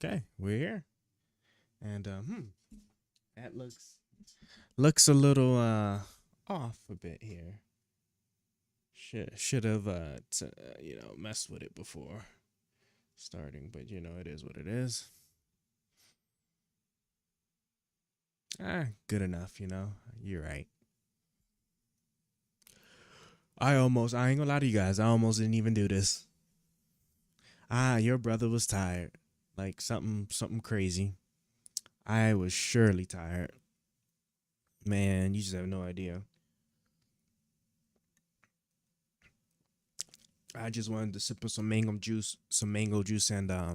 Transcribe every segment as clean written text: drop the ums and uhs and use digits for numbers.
Okay, we're here, and that looks a little off a bit here. Should have messed with it before starting, but it is what it is. Good enough. You're right. I ain't gonna lie to you guys. I almost didn't even do this. Your brother was tired, like something crazy. I was surely tired. Man, you just have no idea. I just wanted to sip of some mango juice, and I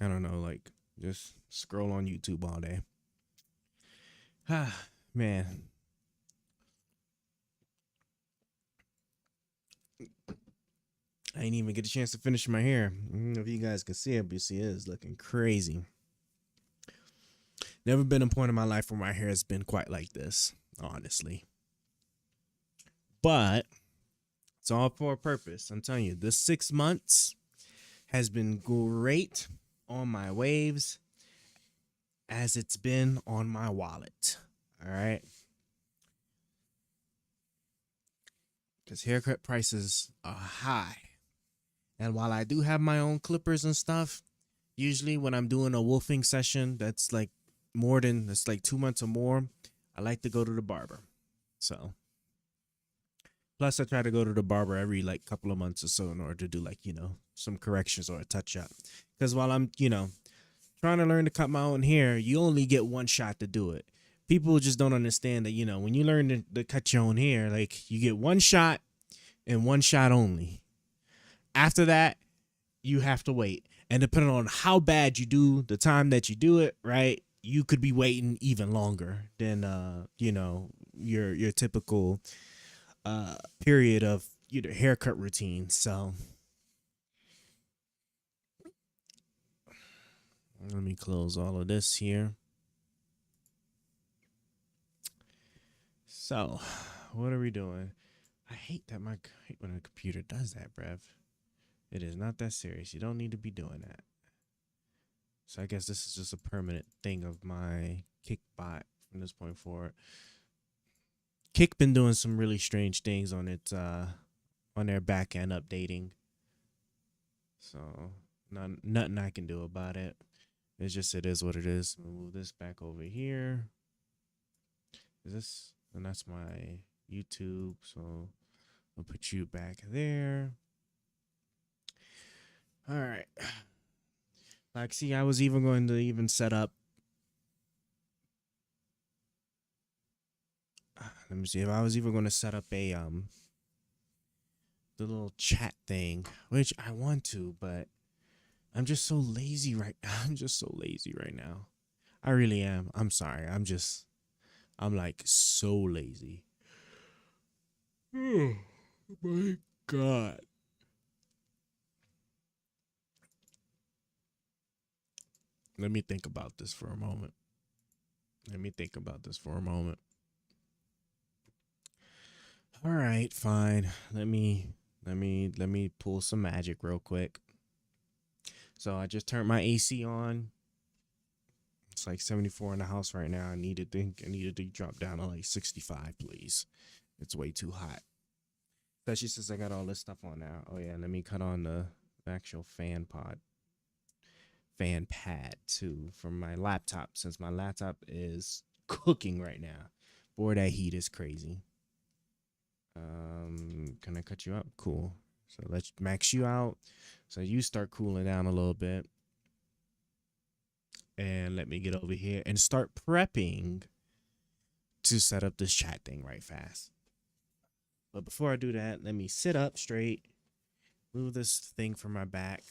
don't know, like just scroll on YouTube all day. Ah, man, I ain't even get a chance to finish my hair. I don't know if you guys can see it, but you see it is looking crazy. Never been a point in my life where my hair has been quite like this, honestly. But it's all for a purpose. I'm telling you, this 6 months has been great on my waves as it's been on my wallet. All right. Because haircut prices are high. And while I do have my own clippers and stuff, usually when I'm doing a wolfing session that's like that's like 2 months or more, I like to go to the barber. So plus I try to go to the barber every like couple of months or so in order to do like, some corrections or a touch up. Because while I'm, trying to learn to cut my own hair, you only get one shot to do it. People just don't understand that, when you learn to cut your own hair, like you get one shot and one shot only. After that, you have to wait. And depending on how bad you do, the time that you do it, right, you could be waiting even longer than your typical period of haircut routine. So let me close all of this here. So, what are we doing? I hate when a computer does that, bruv. It is not that serious. You don't need to be doing that. So I guess this is just a permanent thing of my Kickbot from this point forward. Kick been doing some really strange things on their back end updating. So nothing I can do about it. It is what it is. I'll move this back over here. And that's my YouTube. So I'll put you back there. All right. Like, see, I was even going to even set up. Let me see if I was even going to set up the little chat thing, which I want to, but I'm just so lazy I'm just so lazy right now. I really am. I'm sorry. I'm like so lazy. Oh my God. Let me think about this for a moment. All right, fine. Let me pull some magic real quick. So I just turned my AC on. It's like 74 in the house right now. I needed to drop down to like 65, please. It's way too hot. Especially since I got all this stuff on now. Oh yeah, let me cut on the actual fan pad too from my laptop, since my laptop is cooking right now. Boy, that heat is crazy. Can I cut you up? Cool. So let's max you out so you start cooling down a little bit. And let me get over here and start prepping to set up this chat thing right fast. But before I do that, let me sit up straight, move this thing from my back.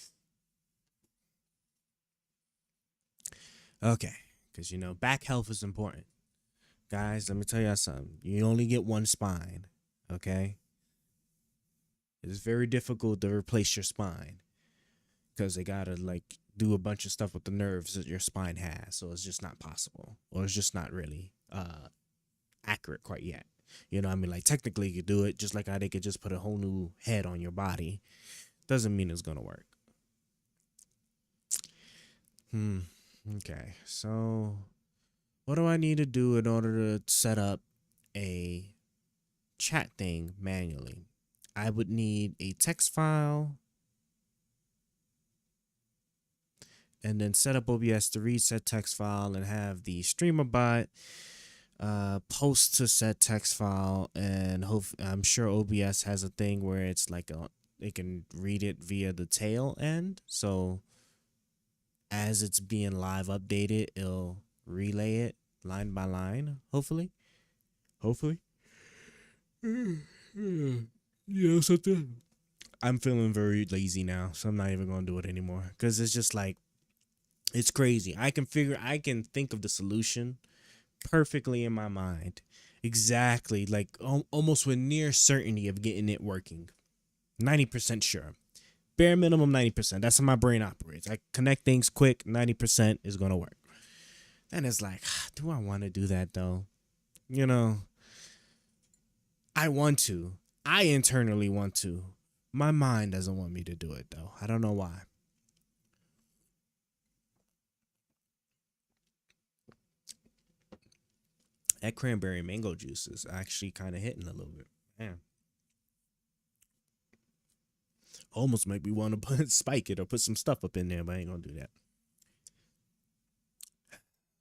Okay, because back health is important. Guys, let me tell you something. You only get one spine, okay? It's very difficult to replace your spine because they gotta like do a bunch of stuff with the nerves that your spine has, so it's just not possible, or it's just not really accurate quite yet. I mean, like technically you could do it just like how they could just put a whole new head on your body. Doesn't mean it's gonna work. Hmm. Okay. So, what do I need to do in order to set up a chat thing manually? I would need a text file and then set up OBS to read said text file and have the streamer bot post to said text file, and I'm sure OBS has a thing where it's like they can read it via the tail end. So as it's being live updated, it'll relay it line by line, hopefully. Hopefully. Yeah, something. I'm feeling very lazy now, so I'm not even gonna do it anymore. Cause it's just like it's crazy. I can think of the solution perfectly in my mind. Exactly, like almost with near certainty of getting it working. 90% sure. Bare minimum 90%. That's how my brain operates. I connect things quick, 90% is gonna work. And it's like, do I want to do that though? You know, I want to. I internally want to. My mind doesn't want me to do it though. I don't know why. That cranberry mango juice is actually kind of hitting a little bit. Man, almost make me want to put spike it or put some stuff up in there, but I ain't gonna do that.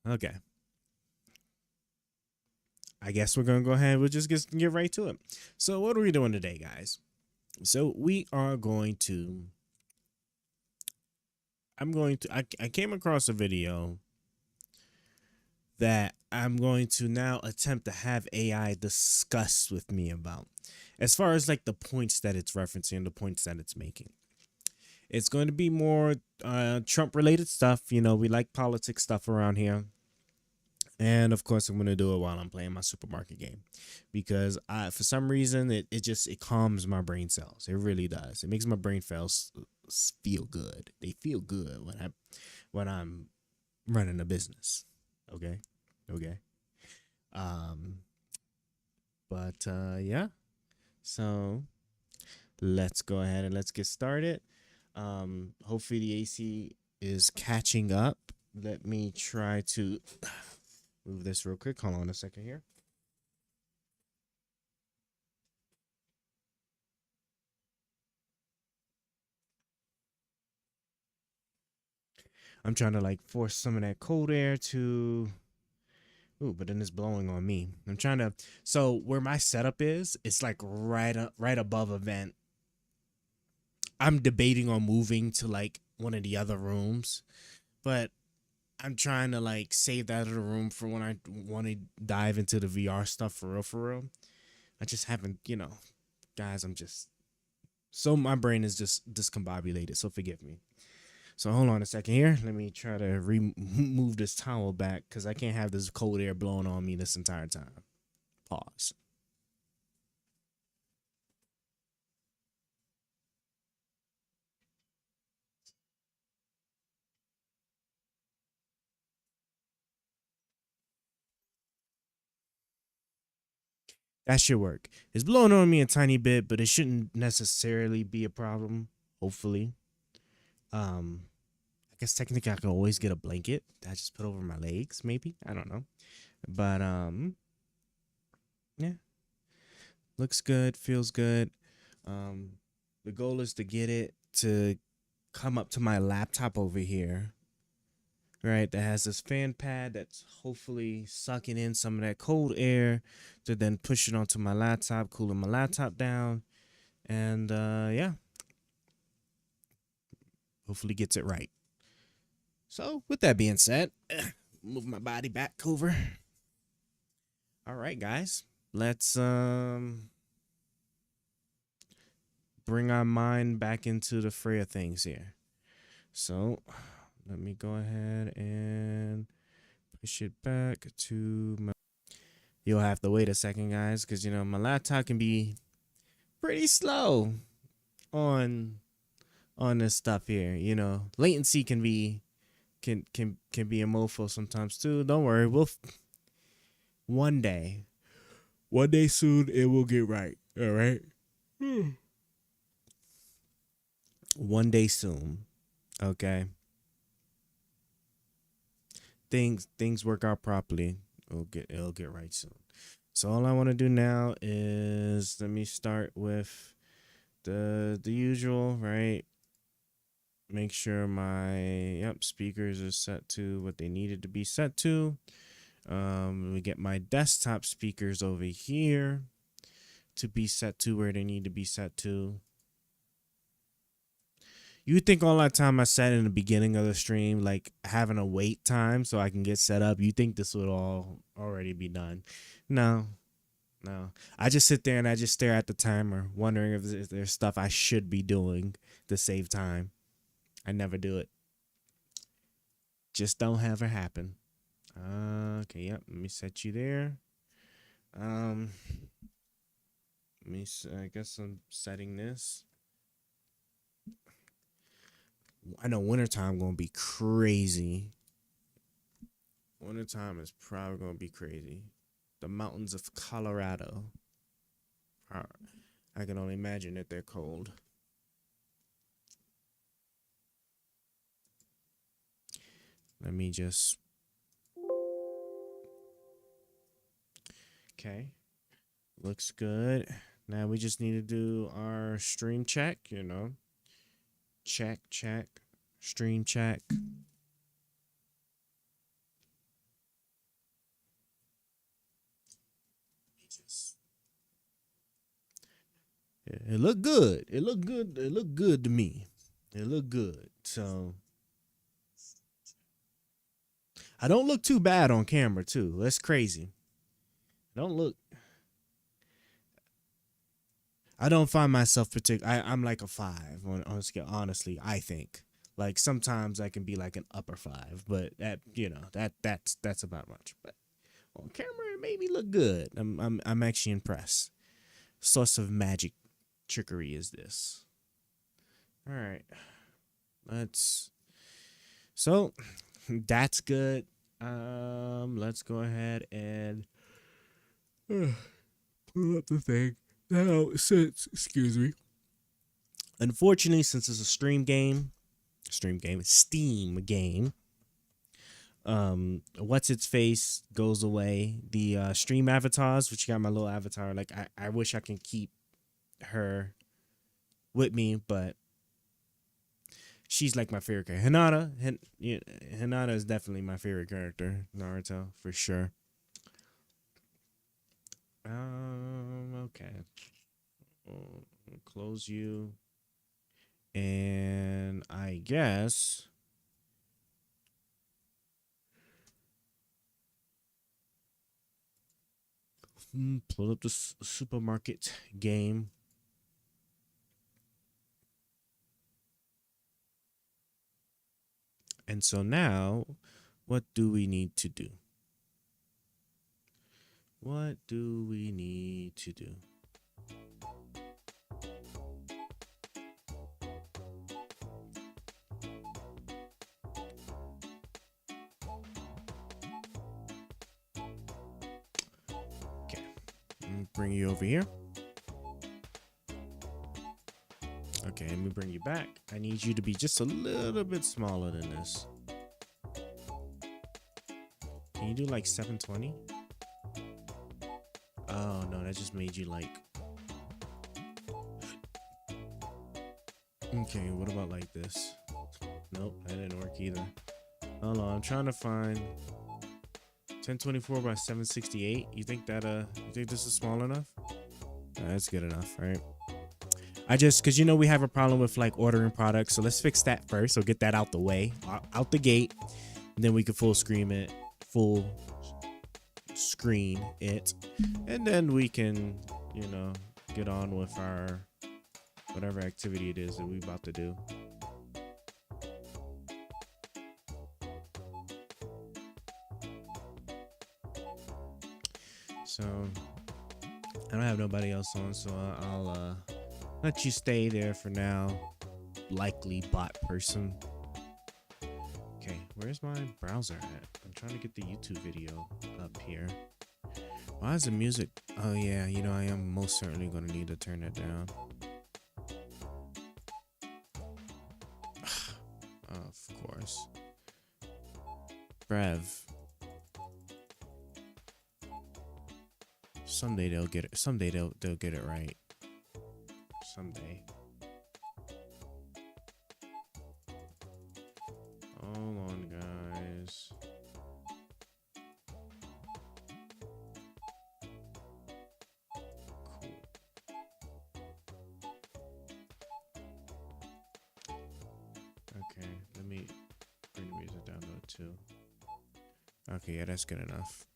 Okay, I guess we're gonna go ahead. We'll just get right to it. So, what are we doing today, guys? So we are going to. I'm going to. I came across a video that I'm going to now attempt to have AI discuss with me about, as far as like the points that it's referencing, the points that it's making. It's going to be more Trump related stuff. You know, we like politics stuff around here. And of course, I'm going to do it while I'm playing my supermarket game because for some reason, it calms my brain cells. It really does. It makes my brain cells feel good. They feel good when I'm running a business. Okay. Okay. Um, but yeah. So let's go ahead and let's get started. Hopefully the AC is catching up. Let me try to move this real quick. Hold on a second here. I'm trying to like force some of that cold air to. Ooh, but then it's blowing on me. I'm trying to. So where my setup is, it's like right above a vent. I'm debating on moving to like one of the other rooms, but I'm trying to like save that other room for when I want to dive into the VR stuff for real, for real. I just haven't, guys. I'm just so my brain is just discombobulated. So forgive me. So hold on a second here. Let me try to remove this towel back because I can't have this cold air blowing on me this entire time. Pause. That should work. It's blowing on me a tiny bit, but it shouldn't necessarily be a problem. Hopefully. I guess technically I can always get a blanket that I just put over my legs, maybe. I don't know. But yeah. Looks good, feels good. Um the goal is to get it to come up to my laptop over here. Right, that has this fan pad that's hopefully sucking in some of that cold air to then push it onto my laptop, cooling my laptop down, and yeah, hopefully gets it right. So, with that being said, move my body back over. All right, guys, let's bring our mind back into the fray of things here. So, let me go ahead and push it back to my. You'll have to wait a second, guys, because my laptop can be pretty slow on this stuff here. Latency can be a mofo sometimes too. Don't worry, one day, one day soon it will get right. All right, one day soon. Okay. things work out properly, it'll get right soon. So all I want to do now is let me start with the usual, right? Make sure my speakers are set to what they needed to be set to. We get my desktop speakers over here to be set to where they need to be set to. You think all that time I said in the beginning of the stream, like having a wait time so I can get set up, you think this would all already be done? No, no. I just sit there and I just stare at the timer, wondering if there's stuff I should be doing to save time. I never do it. Just don't have it happen. Okay, yep. Let me set you there. Let me. I guess I'm setting this. I know wintertime gonna be crazy. Wintertime is probably gonna be crazy. The mountains of Colorado. I can only imagine that they're cold. Let me just. Okay. Looks good. Now we just need to do our stream check, Check, check. Stream check. It looked good. It looked good. It looked good to me. It looked good. So I don't look too bad on camera too. That's crazy. I don't find myself I'm like a 5 on scale. Honestly, I think like sometimes I can be like an upper 5, but that's about much. But on camera, it made me look good. I'm actually impressed. Source of magic trickery is this? All right, so that's good. Let's go ahead and pull up the thing. Now, excuse me. Unfortunately, since it's a Steam game, what's its face goes away. The stream avatars, which got my little avatar. Like I wish I can keep her with me, but she's like my favorite character. Hinata is definitely my favorite character. Naruto for sure. Okay. Close you. And I guess pull up the supermarket game. And so now, what do we need to do? What do we need to do? Okay, let me bring you over here. Okay, let me bring you back. I need you to be just a little bit smaller than this. Can you do like 720? Oh no, that just made you like. Okay, what about like this? Nope, that didn't work either. Hold on, I'm trying to find 1024 by 768. You think this is small enough? That's good enough, right? Because we have a problem with like ordering products, so let's fix that first. So get that out the way, out the gate, and then we can full screen it, and then we can, get on with our whatever activity it is that we're about to do. So I don't have nobody else on, so I'll let you stay there for now. Likely bot person. Okay, where's my browser at? I'm trying to get the YouTube video up here. Why is the music? Oh yeah, I am most certainly gonna need to turn it down. Of course. Brev. Someday they'll get it. Someday they'll get it right. Someday. Hold on, guys. Cool. Okay, let me bring the music download too. Okay, yeah, that's good enough.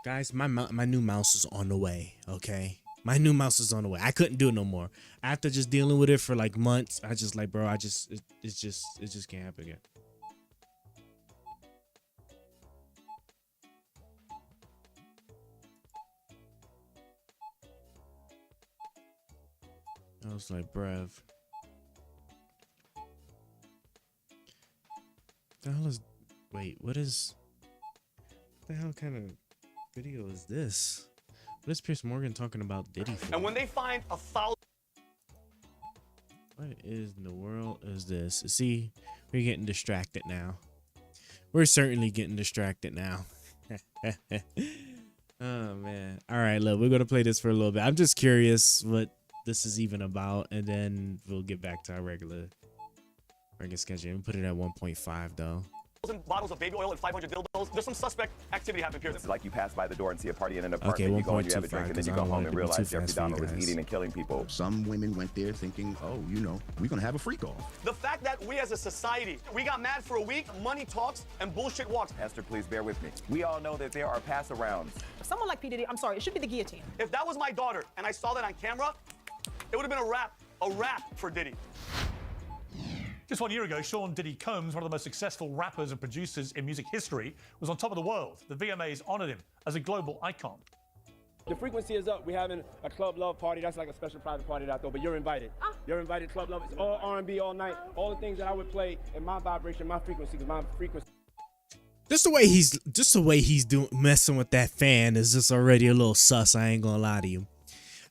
Guys, my new mouse is on the way, okay? My new mouse is on the way. I couldn't do it no more. After just dealing with it for like months, I just like, bro, it just can't happen again. I was like, bruv. The hell is, wait, what the hell kind of video is this? What is Piers Morgan talking about Diddy for? And when they find a foul, what in the world is this? See, we're getting distracted now. We're certainly getting distracted now. Oh man. All right, look, we're gonna play this for a little bit. I'm just curious what this is even about, and then we'll get back to our regular schedule. We put it at 1.5 though. bottles of baby oil and 500 dildos. There's some suspect activity happening here. It's like you pass by the door and see a party in an apartment. Okay, you go and you have a drink, and then you go home and realize Jeffrey Dahmer was eating and killing people. Some women went there thinking, oh, you know, we're gonna have a freak off. The fact that we as a society, we got mad for a week, money talks, and bullshit walks. Esther, please bear with me. We all know that there are pass-arounds. Someone like P. Diddy, I'm sorry, it should be the guillotine. If that was my daughter and I saw that on camera, it would have been a rap for Diddy. Just 1 year ago, Sean Diddy Combs, one of the most successful rappers and producers in music history, was on top of the world. The VMAs honored him as a global icon. The frequency is up. We're having a Club Love party. That's like a special private party that I throw, but you're invited. You're invited, Club Love. It's all R&B all night. All the things that I would play in my vibration, my frequency, because my frequency. Just the way he's doing, messing with that fan is just already a little sus. I ain't gonna lie to you.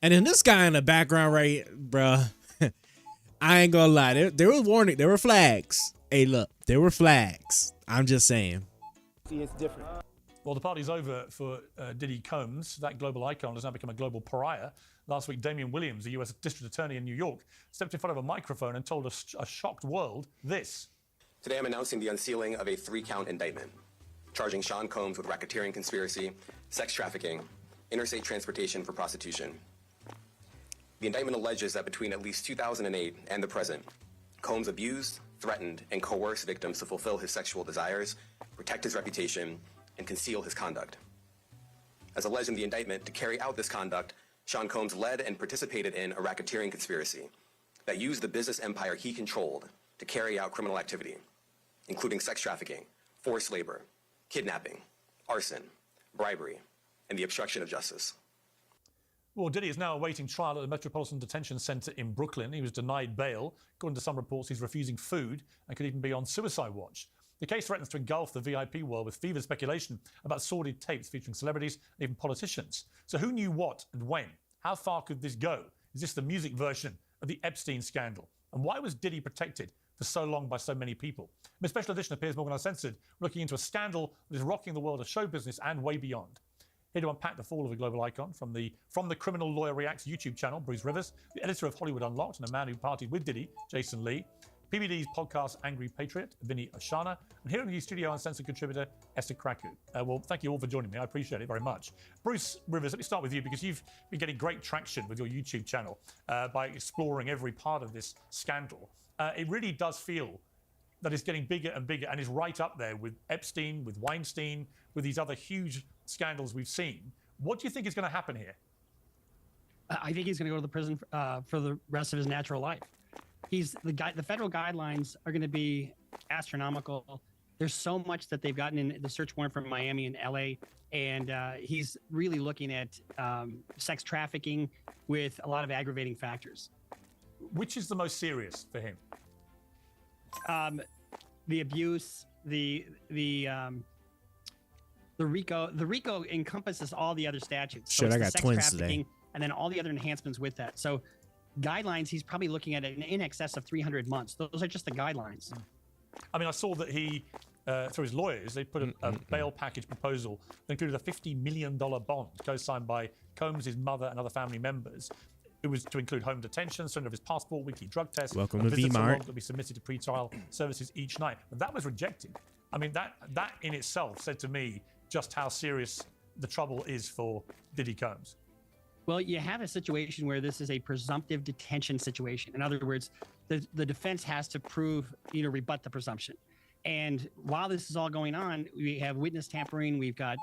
And then this guy in the background, right, bruh. I ain't gonna lie. There was warning. There were flags. Hey, look, there were flags. I'm just saying. See, it's different. Well, the party's over for Diddy Combs. That global icon has now become a global pariah. Last week, Damian Williams, the U.S. District Attorney in New York, stepped in front of a microphone and told a shocked world this. Today, I'm announcing the unsealing of a 3-count indictment, charging Sean Combs with racketeering conspiracy, sex trafficking, interstate transportation for prostitution. The indictment alleges that between at least 2008 and the present, Combs abused, threatened, and coerced victims to fulfill his sexual desires, protect his reputation, and conceal his conduct. As alleged in the indictment, to carry out this conduct, Sean Combs led and participated in a racketeering conspiracy that used the business empire he controlled to carry out criminal activity, including sex trafficking, forced labor, kidnapping, arson, bribery, and the obstruction of justice. Well, Diddy is now awaiting trial at the Metropolitan Detention Center in Brooklyn. He was denied bail. According to some reports, he's refusing food and could even be on suicide watch. The case threatens to engulf the VIP world with fevered speculation about sordid tapes featuring celebrities and even politicians. So who knew what and when? How far could this go? Is this the music version of the Epstein scandal? And why was Diddy protected for so long by so many people? In a special edition of Piers Morgan Uncensored, looking into a scandal that is rocking the world of show business and way beyond. Here to unpack the fall of a global icon from the Criminal Lawyer Reacts YouTube channel, Bruce Rivers, the editor of Hollywood Unlocked and a man who partied with Diddy, Jason Lee, PBD's podcast Angry Patriot, Vinny Oshana, and here in the studio Uncensored contributor, Esther Kraku. Well, thank you all for joining me. I appreciate it very much. Bruce Rivers, let me start with you because you've been getting great traction with your YouTube channel by exploring every part of this scandal. It really does feel that it's getting bigger and bigger and is right up there with Epstein, with Weinstein, with these other huge scandals we've seen. What do you think is going to happen here? I think he's going to go to the prison for the rest of his natural life. The federal guidelines are going to be astronomical. There's so much that they've gotten in the search warrant from Miami and LA, and he's really looking at sex trafficking with a lot of aggravating factors. Which is the most serious for him? The abuse, the The RICO encompasses all the other statutes. Shit, it's I the got sex twins trafficking today. and then all the other enhancements with that. So guidelines, he's probably looking at in excess of 300 months. Those are just the guidelines. I mean, I saw that he, through his lawyers, they put a bail package proposal that included a $50 million bond co-signed by Combs, his mother, and other family members. It was to include home detention, surrender of his passport, weekly drug tests, Welcome a to visitor V-Mart. log that be submitted to pretrial services each night. But that was rejected. I mean, that in itself said to me just how serious the trouble is for Diddy Combs. Well, you have a situation where this is a presumptive detention situation. In other words, the defense has to prove, rebut the presumption. And while this is all going on, we have witness tampering, we've got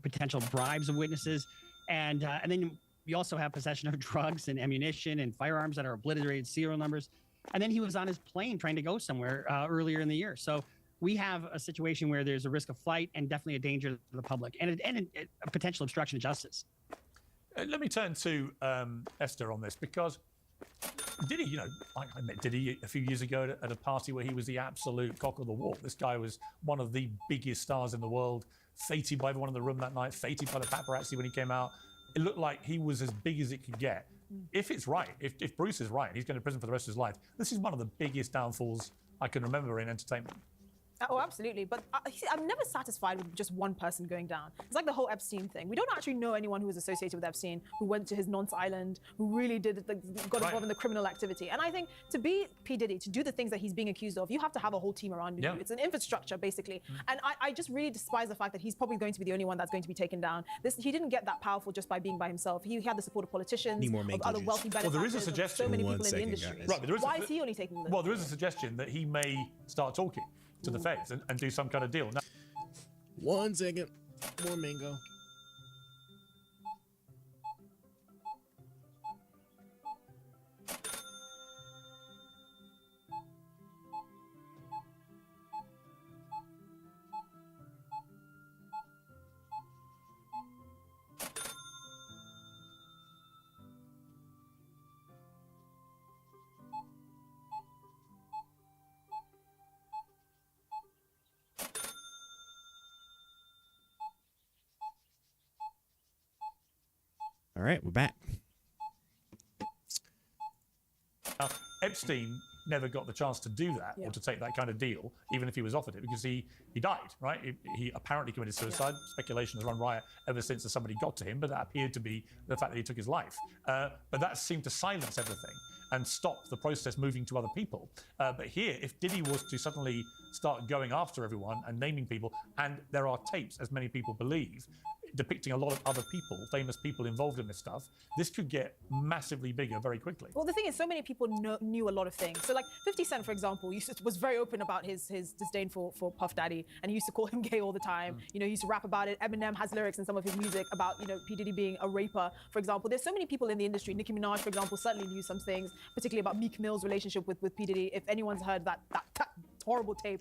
potential bribes of witnesses, and then you also have possession of drugs and ammunition and firearms that are obliterated serial numbers. And then he was on his plane trying to go somewhere earlier in the year. So we have a situation where there's a risk of flight and definitely a danger to the public and a potential obstruction of justice. Let me turn to Esther on this, because Diddy, I met Diddy a few years ago at a party where he was the absolute cock of the walk. This guy was one of the biggest stars in the world, feted by everyone in the room that night, feted by the paparazzi when he came out. It looked like he was as big as it could get. If it's right, if Bruce is right, he's going to prison for the rest of his life. This is one of the biggest downfalls I can remember in entertainment. Oh, absolutely. But I'm never satisfied with just one person going down. It's like the whole Epstein thing. We don't actually know anyone who was associated with Epstein, who went to his nonce island, who really got involved in the criminal activity. And I think to be P. Diddy, to do the things that he's being accused of, you have to have a whole team around you. Yeah. It's an infrastructure, basically. And I just really despise the fact that he's probably going to be the only one that's going to be taken down. He didn't get that powerful just by being by himself. He had the support of politicians, Need more of mango other juice. wealthy Well, benefactors, there is a of suggestion. so many One people in second, the industry. guys. Right, but there is Why is he only taking the Well, there is a suggestion that he may start talking to the feds and do some kind of deal. Now, 1 second. More mango. All right, we're back. Now, Epstein never got the chance to do that or to take that kind of deal, even if he was offered it, because he died, right? He apparently committed suicide. Speculation has run riot ever since somebody got to him, but that appeared to be the fact that he took his life. But that seemed to silence everything and stop the process moving to other people. But here, if Diddy was to suddenly start going after everyone and naming people, and there are tapes, as many people believe, depicting a lot of other people, famous people involved in this stuff, this could get massively bigger very quickly. Well, the thing is, so many people knew a lot of things. So, like 50 Cent, for example, was very open about his disdain for Puff Daddy, and he used to call him gay all the time. He used to rap about it. Eminem has lyrics in some of his music about, P. Diddy being a raper, for example. There's so many people in the industry. Nicki Minaj, for example, certainly knew some things, particularly about Meek Mill's relationship with P. Diddy. If anyone's heard that horrible tape,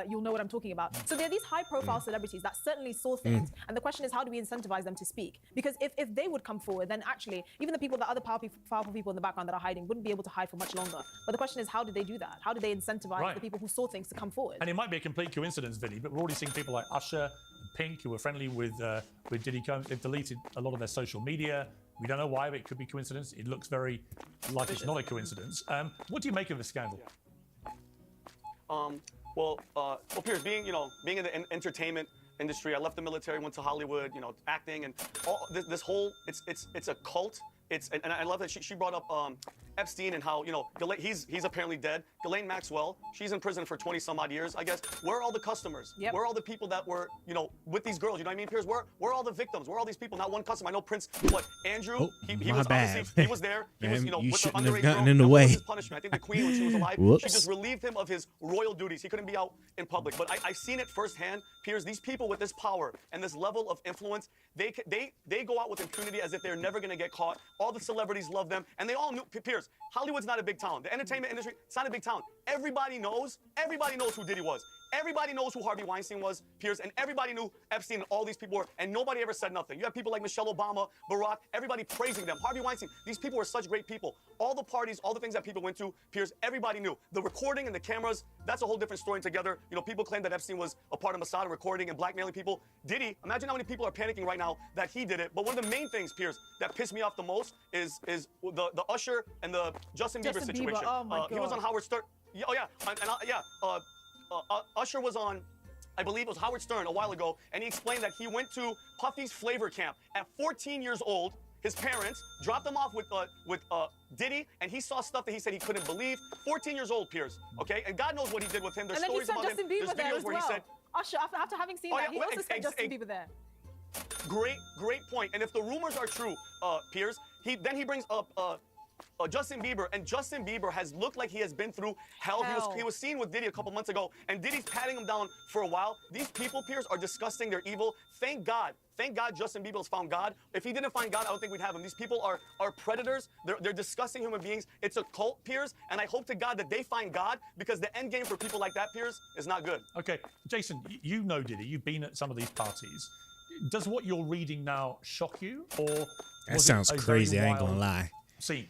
you'll know what I'm talking about. So there are these high-profile celebrities that certainly saw things, and the question is, how do we incentivize them to speak? Because if they would come forward, then actually, even the people, the other powerful people in the background that are hiding, wouldn't be able to hide for much longer. But the question is, how do they do that? How do they incentivize the people who saw things to come forward? And it might be a complete coincidence, Vinny, but we're already seeing people like Usher and Pink, who were friendly with Diddy Combs. They've deleted a lot of their social media. We don't know why, but it could be coincidence. It looks very like it's not a coincidence. What do you make of this scandal? Well, Piers, being in the entertainment industry, I left the military, went to Hollywood, acting, and all this whole it's a cult. And I love that she brought up Epstein and how he's apparently dead. Ghislaine Maxwell, she's in prison for 20 some odd years, I guess. Where are all the customers? Yep. Where are all the people that were with these girls? You know what I mean, Piers? Where are all the victims? Where are all these people? Not one customer. I know Prince. What Andrew? He my was bad. obviously he was there. He was You with the shouldn't have underage gotten girl. in the That way. was his punishment. I think the Queen, when she was alive, Whoops. she just relieved him of his royal duties. He couldn't be out in public. But I've seen it firsthand, Piers. These people with this power and this level of influence, they go out with impunity as if they're never going to get caught. All the celebrities love them, and they all knew. Piers, Hollywood's not a big town. The entertainment industry, it's not a big town. Everybody knows who Diddy was. Everybody knows who Harvey Weinstein was, Piers, and everybody knew Epstein and all these people were, and nobody ever said nothing. You have people like Michelle Obama, Barack, everybody praising them. Harvey Weinstein, these people were such great people. All the parties, all the things that people went to, Piers, everybody knew. The recording and the cameras, that's a whole different story together. You know, people claim that Epstein was a part of Mossad recording and blackmailing people. Diddy, imagine how many people are panicking right now that he did it. But one of the main things, Piers, that pissed me off the most is the Usher and the Justin Bieber situation. Oh my God. He was on Howard Stern. Oh yeah, Usher was on, I believe it was Howard Stern a while ago, and he explained that he went to Puffy's flavor camp at 14 years old. His parents dropped him off with Diddy, and he saw stuff that he said he couldn't believe. 14 years old, Piers, okay? And God knows what he did with him. There's And then he stories sent about Justin him. There's Bieber there videos as where well. he said, Usher, after having seen that, he also sent Justin Bieber there. Great point. And if the rumors are true, Piers, he brings up Justin Bieber, and Justin Bieber has looked like he has been through hell. He was seen with Diddy a couple months ago, and Diddy's patting him down for a while. These people, Piers, are disgusting. They're evil. Thank God Justin Bieber has found God. If he didn't find God, I don't think we'd have him. These people are predators. They're disgusting human beings. It's a cult, Piers, and I hope to God that they find God, because the end game for people like that, Piers, is not good. Okay, Jason, you know Diddy. You've been at some of these parties. Does what you're reading now shock you, or that sounds crazy? I ain't gonna lie. See.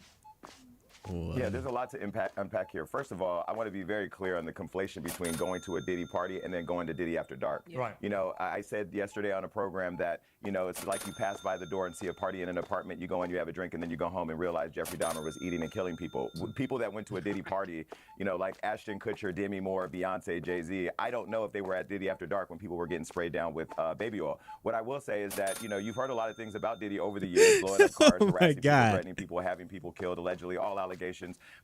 Yeah, there's a lot to unpack here. First of all, I want to be very clear on the conflation between going to a Diddy party and then going to Diddy After Dark. Yeah. Right. You know, I said yesterday on a program that, you know, it's like you pass by the door and see a party in an apartment, you go in, you have a drink, and then you go home and realize Jeffrey Dahmer was eating and killing people. People that went to a Diddy party, you know, like Ashton Kutcher, Demi Moore, Beyonce, Jay-Z, I don't know if they were at Diddy After Dark when people were getting sprayed down with baby oil. What I will say is that, you know, you've heard a lot of things about Diddy over the years, blowing up cars, harassing people, threatening people, having people killed, allegedly, all allegations.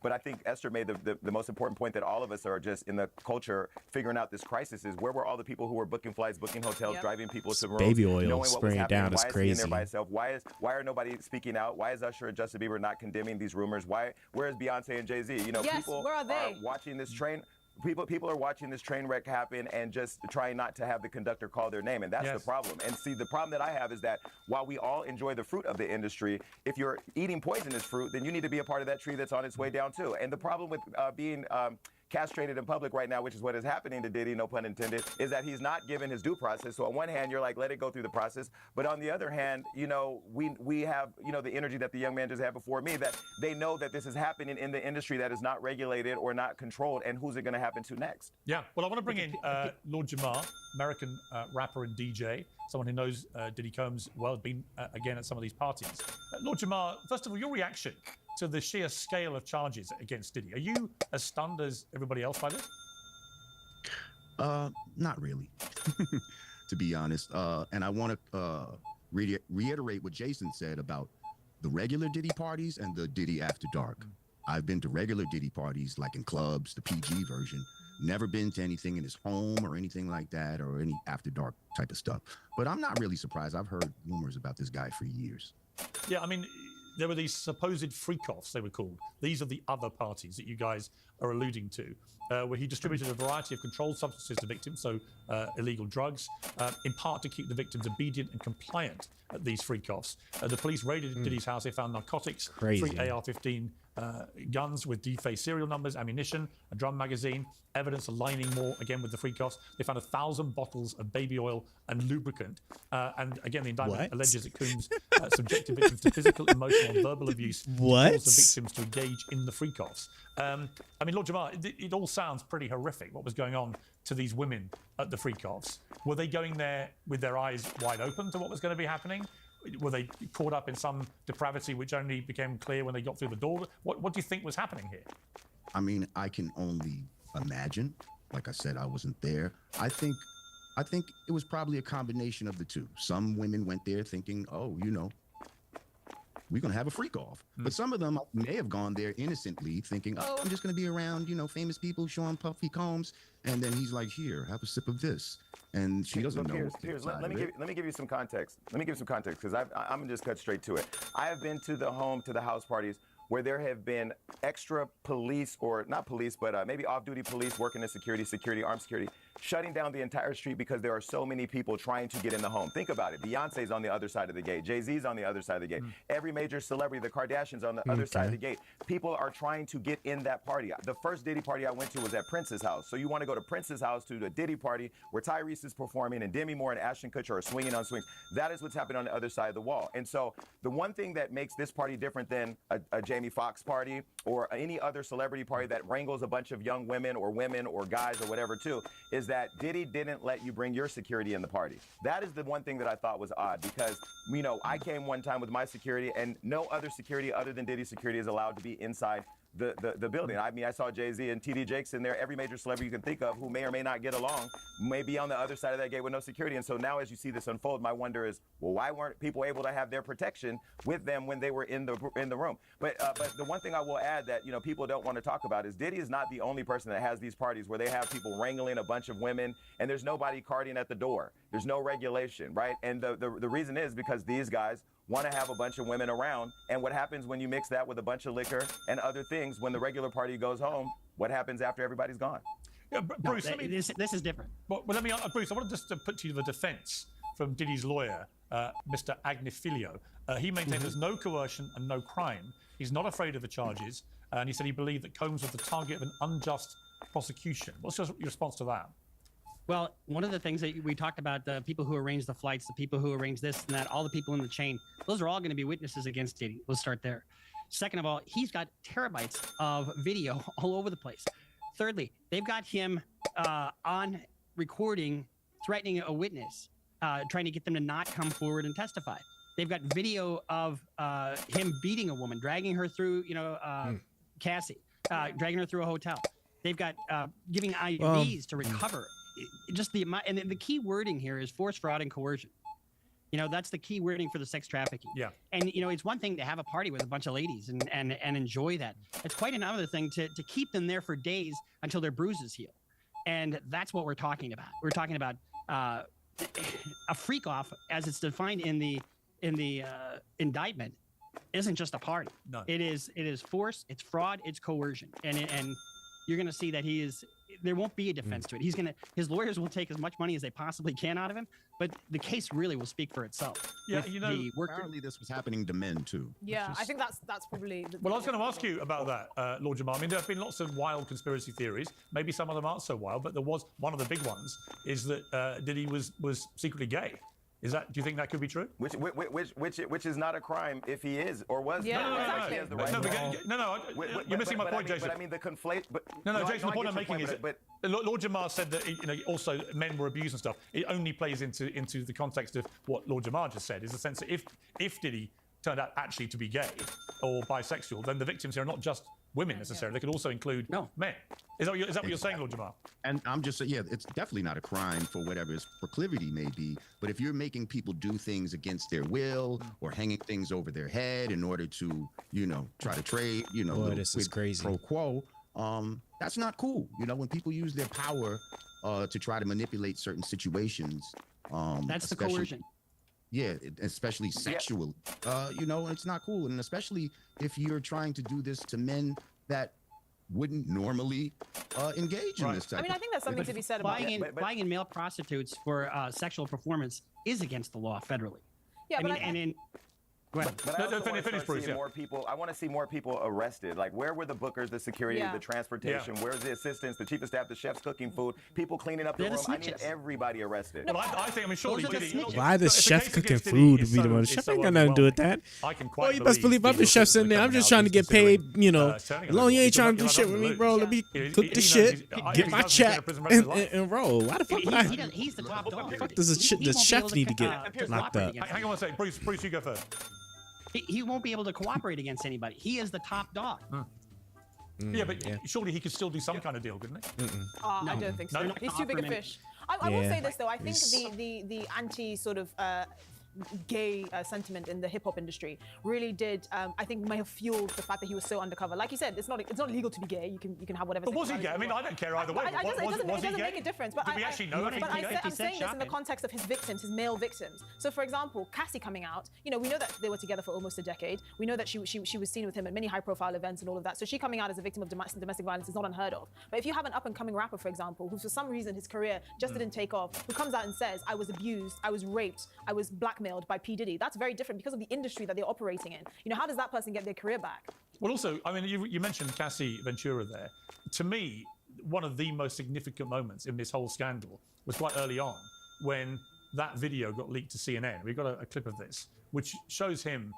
But I think Esther made the most important point that all of us are just in the culture figuring out this crisis is where were all the people who were booking flights, booking hotels, driving people to rooms, baby oil knowing what was spraying happening. down is Why is he crazy. in there by himself? Why are nobody speaking out? Why is Usher and Justin Bieber not condemning these rumors? Where is Beyonce and Jay-Z? You know, people where are they? watching this train. People are watching this train wreck happen and just trying not to have the conductor call their name, and that's the problem. And see, the problem that I have is that while we all enjoy the fruit of the industry, if you're eating poisonous fruit, then you need to be a part of that tree that's on its way down too. And the problem with being castrated in public right now, which is what is happening to Diddy, no pun intended, is that he's not given his due process. So on one hand, you're like, let it go through the process. But on the other hand, you know, we have, you know, the energy that the young man just had before me, that they know that this is happening in the industry that is not regulated or not controlled. And who's it going to happen to next? Yeah, well, I want to bring in Lord Jamar, American rapper and DJ, someone who knows Diddy Combs well, been again at some of these parties. Lord Jamar, first of all, your reaction to the sheer scale of charges against Diddy. Are you as stunned as everybody else by this? Not really, to be honest. And I want to reiterate what Jason said about the regular Diddy parties and the Diddy After Dark. I've been to regular Diddy parties, like in clubs, the PG version. Never been to anything in his home or anything like that, or any After Dark type of stuff. But I'm not really surprised. I've heard rumors about this guy for years. Yeah, I mean, there were these supposed freak-offs, they were called. These are the other parties that you guys are alluding to, where he distributed a variety of controlled substances to victims, so illegal drugs, in part to keep the victims obedient and compliant at these freak-offs. The police raided Diddy's house. They found narcotics, 3 AR-15 guns with defaced serial numbers, ammunition, a drum magazine, evidence aligning more, again, with the freak-offs. They found 1,000 bottles of baby oil and lubricant. And again, the indictment alleges that Combs subjected victims to physical, emotional, and verbal abuse to cause the victims to engage in the freak-offs. I mean, Lord Jamar, it all sounds pretty horrific, what was going on to these women at the freak-offs. Were they going there with their eyes wide open to what was going to be happening? Were they caught up in some depravity which only became clear when they got through the door? What do you think was happening here? I mean, I can only imagine. Like I said, I wasn't there. I think it was probably a combination of the two. Some women went there thinking, oh, you know, we're going to have a freak off. But some of them may have gone there innocently thinking, oh, I'm just going to be around, you know, famous people showing Puffy Combs. And then he's like, here, have a sip of this. And she doesn't know. Piers, let me give you some context. Let me give you some context, because I'm going to just cut straight to it. I have been to the house parties where there have been extra police, or not police, but maybe off-duty police working in security, armed security, shutting down the entire street because there are so many people trying to get in the home. Think about it. Beyonce's on the other side of the gate. Jay-Z's on the other side of the gate. Every major celebrity, the Kardashians, on the other side of the gate. People are trying to get in that party. The first Diddy party I went to was at Prince's house. So you want to go to Prince's house to the Diddy party where Tyrese is performing and Demi Moore and Ashton Kutcher are swinging on swings. That is what's happening on the other side of the wall. And so the one thing that makes this party different than a Jamie Foxx party or any other celebrity party that wrangles a bunch of young women or guys or whatever too, is that Diddy didn't let you bring your security in the party. That is the one thing that I thought was odd, because, you know, I came one time with my security and no other security other than Diddy's security is allowed to be inside the building. I mean, I saw Jay-Z and TD Jakes in there. Every major celebrity you can think of who may or may not get along may be on the other side of that gate with no security. And so now as you see this unfold, my wonder is, well, why weren't people able to have their protection with them when they were in the room? But the one thing I will add that, you know, people don't want to talk about is Diddy is not the only person that has these parties where they have people wrangling a bunch of women and there's nobody carding at the door. There's no regulation, right? And the reason is because these guys want to have a bunch of women around. And what happens when you mix that with a bunch of liquor and other things, when the regular party goes home, what happens after everybody's gone? Yeah, Bruce, No, this is different. Well, let me, Bruce, I wanted just to put to you the defense from Diddy's lawyer, Mr. Agnifilio. He maintained there's no coercion and no crime. He's not afraid of the charges. And he said he believed that Combs was the target of an unjust prosecution. What's your response to that? Well, one of the things that we talked about, the people who arrange the flights, the people who arrange this and that, all the people in the chain, those are all going to be witnesses against Diddy. We'll start there. Second of all, he's got terabytes of video all over the place. Thirdly, they've got him on recording, threatening a witness, trying to get them to not come forward and testify. They've got video of him beating a woman, dragging her through, Cassie, dragging her through a hotel. They've got giving IVs to recover. Just the amount, and the key wording here is force, fraud, and coercion. You know, that's the key wording for the sex trafficking. Yeah. And, you know, it's one thing to have a party with a bunch of ladies and enjoy that. It's quite another thing to keep them there for days until their bruises heal. And that's what we're talking about. We're talking about a freak off, as it's defined in the indictment, isn't just a party. No. It is force, it's fraud, it's coercion. And you're going to see that there won't be a defense to it. His lawyers will take as much money as they possibly can out of him, but the case really will speak for itself. Yeah, you know, apparently this was happening to men too. Yeah, I think that's probably. Well, I was going to ask you about that, Lord Jamal. I mean, there have been lots of wild conspiracy theories. Maybe some of them aren't so wild, but there was one of the big ones is that Diddy was secretly gay. Do you think that could be true? Which is not a crime if he is or was. Yeah, exactly. No, you're missing my point, Jason. But I mean, the conflate. But no, Jason. The point I'm making is, Lord Jamar said that also men were abused and stuff. It only plays into the context of what Lord Jamar just said. Is the sense that if Diddy turned out actually to be gay or bisexual, then the victims here are not just women necessarily. They could also include men. Is that what you're saying, Lord Jamal? And I'm just saying, yeah, it's definitely not a crime for whatever his proclivity may be. But if you're making people do things against their will or hanging things over their head in order to, try to trade, Boy, this is crazy. Pro quo, that's not cool. When people use their power to try to manipulate certain situations. That's the coercion. Yeah, especially sexually. It's not cool. And especially if you're trying to do this to men that wouldn't normally engage in this type I think there's something to be said about buying in male prostitutes for sexual performance is against the law federally. Yeah, Go ahead. But I also want to see more people. I want to see more people arrested. Like, where were the bookers, the security, the transportation? Where's the assistants, the chief of staff, the chefs cooking food, people cleaning up the room? I need everybody arrested. Well, I think, surely Diddy. Why the chef cooking food to be the one? The chef ain't got nothing to do with that. Oh, you best believe I'm the chef's in there. I'm just trying to get paid. As long as you ain't trying to do shit with me, bro. Let me cook the shit, get my check, and roll. Why the fuck would I? He's the top dog. Fuck does the chef need to get locked up? Hang on one second, Bruce, you go first. He won't be able to cooperate against anybody. He is the top dog. Surely he could still do some kind of deal, couldn't he? I don't think so. No? He's too big a fish. I will say this though. I think the anti sort of gay sentiment in the hip hop industry really did, I think, may have fueled the fact that he was so undercover. Like you said, it's not legal to be gay. You can have whatever. But was he gay? I mean, I don't care either way. It doesn't Was he make gay? a difference. But Do we actually know if he's but gay? I'm saying this in the context of his victims, his male victims. So, for example, Cassie coming out, you know, we know that they were together for almost a decade. We know that she was seen with him at many high-profile events and all of that. So she coming out as a victim of domestic violence is not unheard of. But if you have an up-and-coming rapper, for example, who for some reason his career just didn't take off, who comes out and says, I was abused, I was raped, I was blackmailed by P. Diddy, that's very different because of the industry that they're operating in. You know, how does that person get their career back? Well, also, I mean, you mentioned Cassie Ventura there. To me, one of the most significant moments in this whole scandal was quite early on when that video got leaked to CNN. We've got a clip of this, which shows him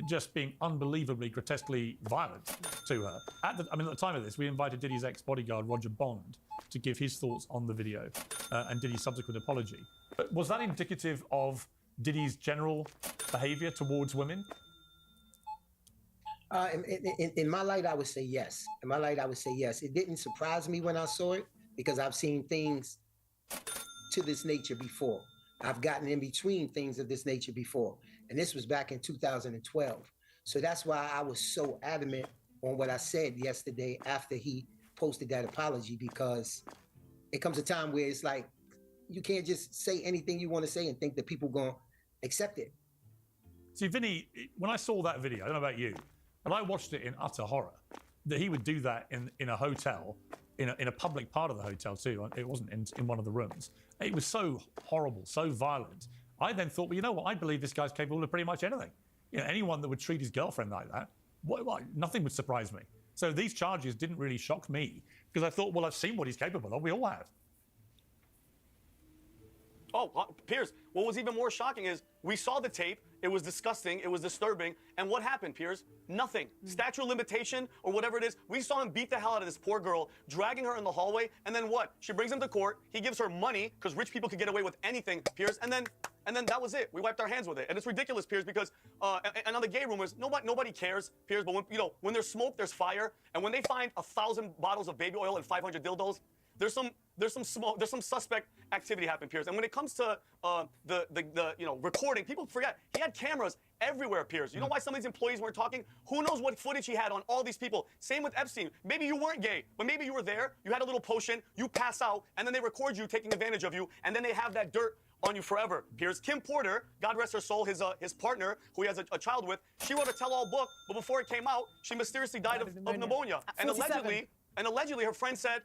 just being unbelievably, grotesquely violent to her. At the time of this, we invited Diddy's ex-bodyguard, Roger Bond, to give his thoughts on the video and Diddy's subsequent apology. But was that indicative of Diddy's general behavior towards women? In my light, I would say yes. In my light, I would say yes. It didn't surprise me when I saw it because I've seen things to this nature before. I've gotten in between things of this nature before. And this was back in 2012. So that's why I was so adamant on what I said yesterday after he posted that apology, because it comes a time where it's like, you can't just say anything you want to say and think that people going to accept it. See, Vinny, when I saw that video, I don't know about you, and I watched it in utter horror, that he would do that in a hotel, in a public part of the hotel too. It wasn't in one of the rooms. It was so horrible, so violent. I then thought, well, you know what? I believe this guy's capable of pretty much anything. You know, anyone that would treat his girlfriend like that, nothing would surprise me. So these charges didn't really shock me because I thought, well, I've seen what he's capable of. We all have. Oh, Piers, what was even more shocking is we saw the tape. It was disgusting. It was disturbing. And what happened, Piers? Nothing. Statute of limitation or whatever it is. We saw him beat the hell out of this poor girl, dragging her in the hallway. And then what? She brings him to court. He gives her money because rich people could get away with anything, Piers. And then that was it. We wiped our hands with it. And it's ridiculous, Piers, because and on the gay rumors, nobody cares, Piers. But when there's smoke, there's fire. And when they find 1,000 bottles of baby oil and 500 dildos, there's some suspect activity happening, Piers. And when it comes to the recording, people forget he had cameras everywhere, Piers. You know why some of these employees weren't talking? Who knows what footage he had on all these people? Same with Epstein. Maybe you weren't gay, but maybe you were there. You had a little potion. You pass out, and then they record you taking advantage of you, and then they have that dirt on you forever, Piers. Kim Porter, God rest her soul, his partner, who he has a child with, she wrote a tell-all book, but before it came out, she mysteriously died of pneumonia. And allegedly, her friend said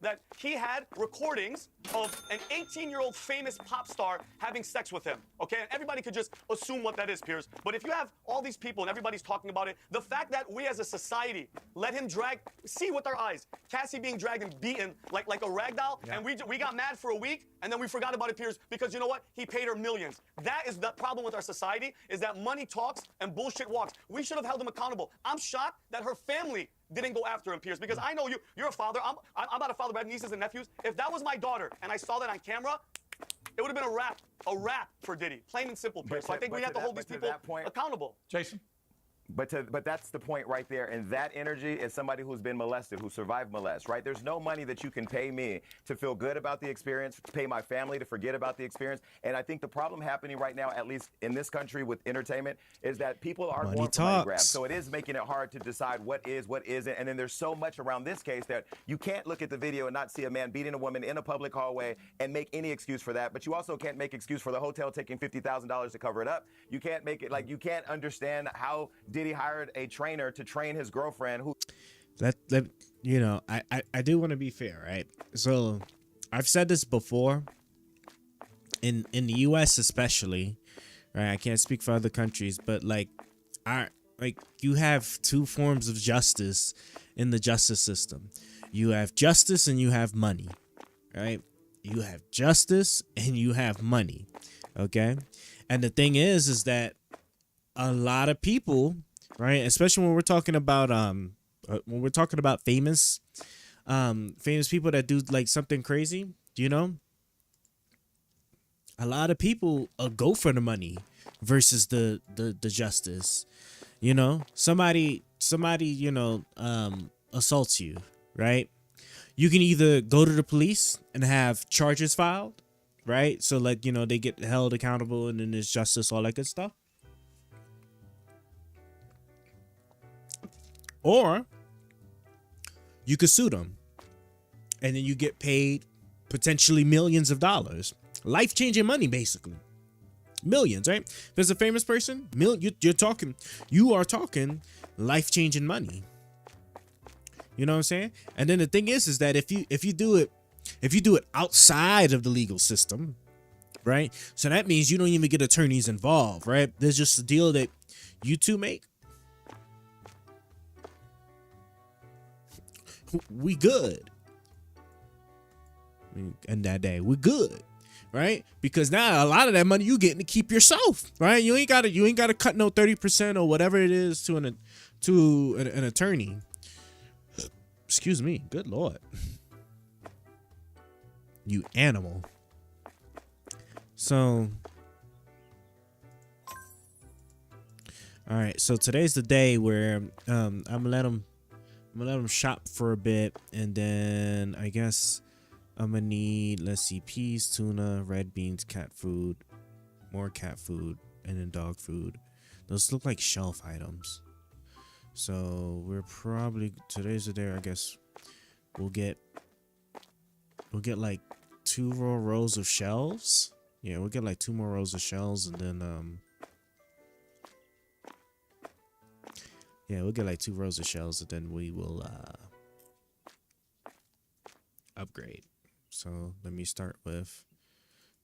that he had recordings of an 18-year-old famous pop star having sex with him, okay? And everybody could just assume what that is, Piers. But if you have all these people and everybody's talking about it, the fact that we as a society let him see with our eyes, Cassie being dragged and beaten like a rag doll, and we got mad for a week, and then we forgot about it, Piers, because you know what? He paid her millions. That is the problem with our society, is that money talks and bullshit walks. We should have held him accountable. I'm shocked that her family didn't go after him, Piers, because I know you're a father. I'm not a father, but I have nieces and nephews. If that was my daughter and I saw that on camera, it would have been a rap for Diddy. Plain and simple, Piers. So I think we have to hold these people accountable. Jason? But that's the point right there. And that energy is somebody who's been molested, who survived molest, right? There's no money that you can pay me to feel good about the experience, to pay my family to forget about the experience. And I think the problem happening right now, at least in this country with entertainment, is that people are going for money grabs. So it is making it hard to decide what is, what isn't. And then there's so much around this case that you can't look at the video and not see a man beating a woman in a public hallway and make any excuse for that. But you also can't make excuse for the hotel taking $50,000 to cover it up. You can't make it like you can't understand how Diddy hired a trainer to train his girlfriend who I do want to be fair, right? So I've said this before, in the US especially, right? I can't speak for other countries, but you have two forms of justice in the justice system. You have justice and you have money, right? You have justice and you have money, okay? And the thing is that a lot of people, right, especially when we're talking about famous people that do like something crazy, you know, a lot of people go for the money versus the justice. You know, somebody assaults you, right? You can either go to the police and have charges filed, right? So like, you know, they get held accountable and then there's justice, all that good stuff. Or you could sue them and then you get paid potentially millions of dollars. Life-changing money, basically. Millions, right? If it's a famous person, you are talking life-changing money. You know what I'm saying? And then the thing is that if you do it outside of the legal system, right? So that means you don't even get attorneys involved, right? There's just a deal that you two make. We good. And that day, we good. Right? Because now a lot of that money you getting to keep yourself, right? You ain't gotta cut no 30% or whatever it is to an attorney. Excuse me. Good Lord. You animal. So all right, so today's the day where I'm gonna let them shop for a bit, and then I guess I'm gonna need, let's see, peas, tuna, red beans, cat food, more cat food, and then dog food. Those look like shelf items. So we're probably, today's the day, I guess we'll get like 2 more rows of shelves. Yeah, we'll get like 2 more rows of shelves, and then yeah, we'll get like 2 rows of shelves, and then we will upgrade. So let me start with,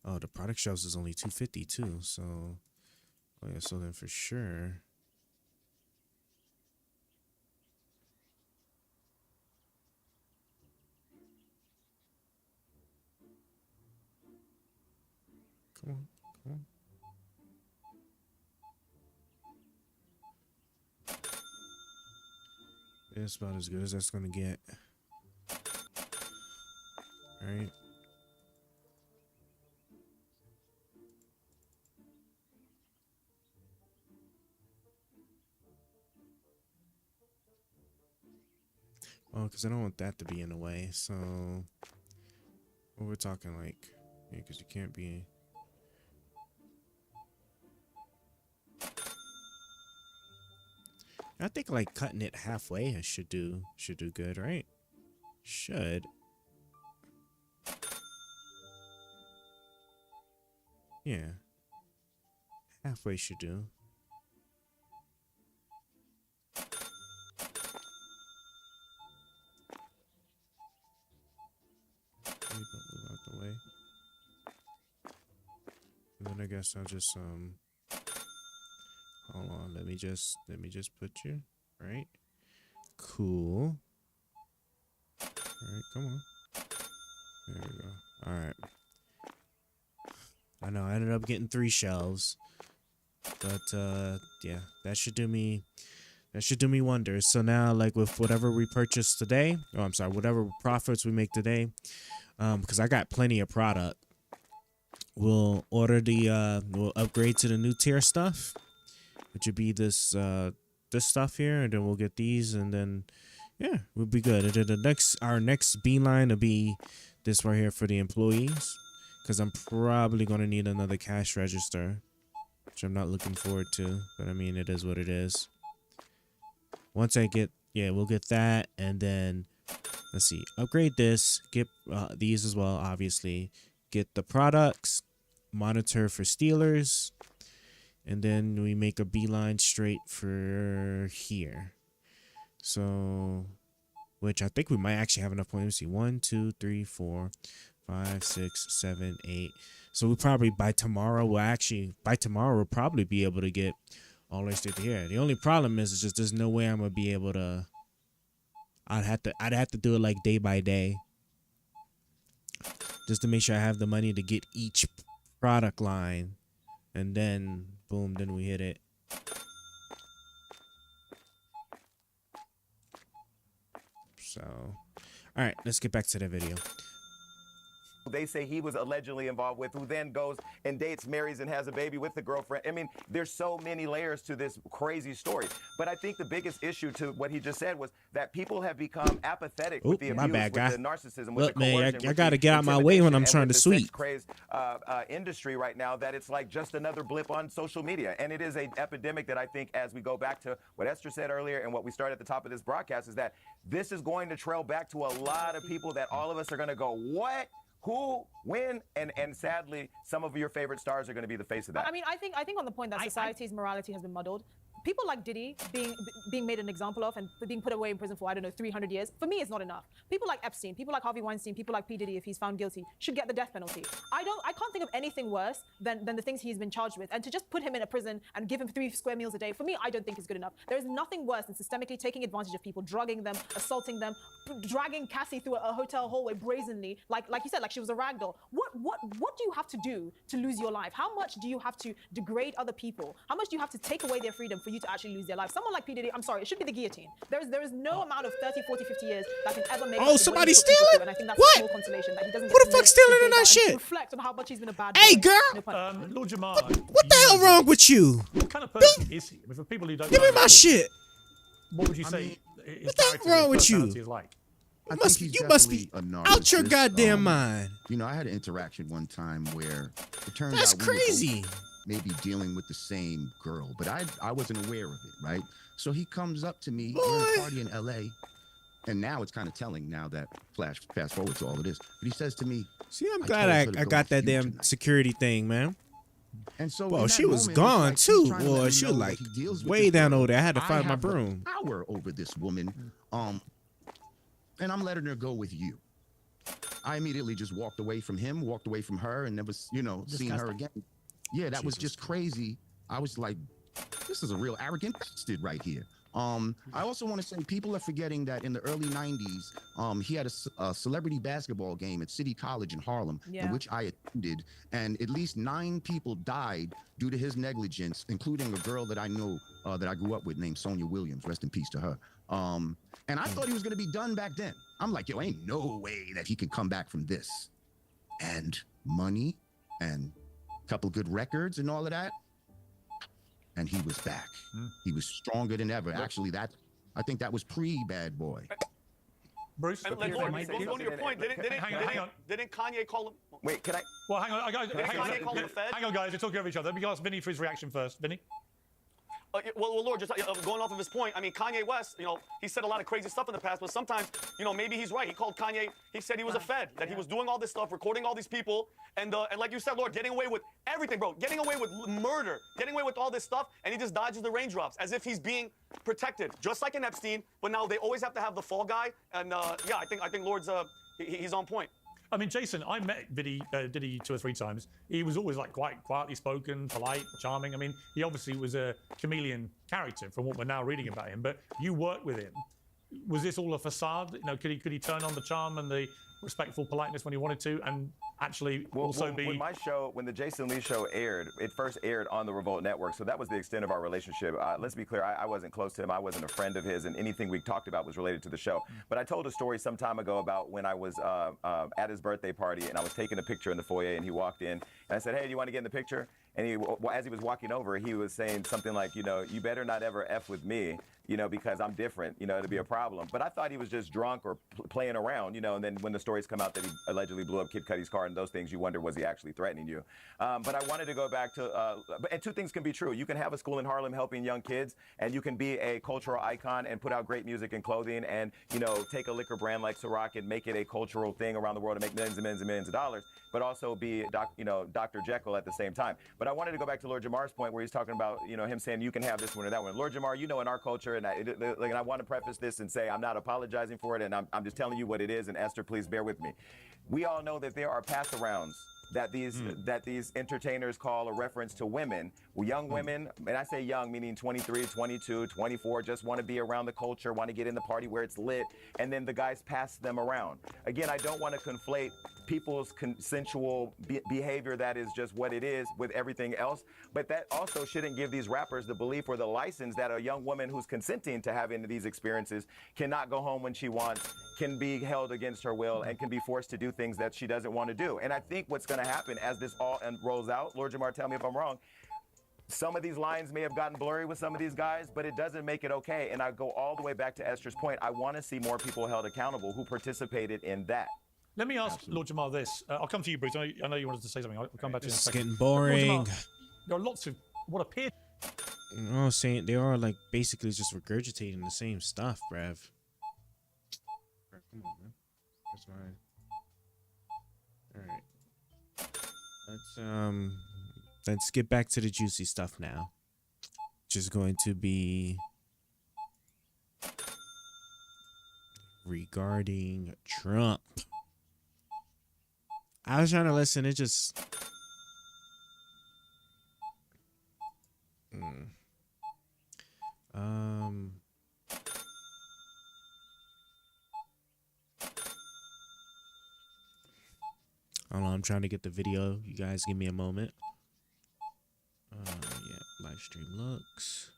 oh, the product shelves is only $250 too. So, oh yeah, so then for sure. Come on, come on. It's about as good as that's gonna get. All right. Oh, because I don't want that to be in the way. So, what we're talking like, yeah, because you can't be. I think like cutting it halfway should do good, right? Should. Yeah. Halfway should do. Move out the way. And then I guess I'll just hold on, let me just put you right. Cool. Alright, come on. There we go. Alright. I know I ended up getting 3 shelves. But yeah, that should do me wonders. So now, like, with whatever we purchase today, oh, I'm sorry, whatever profits we make today, because I got plenty of product, we'll order we'll upgrade to the new tier stuff, which would be this stuff here, and then we'll get these, and then yeah, we'll be good. And then our next beeline will be this right here for the employees, because I'm probably gonna need another cash register, which I'm not looking forward to, but I mean, it is what it is. Once I get, yeah, we'll get that, and then let's see, upgrade this, get these as well, obviously, get the products, monitor for Steelers, and then we make a beeline straight for here. So, which I think we might actually have enough points. Let me see, 1, 2, 3, 4, 5, 6, 7, 8. So we probably by tomorrow we'll probably be able to get all the way straight to here. The only problem is just there's no way I'm gonna be able to. I'd have to do it like day by day, just to make sure I have the money to get each product line, and then boom, then we hit it. So, all right, let's get back to the video. they say he was allegedly involved with, who then goes and dates, marries, and has a baby with the girlfriend. I mean, there's so many layers to this crazy story. But I think the biggest issue to what he just said was that people have become apathetic with the my abuse, bad, with guy. the narcissism, with Look, the man, coercion, I got to get out my way when I'm trying to sweep. Crazed industry right now, that it's like just another blip on social media. And it is an epidemic that I think, as we go back to what Esther said earlier and what we started at the top of this broadcast, is that this is going to trail back to a lot of people that all of us are going to go, what? Who, when, and sadly, some of your favorite stars are going to be the face of that. I mean, I think on the point that society's morality has been muddled. People like Diddy being made an example of and being put away in prison for, I don't know, 300 years, for me, it's not enough. People like Epstein, people like Harvey Weinstein, people like P. Diddy, if he's found guilty, should get the death penalty. I can't think of anything worse than the things he's been charged with. And to just put him in a prison and give him 3 square meals a day, for me, I don't think is good enough. There is nothing worse than systemically taking advantage of people, drugging them, assaulting them, dragging Cassie through a hotel hallway brazenly, like you said, like she was a rag doll. What do you have to do to lose your life? How much do you have to degrade other people? How much do you have to take away their freedom for you to actually lose their life? Someone like P. Diddy, I'm sorry, it should be the guillotine. There is no amount of 30, 40, 50 years that can ever make Oh, up for what he somebody's put people stealing? through, and I think that's What? a small consolation that he doesn't Who get the to fuck's live stealing his in days that out and shit? reflect on how much he's been a bad Hey, boy. girl. No pun. Lord Jamar, What the hell wrong with you? What kind of person is he? For people who don't Give know me my him, shit. What would you say his what the hell character, wrong his with you? personality is like? I must- think he's you must be definitely a out your narcissist. goddamn mind. You know, I had an interaction one time where it turned That's out we were both crazy. maybe dealing with the same girl, but I wasn't aware of it, right? So he comes up to me, Boy. we're at a party in LA, and now it's kind of telling now that fast forward to all of this. But he says to me, See, I'm I glad told I her to go got that with you damn tonight. security thing, man. And so Well, in she that was moment, gone it's like he's too. trying to let Boy, me she know was that like he deals with way this down girl. over there. I had to find my have the broom. power over this woman, and I'm letting her go with you. I immediately just walked away from him, walked away from her, and never, seen her Disgusting. again. Yeah, that was just crazy. I was like, this is a real arrogant bastard right here. I also want to say people are forgetting that in the early 90s, he had a celebrity basketball game at City College in Harlem, Yeah. in which I attended, and at least 9 people died due to his negligence, including a girl that I know that I grew up with named Sonia Williams. Rest in peace to her. And I thought he was going to be done back then. I'm like, yo, ain't no way that he can come back from this. And money and a couple good records and all of that. And he was back. He was stronger than ever. Actually, I think that was pre-Bad Boy. Bruce? And like, Lord, going to your point, Hang on. didn't Kanye call him? Wait, can I? Well, hang on, guys. Kanye call him a fed? Hang on, guys. You're talking over each other. Let me ask Vinny for his reaction first. Vinny? Well, Lord, just going off of his point, I mean, Kanye West, he said a lot of crazy stuff in the past, but sometimes, maybe he's right. He called Kanye, he said he was a fed, that he was doing all this stuff, recording all these people, and like you said, Lord, getting away with everything, bro, getting away with murder, getting away with all this stuff, and he just dodges the raindrops as if he's being protected, just like in Epstein, but now they always have to have the fall guy, and yeah, I think Lord's, he's on point. I mean, Jason, I met Diddy 2 or 3 times. He was always like quite quietly spoken, polite, charming. I mean, he obviously was a chameleon character from what we're now reading about him. But you worked with him. Was this all a facade? Could he turn on the charm and the respectful politeness when he wanted to, and actually also be? When my show, when the Jason Lee show aired, it first aired on the Revolt Network, so that was the extent of our relationship. Let's be clear, I wasn't close to him, I wasn't a friend of his, and anything we talked about was related to the show. But I told a story some time ago about when I was at his birthday party, and I was taking a picture in the foyer, and he walked in, and I said, hey, do you want to get in the picture? And as he was walking over, he was saying something like, you better not ever F with me, because I'm different, it'll be a problem. But I thought he was just drunk or playing around, and then when the stories come out that he allegedly blew up Kid Cudi's car and those things, you wonder, was he actually threatening you? But I wanted to go back to, and 2 things can be true. You can have a school in Harlem helping young kids, and you can be a cultural icon and put out great music and clothing and, take a liquor brand like Ciroc and make it a cultural thing around the world and make millions and millions and millions of dollars, but also be, Dr. Jekyll at the same time. But I wanted to go back to Lord Jamar's point where he's talking about, him saying you can have this one or that one. Lord Jamar, in our culture, and I want to preface this and say I'm not apologizing for it, and I'm just telling you what it is, and Esther, please bear with me. We all know that there are pass-arounds that these entertainers call a reference to women, young women, and I say young meaning 23, 22, 24, just want to be around the culture, want to get in the party where it's lit, and then the guys pass them around. Again, I don't want to conflate people's consensual behavior that is just what it is with everything else. But that also shouldn't give these rappers the belief or the license that a young woman who's consenting to having these experiences cannot go home when she wants, can be held against her will, and can be forced to do things that she doesn't want to do. And I think what's going to happen as this all rolls out, Lord Jamar, tell me if I'm wrong, some of these lines may have gotten blurry with some of these guys, but it doesn't make it okay. And I go all the way back to Esther's point. I want to see more people held accountable who participated in that. Let me ask Lord Jamar this. I'll come to you, Bruce. I know you wanted to say something. I'll come back to you in a It's second. getting boring. Lord Jamar, there are lots of what appear. I'm saying they are like basically just regurgitating the same stuff, bruv. Come on, man. That's mine. All right. Let's get back to the juicy stuff now. Which is going to be regarding Trump. I was trying to listen. It just. Hold on, I'm trying to get the video. You guys give me a moment. Yeah, live stream looks.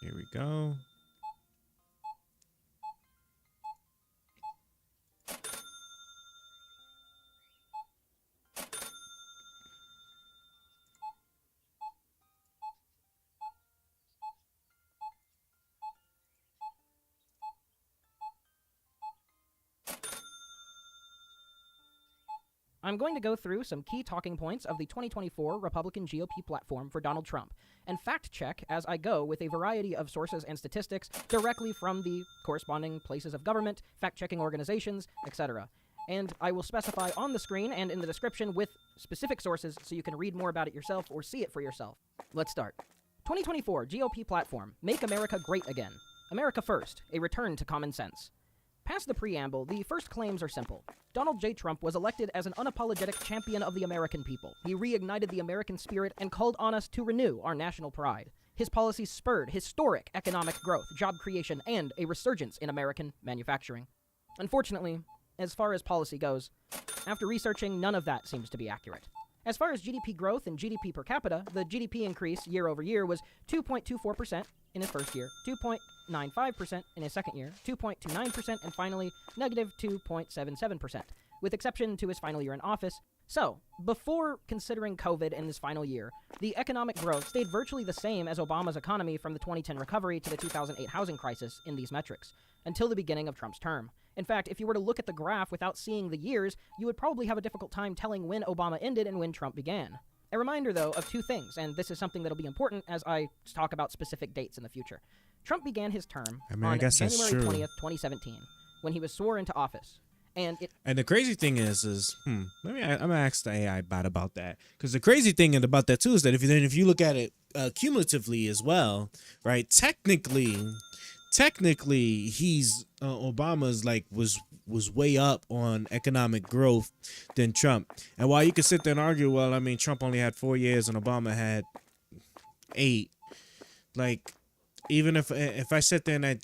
Here we go. I'm going to go through some key talking points of the 2024 Republican GOP platform for Donald Trump, and fact-check as I go with a variety of sources and statistics directly from the corresponding places of government, fact-checking organizations, etc. And I will specify on the screen and in the description with specific sources so you can read more about it yourself or see it for yourself. Let's start. 2024 GOP platform, Make America Great Again. America First, a return to common sense. Past the preamble, the first claims are simple. Donald J. Trump was elected as an unapologetic champion of the American people. He reignited the American spirit and called on us to renew our national pride. His policies spurred historic economic growth, job creation, and a resurgence in American manufacturing. Unfortunately, as far as policy goes, after researching, none of that seems to be accurate. As far as GDP growth and GDP per capita, the GDP increase year over year was 2.24% in his first year, 2.95% in his second year, 2.29%, and finally, negative 2.77%, with exception to his final year in office. So, before considering COVID in his final year, the economic growth stayed virtually the same as Obama's economy from the 2010 recovery to the 2008 housing crisis in these metrics, until the beginning of Trump's term. In fact, if you were to look at the graph without seeing the years, you would probably have a difficult time telling when Obama ended and when Trump began. A reminder, though, of two things, and this is something that'll be important as I talk about specific dates in the future. Trump began his term on January 20th, 2017, when he was sworn into office. And the crazy thing is I'm gonna ask the AI bot about that, because the crazy thing about that too is that if you look at it cumulatively as well, right? Technically, he's Obama's was way up on economic growth than Trump. And while you could sit there and argue, well, I mean, Trump only had 4 years and Obama had 8. Like, even if I sit there and I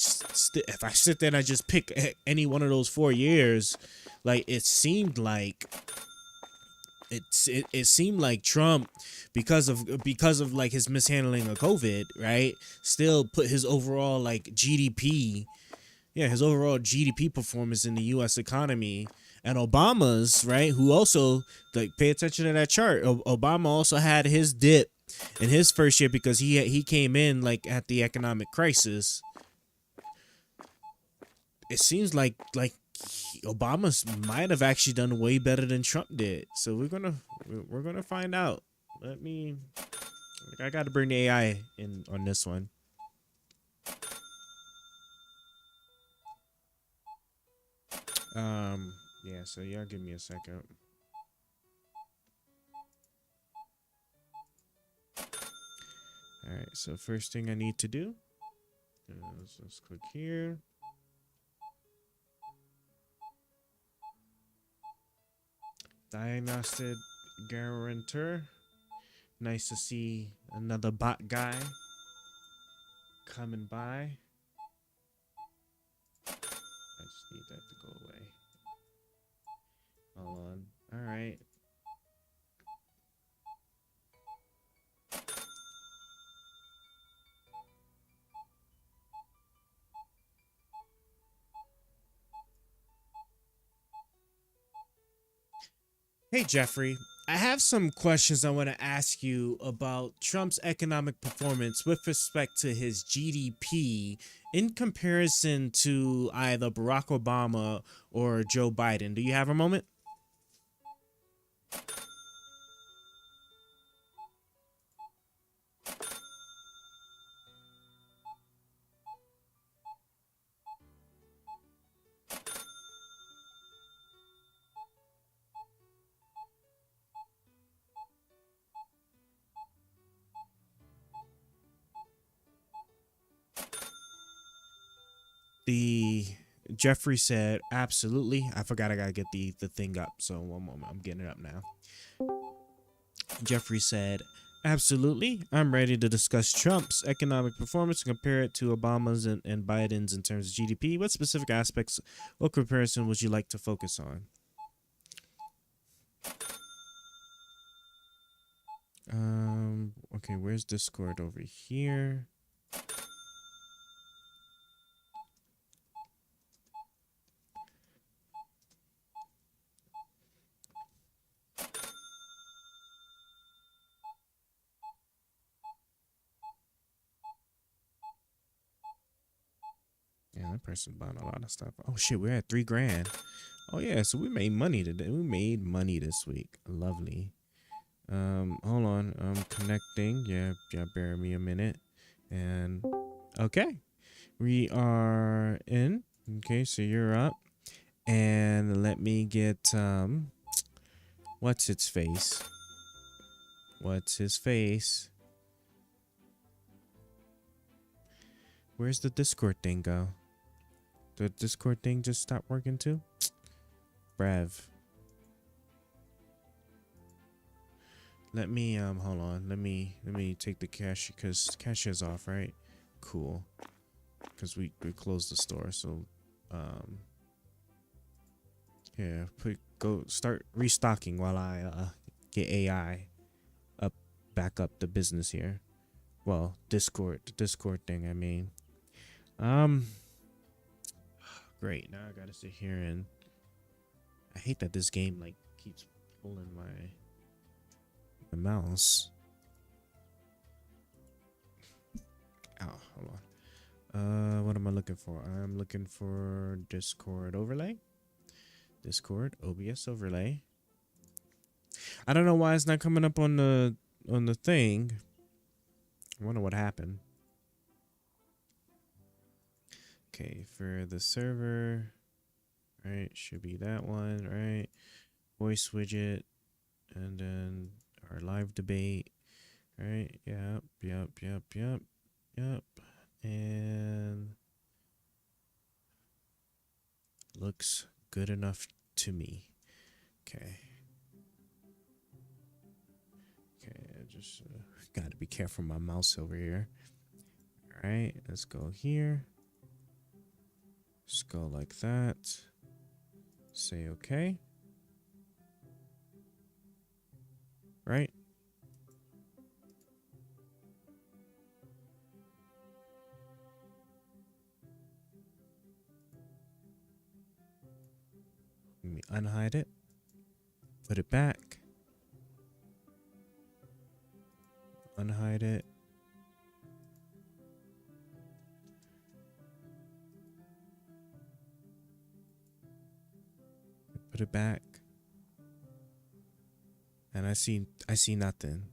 just pick any one of those 4 years, like it seemed like Trump, because of like his mishandling of COVID, right, still put his overall GDP performance in the U.S. economy, and Obama's, right, who also, like, pay attention to that chart. Obama also had his dip in his first year because he came in like at the economic crisis. It seems like Obama might have actually done way better than Trump did. So we're gonna find out. I got to bring the AI in on this one. Yeah, so y'all give me a second. All right, so first thing I need to do is let's click here. Diagnostic guarantor. Nice to see another bot guy coming by. Need that to go away. Hold on. All right. Hey, Jeffrey. I have some questions I want to ask you about Trump's economic performance with respect to his GDP in comparison to either Barack Obama or Joe Biden. Do you have a moment? The Jeffrey said, absolutely. I forgot I gotta get the thing up. So one moment, I'm getting it up now. Jeffrey said, absolutely. I'm ready to discuss Trump's economic performance and compare it to Obama's and Biden's in terms of GDP. What specific aspects or comparison would you like to focus on? Okay, where's Discord over here? Yeah, that person buying a lot of stuff. Oh shit, we're at $3,000. Oh yeah, so we made money today. We made money this week. Lovely. Hold on. I'm connecting. Yeah, bear me a minute. And okay. We are in. Okay, so you're up. And let me get what's its face? What's his face? Where's the Discord thing go? The Discord thing just stopped working too? Brav. Let me hold on. Let me take the cash because cashier's off, right? Cool. Because we closed the store, so yeah, go start restocking while I get AI back up the business here. Well, the Discord thing, I mean. Great. Now I gotta sit here and I hate that this game like keeps pulling the mouse. Oh, hold on. What am I looking for? I'm looking for Discord overlay. Discord OBS overlay. I don't know why it's not coming up on the thing. I wonder what happened. Okay, for the server, right, should be that one, right? Voice widget, and then our live debate, right? Yep. And looks good enough to me. Okay. I just gotta be careful with my mouse over here. All right, let's go here. Just go like that. Say okay. Right? Let me unhide it. Put it back. Unhide it. Put it back. And I see nothing.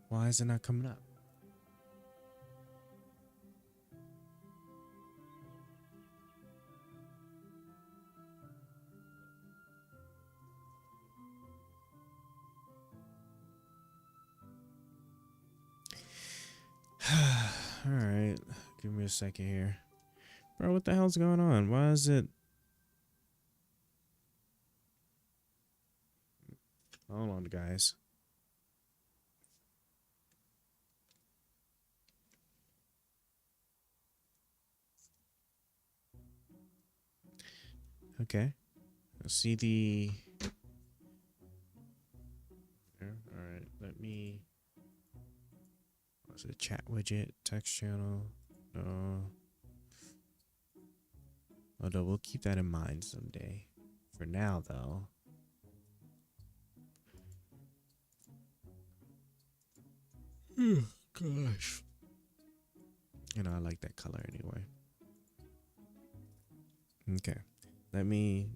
Why is it not coming up? All right, give me a second here. Bro, what the hell's going on? Why is it? Hold on, guys. Okay. Let's see the. All right. Let me. What's it? Chat widget, text channel. Although we'll keep that in mind someday. For now, though. Gosh. You know, I like that color anyway. Okay. Let me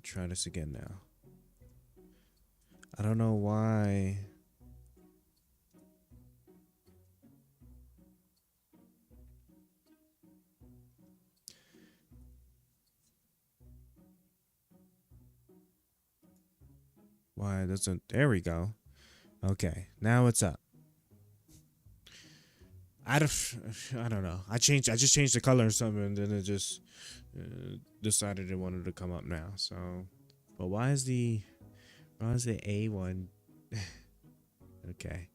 try this again now. I don't know why. Why it doesn't. There we go. Okay. Now it's up. I don't know. I just changed the color or something, and then it just decided it wanted to come up now. So, but why is the A one? Okay.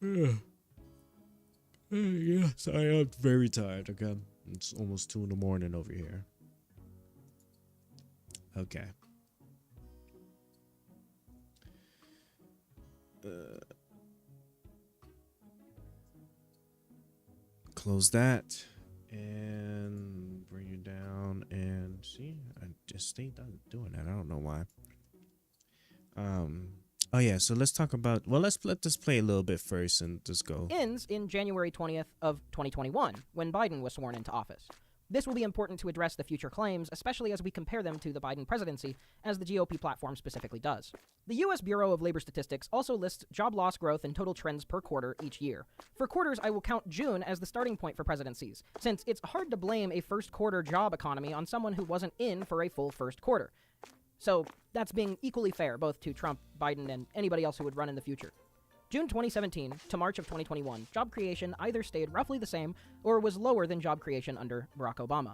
Yeah. Sorry, I'm very tired. Okay, it's almost 2 a.m. over here. Okay. Close that and bring it down and see. I just stayed doing that. I don't know why. Oh yeah. So let's talk about. Well, let's let this play a little bit first and just go. Ends in January 20th of 2021 when Biden was sworn into office. This will be important to address the future claims, especially as we compare them to the Biden presidency, as the GOP platform specifically does. The U.S. Bureau of Labor Statistics also lists job loss growth and total trends per quarter each year. For quarters, I will count June as the starting point for presidencies, since it's hard to blame a first quarter job economy on someone who wasn't in for a full first quarter. So that's being equally fair, both to Trump, Biden, and anybody else who would run in the future. June 2017 to March of 2021, job creation either stayed roughly the same or was lower than job creation under Barack Obama.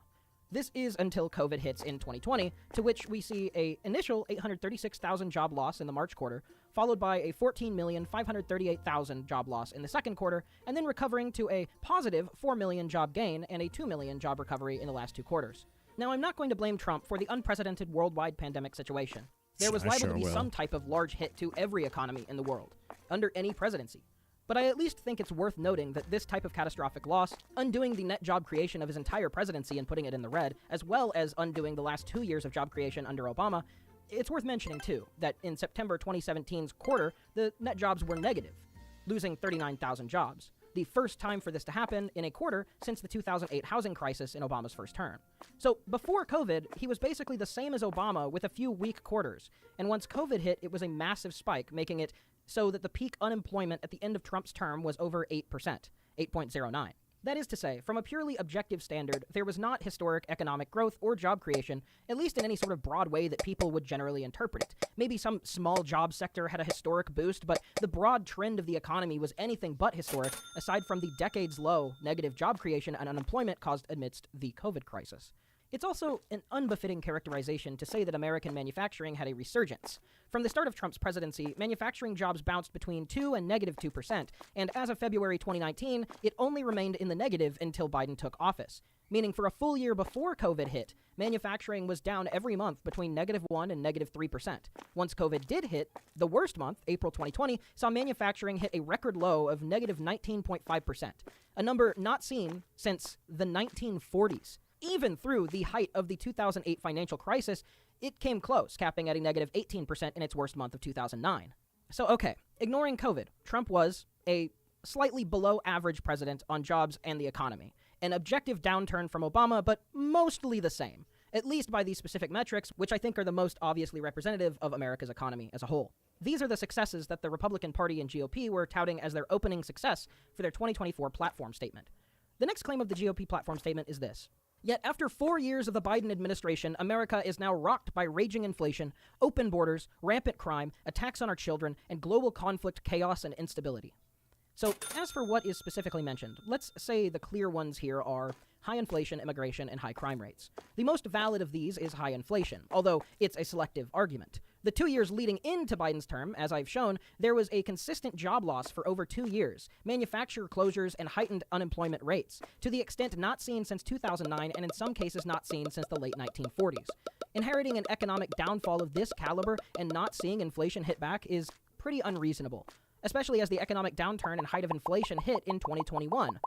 This is until COVID hits in 2020, to which we see a initial 836,000 job loss in the March quarter, followed by a 14,538,000 job loss in the second quarter, and then recovering to a positive 4 million job gain and a 2 million job recovery in the last 2 quarters. Now, I'm not going to blame Trump for the unprecedented worldwide pandemic situation. There was liable to be some type of large hit to every economy in the world, under any presidency. But I at least think it's worth noting that this type of catastrophic loss, undoing the net job creation of his entire presidency and putting it in the red, as well as undoing the last 2 years of job creation under Obama, it's worth mentioning too that in September 2017's quarter, the net jobs were negative, losing 39,000 jobs. The first time for this to happen in a quarter since the 2008 housing crisis in Obama's first term. So before COVID, he was basically the same as Obama with a few weak quarters. And once COVID hit, it was a massive spike, making it so that the peak unemployment at the end of Trump's term was over 8%, 8.09. That is to say, from a purely objective standard, there was not historic economic growth or job creation, at least in any sort of broad way that people would generally interpret it. Maybe some small job sector had a historic boost, but the broad trend of the economy was anything but historic, aside from the decades-low negative job creation and unemployment caused amidst the COVID crisis. It's also an unbefitting characterization to say that American manufacturing had a resurgence. From the start of Trump's presidency, manufacturing jobs bounced between 2 and negative 2%, and as of February 2019, it only remained in the negative until Biden took office. Meaning for a full year before COVID hit, manufacturing was down every month between -1 and -3%. Once COVID did hit, the worst month, April 2020, saw manufacturing hit a record low of -19.5%, a number not seen since the 1940s. Even through the height of the 2008 financial crisis, it came close, capping at a -18% in its worst month of 2009. So, okay, ignoring COVID, Trump was a slightly below average president on jobs and the economy. An objective downturn from Obama, but mostly the same, at least by these specific metrics, which I think are the most obviously representative of America's economy as a whole. These are the successes that the Republican Party and GOP were touting as their opening success for their 2024 platform statement. The next claim of the GOP platform statement is this. Yet after 4 years of the Biden administration, America is now rocked by raging inflation, open borders, rampant crime, attacks on our children, and global conflict, chaos, and instability. So, as for what is specifically mentioned, let's say the clear ones here are high inflation, immigration, and high crime rates. The most valid of these is high inflation, although it's a selective argument. The 2 years leading into Biden's term, as I've shown, there was a consistent job loss for over 2 years, manufacturer closures, and heightened unemployment rates, to the extent not seen since 2009 and in some cases not seen since the late 1940s. Inheriting an economic downfall of this caliber and not seeing inflation hit back is pretty unreasonable, especially as the economic downturn and height of inflation hit in 2021.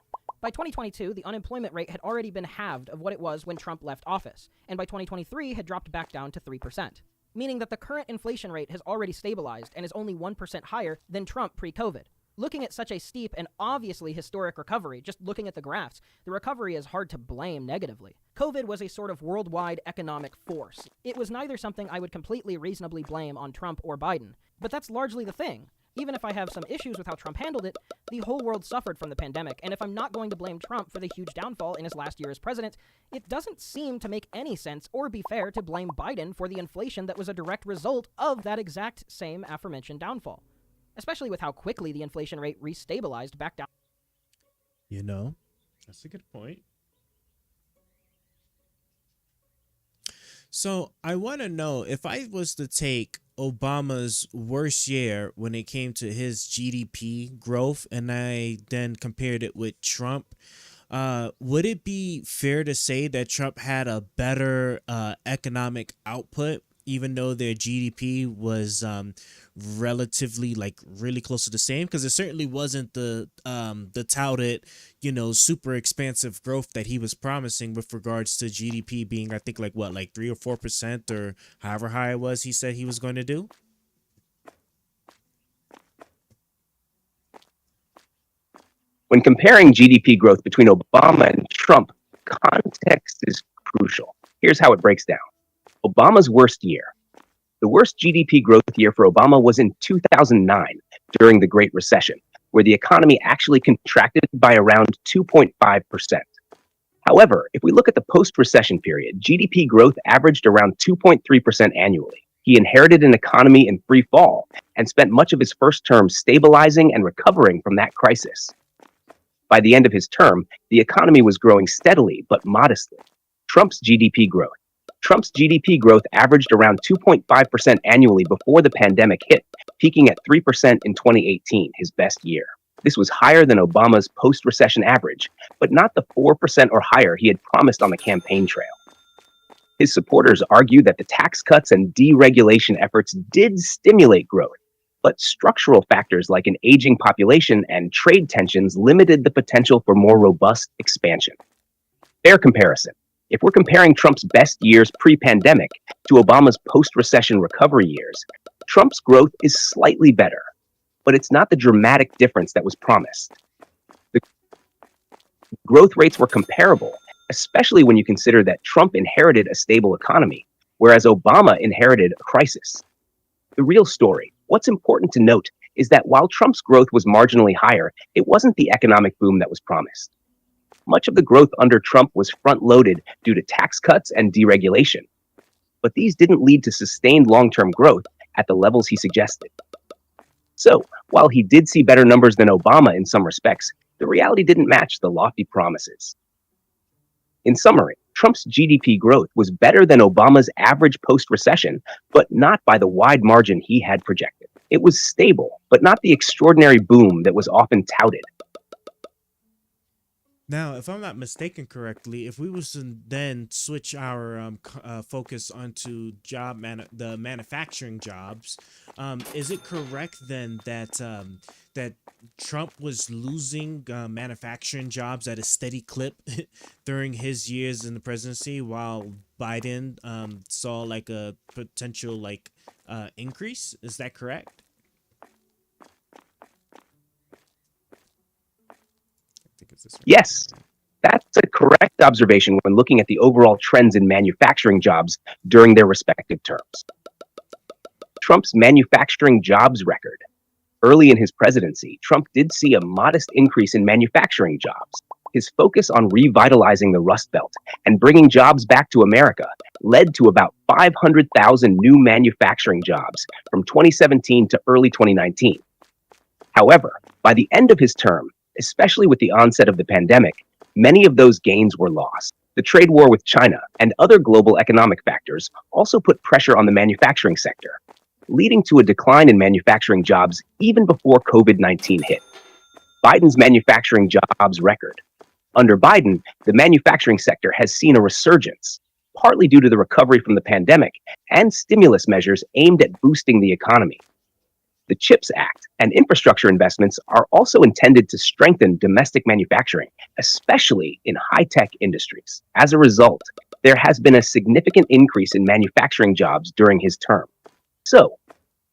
By 2022, the unemployment rate had already been halved of what it was when Trump left office, and by 2023 had dropped back down to 3%, meaning that the current inflation rate has already stabilized and is only 1% higher than Trump pre-COVID. Looking at such a steep and obviously historic recovery, just looking at the graphs, the recovery is hard to blame negatively. COVID was a sort of worldwide economic force. It was neither something I would completely reasonably blame on Trump or Biden, but that's largely the thing. Even if I have some issues with how Trump handled it, the whole world suffered from the pandemic, and if I'm not going to blame Trump for the huge downfall in his last year as president, it doesn't seem to make any sense or be fair to blame Biden for the inflation that was a direct result of that exact same aforementioned downfall, especially with how quickly the inflation rate restabilized back down. You know, that's a good point. So I want to know, if I was to take Obama's worst year when it came to his GDP growth and I then compared it with Trump, would it be fair to say that Trump had a better economic output, even though their GDP was relatively like really close to the same? Because it certainly wasn't the touted, super expansive growth that he was promising with regards to GDP being, I think, like 3 or 4% or however high it was he said he was going to do. When comparing GDP growth between Obama and Trump, context is crucial. Here's how it breaks down. Obama's worst year. The worst GDP growth year for Obama was in 2009, during the Great Recession, where the economy actually contracted by around 2.5%. However, if we look at the post-recession period, GDP growth averaged around 2.3% annually. He inherited an economy in free fall and spent much of his first term stabilizing and recovering from that crisis. By the end of his term, the economy was growing steadily but modestly. Trump's GDP growth averaged around 2.5% annually before the pandemic hit, peaking at 3% in 2018, his best year. This was higher than Obama's post-recession average, but not the 4% or higher he had promised on the campaign trail. His supporters argue that the tax cuts and deregulation efforts did stimulate growth, but structural factors like an aging population and trade tensions limited the potential for more robust expansion. Fair comparison. If we're comparing Trump's best years pre-pandemic to Obama's post-recession recovery years, Trump's growth is slightly better, but it's not the dramatic difference that was promised. The growth rates were comparable, especially when you consider that Trump inherited a stable economy, whereas Obama inherited a crisis. The real story, what's important to note, is that while Trump's growth was marginally higher, it wasn't the economic boom that was promised. Much of the growth under Trump was front-loaded due to tax cuts and deregulation. But these didn't lead to sustained long-term growth at the levels he suggested. So, while he did see better numbers than Obama in some respects, the reality didn't match the lofty promises. In summary, Trump's GDP growth was better than Obama's average post-recession, but not by the wide margin he had projected. It was stable, but not the extraordinary boom that was often touted. Now, if I'm not mistaken correctly, if we was to then switch our focus onto the manufacturing jobs, is it correct then that that Trump was losing manufacturing jobs at a steady clip during his years in the presidency, while Biden saw like a potential increase? Is that correct? Yes, that's a correct observation when looking at the overall trends in manufacturing jobs during their respective terms. Trump's manufacturing jobs record. Early in his presidency, Trump did see a modest increase in manufacturing jobs. His focus on revitalizing the Rust Belt and bringing jobs back to America led to about 500,000 new manufacturing jobs from 2017 to early 2019. However, by the end of his term, especially with the onset of the pandemic, many of those gains were lost. The trade war with China and other global economic factors also put pressure on the manufacturing sector. leading to a decline in manufacturing jobs even before COVID-19 hit. Biden's manufacturing jobs record. Under Biden, the manufacturing sector has seen a resurgence, partly due to the recovery from the pandemic and stimulus measures aimed at boosting the economy. The CHIPS Act and infrastructure investments are also intended to strengthen domestic manufacturing, especially in high-tech industries. As a result, there has been a significant increase in manufacturing jobs during his term. So,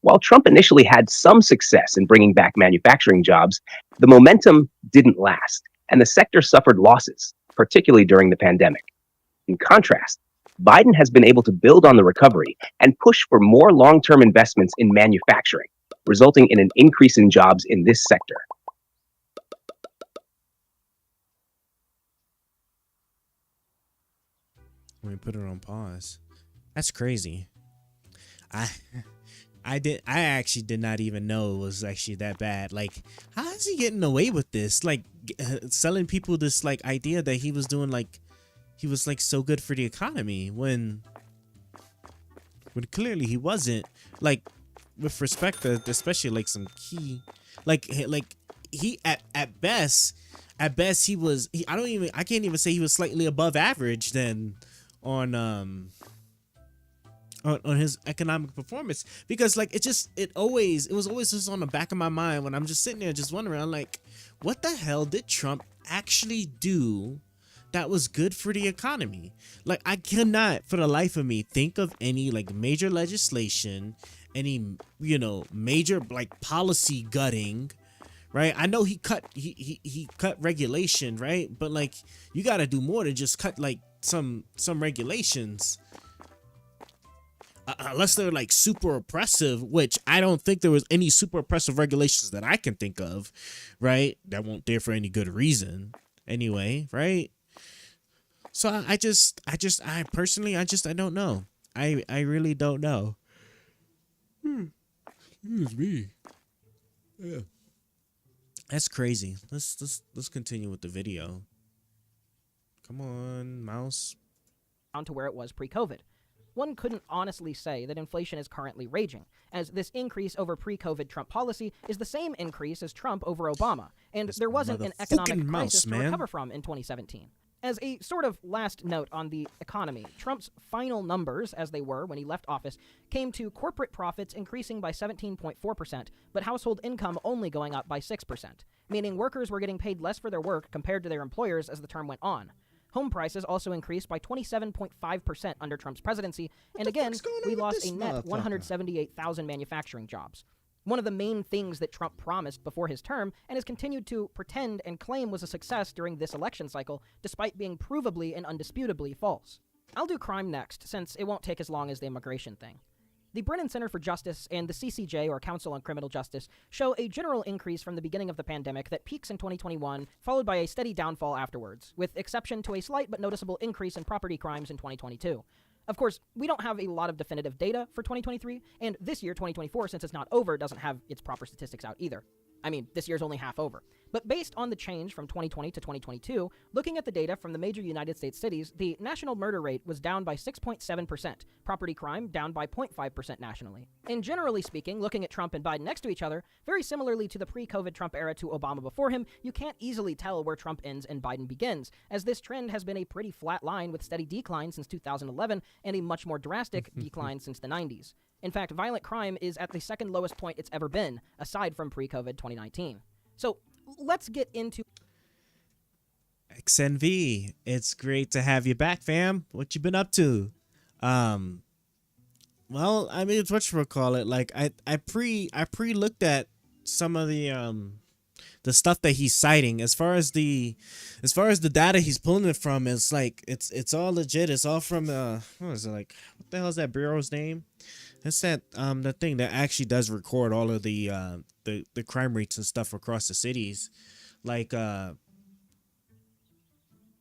while Trump initially had some success in bringing back manufacturing jobs, the momentum didn't last, and the sector suffered losses, particularly during the pandemic. In contrast, Biden has been able to build on the recovery and push for more long-term investments in manufacturing, resulting in an increase in jobs in this sector. Let me put it on pause. That's crazy. I actually did not even know it was actually that bad. Like, how is he getting away with this? Like, selling people this like idea that he was doing like he was like so good for the economy when clearly he wasn't. Like, with respect to especially like some key like he at best he was I can't even say he was slightly above average then on his economic performance, because like it was always just on the back of my mind when I'm just sitting there just wondering, I'm like, what the hell did Trump actually do that was good for the economy? Like, I cannot for the life of me think of any like major legislation, any major like policy gutting, right? I know he cut regulation, right? But like, you got to do more than just cut like some regulations. Unless they're like super oppressive, which I don't think there was any super oppressive regulations that I can think of, right? That weren't there for any good reason anyway, right? So I don't know. I really don't know. Excuse me. Yeah. That's crazy. Let's continue with the video. Come on, mouse. Down to where it was pre-COVID. One couldn't honestly say that inflation is currently raging, as this increase over pre-COVID Trump policy is the same increase as Trump over Obama, and there wasn't an economic crisis to recover from in 2017. As a sort of last note on the economy, Trump's final numbers, as they were when he left office, came to corporate profits increasing by 17.4%, but household income only going up by 6%, meaning workers were getting paid less for their work compared to their employers as the term went on. Home prices also increased by 27.5% under Trump's presidency, and again, we lost a net 178,000 manufacturing jobs. One of the main things that Trump promised before his term and has continued to pretend and claim was a success during this election cycle, despite being provably and undisputably false. I'll do crime next, since it won't take as long as the immigration thing. The Brennan Center for Justice and the CCJ, or Council on Criminal Justice, show a general increase from the beginning of the pandemic that peaks in 2021, followed by a steady downfall afterwards, with exception to a slight but noticeable increase in property crimes in 2022. Of course, we don't have a lot of definitive data for 2023, and this year, 2024, since it's not over, doesn't have its proper statistics out either. I mean, this year's only half over. But based on the change from 2020 to 2022, looking at the data from the major United States cities, the national murder rate was down by 6.7%, property crime down by 0.5% nationally. And generally speaking, looking at Trump and Biden next to each other, very similarly to the pre-COVID Trump era to Obama before him, you can't easily tell where Trump ends and Biden begins, as this trend has been a pretty flat line with steady decline since 2011 and a much more drastic decline since the 90s. In fact, violent crime is at the second lowest point it's ever been, aside from pre-COVID 2019. So let's get into XNV. It's great to have you back, fam. What you been up to? Well, I mean, it's whatchamacallit. Like I pre-looked at some of the stuff that he's citing. As far as the data he's pulling it from, it's like it's all legit. It's all from what is it, like, what the hell is that bureau's name? It's that the thing that actually does record all of the crime rates and stuff across the cities, like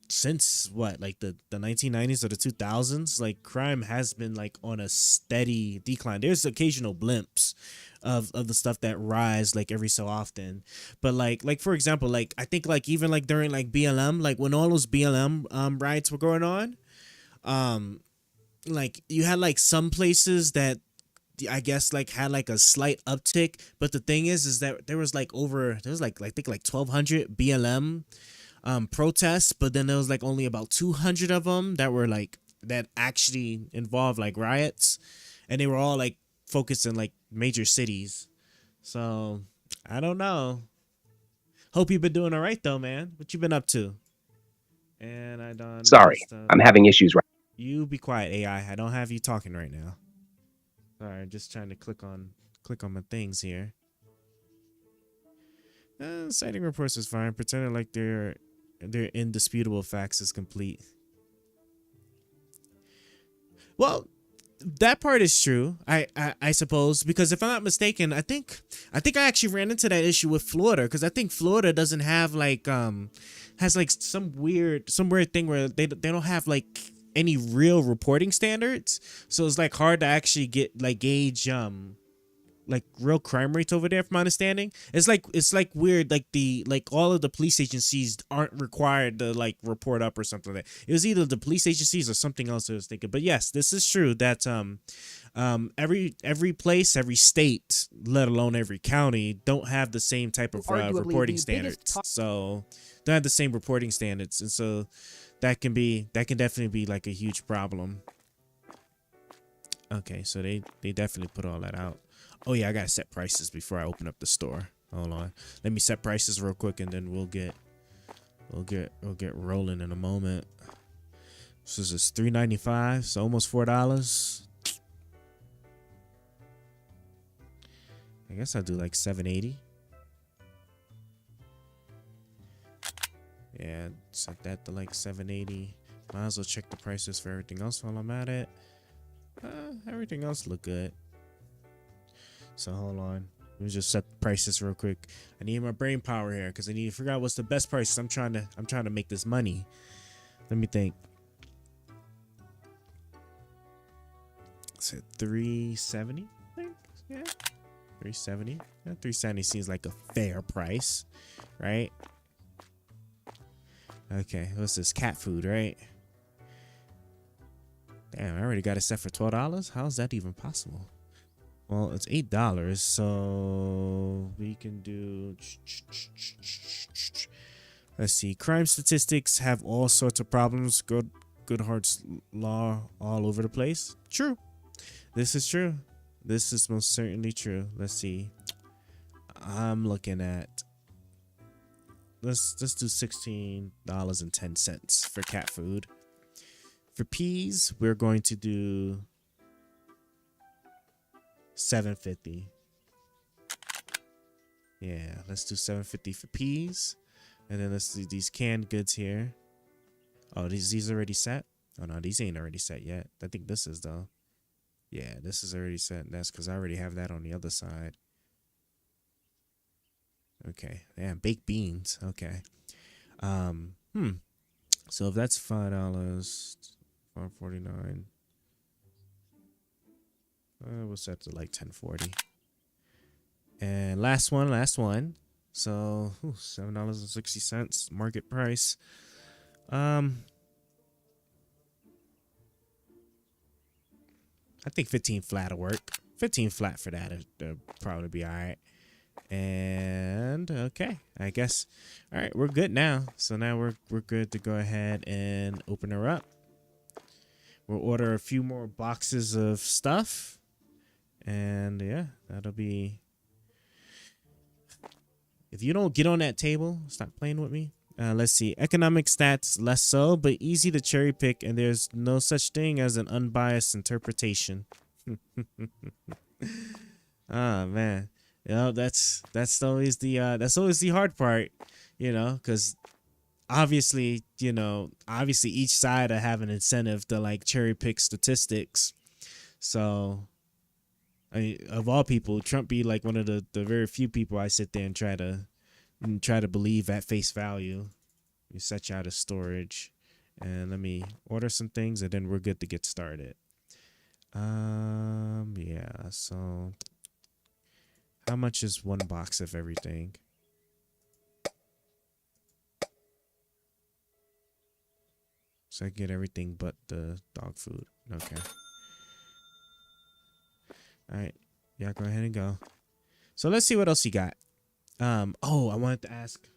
since what, like the 1990s or the 2000s, like crime has been like on a steady decline. There's occasional blimps of the stuff that rise like every so often, but like for example, like I think like even like during like BLM, like when all those BLM riots were going on, like you had like some places that I guess like had like a slight uptick, but the thing is that there was like I think like 1,200 BLM protests, but then there was like only about 200 of them that were like that actually involved like riots, and they were all like focused in like major cities. So I don't know. Hope you've been doing all right though, man. What you been up to? And I done. Sorry, I'm having issues right. You be quiet, AI. I don't have you talking right now. Sorry, just trying to click on my things here. Citing reports is fine. Pretending like their indisputable facts is complete. Well, that part is true. I suppose, because if I'm not mistaken, I think I actually ran into that issue with Florida, because I think Florida doesn't have like has like some weird thing where they don't have like any real reporting standards, so it's like hard to actually get like gauge like real crime rates over there. From my understanding, it's like weird, like all of the police agencies aren't required to like report up or something like that. It was either the police agencies or something else I was thinking. But yes, this is true that every place, every state, let alone every county, don't have the same type of reporting standards. So don't have the same reporting standards, and so that can definitely be like a huge problem. Okay, so they definitely put all that out. Oh yeah, I gotta set prices before I open up the store. Hold on, let me set prices real quick, and then we'll get rolling in a moment. So this is $3.95, so almost $4. I guess I'll do like $7.80. Yeah, set that to like $7.80. Might as well check the prices for everything else while I'm at it. Everything else look good. So hold on. Let me just set the prices real quick. I need my brain power here because I need to figure out what's the best prices. I'm trying to make this money. Let me think. Is it $3.70? I think. Yeah. $3.70. Yeah, $3.70 seems like a fair price, right? Okay, what's this? Cat food, right? Damn, I already got it set for $12. How is that even possible? Well, it's $8, so we can do. Let's see. Crime statistics have all sorts of problems. Goodhart's law all over the place. True. This is true. This is most certainly true. Let's see. I'm looking at. Let's do $16.10 for cat food. For peas, we're going to do $7.50. Yeah, let's do $7.50 for peas, and then let's do these canned goods here. Oh, these already set? Oh no, these ain't already set yet. I think this is though. Yeah, this is already set. That's because I already have that on the other side. Okay, yeah, baked beans. Okay. So if that's $5, $5.49. We'll set to like $10.40. And last one. So $7.60 market price. I think 15 flat will work. 15 flat for that it'll probably be all right. And okay, I guess. All right, we're good now. So now we're good to go ahead and open her up. We'll order a few more boxes of stuff, and yeah, that'll be. If you don't get on that table, stop playing with me. Let's see. Economic stats, less so, but easy to cherry pick, and there's no such thing as an unbiased interpretation. Oh man. You know, that's always the hard part, you know, because obviously each side I have an incentive to like cherry pick statistics. So I mean, of all people, Trump be like one of the very few people I sit there and try to believe at face value. You set you out of storage, and let me order some things, and then we're good to get started. Yeah, so how much is one box of everything? So I get everything but the dog food. Okay. All right. Yeah, go ahead and go. So let's see what else you got. Oh, I wanted to ask.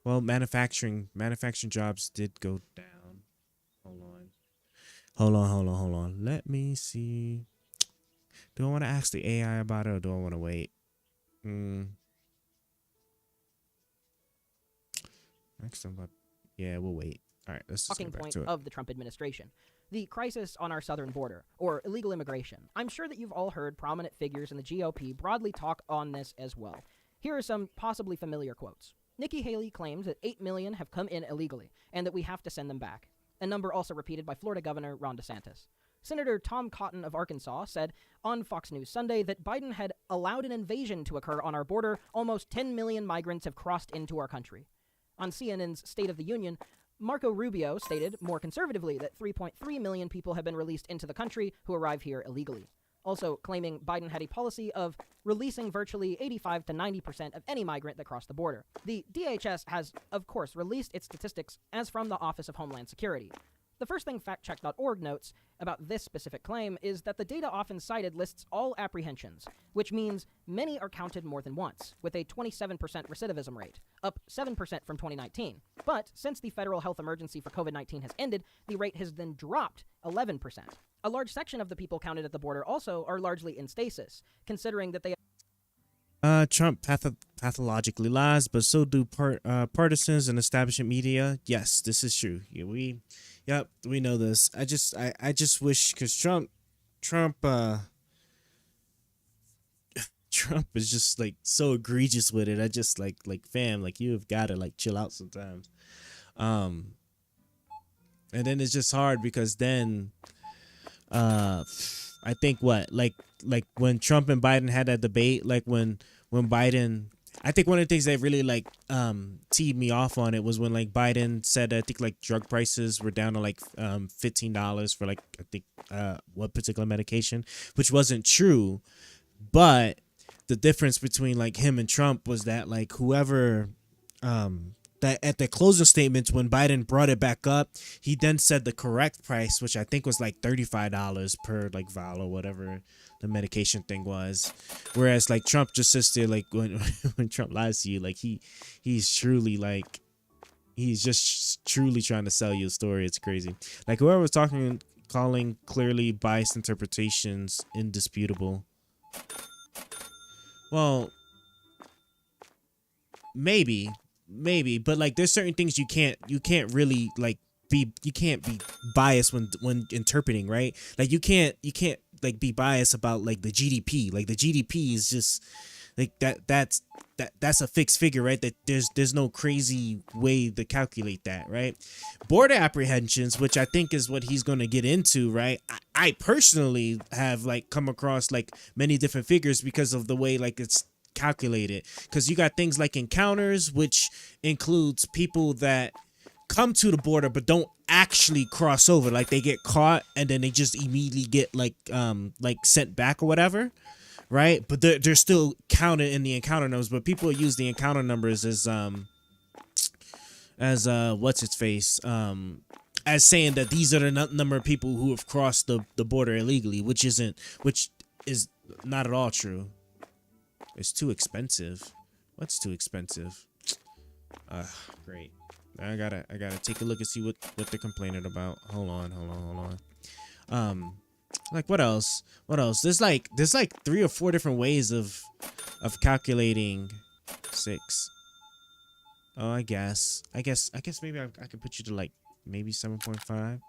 Well, manufacturing jobs did go down. Hold on. Let me see. Do I want to ask the AI about it, or do I want to wait? Next time, yeah, we'll wait. All right, let's just Talking get back point to it. of the Trump administration. The crisis on our southern border, or illegal immigration. I'm sure that you've all heard prominent figures in the GOP broadly talk on this as well. Here are some possibly familiar quotes. Nikki Haley claims that 8 million have come in illegally, and that we have to send them back. A number also repeated by Florida Governor Ron DeSantis. Senator Tom Cotton of Arkansas said on Fox News Sunday that Biden had allowed an invasion to occur on our border. Almost 10 million migrants have crossed into our country. On CNN's State of the Union, Marco Rubio stated, more conservatively, that 3.3 million people have been released into the country who arrive here illegally. Also claiming Biden had a policy of releasing virtually 85 to 90% of any migrant that crossed the border. The DHS has, of course, released its statistics as from the Office of Homeland Security. The first thing factcheck.org notes about this specific claim is that the data often cited lists all apprehensions, which means many are counted more than once, with a 27% recidivism rate, up 7% from 2019. But since the federal health emergency for COVID-19 has ended, the rate has then dropped 11%. A large section of the people counted at the border also are largely in stasis, considering that they Trump pathologically lies, but so do partisans and establishment media. Yes, this is true. Yeah, we know this. I just wish, because Trump is just like so egregious with it. I just like fam, like you have got to like chill out sometimes. And then it's just hard because then I think like when Trump and Biden had that debate, like when Biden, I think one of the things that really like teed me off on it was when like Biden said, I think like drug prices were down to like $15 for like I think what particular medication, which wasn't true. But the difference between like him and Trump was that like whoever that at the closing statements when Biden brought it back up, he then said the correct price, which I think was like $35 per like vial or whatever the medication thing was. Whereas like Trump just sits there like when Trump lies to you, like he's truly like he's just truly trying to sell you a story. It's crazy. Like whoever was calling clearly biased interpretations indisputable. Well, maybe, but like there's certain things you can't really like you can't be biased when interpreting, right? Like you can't like be biased about like the GDP. Like the GDP is just like that's a fixed figure, right? That there's no crazy way to calculate that, right? Border apprehensions, which I think is what he's going to get into, right? I personally have like come across like many different figures because of the way like it's calculated, because you got things like encounters, which includes people that come to the border but don't actually cross over, like they get caught and then they just immediately get like sent back or whatever, right? But they're still counted in the encounter numbers, but people use the encounter numbers as what's its face as saying that these are the number of people who have crossed the border illegally, which is not at all true. It's too expensive. What's too expensive? Great. I gotta take a look and see what they're complaining about. Hold on. Like what else? There's like 3 or 4 different ways of calculating 6. Oh, I guess maybe I could put you to like maybe 7.5.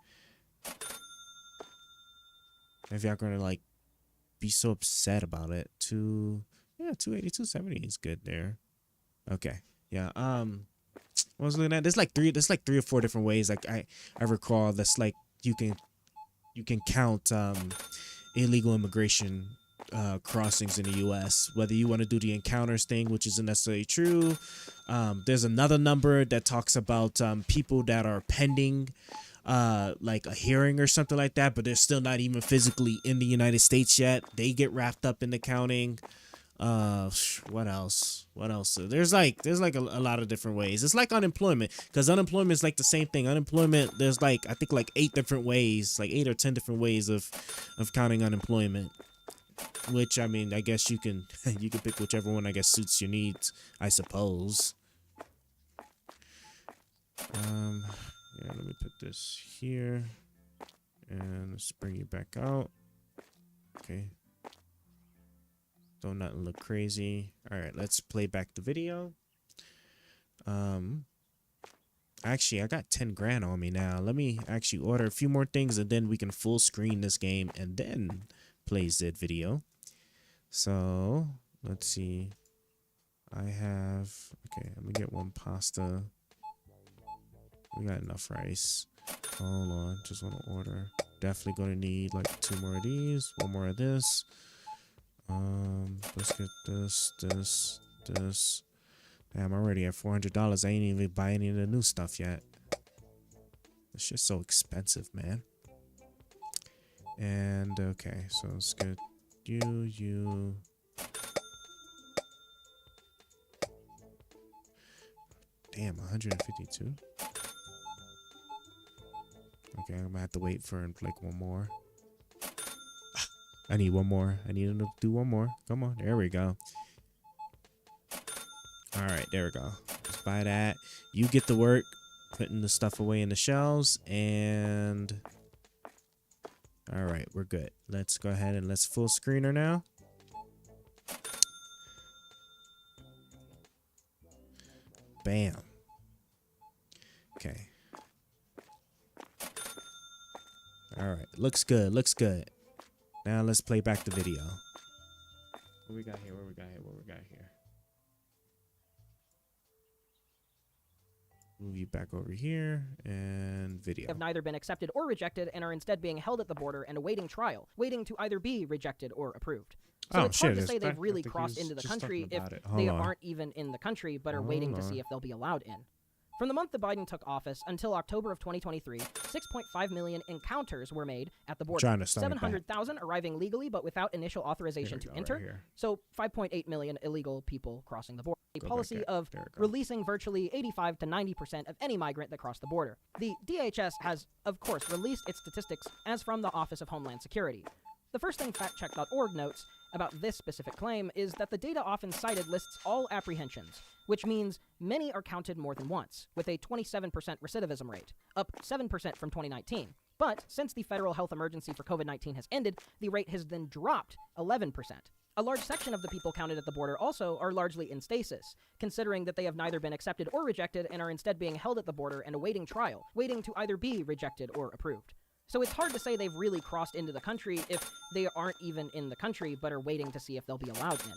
If y'all gonna like be so upset about it. 280, 270 is good there. Okay. Yeah. What was I looking at? There's like 3 or 4 different ways. Like I recall that's like you can count illegal immigration crossings in the U.S. Whether you want to do the encounters thing, which isn't necessarily true. There's another number that talks about people that are pending like a hearing or something like that, but they're still not even physically in the United States yet. They get wrapped up in the counting. What else? There's like a lot of different ways. It's like unemployment, because unemployment is like the same thing. Unemployment, there's like I think like 8 different ways, like 8 or 10 different ways of counting unemployment. Which, I mean, I guess you can you can pick whichever one I guess suits your needs, I suppose. Yeah, let me put this here. And let's bring you back out. Okay. Don't nothing look crazy. Alright, let's play back the video. Actually, I got 10 grand on me now. Let me actually order a few more things and then we can full screen this game and then play Zed video. So, let's see. I have... Okay, let me get one pasta. We got enough rice. Hold on, just want to order. Definitely going to need like 2 more of these, 1 more of this. Let's get this. Damn, I'm already at $400. I ain't even buy any of the new stuff yet. This shit's so expensive, man. And okay, so let's get you. Damn, 152. Okay, I'm gonna have to wait for like 1 more. I need 1 more. I need him to do 1 more. Come on, there we go. All right, there we go. Let's buy that. You get to work putting the stuff away in the shelves, and all right, we're good. Let's go ahead and let's full screen her now. Bam. Okay. All right, looks good. Now let's play back the video. What we got here? Move you back over here and video. Have neither been accepted or rejected and are instead being held at the border and awaiting trial, waiting to either be rejected or approved. So it's hard to say they've really crossed into the country if they aren't even in the country but are waiting to see if they'll be allowed in. From the month that Biden took office until October of 2023, 6.5 million encounters were made at the border. 700,000 arriving legally but without initial authorization to enter. So 5.8 million illegal people crossing the border. A policy of releasing virtually 85 to 90% of any migrant that crossed the border. The DHS has, of course, released its statistics as from the Office of Homeland Security. The first thing factcheck.org notes about this specific claim is that the data often cited lists all apprehensions, which means many are counted more than once, with a 27% recidivism rate, up 7% from 2019. But since the federal health emergency for COVID-19 has ended, the rate has then dropped 11%. A large section of the people counted at the border also are largely in stasis, considering that they have neither been accepted or rejected and are instead being held at the border and awaiting trial, waiting to either be rejected or approved. So it's hard to say they've really crossed into the country if they aren't even in the country but are waiting to see if they'll be allowed in.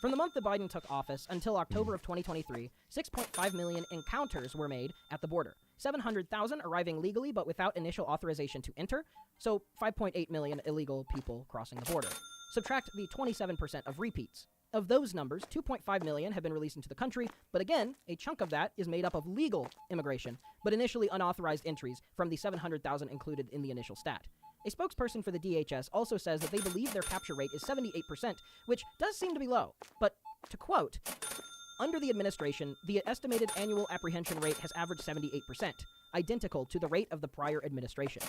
From the month that Biden took office until October of 2023, 6.5 million encounters were made at the border. 700,000 arriving legally but without initial authorization to enter, so 5.8 million illegal people crossing the border. Subtract the 27% of repeats. Of those numbers, 2.5 million have been released into the country, but again, a chunk of that is made up of legal immigration, but initially unauthorized entries from the 700,000 included in the initial stat. A spokesperson for the DHS also says that they believe their capture rate is 78%, which does seem to be low. But, to quote, under the administration, the estimated annual apprehension rate has averaged 78%, identical to the rate of the prior administration.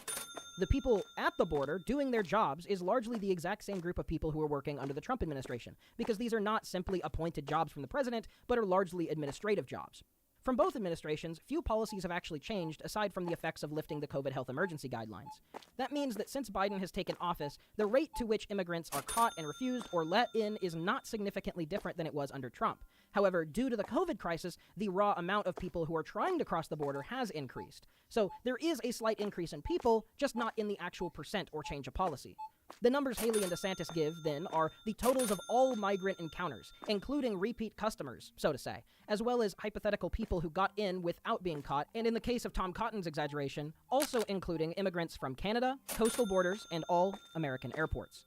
The people at the border doing their jobs is largely the exact same group of people who are working under the Trump administration, because these are not simply appointed jobs from the president, but are largely administrative jobs. From both administrations, few policies have actually changed aside from the effects of lifting the COVID health emergency guidelines. That means that since Biden has taken office, the rate to which immigrants are caught and refused or let in is not significantly different than it was under Trump. However, due to the COVID crisis, the raw amount of people who are trying to cross the border has increased. So there is a slight increase in people, just not in the actual percent or change of policy. The numbers Haley and DeSantis give, then, are the totals of all migrant encounters, including repeat customers, so to say, as well as hypothetical people who got in without being caught, and in the case of Tom Cotton's exaggeration, also including immigrants from Canada, coastal borders, and all American airports.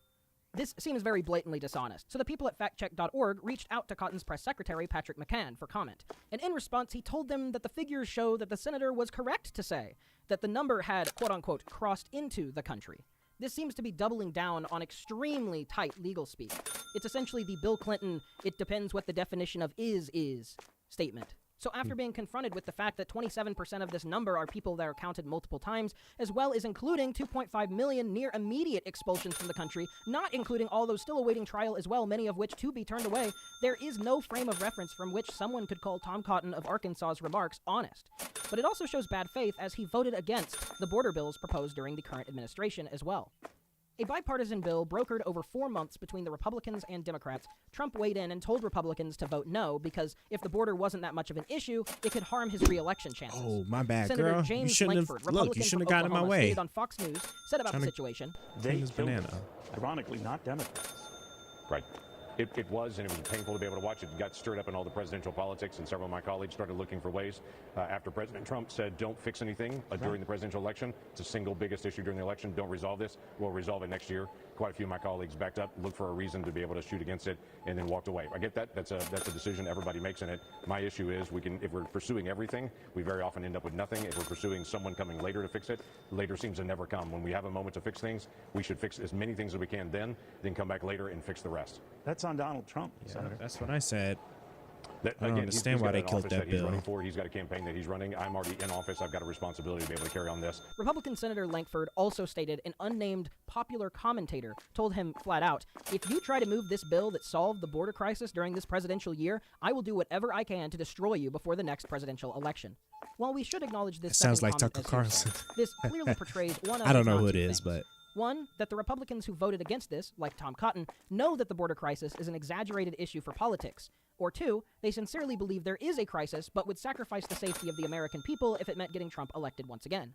This seems very blatantly dishonest, so the people at factcheck.org reached out to Cotton's press secretary, Patrick McCann, for comment. And in response, he told them that the figures show that the senator was correct to say that the number had, quote-unquote, crossed into the country. This seems to be doubling down on extremely tight legal speak. It's essentially the Bill Clinton, it depends what the definition of is statement. So after being confronted with the fact that 27% of this number are people that are counted multiple times, as well as including 2.5 million near immediate expulsions from the country, not including all those still awaiting trial as well, many of which to be turned away, there is no frame of reference from which someone could call Tom Cotton of Arkansas's remarks honest. But it also shows bad faith as he voted against the border bills proposed during the current administration as well. A bipartisan bill brokered over 4 months between the Republicans and Democrats, Trump weighed in and told Republicans to vote no because if the border wasn't that much of an issue, it could harm his re-election chances. Oh, my bad, Senator girl. James you shouldn't Lankford, have. Look, you Republican shouldn't have from gotten in my Oklahoma, way. stated on Fox News, said about the situation. They This killed banana. him. Ironically, not Democrats. Right. It was, and it was painful to be able to watch it. It got stirred up in all the presidential politics, and several of my colleagues started looking for ways after President Trump said, don't fix anything during the presidential election. It's the single biggest issue during the election. Don't resolve this. We'll resolve it next year. Quite a few of my colleagues backed up, looked for a reason to be able to shoot against it, and then walked away. I get that. That's a decision everybody makes in it. My issue is if we're pursuing everything, we very often end up with nothing. If we're pursuing someone coming later to fix it, later seems to never come. When we have a moment to fix things, we should fix as many things as we can then come back later and fix the rest. That's on Donald Trump. Yeah, that's what I said. That, I don't again, understand he's why got they an killed office that he's bill. running for. He's got a campaign that he's running. I'm already in office. I've got a responsibility to be able to carry on this. Republican Senator Lankford also stated an unnamed popular commentator told him flat out, if you try to move this bill that solved the border crisis during this presidential year, I will do whatever I can to destroy you before the next presidential election. While we should acknowledge this, It sounds second like comment Tucker as Carlson. hearsay, this clearly portrays one of I don't if know not who it two is, things. but One, that the Republicans who voted against this, like Tom Cotton, know that the border crisis is an exaggerated issue for politics. Or two, they sincerely believe there is a crisis, but would sacrifice the safety of the American people if it meant getting Trump elected once again.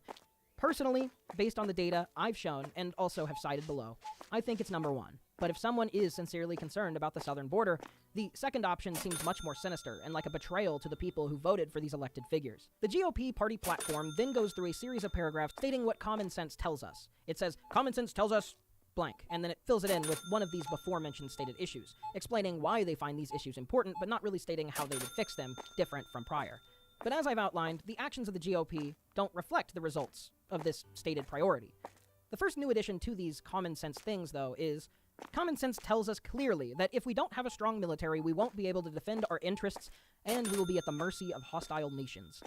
Personally, based on the data I've shown and also have cited below, I think it's number one. But if someone is sincerely concerned about the southern border, the second option seems much more sinister and like a betrayal to the people who voted for these elected figures. The GOP party platform then goes through a series of paragraphs stating what common sense tells us. It says, common sense tells us blank, and then it fills it in with one of these before-mentioned stated issues, explaining why they find these issues important, but not really stating how they would fix them, different from prior. But as I've outlined, the actions of the GOP don't reflect the results of this stated priority. The first new addition to these common sense things, though, is common sense tells us clearly that if we don't have a strong military, we won't be able to defend our interests, and we will be at the mercy of hostile nations.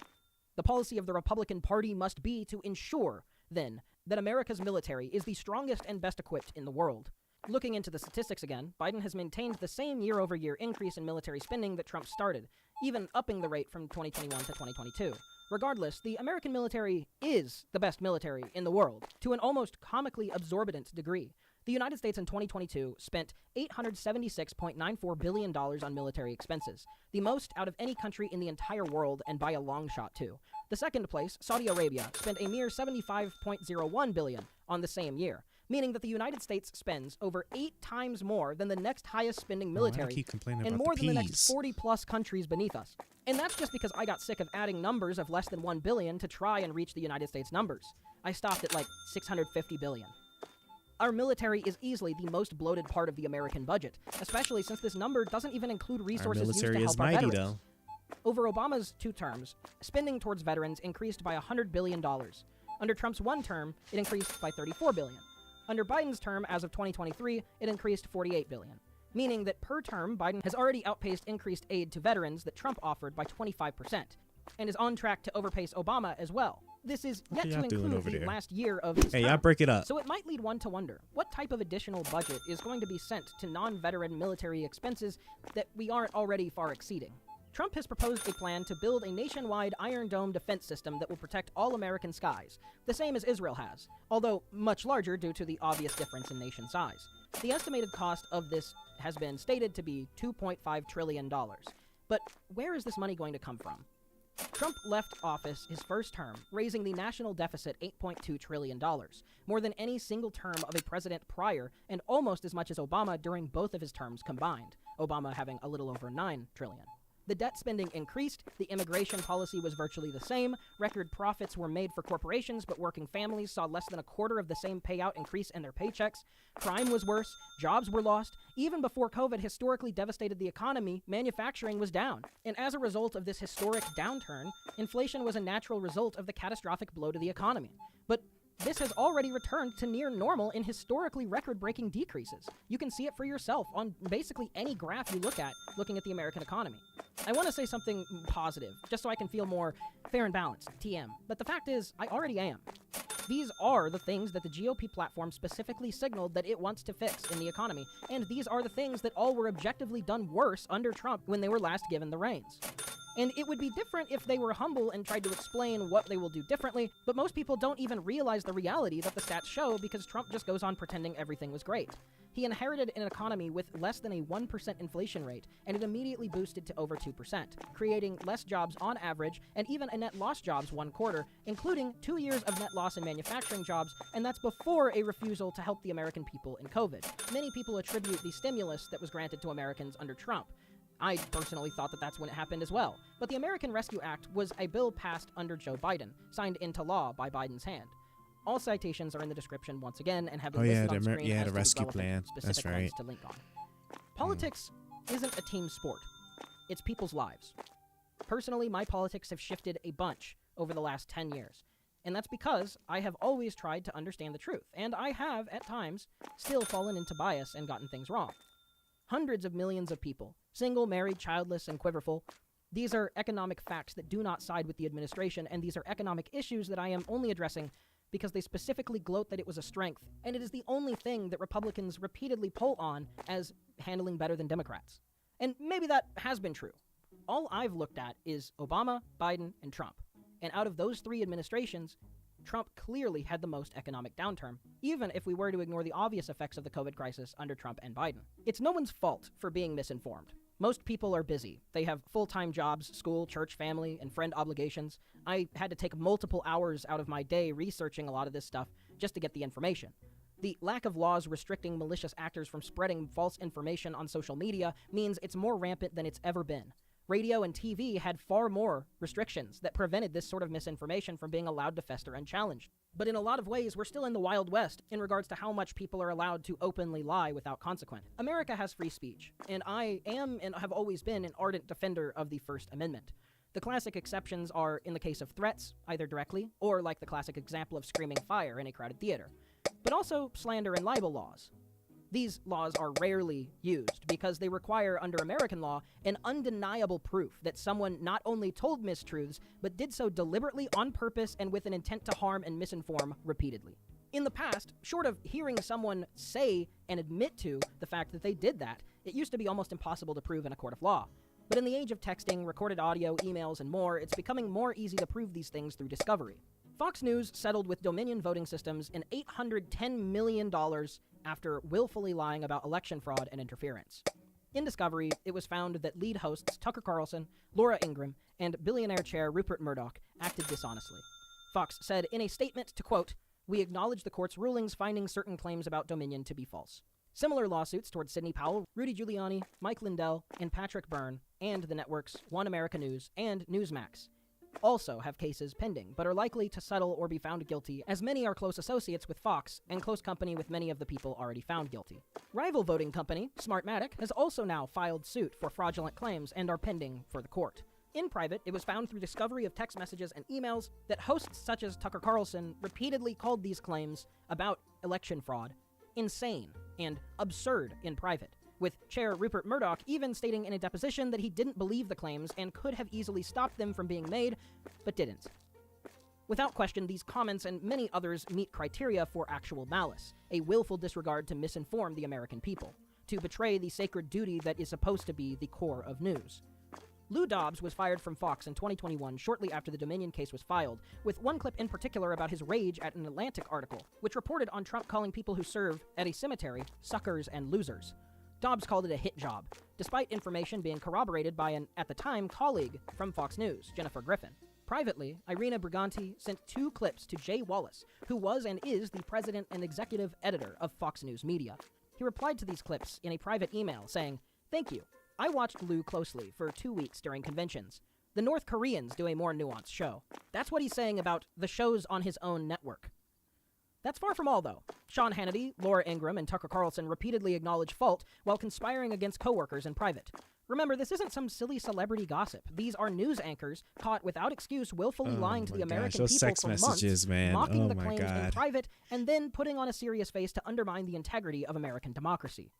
The policy of the Republican Party must be to ensure, then, that America's military is the strongest and best equipped in the world. Looking into the statistics again, Biden has maintained the same year-over-year increase in military spending that Trump started, even upping the rate from 2021 to 2022. Regardless, the American military is the best military in the world, to an almost comically absorbent degree. The United States in 2022 spent $876.94 billion on military expenses, the most out of any country in the entire world, and by a long shot, too. The second place, Saudi Arabia, spent a mere $75.01 billion on the same year, meaning that the United States spends over 8 times more than the next highest spending military, and more than the next 40-plus countries beneath us. And that's just because I got sick of adding numbers of less than 1 billion to try and reach the United States numbers. I stopped at like 650 billion. Our military is easily the most bloated part of the American budget, especially since this number doesn't even include resources used to help our veterans. Over Obama's 2 terms, spending towards veterans increased by $100 billion. Under Trump's 1 term, it increased by $34 billion. Under Biden's term, as of 2023, it increased $48 billion, meaning that per term, Biden has already outpaced increased aid to veterans that Trump offered by 25%, and is on track to overpace Obama as well. This is yet to include the last year of his term. Y'all break it up. So it might lead one to wonder, what type of additional budget is going to be sent to non-veteran military expenses that we aren't already far exceeding? Trump has proposed a plan to build a nationwide Iron Dome defense system that will protect all American skies, the same as Israel has, although much larger due to the obvious difference in nation size. The estimated cost of this has been stated to be $2.5 trillion. But where is this money going to come from? Trump left office his first term, raising the national deficit $8.2 trillion, more than any single term of a president prior, and almost as much as Obama during both of his terms combined, Obama having a little over $9 trillion. The debt spending increased, the immigration policy was virtually the same, record profits were made for corporations, but working families saw less than a quarter of the same payout increase in their paychecks, crime was worse, jobs were lost, even before COVID historically devastated the economy, manufacturing was down. And as a result of this historic downturn, inflation was a natural result of the catastrophic blow to the economy. But this has already returned to near normal in historically record-breaking decreases. You can see it for yourself on basically any graph you look at, looking at the American economy. I want to say something positive, just so I can feel more fair and balanced, TM, but the fact is, I already am. These are the things that the GOP platform specifically signaled that it wants to fix in the economy, and these are the things that all were objectively done worse under Trump when they were last given the reins. And it would be different if they were humble and tried to explain what they will do differently, but most people don't even realize the reality that the stats show because Trump just goes on pretending everything was great. He inherited an economy with less than a 1% inflation rate, and it immediately boosted to over 2%, creating less jobs on average, and even a net loss jobs one quarter, including 2 years of net loss in manufacturing jobs, and that's before a refusal to help the American people in COVID. Many people attribute the stimulus that was granted to Americans under Trump. I personally thought that that's when it happened as well. But the American Rescue Act was a bill passed under Joe Biden, signed into law by Biden's hand. All citations are in the description once again and have been listed on screen as the to rescue relevant plan. specific That's right. links to link on. Politics isn't a team sport. It's people's lives. Personally, my politics have shifted a bunch over the last 10 years. And that's because I have always tried to understand the truth, and I have, at times, still fallen into bias and gotten things wrong. Hundreds of millions of people, single, married, childless, and quiverful. These are economic facts that do not side with the administration, and these are economic issues that I am only addressing because they specifically gloat that it was a strength, and it is the only thing that Republicans repeatedly poll on as handling better than Democrats. And maybe that has been true. All I've looked at is Obama, Biden, and Trump. And out of those three administrations, Trump clearly had the most economic downturn, even if we were to ignore the obvious effects of the COVID crisis under Trump and Biden. It's no one's fault for being misinformed. Most people are busy. They have full-time jobs, school, church, family, and friend obligations. I had to take multiple hours out of my day researching a lot of this stuff just to get the information. The lack of laws restricting malicious actors from spreading false information on social media means it's more rampant than it's ever been. Radio and TV had far more restrictions that prevented this sort of misinformation from being allowed to fester unchallenged. But in a lot of ways, we're still in the Wild West in regards to how much people are allowed to openly lie without consequence. America has free speech, and I am and have always been an ardent defender of the First Amendment. The classic exceptions are in the case of threats, either directly, or like the classic example of screaming fire in a crowded theater, but also slander and libel laws. These laws are rarely used because they require, under American law, an undeniable proof that someone not only told mistruths, but did so deliberately on purpose and with an intent to harm and misinform repeatedly. In the past, short of hearing someone say and admit to the fact that they did that, it used to be almost impossible to prove in a court of law. But in the age of texting, recorded audio, emails, and more, it's becoming more easy to prove these things through discovery. Fox News settled with Dominion Voting Systems in $810 million after willfully lying about election fraud and interference. In discovery, it was found that lead hosts Tucker Carlson, Laura Ingraham, and billionaire chair Rupert Murdoch acted dishonestly. Fox said in a statement to quote, "We acknowledge the court's rulings finding certain claims about Dominion to be false." Similar lawsuits towards Sidney Powell, Rudy Giuliani, Mike Lindell, and Patrick Byrne, and the networks One America News and Newsmax, also have cases pending, but are likely to settle or be found guilty, as many are close associates with Fox and close company with many of the people already found guilty. Rival voting company, Smartmatic, has also now filed suit for fraudulent claims and are pending for the court. In private, it was found through discovery of text messages and emails that hosts such as Tucker Carlson repeatedly called these claims about election fraud insane and absurd in private, with Chair Rupert Murdoch even stating in a deposition that he didn't believe the claims and could have easily stopped them from being made, but didn't. Without question, these comments and many others meet criteria for actual malice, a willful disregard to misinform the American people, to betray the sacred duty that is supposed to be the core of news. Lou Dobbs was fired from Fox in 2021 shortly after the Dominion case was filed, with one clip in particular about his rage at an Atlantic article, which reported on Trump calling people who serve at a cemetery suckers and losers. Dobbs called it a hit job, despite information being corroborated by an, at the time, colleague from Fox News, Jennifer Griffin. Privately, Irina Briganti sent 2 clips to Jay Wallace, who was and is the president and executive editor of Fox News Media. He replied to these clips in a private email saying, "Thank you. I watched Lou closely for 2 weeks during conventions. The North Koreans do a more nuanced show." That's what he's saying about the shows on his own network. That's far from all, though. Sean Hannity, Laura Ingraham, and Tucker Carlson repeatedly acknowledge fault while conspiring against coworkers in private. Remember, this isn't some silly celebrity gossip. These are news anchors caught without excuse willfully lying to the American those people sex for messages, months, man. mocking Oh the my claims in God. private, and then putting on a serious face to undermine the integrity of American democracy.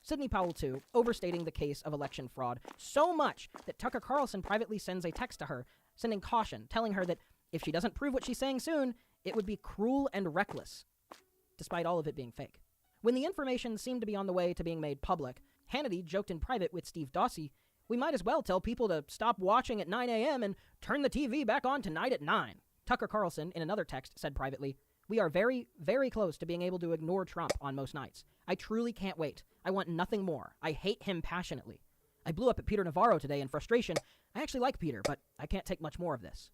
Sidney Powell, too, overstating the case of election fraud so much that Tucker Carlson privately sends a text to her, sending caution, telling her that if she doesn't prove what she's saying soon, it would be cruel and reckless, despite all of it being fake. When the information seemed to be on the way to being made public, Hannity joked in private with Steve Dawsey, "We might as well tell people to stop watching at 9 a.m. and turn the TV back on tonight at 9. Tucker Carlson, in another text, said privately, "We are very, very close to being able to ignore Trump on most nights. I truly can't wait. I want nothing more. I hate him passionately. I blew up at Peter Navarro today in frustration. I actually like Peter, but I can't take much more of this."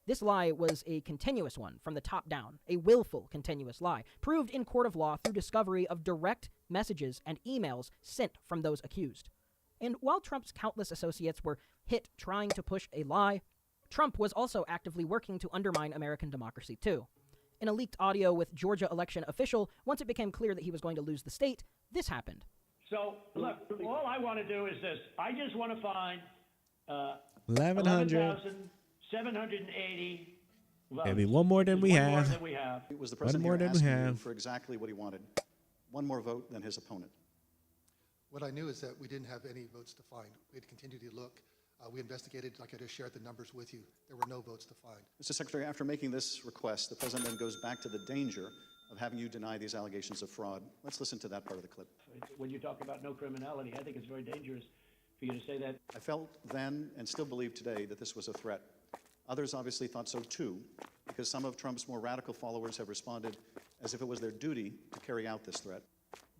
This lie was a continuous one from the top down, a willful continuous lie, proved in court of law through discovery of direct messages and emails sent from those accused. And while Trump's countless associates were hit trying to push a lie, Trump was also actively working to undermine American democracy too. In a leaked audio with Georgia election official, once it became clear that he was going to lose the state, this happened. So, look, all I want to do is this. I just want to find 1100. 11,780 votes. Maybe one more than we One more have. than we have. It was the One president more here than we asking you have. for exactly what he wanted. One more vote than his opponent. What I knew is that we didn't have any votes to find. We had continued to look. We investigated, like I just shared the numbers with you. There were no votes to find. Mr. Secretary, after making this request, the president then goes back to the danger of having you deny these allegations of fraud. Let's listen to that part of the clip. When you talk about no criminality, I think it's very dangerous for you to say that. I felt then and still believe today that this was a threat. Others obviously thought so too, because some of Trump's more radical followers have responded as if it was their duty to carry out this threat.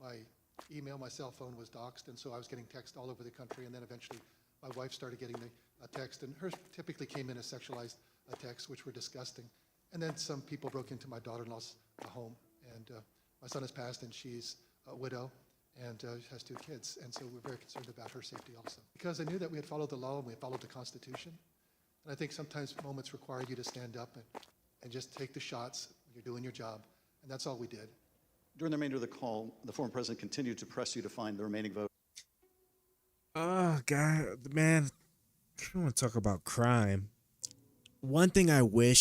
My email, my cell phone was doxxed, and so I was getting text all over the country, and then eventually my wife started getting the text, and hers typically came in as sexualized texts, which were disgusting. And then some people broke into my daughter-in-law's home, and my son has passed, and she's a widow, and has 2 kids, and so we're very concerned about her safety also. Because I knew that we had followed the law and we had followed the Constitution, and I think sometimes moments require you to stand up and just take the shots when you're doing your job, and that's all we did. During the remainder of the call, the former president continued to press you to find the remaining votes. Oh, God, man. I want to talk about crime. One thing I wonder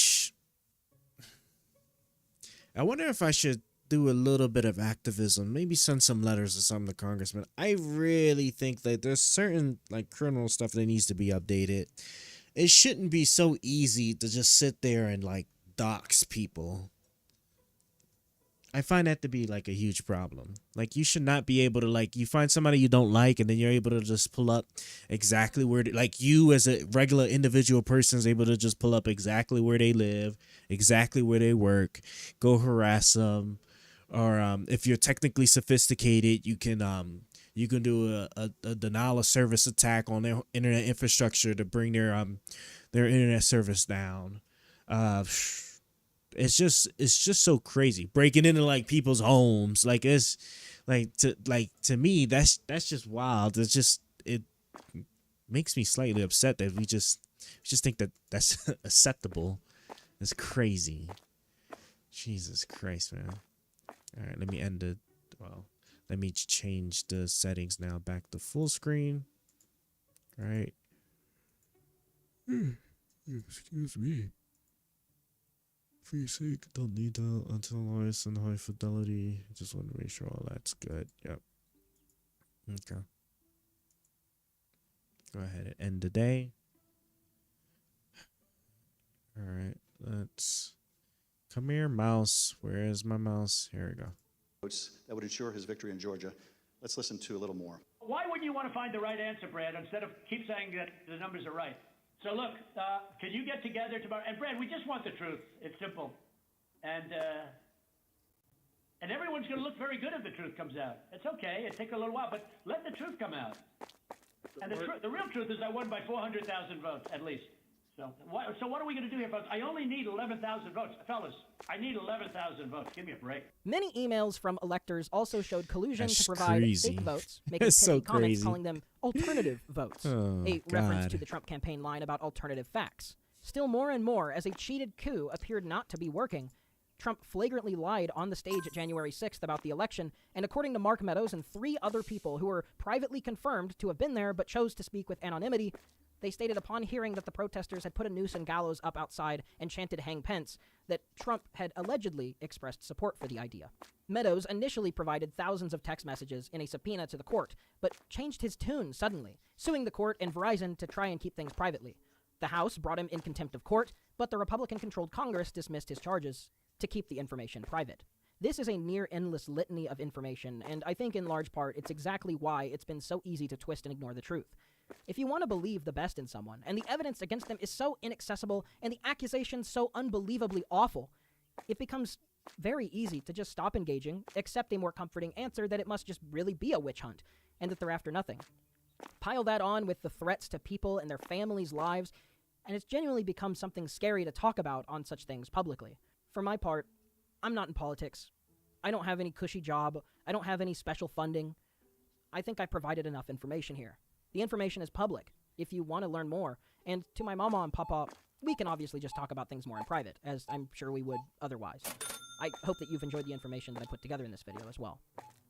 if I should do a little bit of activism, maybe send some letters or something to congressmen. I really think that there's certain like criminal stuff that needs to be updated. It shouldn't be so easy to just sit there and like dox people. I find that to be like a huge problem. Like, you should not be able to, like, you find somebody you don't like and then you're able to just pull up exactly where, like, you as a regular individual person is able to just pull up exactly where they live, exactly where they work, go harass them. Or if you're technically sophisticated, you can do a denial of service attack on their internet infrastructure to bring their internet service down. It's just so crazy, breaking into like people's homes. Like, it's to me that's just wild. It makes me slightly upset that we just think that that's acceptable. It's crazy. Jesus Christ, man. All right, let me change the settings now back to full screen. All right. Excuse me. For your sake, don't need that until noise and high fidelity. Just want to make sure all that's good. Yep. Okay. Go ahead and end the day. All right. Let's come here, mouse. Where is my mouse? Here we go. That would ensure his victory in Georgia. Let's listen to a little more. Why wouldn't you want to find the right answer, Brad, instead of keep saying that the numbers are right? So look, can you get together tomorrow? And Brad, we just want the truth. It's simple. And everyone's going to look very good if the truth comes out. It's okay. It'll take a little while, but let the truth come out. And the real truth is I won by 400,000 votes, at least. So what are we going to do here, folks? I only need 11,000 votes. Fellas, I need 11,000 votes. Give me a break. Many emails from electors also showed collusion That's to provide crazy. fake votes, making That's so pithy comments crazy. calling them alternative votes, Oh, a reference God. to the Trump campaign line about alternative facts. Still more and more, as a cheated coup appeared not to be working, Trump flagrantly lied on the stage at January 6th about the election, and according to Mark Meadows and 3 other people who were privately confirmed to have been there but chose to speak with anonymity, they stated upon hearing that the protesters had put a noose and gallows up outside and chanted "Hang Pence," that Trump had allegedly expressed support for the idea. Meadows initially provided thousands of text messages in a subpoena to the court, but changed his tune suddenly, suing the court and Verizon to try and keep things privately. The House brought him in contempt of court, but the Republican-controlled Congress dismissed his charges to keep the information private. This is a near-endless litany of information, and I think in large part it's exactly why it's been so easy to twist and ignore the truth. If you want to believe the best in someone, and the evidence against them is so inaccessible, and the accusations so unbelievably awful, it becomes very easy to just stop engaging, accept a more comforting answer that it must just really be a witch hunt, and that they're after nothing. Pile that on with the threats to people and their families' lives, and it's genuinely become something scary to talk about on such things publicly. For my part, I'm not in politics. I don't have any cushy job. I don't have any special funding. I think I provided enough information here. The information is public, if you want to learn more. And to my mama and papa, we can obviously just talk about things more in private, as I'm sure we would otherwise. I hope that you've enjoyed the information that I put together in this video as well.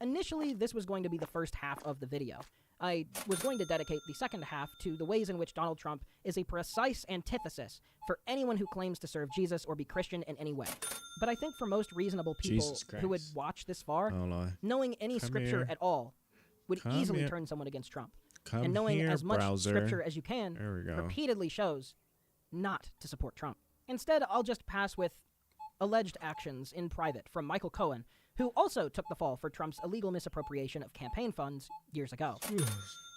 Initially, this was going to be the first half of the video. I was going to dedicate the second half to the ways in which Donald Trump is a precise antithesis for anyone who claims to serve Jesus or be Christian in any way. But I think for most reasonable people who would watch this far, knowing any scripture at all would easily turn someone against Trump. And knowing as much scripture as you can repeatedly shows not to support Trump. Instead, I'll just pass with alleged actions in private from Michael Cohen, who also took the fall for Trump's illegal misappropriation of campaign funds years ago.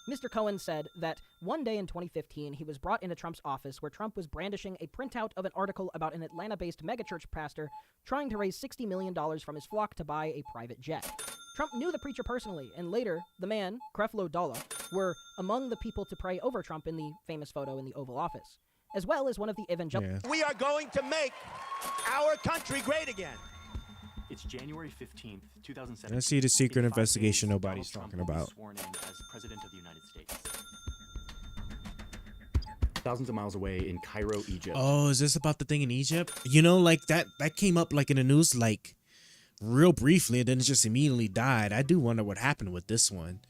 Mr. Cohen said that one day in 2015, he was brought into Trump's office where Trump was brandishing a printout of an article about an Atlanta-based megachurch pastor trying to raise $60 million from his flock to buy a private jet. Trump knew the preacher personally, and later, the man, Creflo Dollar, were among the people to pray over Trump in the famous photo in the Oval Office, as well as one of the evangelical... We are going to make our country great again. It's January 15th, 2017. Let's see the secret investigation nobody's talking about. Sworn in as President of the United States. Thousands of miles away in Cairo, Egypt. Oh, is this about the thing in Egypt? You know, like that came up like in the news like real briefly, and then it just immediately died. I do wonder what happened with this one.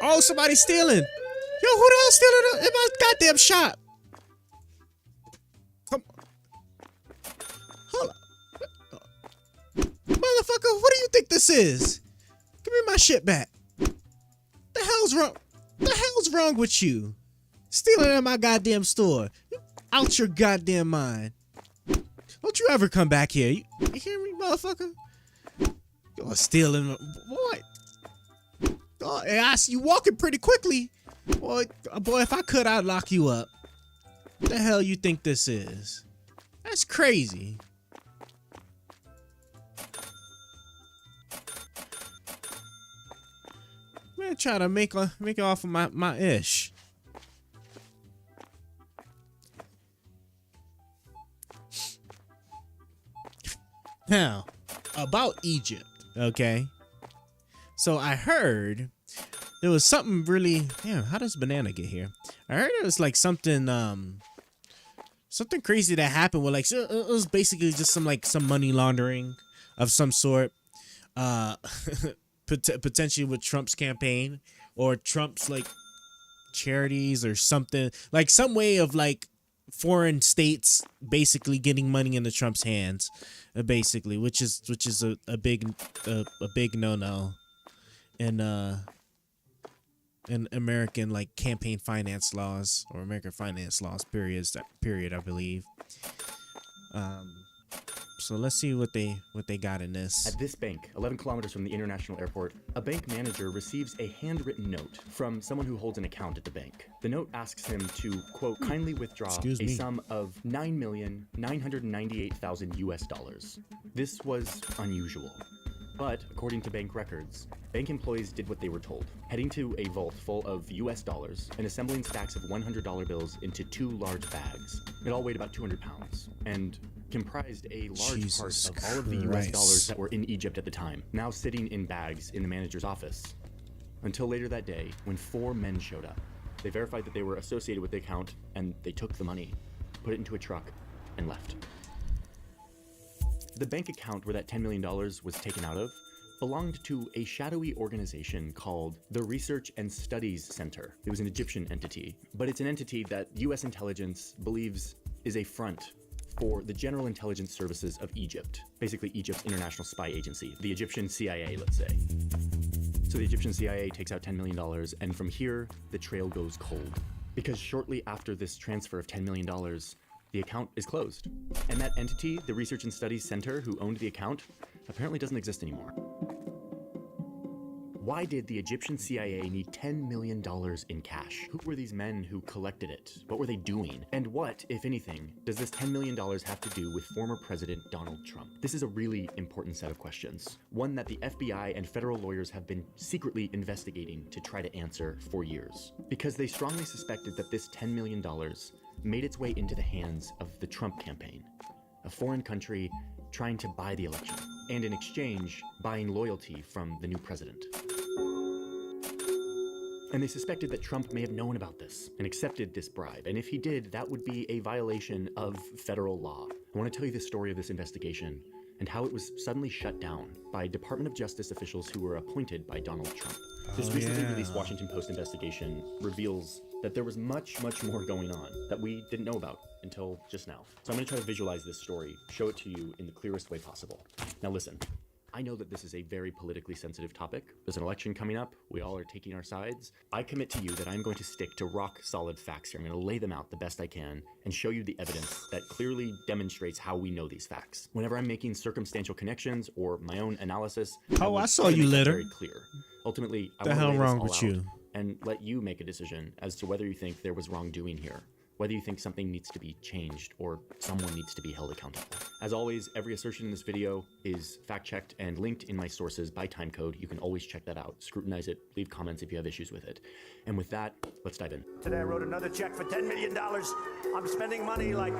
Oh, somebody's stealing. Yo, who the hell's stealing in my goddamn shop? Come on. Hold on. Motherfucker, what do you think this is? Give me my shit back. The hell's wrong? The hell's wrong with you? Stealing at my goddamn store. You out your goddamn mind. Don't you ever come back here. You hear me, motherfucker? You're stealing. Boy. Oh, I see you walking pretty quickly. Boy, if I could, I'd lock you up. What the hell you think this is? That's crazy. Man, try to make it off of my ish. Now, about Egypt, okay? So I heard there was something really... Damn, how does Banana get here? I heard it was like something crazy that happened with like... It was basically just some money laundering of some sort. Potentially with Trump's campaign or Trump's like charities or something. Like some way of like foreign states basically getting money into Trump's hands, basically, which is a big no-no in American like campaign finance laws or American finance laws period I believe. So let's see what they got in this. At this bank, 11 kilometers from the international airport, a bank manager receives a handwritten note from someone who holds an account at the bank. The note asks him to, quote, kindly withdraw a sum of $9,998,000 US. This was unusual. But, according to bank records, bank employees did what they were told, heading to a vault full of US dollars and assembling stacks of $100 bills into 2 large bags. It all weighed about 200 pounds and comprised a large part of all of the US dollars that were in Egypt at the time, now sitting in bags in the manager's office. Until later that day, when 4 men showed up. They verified that they were associated with the account, and they took the money, put it into a truck, and left. The bank account where that $10 million was taken out of belonged to a shadowy organization called the Research and Studies Center. It was an Egyptian entity, but it's an entity that US intelligence believes is a front for the General Intelligence Services of Egypt, basically Egypt's international spy agency, the Egyptian CIA, let's say. So the Egyptian CIA takes out $10 million, and from here, the trail goes cold. Because shortly after this transfer of $10 million, the account is closed. And that entity, the Research and Studies Center, who owned the account, apparently doesn't exist anymore. Why did the Egyptian CIA need $10 million in cash? Who were these men who collected it? What were they doing? And what, if anything, does this $10 million have to do with former President Donald Trump? This is a really important set of questions, one that the FBI and federal lawyers have been secretly investigating to try to answer for years. Because they strongly suspected that this $10 million made its way into the hands of the Trump campaign, a foreign country trying to buy the election, and in exchange, buying loyalty from the new president. And they suspected that Trump may have known about this and accepted this bribe. And if he did, that would be a violation of federal law. I want to tell you the story of this investigation and how it was suddenly shut down by Department of Justice officials who were appointed by Donald Trump. This recently released Washington Post investigation reveals that there was much, much more going on that we didn't know about until just now. So I'm going to try to visualize this story, show it to you in the clearest way possible. Now listen. I know that this is a very politically sensitive topic. There's an election coming up. We all are taking our sides. I commit to you that I'm going to stick to rock solid facts here. I'm going to lay them out the best I can and show you the evidence that clearly demonstrates how we know these facts. Whenever I'm making circumstantial connections or my own analysis, I saw you later. Very clear. Ultimately, I the want to hell lay wrong this with all you? out and let you make a decision as to whether you think there was wrongdoing here, whether you think something needs to be changed or someone needs to be held accountable. As always, every assertion in this video is fact-checked and linked in my sources by timecode. You can always check that out, scrutinize it, leave comments if you have issues with it. And with that, let's dive in. Today I wrote another check for $10 million. I'm spending money like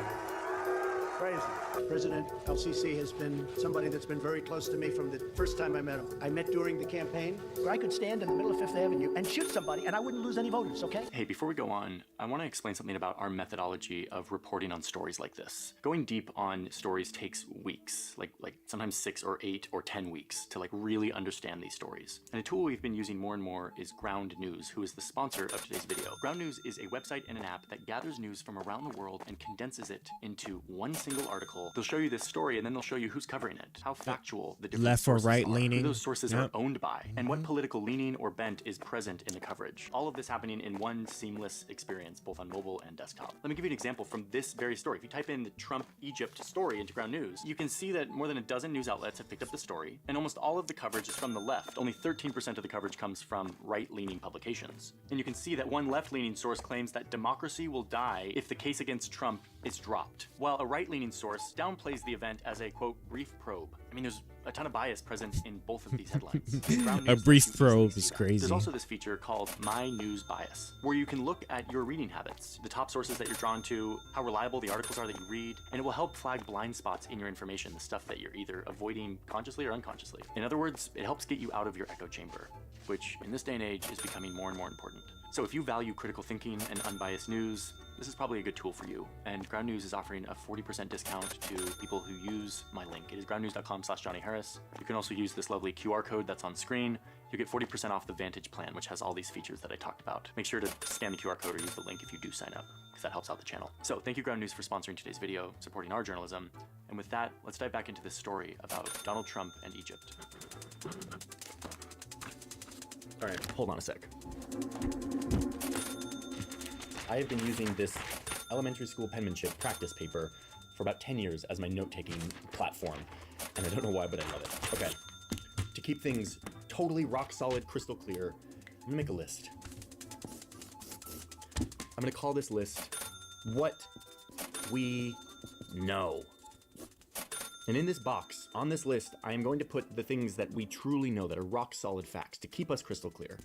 crazy. President LCC has been somebody that's been very close to me from the first time I met him. I met during the campaign where I could stand in the middle of Fifth Avenue and shoot somebody and I wouldn't lose any voters, okay? Hey, before we go on, I want to explain something about our methodology of reporting on stories like this. Going deep on stories takes weeks, like sometimes 6 or 8 or 10 weeks to really understand these stories. And a tool we've been using more and more is Ground News, who is the sponsor of today's video. Ground News is a website and an app that gathers news from around the world and condenses it into one single article. They'll show you this story and then they'll show you who's covering it, how factual the different left or sources right are, leaning, who those sources are owned by, and what political leaning or bent is present in the coverage. All of this happening in one seamless experience, both on mobile and desktop. Let me give you an example from this very story. If you type in the Trump Egypt story into Ground News, you can see that more than a dozen news outlets have picked up the story, and almost all of the coverage is from the left. Only 13% of the coverage comes from right-leaning publications. And you can see that one left-leaning source claims that democracy will die if the case against Trump is dropped, while a right-leaning source downplays the event as a, quote, brief probe. I mean, there's a ton of bias present in both of these headlines. A brief probe is crazy. There's also this feature called My News Bias, where you can look at your reading habits, the top sources that you're drawn to, how reliable the articles are that you read, and it will help flag blind spots in your information, the stuff that you're either avoiding consciously or unconsciously. In other words, it helps get you out of your echo chamber, which in this day and age is becoming more and more important. So if you value critical thinking and unbiased news, this is probably a good tool for you. And Ground News is offering a 40% discount to people who use my link. It is groundnews.com/JohnnyHarris. You can also use this lovely QR code that's on screen. You get 40% off the Vantage plan, which has all these features that I talked about. Make sure to scan the QR code or use the link if you do sign up, because that helps out the channel. So thank you, Ground News, for sponsoring today's video, supporting our journalism. And with that, let's dive back into this story about Donald Trump and Egypt. All right, hold on a sec. I have been using this elementary school penmanship practice paper for about 10 years as my note-taking platform, and I don't know why, but I love it. Okay, to keep things totally rock-solid, crystal clear, I'm gonna make a list. I'm gonna call this list What We Know. And in this box, on this list, I am going to put the things that we truly know that are rock-solid facts to keep us crystal clear.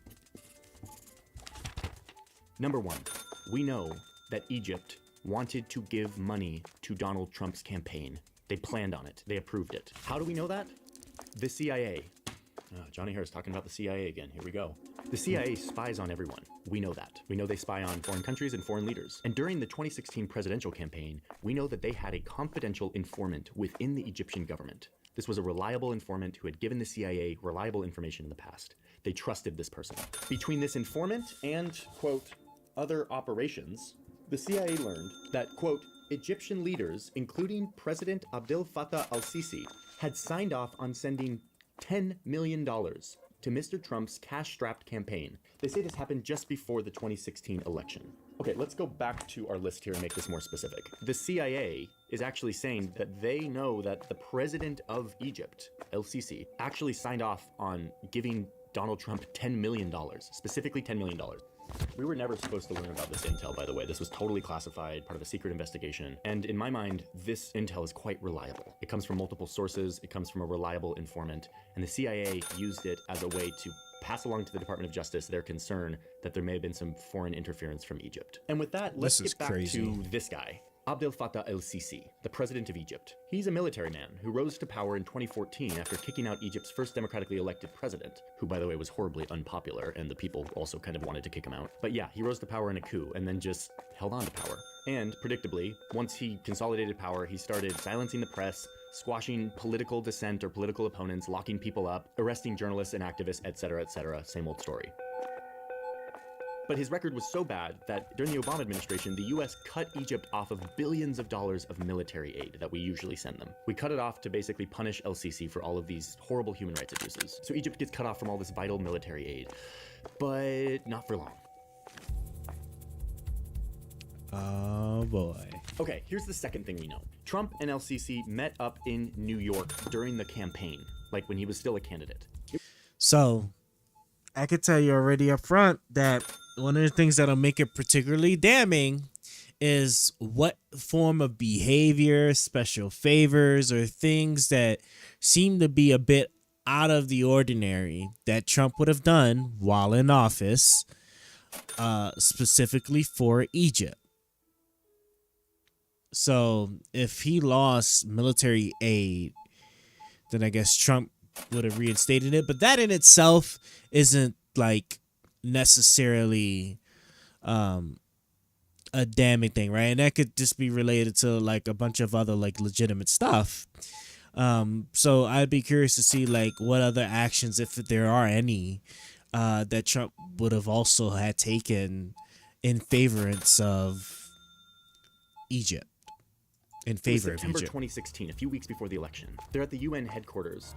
Number 1. We know that Egypt wanted to give money to Donald Trump's campaign. They planned on it. They approved it. How do we know that? The CIA Johnny Harris talking about the CIA again. Here we go. The CIA spies on everyone. We know that. We know they spy on foreign countries and foreign leaders. And during the 2016 presidential campaign, we know that they had a confidential informant within the Egyptian government. This was a reliable informant who had given the CIA reliable information in the past. They trusted this person. Between this informant and, quote, other operations, the CIA learned that, quote, Egyptian leaders, including President Abdel Fattah al-Sisi, had signed off on sending $10 million to Mr. Trump's cash-strapped campaign. They say this happened just before the 2016 election. Okay, let's go back to our list here and make this more specific. The CIA is actually saying that they know that the president of Egypt, el-Sisi, actually signed off on giving Donald Trump $10 million, specifically $10 million. We were never supposed to learn about this intel, by the way. This was totally classified, part of a secret investigation. And in my mind, this intel is quite reliable. It comes from multiple sources, it comes from a reliable informant, and the CIA used it as a way to pass along to the Department of Justice their concern that there may have been some foreign interference from Egypt. And with that, let's get back to this guy. Abdel Fattah el-Sisi, the president of Egypt. He's a military man who rose to power in 2014 after kicking out Egypt's first democratically elected president, who, by the way, was horribly unpopular, and the people also kind of wanted to kick him out. But yeah, he rose to power in a coup and then just held on to power. And, predictably, once he consolidated power, he started silencing the press, squashing political dissent or political opponents, locking people up, arresting journalists and activists, etc., etc. Same old story. But his record was so bad that during the Obama administration, the US cut Egypt off of billions of dollars of military aid that we usually send them. We cut it off to basically punish el-Sisi for all of these horrible human rights abuses. So Egypt gets cut off from all this vital military aid, but not for long. Oh boy. Okay, here's the second thing we know. Trump and el-Sisi met up in New York during the campaign, like when he was still a candidate. So, I could tell you already up front that one of the things that'll make it particularly damning is what form of behavior, special favors, or things that seem to be a bit out of the ordinary that Trump would have done while in office, specifically for Egypt. So if he lost military aid, then I guess Trump would have reinstated it. But that in itself isn't like necessarily a damning thing, right? And that could just be related to like a bunch of other like legitimate stuff. So I'd be curious to see like what other actions, if there are any, that Trump would have also had taken in favorance of Egypt. In favor of September Egypt. 2016, a few weeks before the election. They're at the UN headquarters,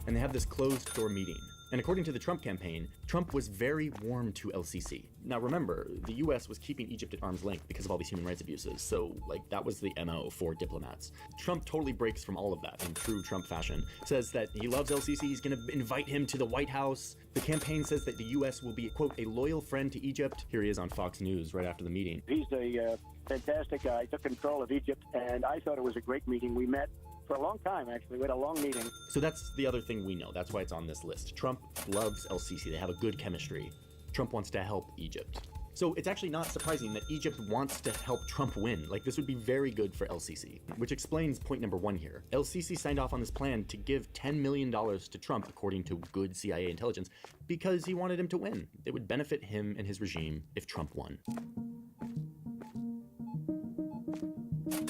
and they have this closed-door meeting. And according to the Trump campaign, Trump was very warm to el-Sisi. Now remember, the US was keeping Egypt at arm's length because of all these human rights abuses, so like that was the MO for diplomats. Trump totally breaks from all of that in true Trump fashion, says that he loves el-Sisi, he's gonna invite him to the White House. The campaign says that the US will be, quote, a loyal friend to Egypt. Here he is on Fox News right after the meeting. He's a fantastic guy, took control of Egypt, and I thought it was a great meeting. We met for a long time, actually. We had a long meeting. So that's the other thing we know. That's why it's on this list. Trump loves el-Sisi. They have a good chemistry. Trump wants to help Egypt. So it's actually not surprising that Egypt wants to help Trump win. Like, this would be very good for el-Sisi, which explains point number one here. El-Sisi signed off on this plan to give $10 million to Trump, according to good CIA intelligence, because he wanted him to win. It would benefit him and his regime if Trump won.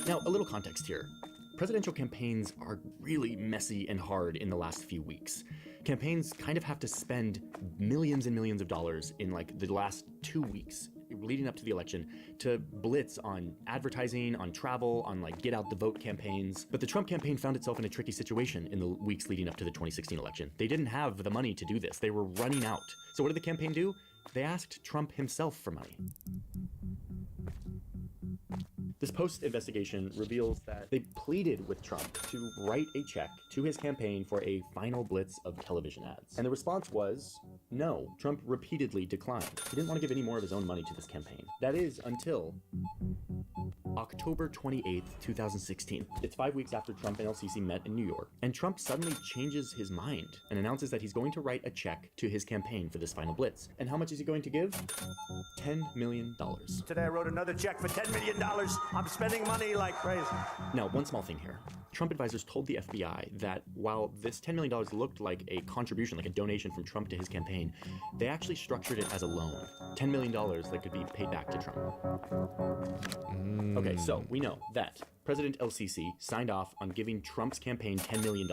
Now, a little context here. Presidential campaigns are really messy and hard in the last few weeks. Campaigns kind of have to spend millions and millions of dollars in like the last 2 weeks leading up to the election to blitz on advertising, on travel, on like get out the vote campaigns. But the Trump campaign found itself in a tricky situation in the weeks leading up to the 2016 election. They didn't have the money to do this. They were running out. So what did the campaign do? They asked Trump himself for money. This post-investigation reveals that they pleaded with Trump to write a check to his campaign for a final blitz of television ads. And the response was no. Trump repeatedly declined. He didn't want to give any more of his own money to this campaign. That is until October 28th, 2016. It's 5 weeks after Trump and El-Sisi met in New York, and Trump suddenly changes his mind and announces that he's going to write a check to his campaign for this final blitz. And how much is he going to give? $10 million. Today I wrote another check for $10 million. I'm spending money like crazy. Now, one small thing here. Trump advisors told the FBI that while this $10 million looked like a contribution, like a donation from Trump to his campaign, they actually structured it as a loan. $10 million that could be paid back to Trump. Okay, so we know that President El-Sisi signed off on giving Trump's campaign $10 million.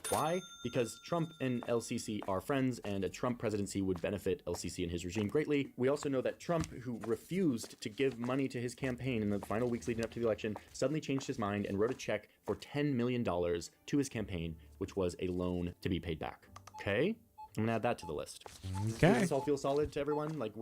Why? Because Trump and El-Sisi are friends, and a Trump presidency would benefit El-Sisi and his regime greatly. We also know that Trump, who refused to give money to his campaign in the final weeks leading up to the election, suddenly changed his mind and wrote a check for $10 million to his campaign, which was a loan to be paid back. Okay? I'm gonna add that to the list. Okay. Does this all feel solid to everyone? Like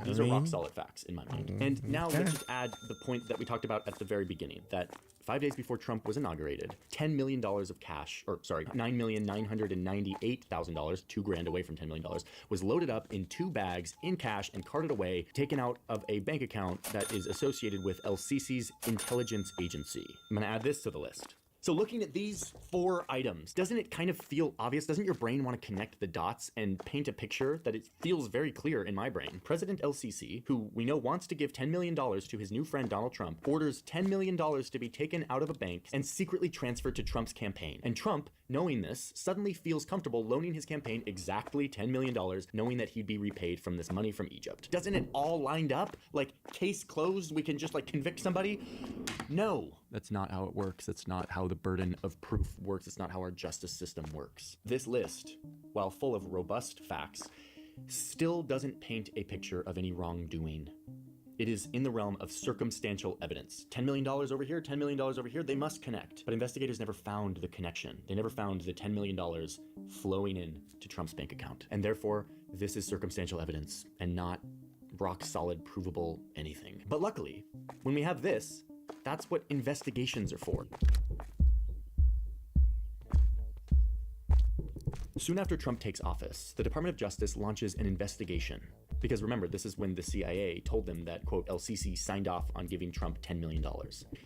these are rock solid facts in my mind. And now let's just add the point that we talked about at the very beginning, that 5 days before Trump was inaugurated, $10 million of cash, or sorry, $9,998,000, $2,000 away from $10 million, was loaded up in 2 bags in cash and carted away, taken out of a bank account that is associated with El-Sisi's intelligence agency. I'm gonna add this to the list. So looking at these 4 items, doesn't it kind of feel obvious? Doesn't your brain want to connect the dots and paint a picture that it feels very clear in my brain? President El-Sisi, who we know wants to give $10 million to his new friend Donald Trump, orders $10 million to be taken out of a bank and secretly transferred to Trump's campaign. And Trump, knowing this, suddenly feels comfortable loaning his campaign exactly $10 million, knowing that he'd be repaid from this money from Egypt. Doesn't it all lined up? Like, case closed, we can just like convict somebody? No. That's not how it works. That's not how the burden of proof works. It's not how our justice system works. This list, while full of robust facts, still doesn't paint a picture of any wrongdoing. It is in the realm of circumstantial evidence. $10 million over here, $10 million over here, they must connect. But investigators never found the connection. They never found the $10 million flowing in to Trump's bank account. And therefore, this is circumstantial evidence and not rock solid, provable anything. But luckily, when we have this, that's what investigations are for. Soon after Trump takes office, the Department of Justice launches an investigation. Because remember, this is when the CIA told them that, quote, El-Sisi signed off on giving Trump $10 million.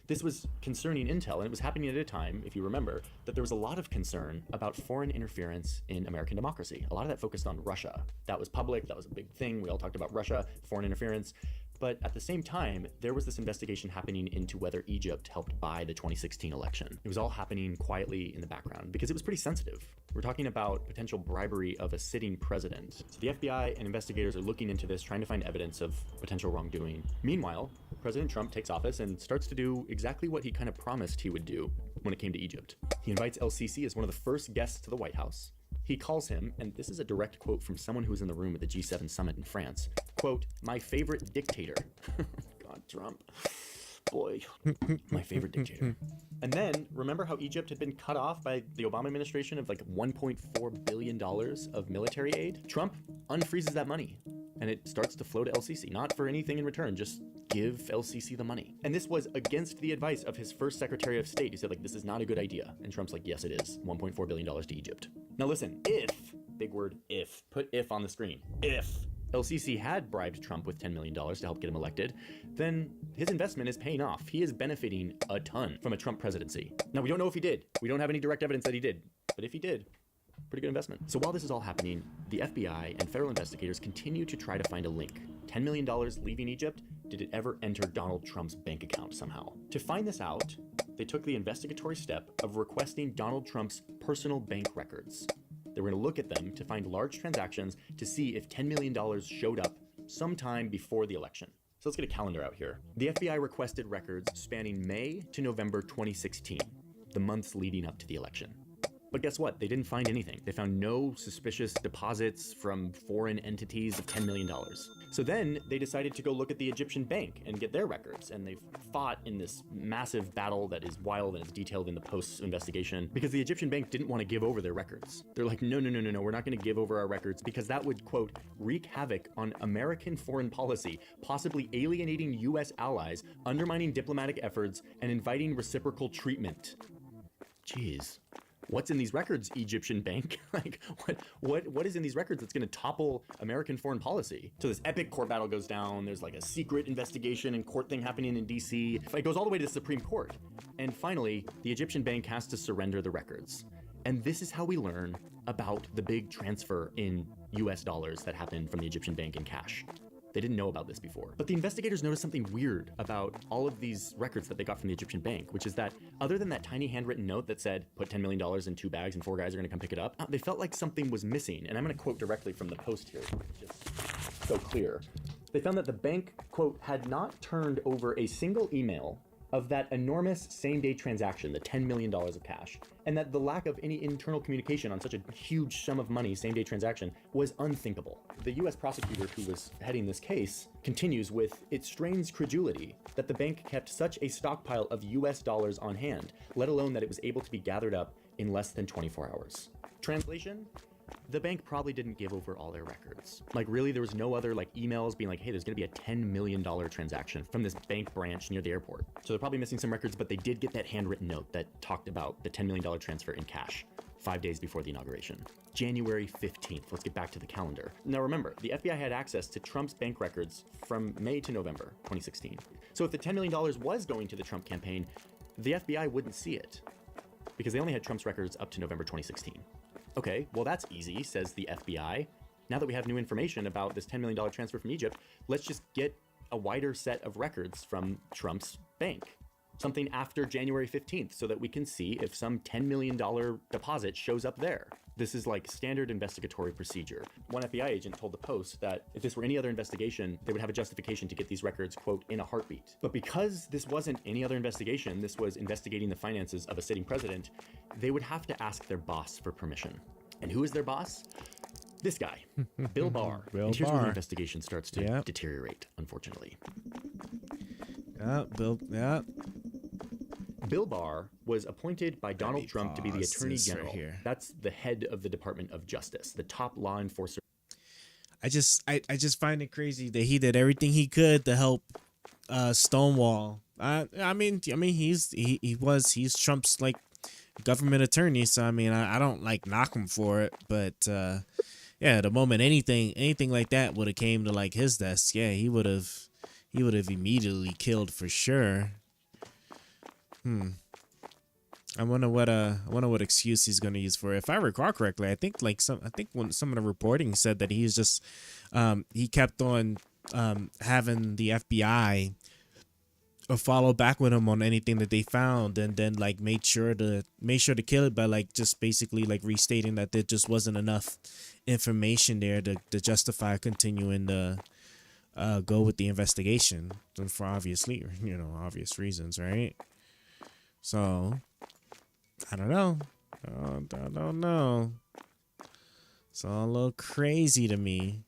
This was concerning intel, and it was happening at a time, if you remember, that there was a lot of concern about foreign interference in American democracy. A lot of that focused on Russia. That was public, that was a big thing. We all talked about Russia, foreign interference. But at the same time, there was this investigation happening into whether Egypt helped buy the 2016 election. It was all happening quietly in the background because it was pretty sensitive. We're talking about potential bribery of a sitting president. So the FBI and investigators are looking into this, trying to find evidence of potential wrongdoing. Meanwhile, President Trump takes office and starts to do exactly what he kind of promised he would do when it came to Egypt. He invites El-Sisi as one of the first guests to the White House. He calls him, and this is a direct quote from someone who was in the room at the G7 summit in France, quote, "My favorite dictator." God, Trump. Boy, my favorite dictator. And then, remember how Egypt had been cut off by the Obama administration of like $1.4 billion of military aid? Trump unfreezes that money, and it starts to flow to El-Sisi, not for anything in return, just give El-Sisi the money. And this was against the advice of his first Secretary of State, who said, like, this is not a good idea. And Trump's like, yes, it is. $1.4 billion to Egypt. Now listen, if, big word, if, put if on the screen, if El-Sisi had bribed Trump with $10 million to help get him elected, then his investment is paying off. He is benefiting a ton from a Trump presidency. Now, we don't know if he did. We don't have any direct evidence that he did. But if he did, pretty good investment. So while this is all happening, the FBI and federal investigators continue to try to find a link. $10 million leaving Egypt, did it ever enter Donald Trump's bank account somehow? To find this out, they took the investigatory step of requesting Donald Trump's personal bank records. They were going to look at them to find large transactions to see if $10 million showed up sometime before the election. So let's get a calendar out here. The FBI requested records spanning May to November 2016, the months leading up to the election. But guess what? They didn't find anything. They found no suspicious deposits from foreign entities of $10 million. So then they decided to go look at the Egyptian bank and get their records. And they fought in this massive battle that is wild and is detailed in the Post's investigation because the Egyptian bank didn't want to give over their records. They're like, no, we're not going to give over our records because that would, quote, wreak havoc on American foreign policy, possibly alienating U.S. allies, undermining diplomatic efforts, and inviting reciprocal treatment. Jeez. what's in these records, Egyptian bank? Like, what is in these records that's going to topple American foreign policy? So this epic court battle goes down. There's like a secret investigation and court thing happening in DC. It goes all the way to the Supreme Court. And finally, the Egyptian bank has to surrender the records. And this is how we learn about the big transfer in US dollars that happened from the Egyptian bank in cash. They didn't know about this before. But the investigators noticed something weird about all of these records that they got from the Egyptian bank, which is that other than that tiny handwritten note that said, put $10 million in 2 bags and 4 guys are gonna come pick it up, they felt like something was missing. And I'm gonna quote directly from the Post here, just so clear. They found that the bank, quote, had not turned over a single email of that enormous same-day transaction, the $10 million of cash, and that the lack of any internal communication on such a huge sum of money, same-day transaction, was unthinkable. The US prosecutor who was heading this case continues with, it strains credulity that the bank kept such a stockpile of US dollars on hand, let alone that it was able to be gathered up in less than 24 hours. Translation? The bank probably didn't give over all their records. Like, really, there was no other emails being like, hey, there's gonna be a $10 million transaction from this bank branch near the airport. So they're probably missing some records, but they did get that handwritten note that talked about the $10 million transfer in cash 5 days before the inauguration. January 15th. Let's get back to the calendar. Now remember, the FBI had access to Trump's bank records from May to November 2016. So if the $10 million was going to the Trump campaign, the FBI wouldn't see it because they only had Trump's records up to November 2016. Okay, well that's easy, says the FBI. Now that we have new information about this $10 million transfer from Egypt, let's just get a wider set of records from Trump's bank. Something after January 15th so that we can see if some $10 million deposit shows up there. This is like standard investigatory procedure. One FBI agent told the Post that if this were any other investigation, they would have a justification to get these records, quote, in a heartbeat. But because this wasn't any other investigation, this was investigating the finances of a sitting president, they would have to ask their boss for permission. And who is their boss? This guy, Bill Barr. Bill and here's where the Barr. investigation starts to deteriorate, unfortunately. Bill Barr was appointed by Donald Trump to be the Attorney General. That's the head of the Department of Justice, the top law enforcer. I just find it crazy that he did everything he could to help Stonewall. I mean he's Trump's government attorney, so I mean I don't knock him for it, but yeah, the moment anything like that would have came to his desk, yeah, he would have immediately killed for sure. I wonder what excuse he's gonna use for it. If I recall correctly, I think when some of the reporting said that he's just he kept on having the FBI follow back with him on anything that they found, and then made sure to kill it by just basically restating that there just wasn't enough information there to justify continuing to go with the investigation for obvious reasons, right? So I don't know. I don't know. It's all a little crazy to me.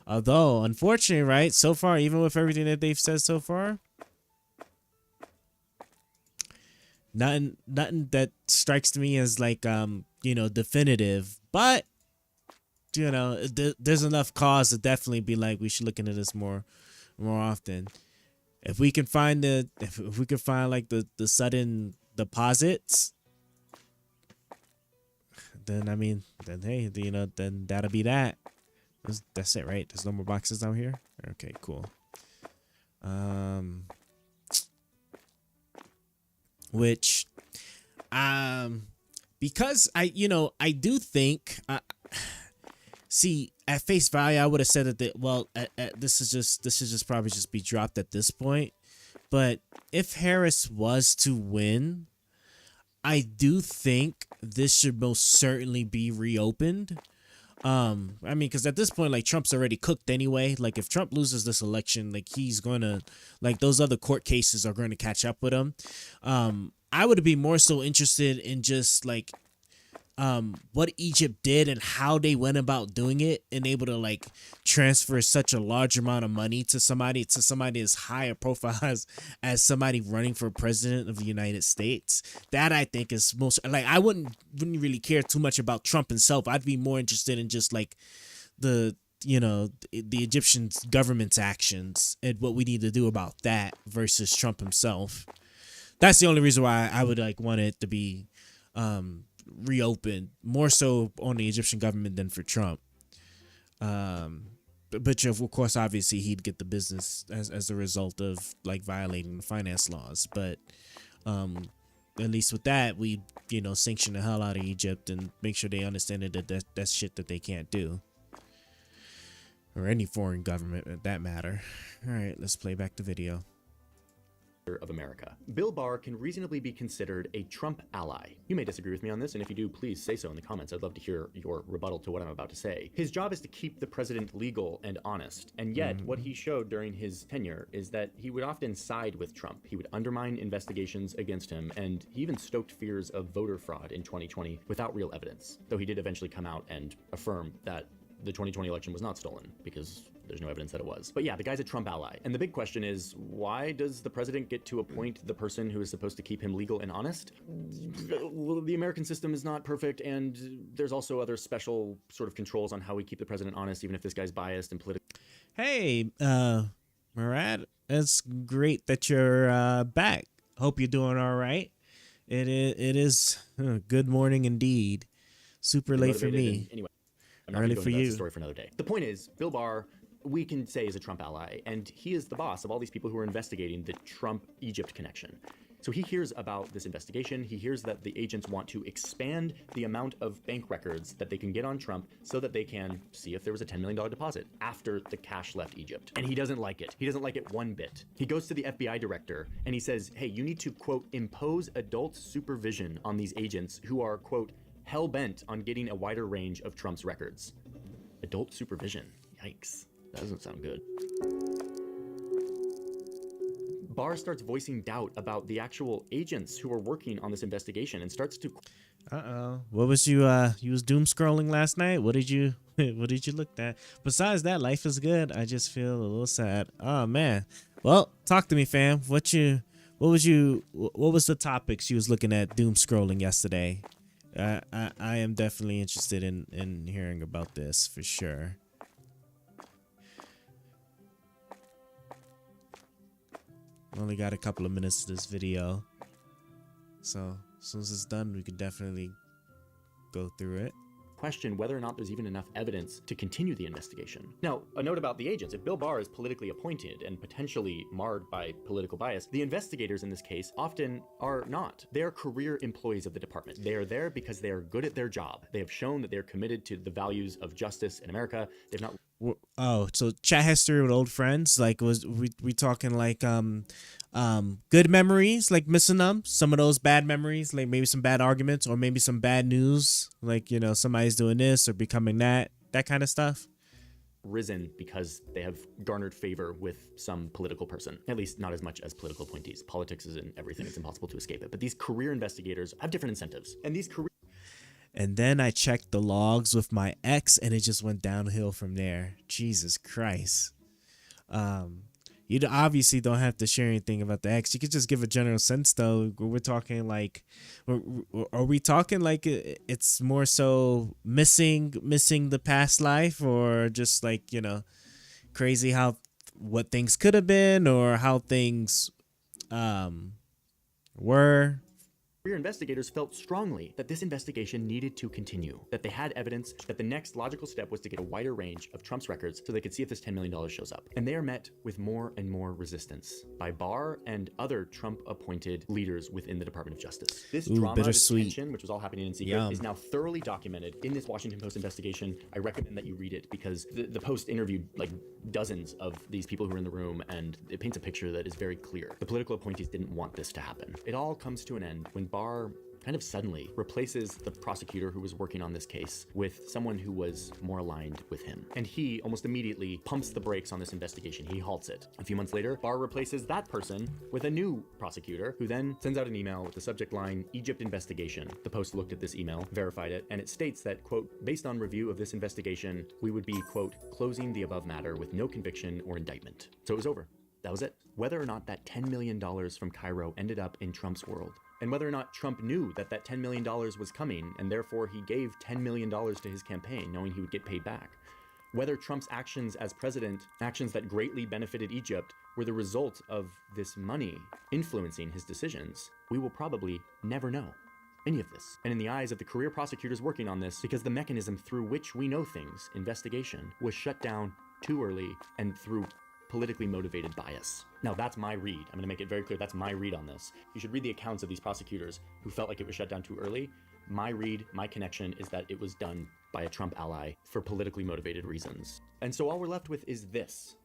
Although, unfortunately, right, so far, even with everything that they've said so far, nothing that strikes me as definitive. But there's enough cause to definitely be we should look into this more often. If we can find the sudden deposits, then hey, then that'll be that. That's it, right? There's no more boxes out here. Okay, cool. Because I do think see, at face value, I would have said that this is just probably just be dropped at this point. But if Harris was to win, I do think this should most certainly be reopened. Because at this point, Trump's already cooked anyway. If Trump loses this election, he's gonna those other court cases are going to catch up with him. I would be more so interested in just what Egypt did and how they went about doing it and able to transfer such a large amount of money to somebody as high a profile as somebody running for president of the United States. That I think is most I wouldn't really care too much about Trump himself. I'd be more interested in just the Egyptian government's actions and what we need to do about that versus Trump himself. That's the only reason why I would want it to be reopened, more so on the Egyptian government than for Trump. But of course, obviously, he'd get the business as a result of like violating the finance laws. But at least with that, we sanction the hell out of Egypt and make sure they understand that that's shit that they can't do, or any foreign government at that matter. All right, let's play back the video. Of America. Bill Barr can reasonably be considered a Trump ally. You may disagree with me on this, and if you do, please say so in the comments. I'd love to hear your rebuttal to what I'm about to say. His job is to keep the president legal and honest, and yet what he showed during his tenure is that he would often side with Trump. He would undermine investigations against him, and he even stoked fears of voter fraud in 2020 without real evidence, though he did eventually come out and affirm that the 2020 election was not stolen because there's no evidence that it was. But yeah, the guy's a Trump ally. And the big question is, why does the president get to appoint the person who is supposed to keep him legal and honest? Well, the American system is not perfect, and there's also other special sort of controls on how we keep the president honest, even if this guy's biased and political. Hey, Murad, it's great that you're back. Hope you're doing all right. It is good morning indeed. Super late for me. Anyway, I'm not early going to for go into you. that story for another day. The point is, Bill Barr, we can say is a Trump ally, and he is the boss of all these people who are investigating the Trump-Egypt connection. So he hears about this investigation. He hears that the agents want to expand the amount of bank records that they can get on Trump so that they can see if there was a $10 million deposit after the cash left Egypt. And he doesn't like it. He doesn't like it one bit. He goes to the FBI director and he says, hey, you need to, quote, impose adult supervision on these agents who are, quote, hell-bent on getting a wider range of Trump's records. Adult supervision. Yikes. That doesn't sound good. Barr starts voicing doubt about the actual agents who are working on this investigation and starts to... What was you was doom scrolling last night? What did you look at? Besides that, life is good. I just feel a little sad. Oh man. Well, talk to me, fam. What was the topics you was looking at doom scrolling yesterday? I am definitely interested in hearing about this for sure. Only got a couple of minutes to this video, so as soon as it's done, we could definitely go through it. Question whether or not there's even enough evidence to continue the investigation. Now, a note about the agents. If Bill Barr is politically appointed and potentially marred by political bias, the investigators in this case often are not. They are career employees of the department. They are there because they are good at their job. They have shown that they're committed to the values of justice in America. They've not... Oh, so chat history with old friends? Like, was we talking like good memories, like missing them, some of those bad memories, like maybe some bad arguments or maybe some bad news, like somebody's doing this or becoming that kind of stuff? Risen because they have garnered favor with some political person, at least not as much as political appointees. Politics is in everything. It's impossible to escape it. But these career investigators have different incentives, and these career... And then I checked the logs with my ex, and it just went downhill from there. Jesus Christ. You obviously don't have to share anything about the ex. You could just give a general sense, though. We're talking like, are we talking like it's more so missing the past life, or just like crazy how what things could have been, or how things were? Career investigators felt strongly that this investigation needed to continue, that they had evidence, that the next logical step was to get a wider range of Trump's records so they could see if this $10 million shows up. And they are met with more and more resistance by Barr and other Trump-appointed leaders within the Department of Justice. This drama, this tension, which was all happening in secret, is now thoroughly documented in this Washington Post investigation. I recommend that you read it because the Post interviewed like dozens of these people who were in the room, and it paints a picture that is very clear. The political appointees didn't want this to happen. It all comes to an end when Barr kind of suddenly replaces the prosecutor who was working on this case with someone who was more aligned with him. And he almost immediately pumps the brakes on this investigation. He halts it. A few months later, Barr replaces that person with a new prosecutor who then sends out an email with the subject line, Egypt investigation. The Post looked at this email, verified it, and it states that, quote, based on review of this investigation, we would be, quote, closing the above matter with no conviction or indictment. So it was over. That was it. Whether or not that $10 million from Cairo ended up in Trump's world, and whether or not Trump knew that that $10 million was coming, and therefore he gave $10 million to his campaign, knowing he would get paid back. Whether Trump's actions as president, actions that greatly benefited Egypt, were the result of this money influencing his decisions, we will probably never know. any of this. And in the eyes of the career prosecutors working on this, because the mechanism through which we know things, investigation, was shut down too early and through politically motivated bias. Now, that's my read. I'm going to make it very clear that's my read on this. You should read the accounts of these prosecutors who felt like it was shut down too early. My read, my connection is that it was done by a Trump ally for politically motivated reasons. And so all we're left with is this.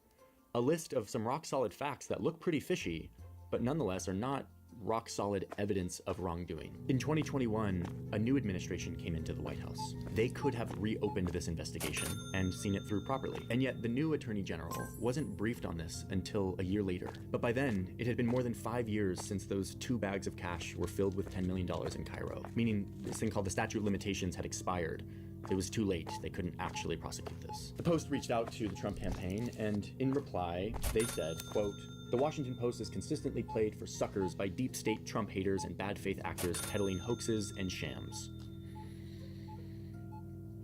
A list of some rock-solid facts that look pretty fishy, but nonetheless are not rock-solid evidence of wrongdoing. In 2021, a new administration came into the White House. They could have reopened this investigation and seen it through properly. And yet the new Attorney General wasn't briefed on this until a year later. But by then, it had been more than 5 years since those 2 bags of cash were filled with $10 million in Cairo, meaning this thing called the statute of limitations had expired. It was too late. They couldn't actually prosecute this. The Post reached out to the Trump campaign, and in reply, they said, quote, "The Washington Post is consistently played for suckers by deep state Trump haters and bad faith actors peddling hoaxes and shams."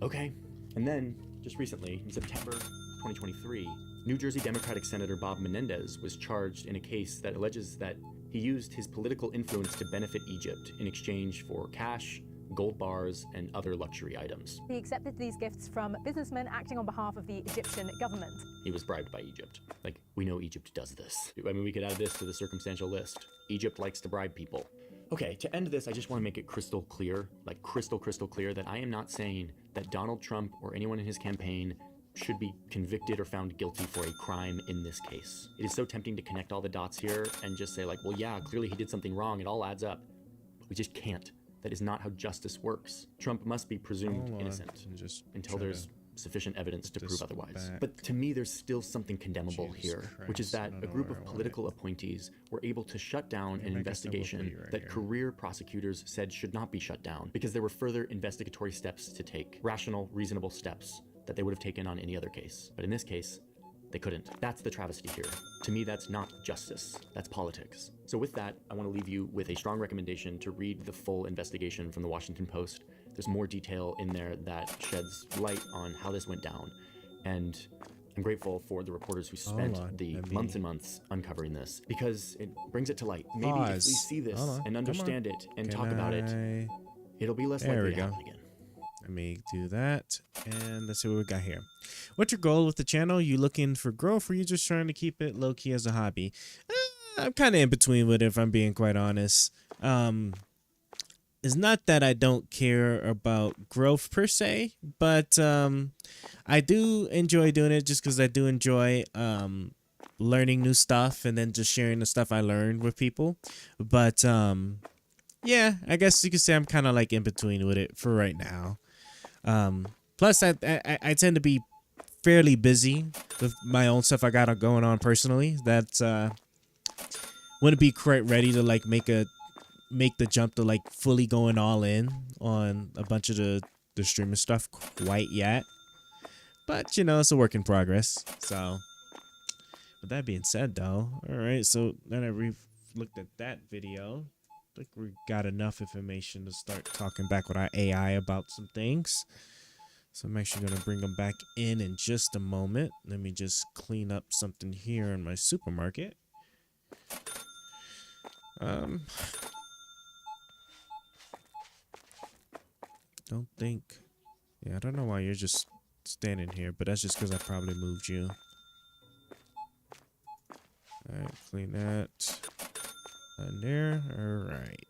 Okay. And then, just recently, in September 2023, New Jersey Democratic Senator Bob Menendez was charged in a case that alleges that he used his political influence to benefit Egypt in exchange for cash, gold bars, and other luxury items. He accepted these gifts from businessmen acting on behalf of the Egyptian government. He was bribed by Egypt. Like, we know Egypt does this. I mean, we could add this to the circumstantial list. Egypt likes to bribe people. Okay, to end this, I just want to make it crystal clear, like crystal clear, that I am not saying that Donald Trump or anyone in his campaign should be convicted or found guilty for a crime in this case. It is so tempting to connect all the dots here and just say like, well, yeah, clearly he did something wrong. It all adds up. But we just can't. That is not how justice works. Trump must be presumed innocent until there's sufficient evidence to prove otherwise. But to me, there's still something condemnable here, which is that a group of political appointees were able to shut down an investigation that career prosecutors said should not be shut down because there were further investigatory steps to take, rational, reasonable steps that they would have taken on any other case. But in this case, they couldn't. That's the travesty here. To me, that's not justice. That's politics. So with that, I want to leave you with a strong recommendation to read the full investigation from the Washington Post. There's more detail in there that sheds light on how this went down. And I'm grateful for the reporters who spent the months and months uncovering this because it brings it to light. Maybe if we see this and understand it and talk about it, it'll be less likely to happen again. Let me do that, and let's see what we got here. What's your goal with the channel? You looking for growth, or you just trying to keep it low-key as a hobby? I'm kind of in between with it, if I'm being quite honest. It's not that I don't care about growth per se, but I do enjoy doing it just because I do enjoy learning new stuff and then just sharing the stuff I learned with people. But yeah, I guess you could say I'm kind of like in between with it for right now. Plus, I tend to be fairly busy with my own stuff I got going on personally. That wouldn't be quite ready to like make the jump to like fully going all in on a bunch of the streaming stuff quite yet. But you know, it's a work in progress. So, with that being said, though, all right. So now that we've looked at that video, I think we got enough information to start talking back with our AI about some things. So I'm actually going to bring them back in just a moment. Let me just clean up something here in my supermarket. Don't think. Yeah, I don't know why you're just standing here, but that's just because I probably moved you. All right, clean that. And there. All right.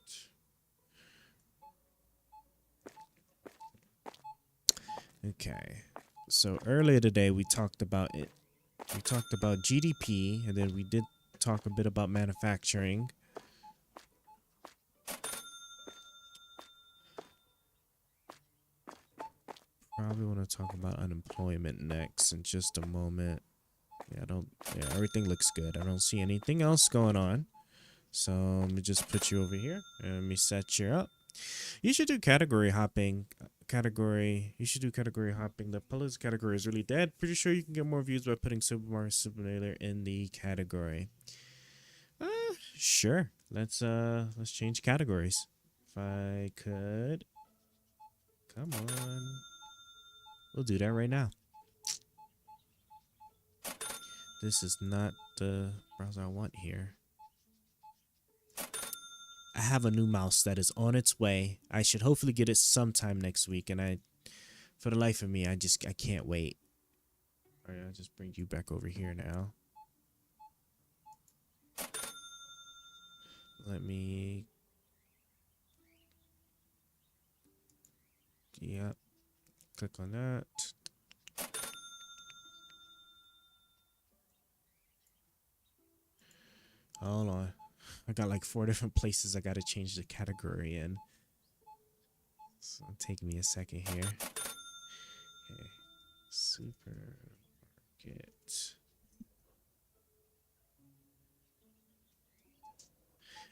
Okay. So earlier today we talked about it. We talked about GDP, and then we did talk a bit about manufacturing. Probably want to talk about unemployment next in just a moment. Yeah, everything looks good. I don't see anything else going on. So let me just put you over here and let me set you up. You should do category hopping. You should do category hopping. The Pillars category is really dead. Pretty sure you can get more views by putting Supermarket Simulator in the category. Sure. Let's change categories. If I could. Come on. We'll do that right now. This is not the browser I want here. I have a new mouse that is on its way. I should hopefully get it sometime next week, and for the life of me, I can't wait. All right, I'll just bring you back over here now. Let me. Yep. Click on that. Hold on. I got like 4 different places I got to change the category in. So it'll take me a second here. Okay. Supermarket.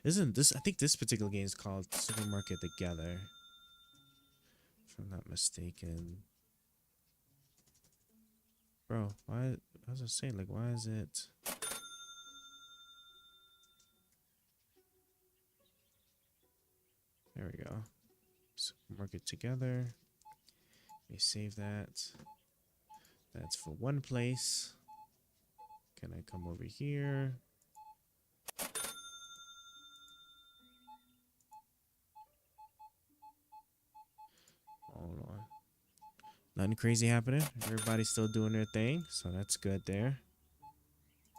Isn't this, I think this particular game is called Supermarket Together. If I'm not mistaken. Bro, why, I was just saying, like, why is it? There we go. Supermarket Together. Let me save that. That's for one place. Can I come over here? Hold on. Nothing crazy happening. Everybody's still doing their thing, so that's good there.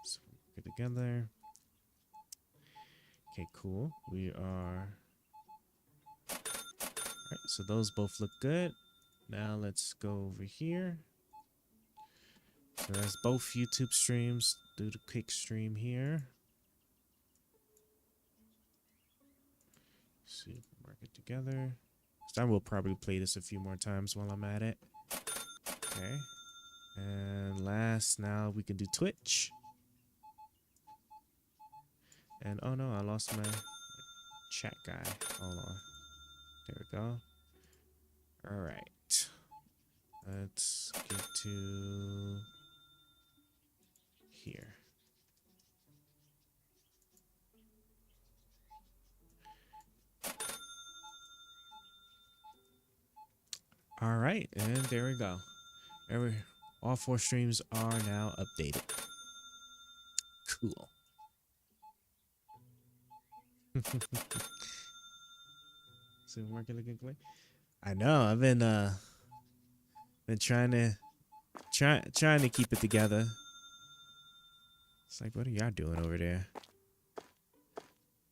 So get together. Okay, cool. We are. Alright, so those both look good. Now let's go over here. So that's both YouTube streams. Do the quick stream here. Supermarket Together. So I will probably play this a few more times while I'm at it. Okay. And last, now we can do Twitch. And oh no, I lost my chat guy. Hold on. There we go. All right. Let's get to here. All right, and there we go. All 4 streams are now updated. Cool. Supermarket looking quick. I know. I've been trying to keep it together. It's like, what are y'all doing over there?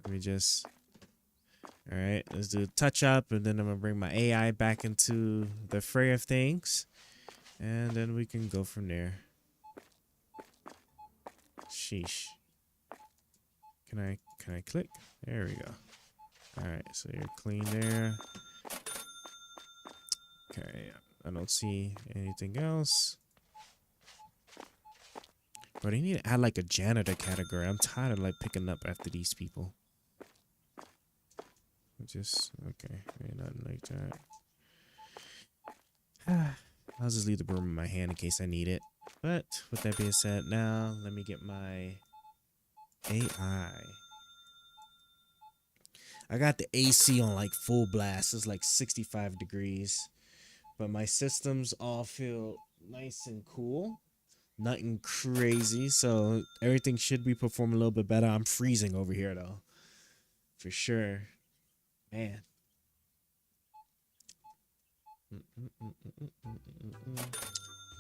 Let me just. All right, let's do a touch up, and then I'm gonna bring my AI back into the fray of things, and then we can go from there. Sheesh. Can I click? There we go. All right, so you're clean there. Okay, I don't see anything else. But I need to add like a janitor category. I'm tired of like picking up after these people. Just okay, ain't nothing like that. I'll just leave the broom in my hand in case I need it. But with that being said, now let me get my AI. I got the AC on like full blast. It's like 65 degrees. But my systems all feel nice and cool. Nothing crazy. So everything should be performing a little bit better. I'm freezing over here though. For sure. Man.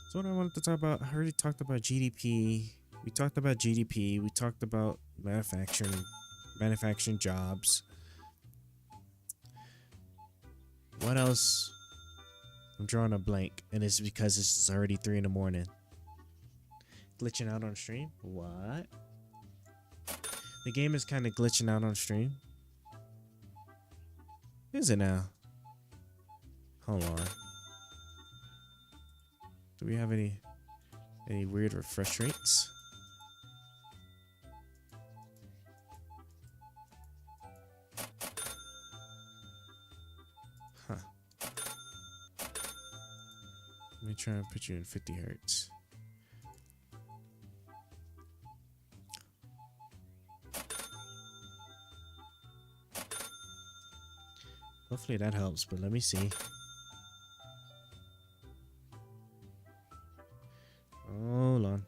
So what I wanted to talk about, I already talked about GDP. We talked about GDP. We talked about manufacturing jobs. What else? I'm drawing a blank, and it's because it's already 3 in the morning. Glitching out on stream? What? The game is kind of glitching out on stream. Is it now? Hold on. Do we have any weird refresh rates? Huh. Let me try and put you in 50 hertz. Hopefully that helps, but let me see. Hold on.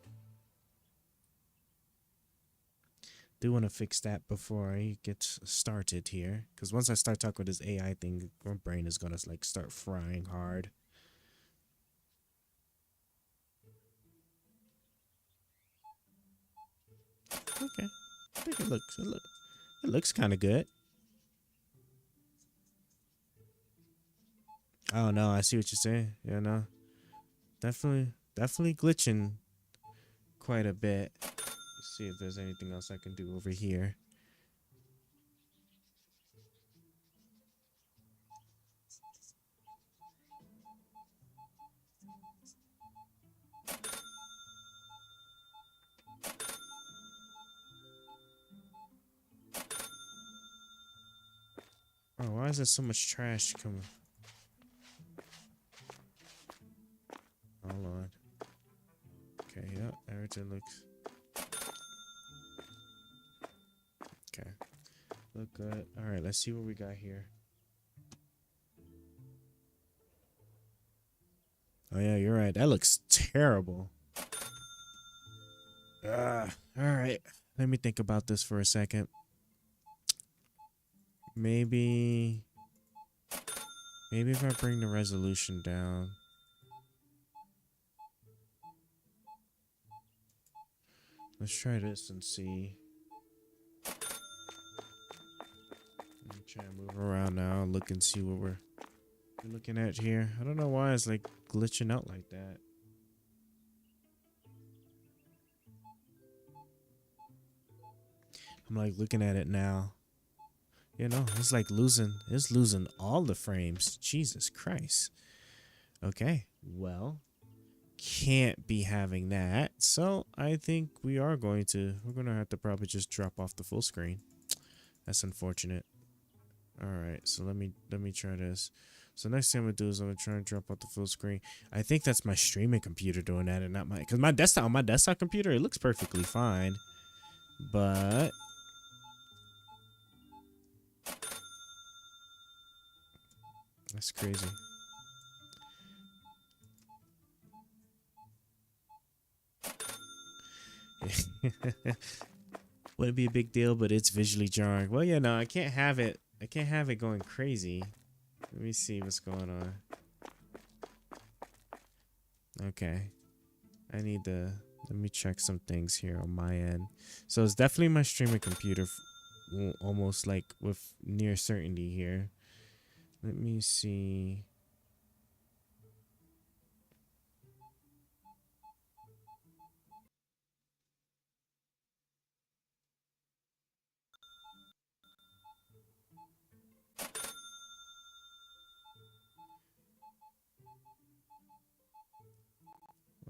do want to fix that before I get started here, because once I start talking with this AI thing, my brain is gonna like start frying hard. Okay, I think it looks kind of good. Oh no, I see what you're saying. Yeah, no, definitely glitching quite a bit. Let's see if there's anything else I can do over here. Oh, why is there so much trash coming? Hold on. Okay, yeah, everything looks... Okay. Look good. Alright, let's see what we got here. Oh yeah, you're right. That looks terrible. Alright. Let me think about this for a second. Maybe if I bring the resolution down. Let's try this and see. Let me try and move around now and look and see what we're looking at here. I don't know why it's like glitching out like that. I'm like looking at it now. You know, it's like losing all the frames. Jesus Christ. Okay, well, can't be having that. So I think we're gonna have to probably just drop off the full screen. That's unfortunate. All right, so let me try this. So next thing I'm gonna do is I'm gonna try and drop off the full screen. I think that's my streaming computer doing that and not because my desktop computer, it looks perfectly fine, but that's crazy. Wouldn't be a big deal, but it's visually jarring. Well, yeah, no, I can't have it going crazy. Let me see what's going on. Okay. Let me check some things here on my end. So it's definitely my streaming computer, almost like with near certainty here. Let me see.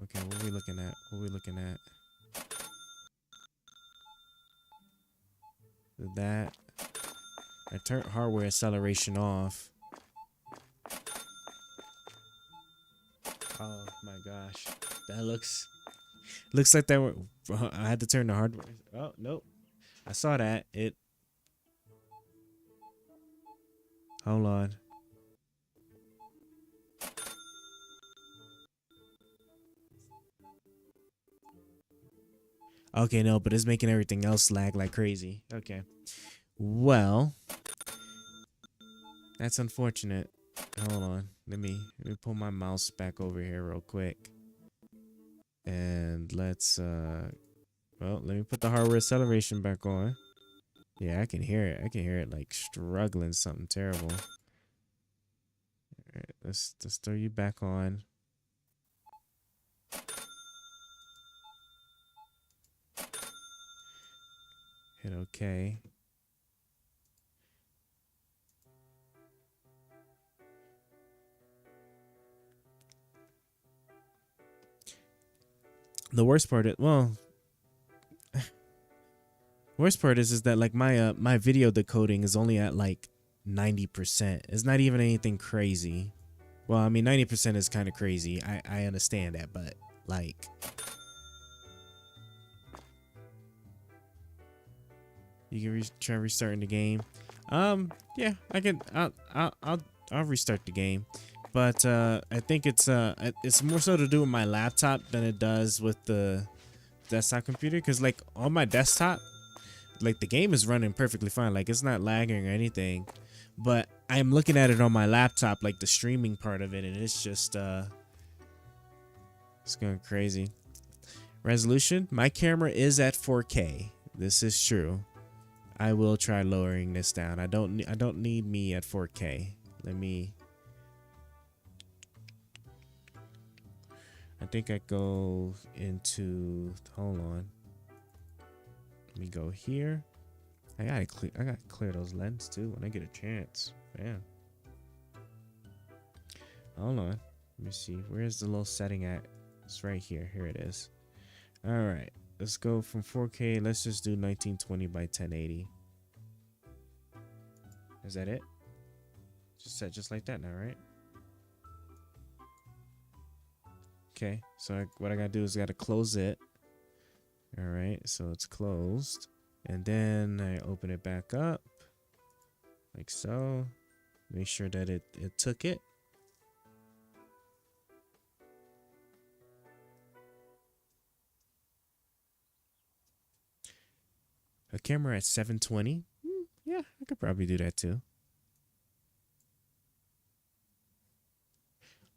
Okay, what are we looking at? That. I turned hardware acceleration off. Oh my gosh. That looks like that were, I had to turn the hardware. Oh, nope. I saw that. Hold on. Okay, no, but it's making everything else lag like crazy. Okay. Well, that's unfortunate. Hold on. Let me pull my mouse back over here real quick. And let's let me put the hardware acceleration back on. Yeah, I can hear it. I can hear it like struggling something terrible. All right, let's throw you back on. Hit OK. The worst part is, is that like my video decoding is only at like 90%. It's not even anything crazy. Well, I mean 90% is kind of crazy. I understand that, but like you can try restarting the game. Yeah, I can. I'll restart the game, but I think it's more so to do with my laptop than it does with the desktop computer. Cause like on my desktop, like the game is running perfectly fine. Like it's not lagging or anything. But I'm looking at it on my laptop, like the streaming part of it, and it's just it's going crazy. Resolution, my camera is at 4K. This is true. I will try lowering this down. I don't need me at 4K. Let me. I think I go into. Hold on. Let me go here. I gotta clear those lenses too when I get a chance. Man. Hold on. Let me see. Where's the little setting at? It's right here. Here it is. All right. Let's go from 4K. Let's just do 1920 by 1080. Is that it? Just set just like that now, right? Okay. So what I gotta do is I gotta close it. All right. So it's closed. And then I open it back up. Like so. Make sure that it took it. A camera at 720. Yeah, I could probably do that too.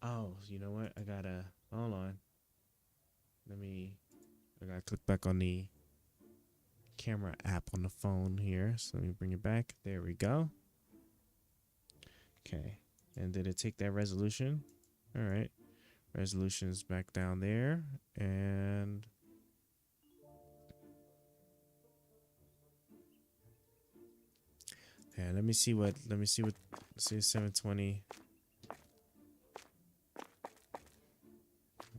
Oh, you know what? I gotta hold on. I gotta click back on the camera app on the phone here. So let me bring it back. There we go. Okay. And did it take that resolution? All right. Resolution is back down there. And yeah, let me see 720.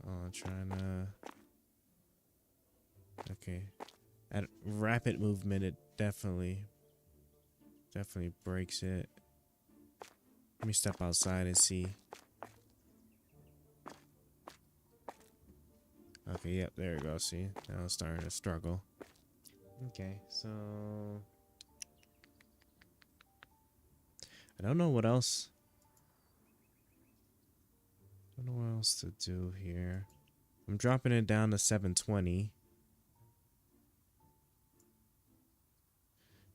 Oh, I'm trying to. Okay. At rapid movement, it definitely breaks it. Let me step outside and see. Okay, yep, there we go. See, now it's starting to struggle. Okay, so I don't know what else. I don't know what else to do here. I'm dropping it down to 720.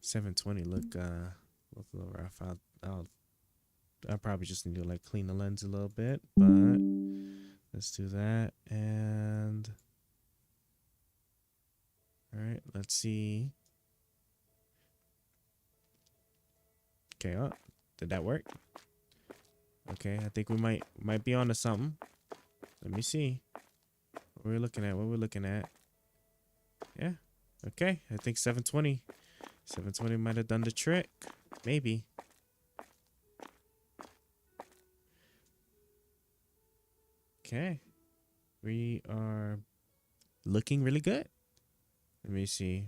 720 look a little rough. I'll probably just need to like clean the lens a little bit, but let's do that. And all right, let's see. Okay, oh, did that work? Okay, I think we might be onto something. Let me see. What we're looking at. Yeah. Okay, I think 720. 720 might have done the trick. Maybe. Okay. We are looking really good. Let me see.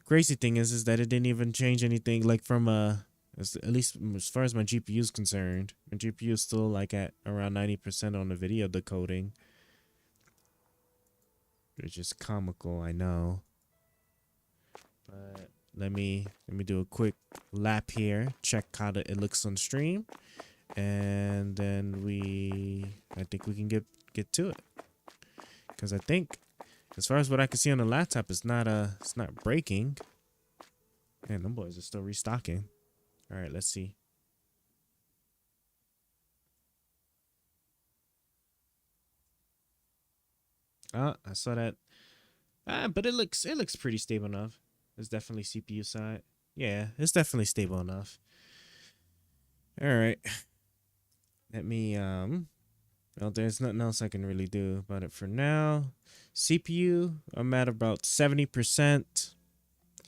Crazy thing is that it didn't even change anything like from at least as far as my GPU is concerned. My GPU is still like at around 90% on the video decoding. Which is comical, I know. But let me do a quick lap here. Check how it looks on stream. And then I think we can get to it. Because I think as far as what I can see on the laptop, it's not breaking. Man, them boys are still restocking. All right, let's see. I saw that. But it looks pretty stable enough. It's definitely CPU side. Yeah, it's definitely stable enough. All right. Let me well, there's nothing else I can really do about it for now. CPU, I'm at about 70%.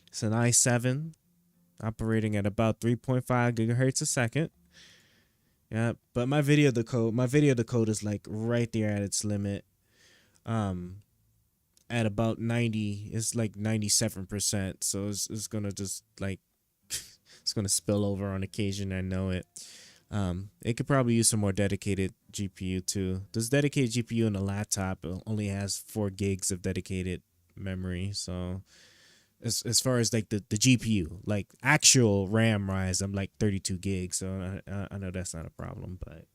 It's an i7 operating at about 3.5 gigahertz a second. Yeah, but my video decode is like right there at its limit. At about 90, it's like 97%. So it's gonna just like it's gonna spill over on occasion. I know it. It could probably use some more dedicated GPU too. This dedicated GPU in the laptop only has 4 gigs of dedicated memory. So as far as like the GPU, like actual RAM rise, I'm like 32 gigs. So I know that's not a problem. But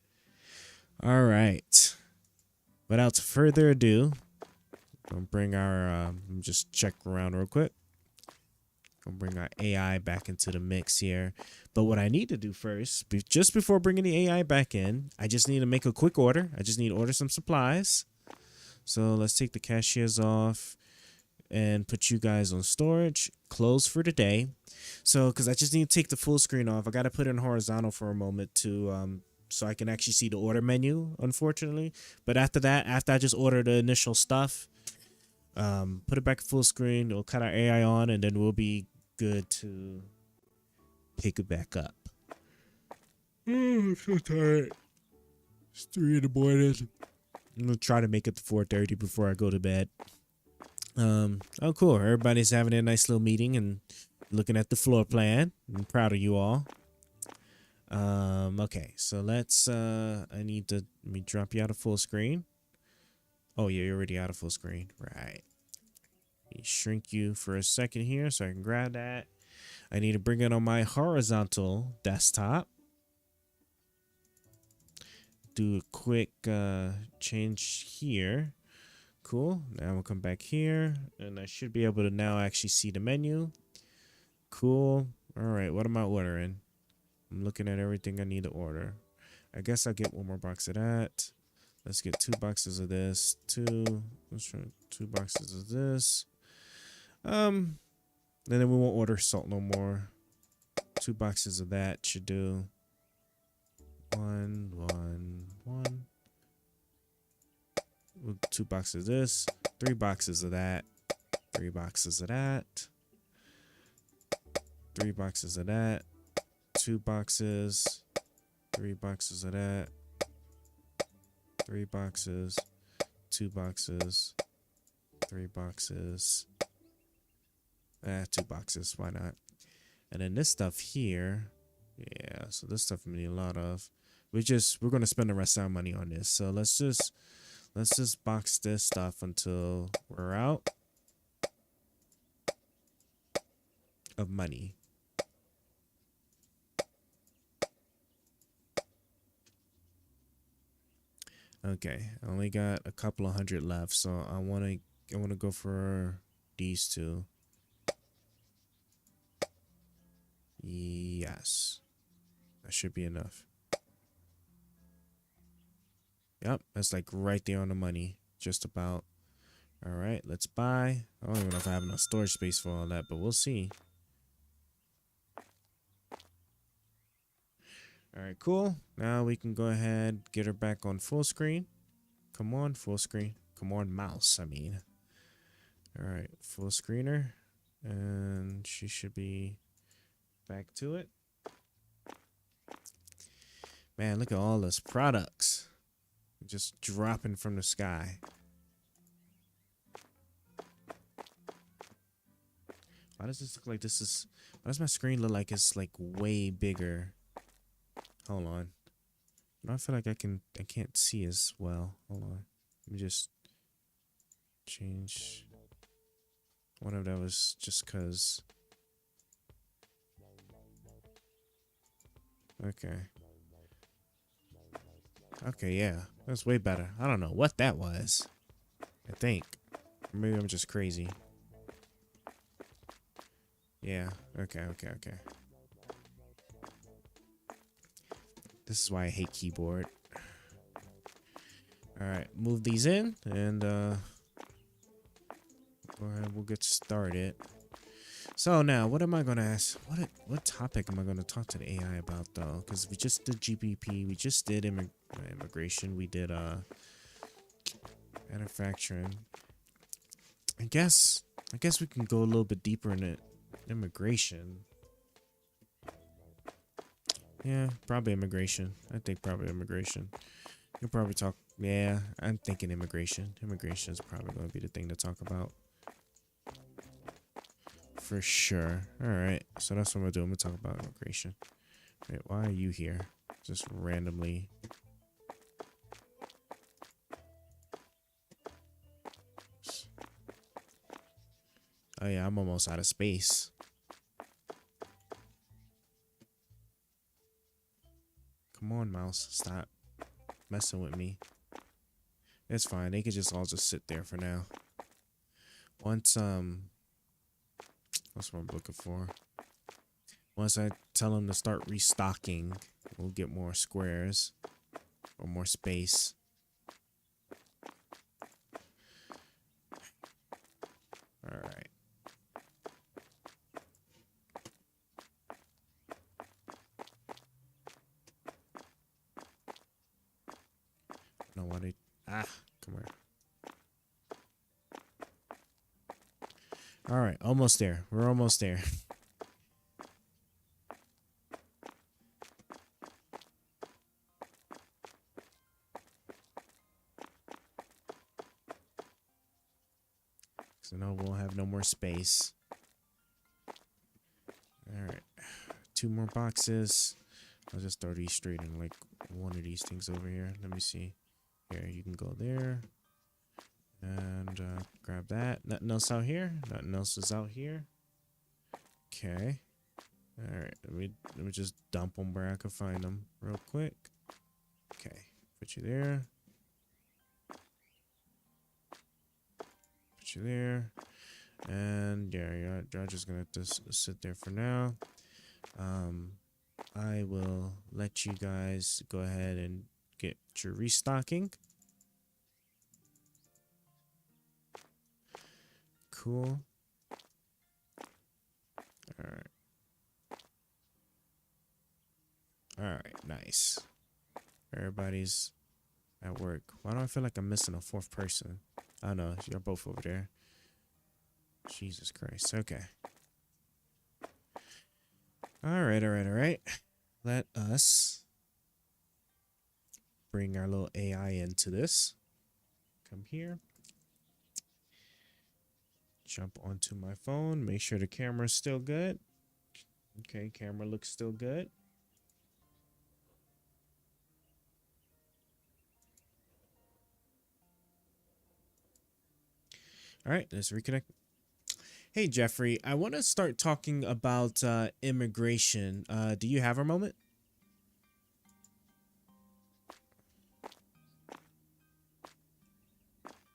all right. Without further ado, I'll bring our just check around real quick. Gonna bring our AI back into the mix here. But what I need to do first, just before bringing the AI back in, I just need to make a quick order. I just need to order some supplies. So let's take the cashiers off and put you guys on storage. Close for the day. So, because I just need to take the full screen off. I got to put it in horizontal for a moment to so I can actually see the order menu, unfortunately. But after that, after I just order the initial stuff, put it back full screen, it'll cut our AI on, and then we'll be good to pick it back up. I'm so tired. It's 3 in the morning. I'm gonna try to make it to 4:30 before I go to bed. Oh cool. Everybody's having a nice little meeting and looking at the floor plan. I'm proud of you all. Okay, so let's let me drop you out of full screen. Oh yeah, you're already out of full screen. Right. Let me shrink you for a second here so I can grab that. I need to bring it on my horizontal desktop. Do a quick change here. Cool. Now we'll come back here and I should be able to now actually see the menu. Cool. All right, what am I ordering? I'm looking at everything I need to order. I guess I'll get one more box of that. Let's get 2 boxes of this. Let's try 2 boxes of this. And then we won't order salt no more. 2 boxes of that should do. 1, 1, 1. 2 boxes of this. 3 boxes of that. 3 boxes of that. 3 boxes of that. 2 boxes. 3 boxes of that. 3 boxes. 2 boxes. 3 boxes. 2 boxes. Why not? And then this stuff here. Yeah, so this stuff we need a lot of. We're gonna spend the rest of our money on this. So let's just box this stuff until we're out of money. Okay, I only got a couple of hundred left, so I wanna go for these 2. Yes. That should be enough. Yep, that's like right there on the money. Just about. All right, let's buy. I don't even know if I have enough storage space for all that, but we'll see. All right, cool. Now we can go ahead, get her back on full screen. Come on, full screen. Come on, mouse, I mean. All right, full screener. And she should be back to it. Man, look at all those products. Just dropping from the sky. Why does this look like this is... Why does my screen look like it's like way bigger? Hold on. I feel like I can't see as well. Hold on. Let me just change. One of that was just cause. Okay. Okay, yeah. That's way better. I don't know what that was. I think. Maybe I'm just crazy. Yeah. Okay. This is why I hate keyboard. Alright, move these in and go ahead, we'll get started. So now, what am I gonna ask? What topic am I gonna talk to the AI about though? Because we just did GBP, we just did immigration, we did manufacturing. I guess we can go a little bit deeper into immigration. Yeah, probably immigration. I think probably immigration. You'll probably talk. Yeah, I'm thinking immigration. Immigration is probably going to be the thing to talk about. For sure. Alright, so that's what I'm going to do. I'm going to talk about immigration. Wait, why are you here? Just randomly. Oh yeah, I'm almost out of space. Come on, mouse. Stop messing with me. It's fine. They could just all just sit there for now. Once That's what I'm looking for. Once I tell them to start restocking, we'll get more squares or more space. All right. No, what they come here. All right, almost there. We're almost there. So no, we'll have no more space. All right, 2 more boxes. I'll just throw these straight in like one of these things over here. Let me see. Here, you can go there. And grab that. Nothing else out here. Nothing else is out here. Okay. All right. Let me just dump them where I can find them real quick. Okay. Put you there. Put you there. And yeah, you're just gonna have to sit there for now. I will let you guys go ahead and get your restocking. Cool. All right, nice. Everybody's at work. Why do I feel like I'm missing a 4th person? Oh no, you're both over there. Jesus Christ. Okay. All right. Let us bring our little AI into this. Come here. Jump onto my phone. Make sure the camera's still good. Okay, camera looks still good. All right, let's reconnect. Hey, Jeffrey, I want to start talking about immigration. Do you have a moment?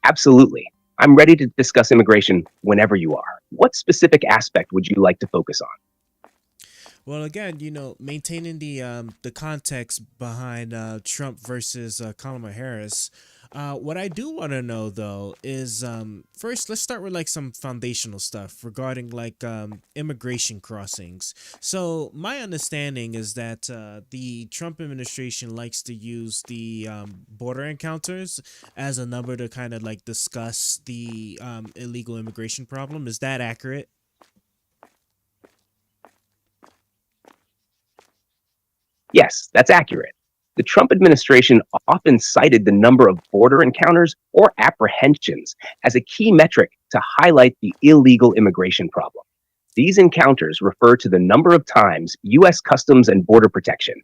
Absolutely. I'm ready to discuss immigration whenever you are. What specific aspect would you like to focus on? Well, again, maintaining the context behind Trump versus Kamala Harris. What I do want to know though is first let's start with like some foundational stuff regarding like immigration crossings. So my understanding is that the Trump administration likes to use the border encounters as a number to kind of like discuss the illegal immigration problem. Is that accurate? Yes, that's accurate. The Trump administration often cited the number of border encounters or apprehensions as a key metric to highlight the illegal immigration problem. These encounters refer to the number of times U.S. Customs and Border Protection,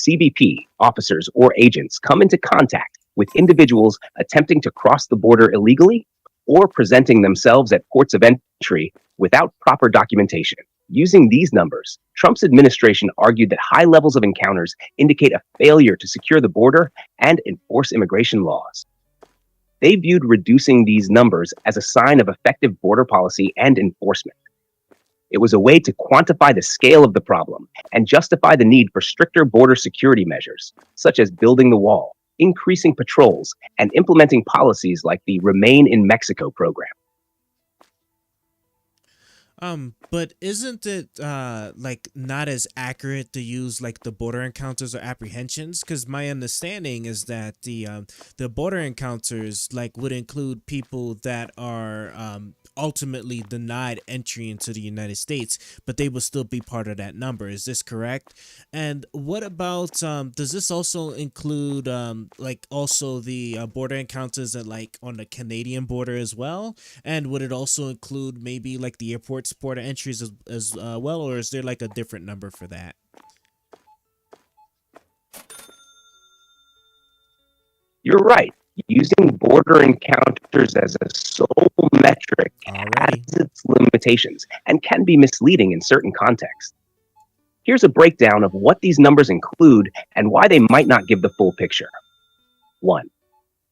CBP, officers or agents come into contact with individuals attempting to cross the border illegally or presenting themselves at ports of entry without proper documentation. Using these numbers, Trump's administration argued that high levels of encounters indicate a failure to secure the border and enforce immigration laws. They viewed reducing these numbers as a sign of effective border policy and enforcement. It was a way to quantify the scale of the problem and justify the need for stricter border security measures, such as building the wall, increasing patrols, and implementing policies like the Remain in Mexico program. But isn't it like not as accurate to use like the border encounters or apprehensions? Because my understanding is that the border encounters like would include people that are ultimately denied entry into the United States, but they will still be part of that number. Is this correct? And what about does this also include like also the border encounters at like on the Canadian border as well? And would it also include maybe like the airport's border entries as well, or is there like a different number for that? You're right. Using border encounters as a sole metric has its limitations and can be misleading in certain contexts. Here's a breakdown of what these numbers include and why they might not give the full picture. 1.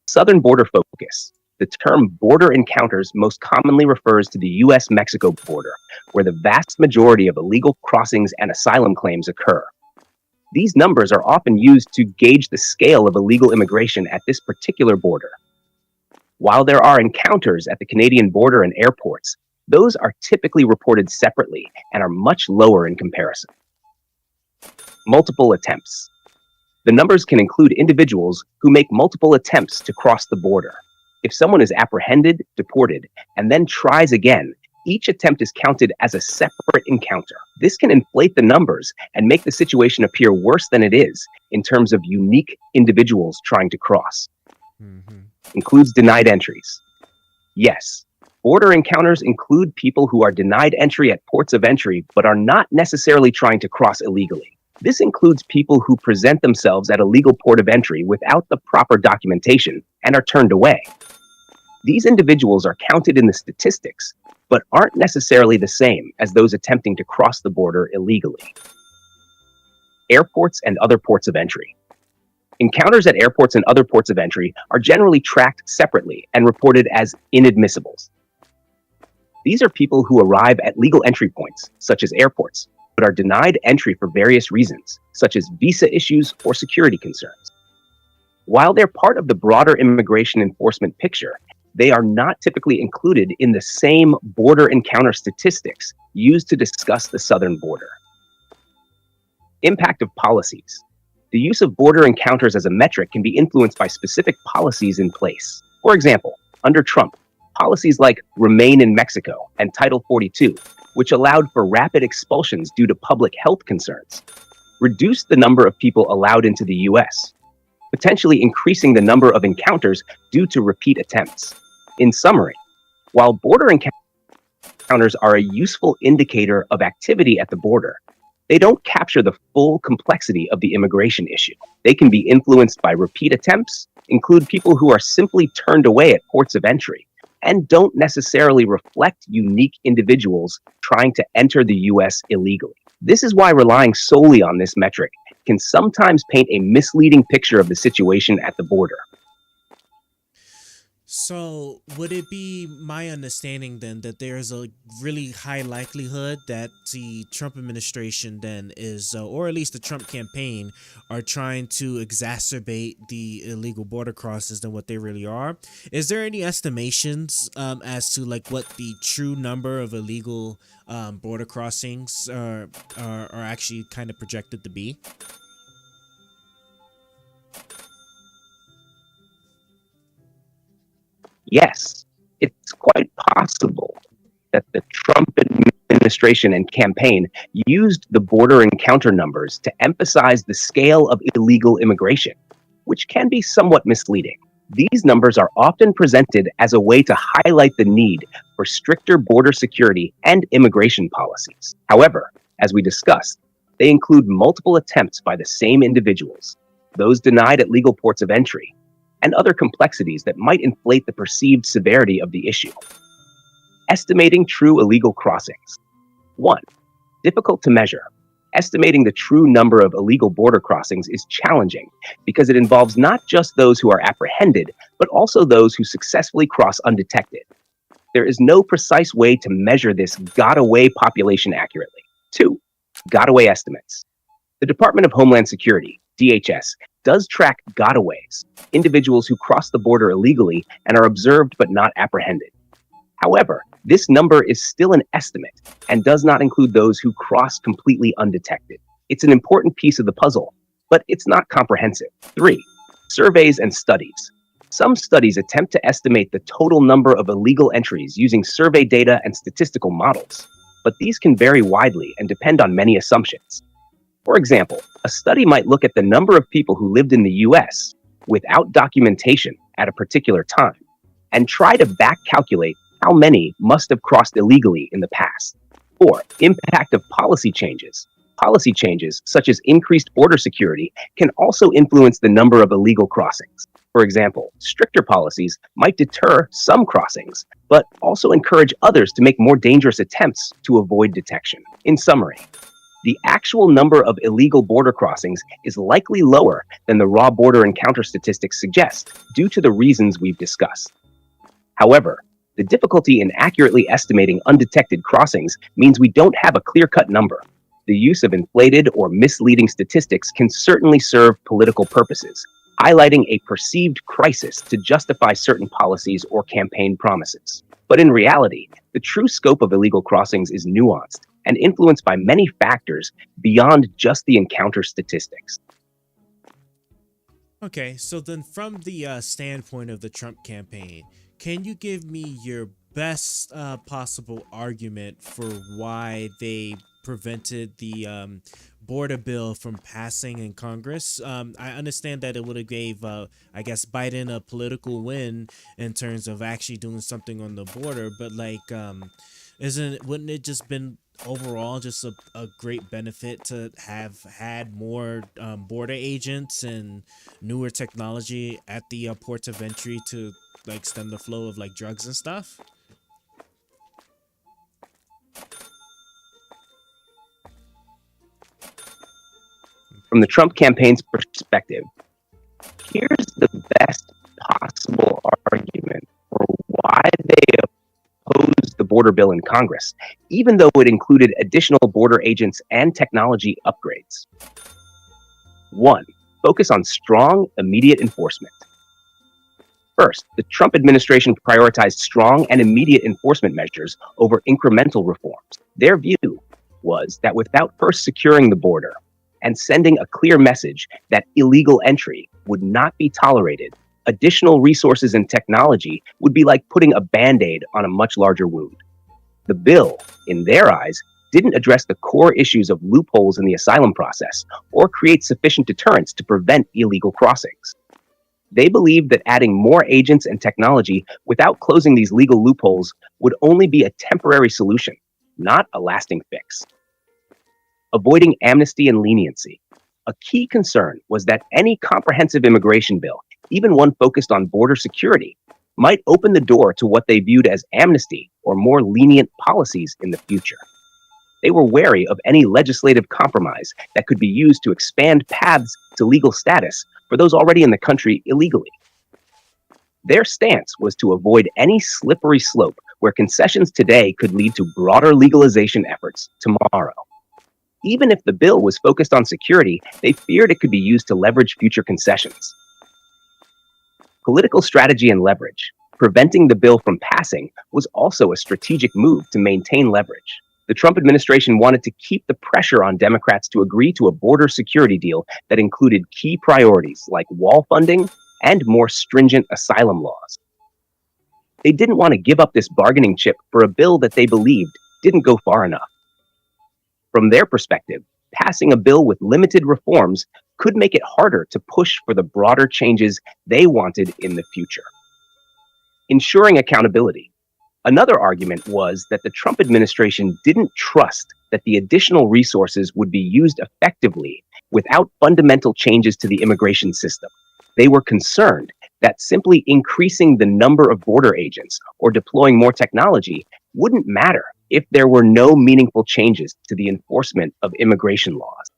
Southern border focus. The term border encounters most commonly refers to the U.S.-Mexico border, where the vast majority of illegal crossings and asylum claims occur. These numbers are often used to gauge the scale of illegal immigration at this particular border. While there are encounters at the Canadian border and airports, those are typically reported separately and are much lower in comparison. Multiple attempts. The numbers can include individuals who make multiple attempts to cross the border. If someone is apprehended, deported, and then tries again, each attempt is counted as a separate encounter. This can inflate the numbers and make the situation appear worse than it is in terms of unique individuals trying to cross. Includes denied entries. Yes, border encounters include people who are denied entry at ports of entry but are not necessarily trying to cross illegally. This includes people who present themselves at a legal port of entry without the proper documentation and are turned away. These individuals are counted in the statistics, but aren't necessarily the same as those attempting to cross the border illegally. Airports and other ports of entry. Encounters at airports and other ports of entry are generally tracked separately and reported as inadmissibles. These are people who arrive at legal entry points, such as airports, but are denied entry for various reasons, such as visa issues or security concerns. While they're part of the broader immigration enforcement picture, they are not typically included in the same border encounter statistics used to discuss the southern border. Impact of policies. The use of border encounters as a metric can be influenced by specific policies in place. For example, under Trump, policies like Remain in Mexico and Title 42, which allowed for rapid expulsions due to public health concerns, reduced the number of people allowed into the U.S., potentially increasing the number of encounters due to repeat attempts. In summary, while border encounters are a useful indicator of activity at the border, they don't capture the full complexity of the immigration issue. They can be influenced by repeat attempts, include people who are simply turned away at ports of entry, and don't necessarily reflect unique individuals trying to enter the U.S. illegally. This is why relying solely on this metric can sometimes paint a misleading picture of the situation at the border. So, would it be my understanding then that there's a really high likelihood that the Trump administration then is, or at least the Trump campaign, are trying to exacerbate the illegal border crosses than what they really are? Is there any estimations as to like what the true number of illegal border crossings are actually kind of projected to be? Yes, it's quite possible that the Trump administration and campaign used the border encounter numbers to emphasize the scale of illegal immigration, which can be somewhat misleading. These numbers are often presented as a way to highlight the need for stricter border security and immigration policies. However, as we discussed, they include multiple attempts by the same individuals, those denied at legal ports of entry, and other complexities that might inflate the perceived severity of the issue. Estimating true illegal crossings. 1. Difficult to measure. Estimating the true number of illegal border crossings is challenging because it involves not just those who are apprehended, but also those who successfully cross undetected. There is no precise way to measure this got-away population accurately. 2. Got-away estimates. The Department of Homeland Security, DHS, does track gotaways, individuals who cross the border illegally and are observed but not apprehended. However, this number is still an estimate and does not include those who cross completely undetected. It's an important piece of the puzzle, but it's not comprehensive. 3. Surveys and studies. Some studies attempt to estimate the total number of illegal entries using survey data and statistical models, but these can vary widely and depend on many assumptions. For example, a study might look at the number of people who lived in the US without documentation at a particular time and try to back calculate how many must have crossed illegally in the past. 4. Impact of policy changes. Policy changes, such as increased border security, can also influence the number of illegal crossings. For example, stricter policies might deter some crossings, but also encourage others to make more dangerous attempts to avoid detection. In summary, the actual number of illegal border crossings is likely lower than the raw border encounter statistics suggest, due to the reasons we've discussed. However, the difficulty in accurately estimating undetected crossings means we don't have a clear-cut number. The use of inflated or misleading statistics can certainly serve political purposes, highlighting a perceived crisis to justify certain policies or campaign promises. But in reality, the true scope of illegal crossings is nuanced and influenced by many factors beyond just the encounter statistics. Okay, so then from the standpoint of the Trump campaign, can you give me your best possible argument for why they prevented the border bill from passing in Congress? I understand that it would have gave, I guess, Biden a political win in terms of actually doing something on the border, but like, wouldn't it just been overall just a great benefit to have had more border agents and newer technology at the ports of entry to like stem the flow of like drugs and stuff? From the Trump campaign's perspective, here's the best possible argument for why they opposed the border bill in Congress, even though it included additional border agents and technology upgrades. 1. Focus on strong, immediate enforcement. First, the Trump administration prioritized strong and immediate enforcement measures over incremental reforms. Their view was that without first securing the border and sending a clear message that illegal entry would not be tolerated, additional resources and technology would be like putting a Band-Aid on a much larger wound. The bill, in their eyes, didn't address the core issues of loopholes in the asylum process or create sufficient deterrence to prevent illegal crossings. They believed that adding more agents and technology without closing these legal loopholes would only be a temporary solution, not a lasting fix. Avoiding amnesty and leniency. A key concern was that any comprehensive immigration bill, even one focused on border security, might open the door to what they viewed as amnesty or more lenient policies in the future. They were wary of any legislative compromise that could be used to expand paths to legal status for those already in the country illegally. Their stance was to avoid any slippery slope where concessions today could lead to broader legalization efforts tomorrow. Even if the bill was focused on security, they feared it could be used to leverage future concessions. Political strategy and leverage. Preventing the bill from passing was also a strategic move to maintain leverage. The Trump administration wanted to keep the pressure on Democrats to agree to a border security deal that included key priorities like wall funding and more stringent asylum laws. They didn't want to give up this bargaining chip for a bill that they believed didn't go far enough. From their perspective, passing a bill with limited reforms could make it harder to push for the broader changes they wanted in the future. Ensuring accountability. Another argument was that the Trump administration didn't trust that the additional resources would be used effectively without fundamental changes to the immigration system. They were concerned that simply increasing the number of border agents or deploying more technology wouldn't matter if there were no meaningful changes to the enforcement of immigration laws.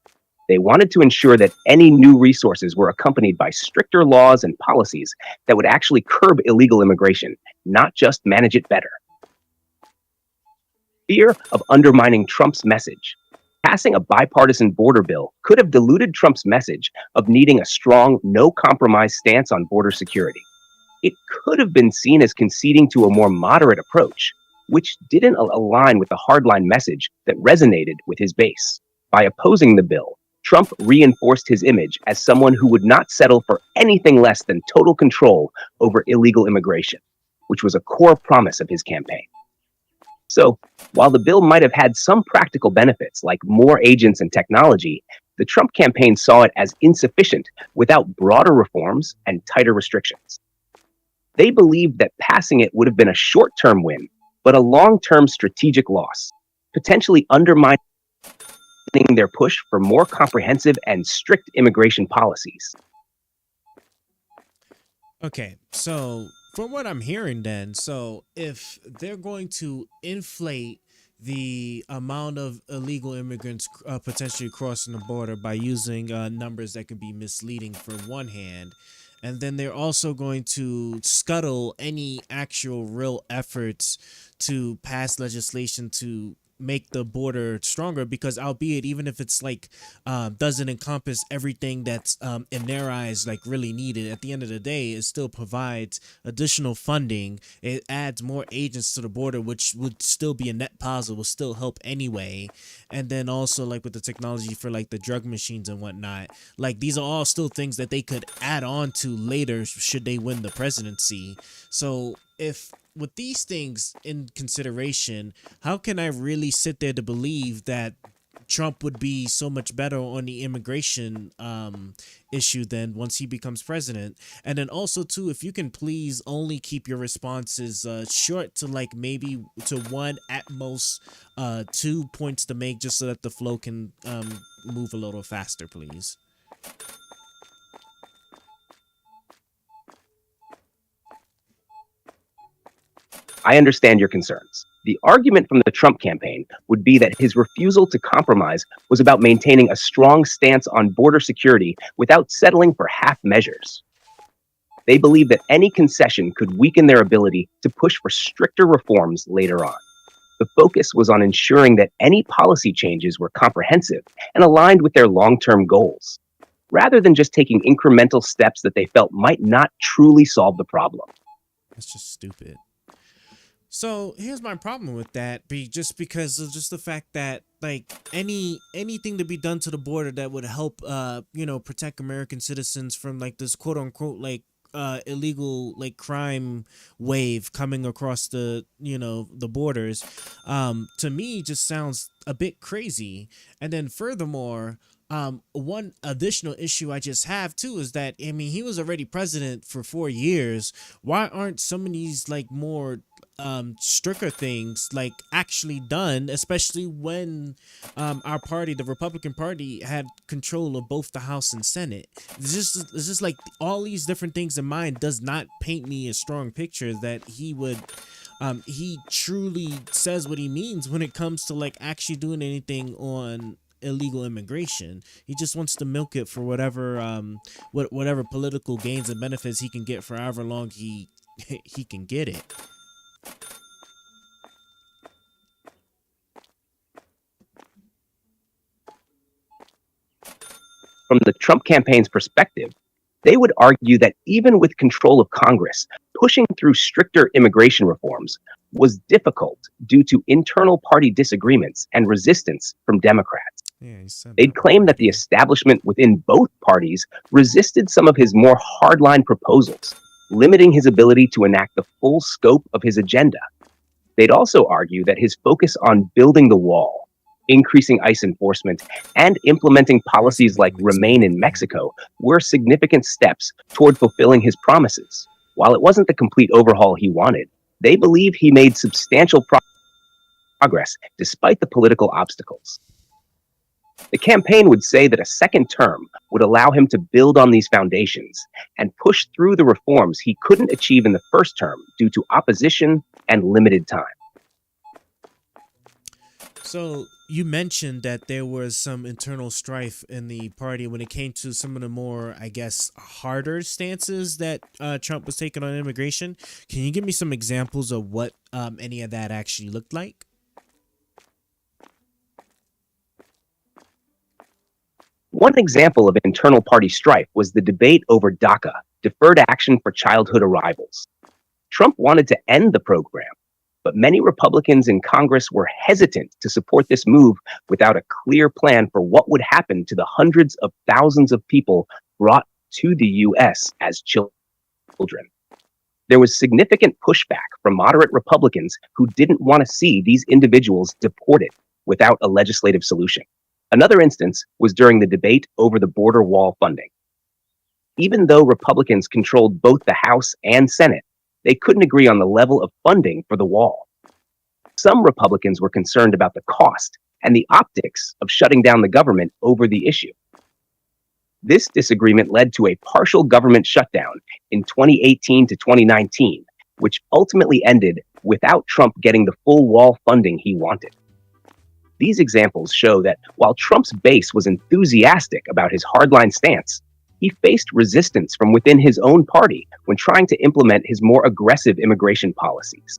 They wanted to ensure that any new resources were accompanied by stricter laws and policies that would actually curb illegal immigration, not just manage it better. Fear of undermining Trump's message. Passing a bipartisan border bill could have diluted Trump's message of needing a strong, no-compromise stance on border security. It could have been seen as conceding to a more moderate approach, which didn't align with the hardline message that resonated with his base. By opposing the bill, Trump reinforced his image as someone who would not settle for anything less than total control over illegal immigration, which was a core promise of his campaign. So, while the bill might have had some practical benefits like more agents and technology, the Trump campaign saw it as insufficient without broader reforms and tighter restrictions. They believed that passing it would have been a short-term win, but a long-term strategic loss, potentially undermining their push for more comprehensive and strict immigration policies. Okay, so from what I'm hearing then, so if they're going to inflate the amount of illegal immigrants potentially crossing the border by using numbers that could be misleading for one hand, And then they're also going to scuttle any actual real efforts to pass legislation to make the border stronger, because albeit even if it's like doesn't encompass everything that's in their eyes like really needed, at the end of the day it still provides additional funding. It adds more agents to the border, which would still be a net positive, will still help anyway. And then also like with the technology for like the drug machines and whatnot, like these are all still things that they could add on to later should they win the presidency. So if with these things in consideration, how can I really sit there to believe that Trump would be so much better on the immigration issue than once he becomes president? And then also too, if you can please only keep your responses short to like maybe to one at most 2 points to make, just so that the flow can move a little faster, please. I understand your concerns. The argument from the Trump campaign would be that his refusal to compromise was about maintaining a strong stance on border security without settling for half measures. They believe that any concession could weaken their ability to push for stricter reforms later on. The focus was on ensuring that any policy changes were comprehensive and aligned with their long-term goals, rather than just taking incremental steps that they felt might not truly solve the problem. That's just stupid. So here's my problem with that, just because of just the fact that like anything to be done to the border that would help protect American citizens from like this quote unquote like illegal like crime wave coming across the the borders, to me just sounds a bit crazy. And then furthermore, one additional issue I just have too is that, I mean, he was already president for 4 years. Why aren't some of these like more stricter things like actually done, especially when our party, the Republican Party, had control of both the House and Senate? It's just like all these different things in mind does not paint me a strong picture that he would he truly says what he means when it comes to like actually doing anything on illegal immigration. He just wants to milk it for whatever whatever political gains and benefits he can get for however long he can get it. From the Trump campaign's perspective, they would argue that even with control of Congress, pushing through stricter immigration reforms was difficult due to internal party disagreements and resistance from Democrats. They'd claim that the establishment within both parties resisted some of his more hardline proposals, limiting his ability to enact the full scope of his agenda. They'd also argue that his focus on building the wall, increasing ICE enforcement, and implementing policies like Remain in Mexico were significant steps toward fulfilling his promises. While it wasn't the complete overhaul he wanted, they believe he made substantial progress despite the political obstacles. The campaign would say that a second term would allow him to build on these foundations and push through the reforms he couldn't achieve in the first term due to opposition and limited time. So you mentioned that there was some internal strife in the party when it came to some of the more, I guess, harder stances that Trump was taking on immigration. Can you give me some examples of what any of that actually looked like? One example of internal party strife was the debate over DACA, Deferred Action for Childhood Arrivals. Trump wanted to end the program, but many Republicans in Congress were hesitant to support this move without a clear plan for what would happen to the hundreds of thousands of people brought to the U.S. as children. There was significant pushback from moderate Republicans who didn't want to see these individuals deported without a legislative solution. Another instance was during the debate over the border wall funding. Even though Republicans controlled both the House and Senate, they couldn't agree on the level of funding for the wall. Some Republicans were concerned about the cost and the optics of shutting down the government over the issue. This disagreement led to a partial government shutdown in 2018 to 2019, which ultimately ended without Trump getting the full wall funding he wanted. These examples show that while Trump's base was enthusiastic about his hardline stance, he faced resistance from within his own party when trying to implement his more aggressive immigration policies.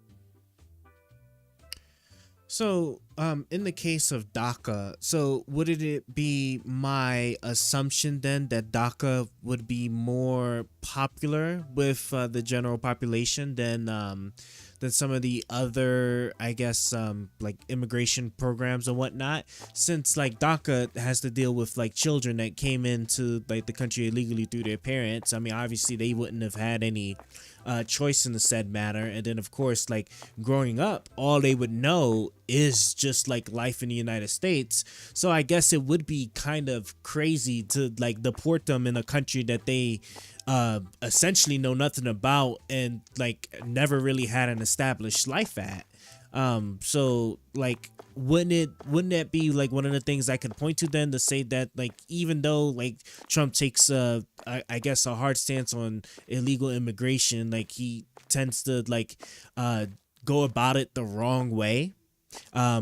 So, in the case of DACA, so would it be my assumption then that DACA would be more popular with the general population than some of the other, I guess, like immigration programs and whatnot? Since like DACA has to deal with like children that came into like the country illegally through their parents. I mean, obviously they wouldn't have had any choice in the said matter, and then of course like growing up all they would know is just like life in the United States. So I guess it would be kind of crazy to like deport them in a country that they essentially know nothing about and like never really had an established life at. So like wouldn't that be like one of the things I could point to then to say that like even though like Trump takes I guess a hard stance on illegal immigration, like he tends to like go about it the wrong way,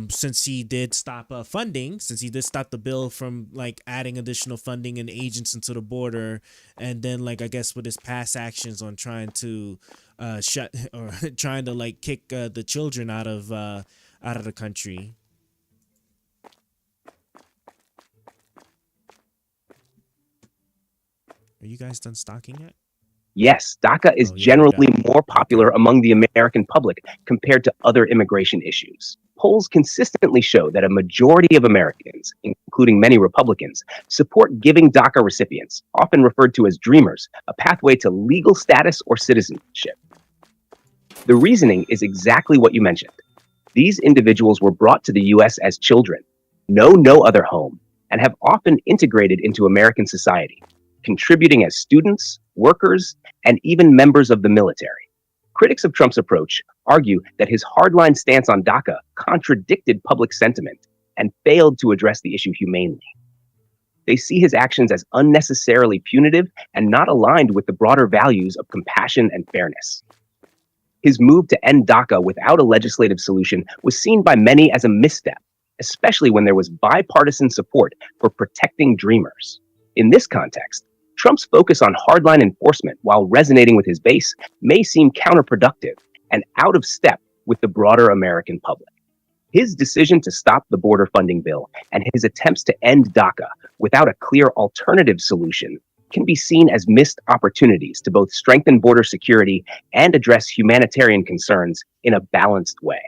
since he did stop funding, since he did stop the bill from like adding additional funding and agents into the border, and then like I guess with his past actions on trying to shut or trying to like kick the children out of the country. Are you guys done stocking yet? Yes, DACA is generally more popular among the American public compared to other immigration issues. Polls consistently show that a majority of Americans, including many Republicans, support giving DACA recipients, often referred to as dreamers, a pathway to legal status or citizenship. The reasoning is exactly what you mentioned. These individuals were brought to the U.S. as children, know no other home, and have often integrated into American society, contributing as students, workers, and even members of the military. Critics of Trump's approach argue that his hardline stance on DACA contradicted public sentiment and failed to address the issue humanely. They see his actions as unnecessarily punitive and not aligned with the broader values of compassion and fairness. His move to end DACA without a legislative solution was seen by many as a misstep, especially when there was bipartisan support for protecting dreamers. In this context, Trump's focus on hardline enforcement while resonating with his base may seem counterproductive and out of step with the broader American public. His decision to stop the border funding bill and his attempts to end DACA without a clear alternative solution can be seen as missed opportunities to both strengthen border security and address humanitarian concerns in a balanced way.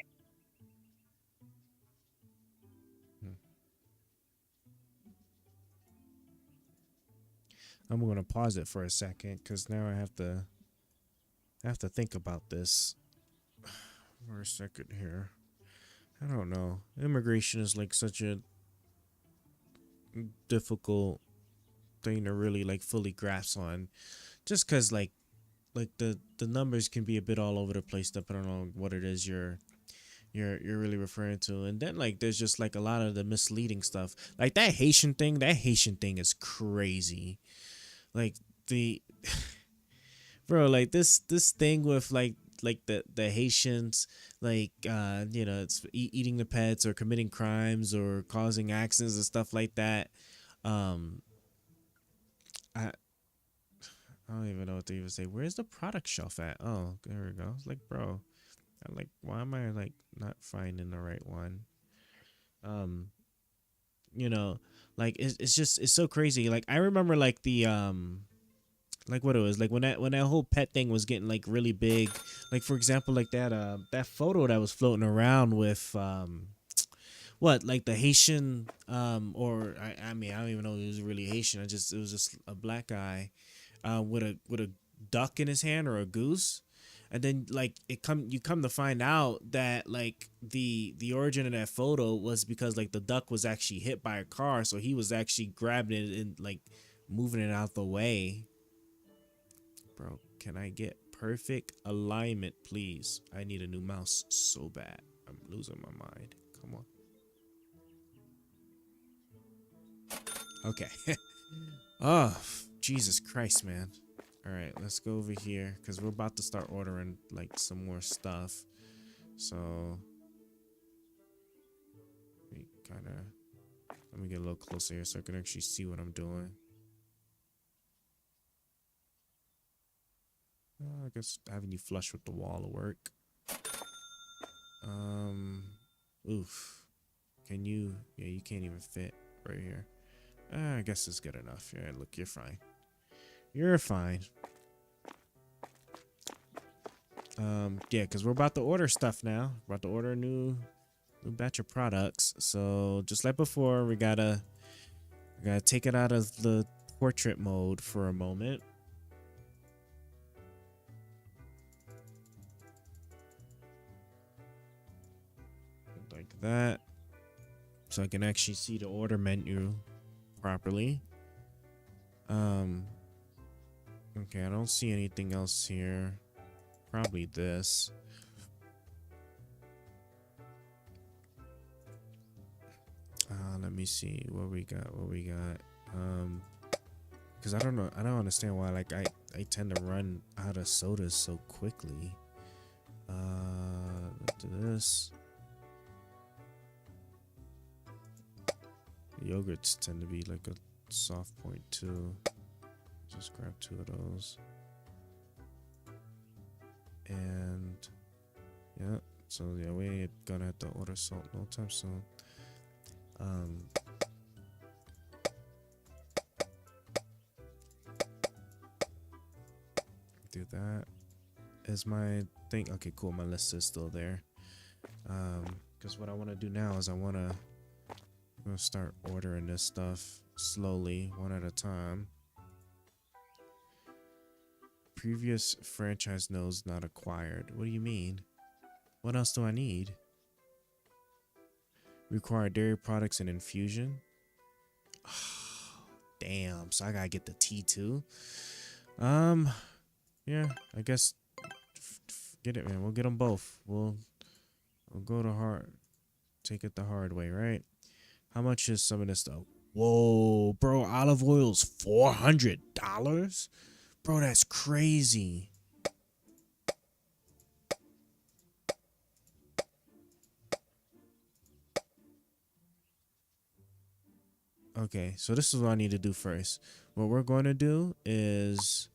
I'm going to pause it for a second because now I have to think about this for a second here. I don't know. Immigration is like such a difficult thing to really like fully grasp on, just because like the numbers can be a bit all over the place depending on what it is you're really referring to. And then like there's just like a lot of the misleading stuff, like that Haitian thing is crazy. Like the bro, like this thing with like the Haitians, like it's eating the pets or committing crimes or causing accidents and stuff like that. I don't even know what to even say. Where's the product shelf at? Oh, there we go. It's like, bro, why am I like not finding the right one? Like it's so crazy. Like I remember like the like what it was like when that whole pet thing was getting like really big. Like for example, like that photo that was floating around with what, like the Haitian or I mean I don't even know if it was really Haitian. It was just a black guy with a duck in his hand or a goose. And then like you come to find out that like the origin of that photo was because like the duck was actually hit by a car, so he was actually grabbing it and like moving it out the way. Bro, can I get perfect alignment, please? I need a new mouse so bad. I'm losing my mind. Come on. Okay. Oh, Jesus Christ, man. All right, let's go over here because we're about to start ordering like some more stuff. So let me get a little closer here so I can actually see what I'm doing. I guess having you flush with the wall will work. Oof. Can you? Yeah, you can't even fit right here. I guess it's good enough. Yeah, look, you're fine. You're fine. Yeah, because we're about to order stuff now. We're about to order a new batch of products. So just like before, we gotta take it out of the portrait mode for a moment. Like that. So I can actually see the order menu properly. Okay, I don't see anything else here. Probably this. Let me see what we got. Because I don't understand why like I tend to run out of sodas so quickly. Let's do this. Yogurts tend to be like a soft point too. Just grab 2 of those. And yeah, so yeah, we ain't gonna have to order salt no time soon. Do that. Is my thing okay? Cool, my list is still there. Because what I want to do now is I'm gonna start ordering this stuff slowly, one at a time. Previous franchise nodes not acquired. What do you mean? What else do I need? Require dairy products and infusion. Oh, damn. So I gotta get the T2. Yeah. I guess get it, man. We'll get them both. We'll go to hard. Take it the hard way, right? How much is some of this stuff? Whoa, bro! Olive oil's $400. Bro, that's crazy. Okay, so this is what I need to do first. What we're going to do is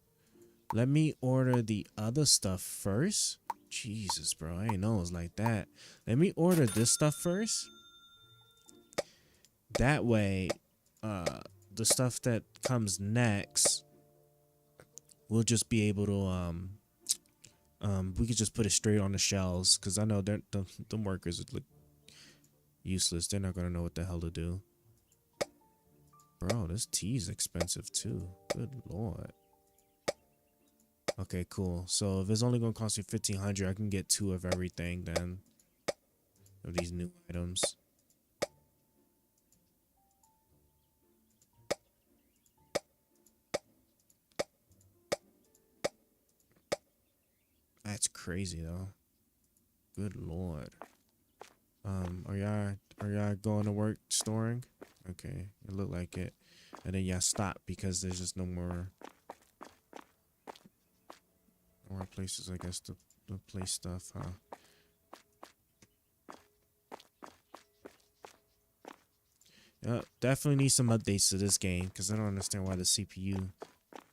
let me order the other stuff first. Jesus, bro, I ain't know it was like that. Let me order this stuff first. That way, the stuff that comes next, we'll just be able to we could just put it straight on the shelves, because I know the workers would look useless. They're not gonna know what the hell to do. Bro, this tea is expensive too. Good lord. Okay, cool. So if it's only gonna cost me $1,500, I can get 2 of everything then, of these new items. That's crazy though. Good lord. Are y'all going to work storing? Okay, it looked like it. And then y'all stop because there's just no more places, I guess, to place stuff, huh? Yeah, definitely need some updates to this game, because I don't understand why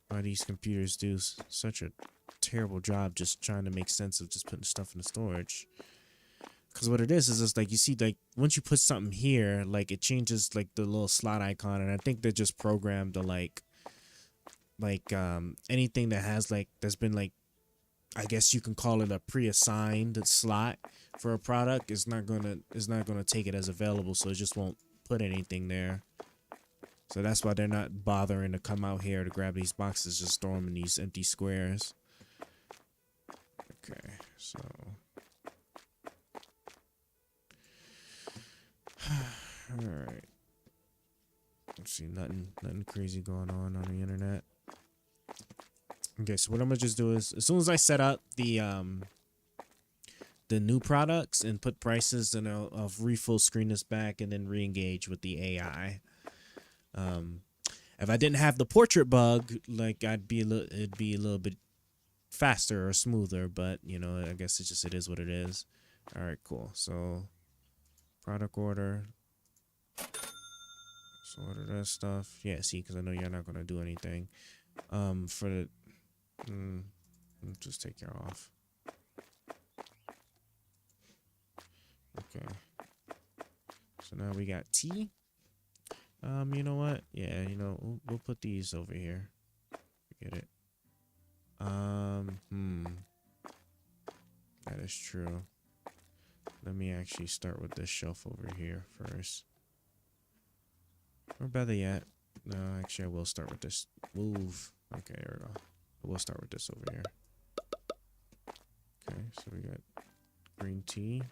why these computers do such a terrible job just trying to make sense of just putting stuff in the storage. Because what it is just like, you see, like once you put something here, like it changes like the little slot icon, and I think they're just programmed to like anything that has like, that's been like, I guess you can call it a pre-assigned slot for a product, is not gonna take it as available, so it just won't put anything there. So that's why they're not bothering to come out here to grab these boxes, just throw them in these empty squares. Okay, so all right. Let's see, nothing crazy going on the internet. Okay, so what I'm gonna just do is, as soon as I set up the new products and put prices, and I'll full screen this back and then re-engage with the AI. If I didn't have the portrait bug, like it'd be a little bit faster or smoother, but you know, I guess it is what it is. All right, cool. So product order. So order that stuff. Yeah, see, because I know you're not gonna do anything. For the We'll just take care off. Okay. So now we got tea. You know what? Yeah, you know, we'll put these over here. Forget it. That is true. Let me actually start with this shelf over here first. Or better yet, no, actually I will start with this. Move. Okay, there we go. We'll start with this over here. Okay, so we got green tea.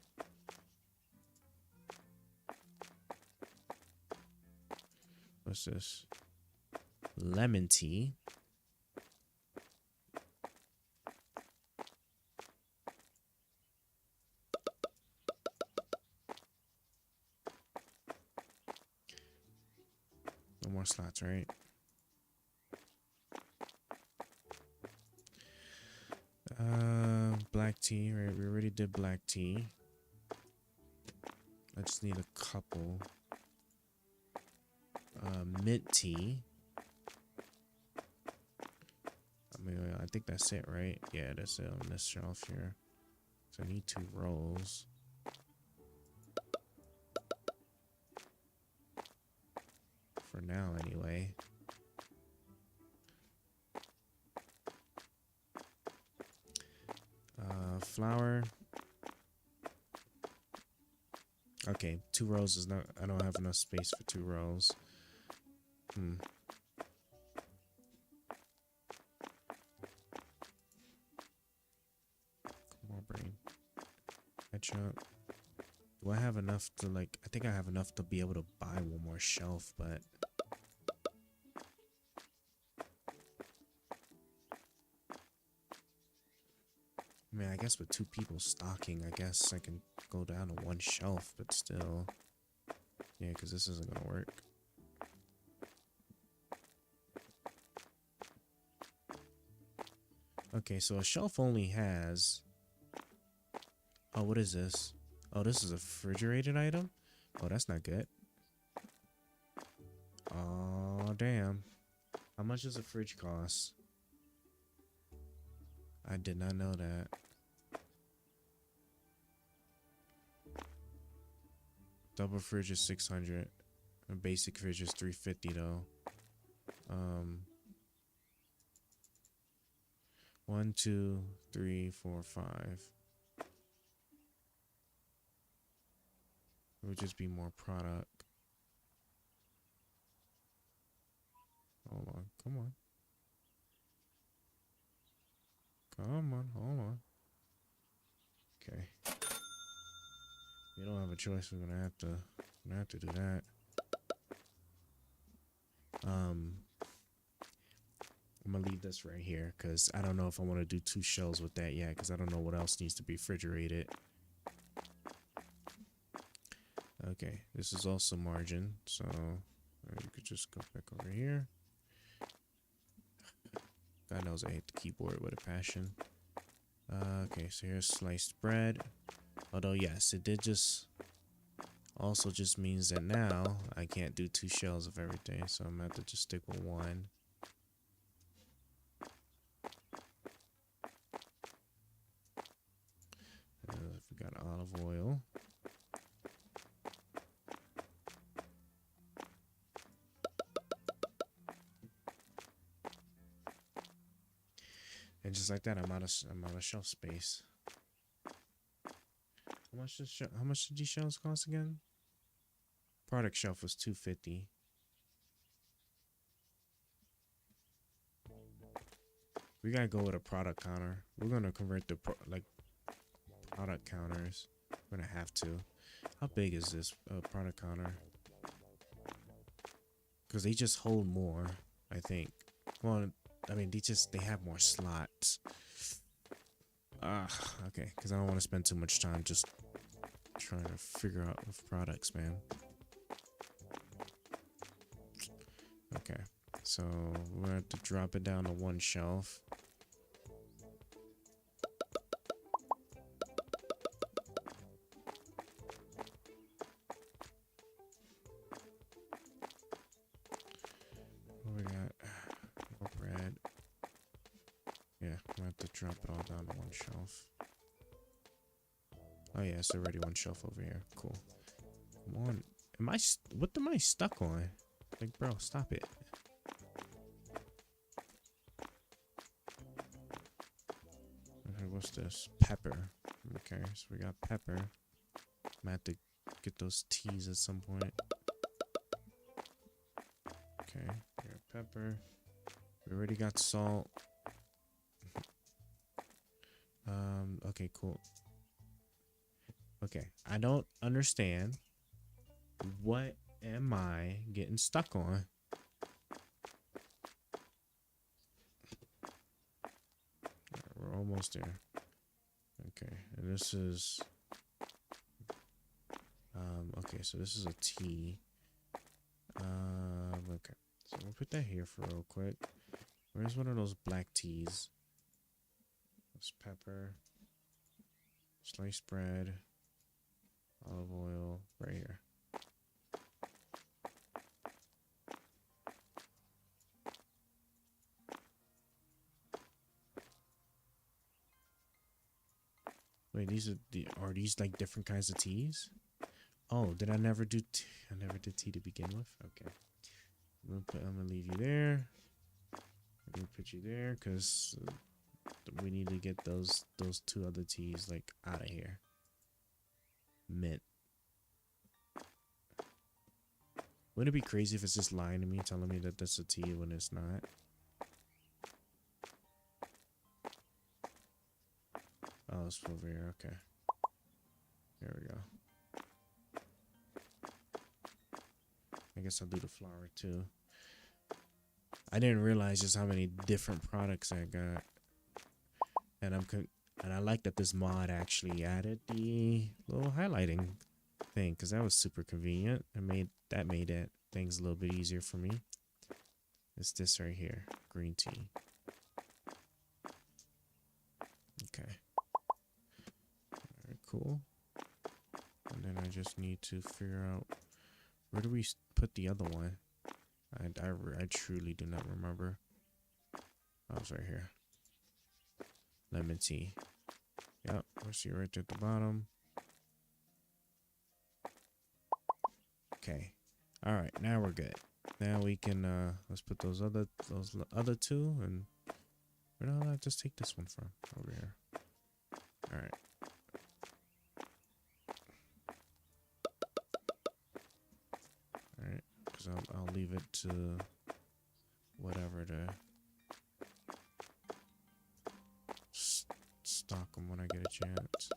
What's this? Lemon tea. No more slots, right? Black tea, right? We already did black tea. I just need a couple. Mint tea. I mean, I think that's it, right? Yeah, that's it on this shelf here. So I need 2 rolls. For now, anyway. Flour. Okay, 2 rows is not. I don't have enough space for 2 rows. Come on, brain. Ketchup. Do I have enough to like? I think I have enough to be able to buy 1 more shelf, but. I mean, I guess with 2 people stocking, I guess I can go down to 1 shelf, but still. Yeah, because this isn't going to work. Okay, so a shelf only has... Oh, what is this? Oh, this is a refrigerated item? Oh, that's not good. Oh, damn. How much does a fridge cost? I did not know that. Double fridge is 600. A basic fridge is 350 though. 1, 2, 3, 4, 5. It would just be more product. Hold on, come on. Come on, hold on. Okay. We don't have a choice. We're gonna have to do that. I'm gonna leave this right here because I don't know if I want to do 2 shells with that yet because I don't know what else needs to be refrigerated. Okay, this is also margin, so you could just go back over here. God knows I hate the keyboard with a passion. Okay, so here's sliced bread. Although, yes, it did just also just means that now I can't do 2 shells of everything, so I'm gonna have to just stick with 1. We got olive oil. And just like that, I'm out of shelf space. How much did these shelves cost again? Product shelf was $250. We gotta go with a product counter. We're gonna convert the product counters. We're gonna have to. How big is this product counter? Because they just hold more, I think. Well, I mean, they have more slots. Okay, because I don't want to spend too much time just trying to figure out products, man. Okay, so we're gonna have to drop it down to 1 shelf. What we got? More bread. Yeah, I'm gonna have to drop it all down to one shelf. Oh yeah, it's already one shelf over here. Cool. Come on. What am I stuck on? Like, bro, stop it. Okay, what's this? Pepper. Okay, so we got pepper. I'm gonna have to get those teas at some point. Okay, we got pepper. We already got salt. Okay, cool. Okay, I don't understand. What am I getting stuck on? Alright, we're almost there. Okay, and this is okay, so this is a tea. Okay. So we'll put that here for real quick. Where's one of those black teas? It's pepper, sliced bread, olive oil, right here. Wait, are these like different kinds of teas? Oh, did I never do tea? I never did tea to begin with. Okay, I'm gonna leave you there. I'm gonna put you there because we need to get those two other teas like out of here. Mint. Wouldn't it be crazy if it's just lying to me, telling me that that's a tea when it's not? Oh, it's over here. Okay. There we go. I guess I'll do the flour too. I didn't realize just how many different products I got, and I like that this mod actually added the little highlighting thing because that was super convenient. Made it things a little bit easier for me. It's this right here, green tea. Okay. Alright, cool. And then I just need to figure out where do we put the other one. I truly do not remember. Oh, it's right here. Lemon tea. Yep, I see right there at the bottom. Okay. All right, now we're good. Now we can let's put those other two, and where the hell did I just take this one from? Over here. All right. All right, because I'll leave it to whatever to stock them when I get a chance.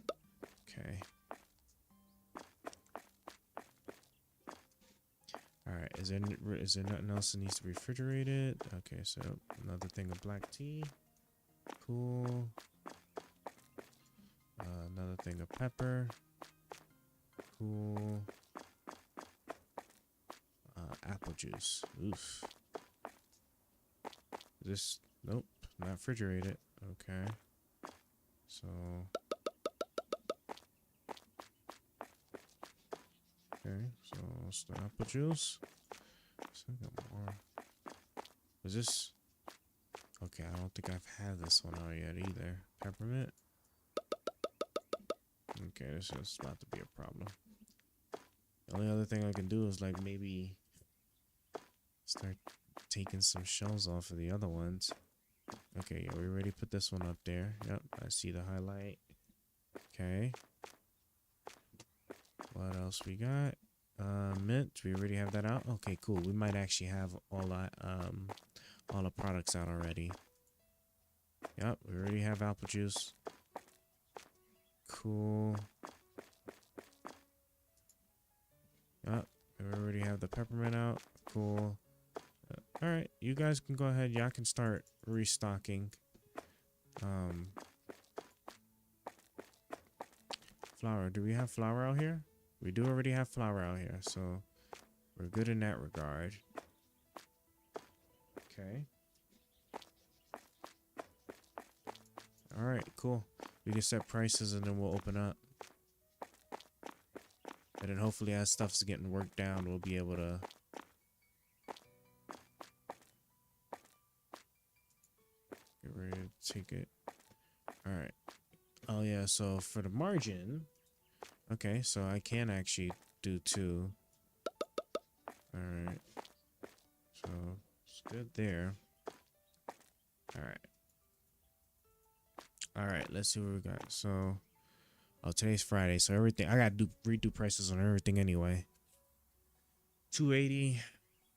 Okay. Alright, is there nothing else that needs to be refrigerated? Okay, so another thing of black tea. Cool. Another thing of pepper. Cool. Apple juice. Oof. This, nope, not refrigerated. Okay. So. Okay, so it's the apple juice. So I got more. Is this? Okay, I don't think I've had this one out yet either. Peppermint. Okay, this is about to be a problem. The only other thing I can do is like maybe start taking some shells off of the other ones. Okay, yeah, we already put this one up there. Yep, I see the highlight. Okay. What else we got? Mint. We already have that out. Okay, cool. We might actually have all the products out already. Yep, we already have apple juice. Cool. Yep, we already have the peppermint out. Cool. All right, you guys can go ahead. Y'all can start restocking. Flour. Do we have flour out here? We do already have flour out here, so we're good in that regard. Okay. All right, cool. We can set prices and then we'll open up. And then hopefully as stuff's getting worked down, we'll be able to get ready to take it. All right. Oh yeah, so for the margin, okay, so I can actually do 2. All right. So it's good there. All right. All right, let's see what we got. So, today's Friday, so everything I gotta redo prices on everything anyway. 280,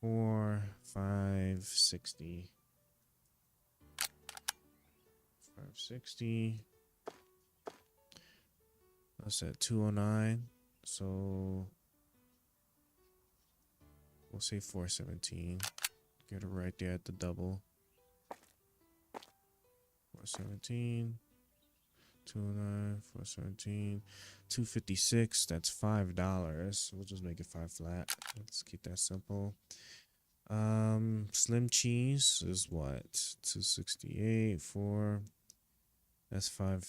560, 560. That's at 209. So we'll say 417. Get it right there at the double. 417. 209, 417, 256. That's $5. We'll just make it 5 flat. Let's keep that simple. Slim cheese is what? 268, 4. That's 5.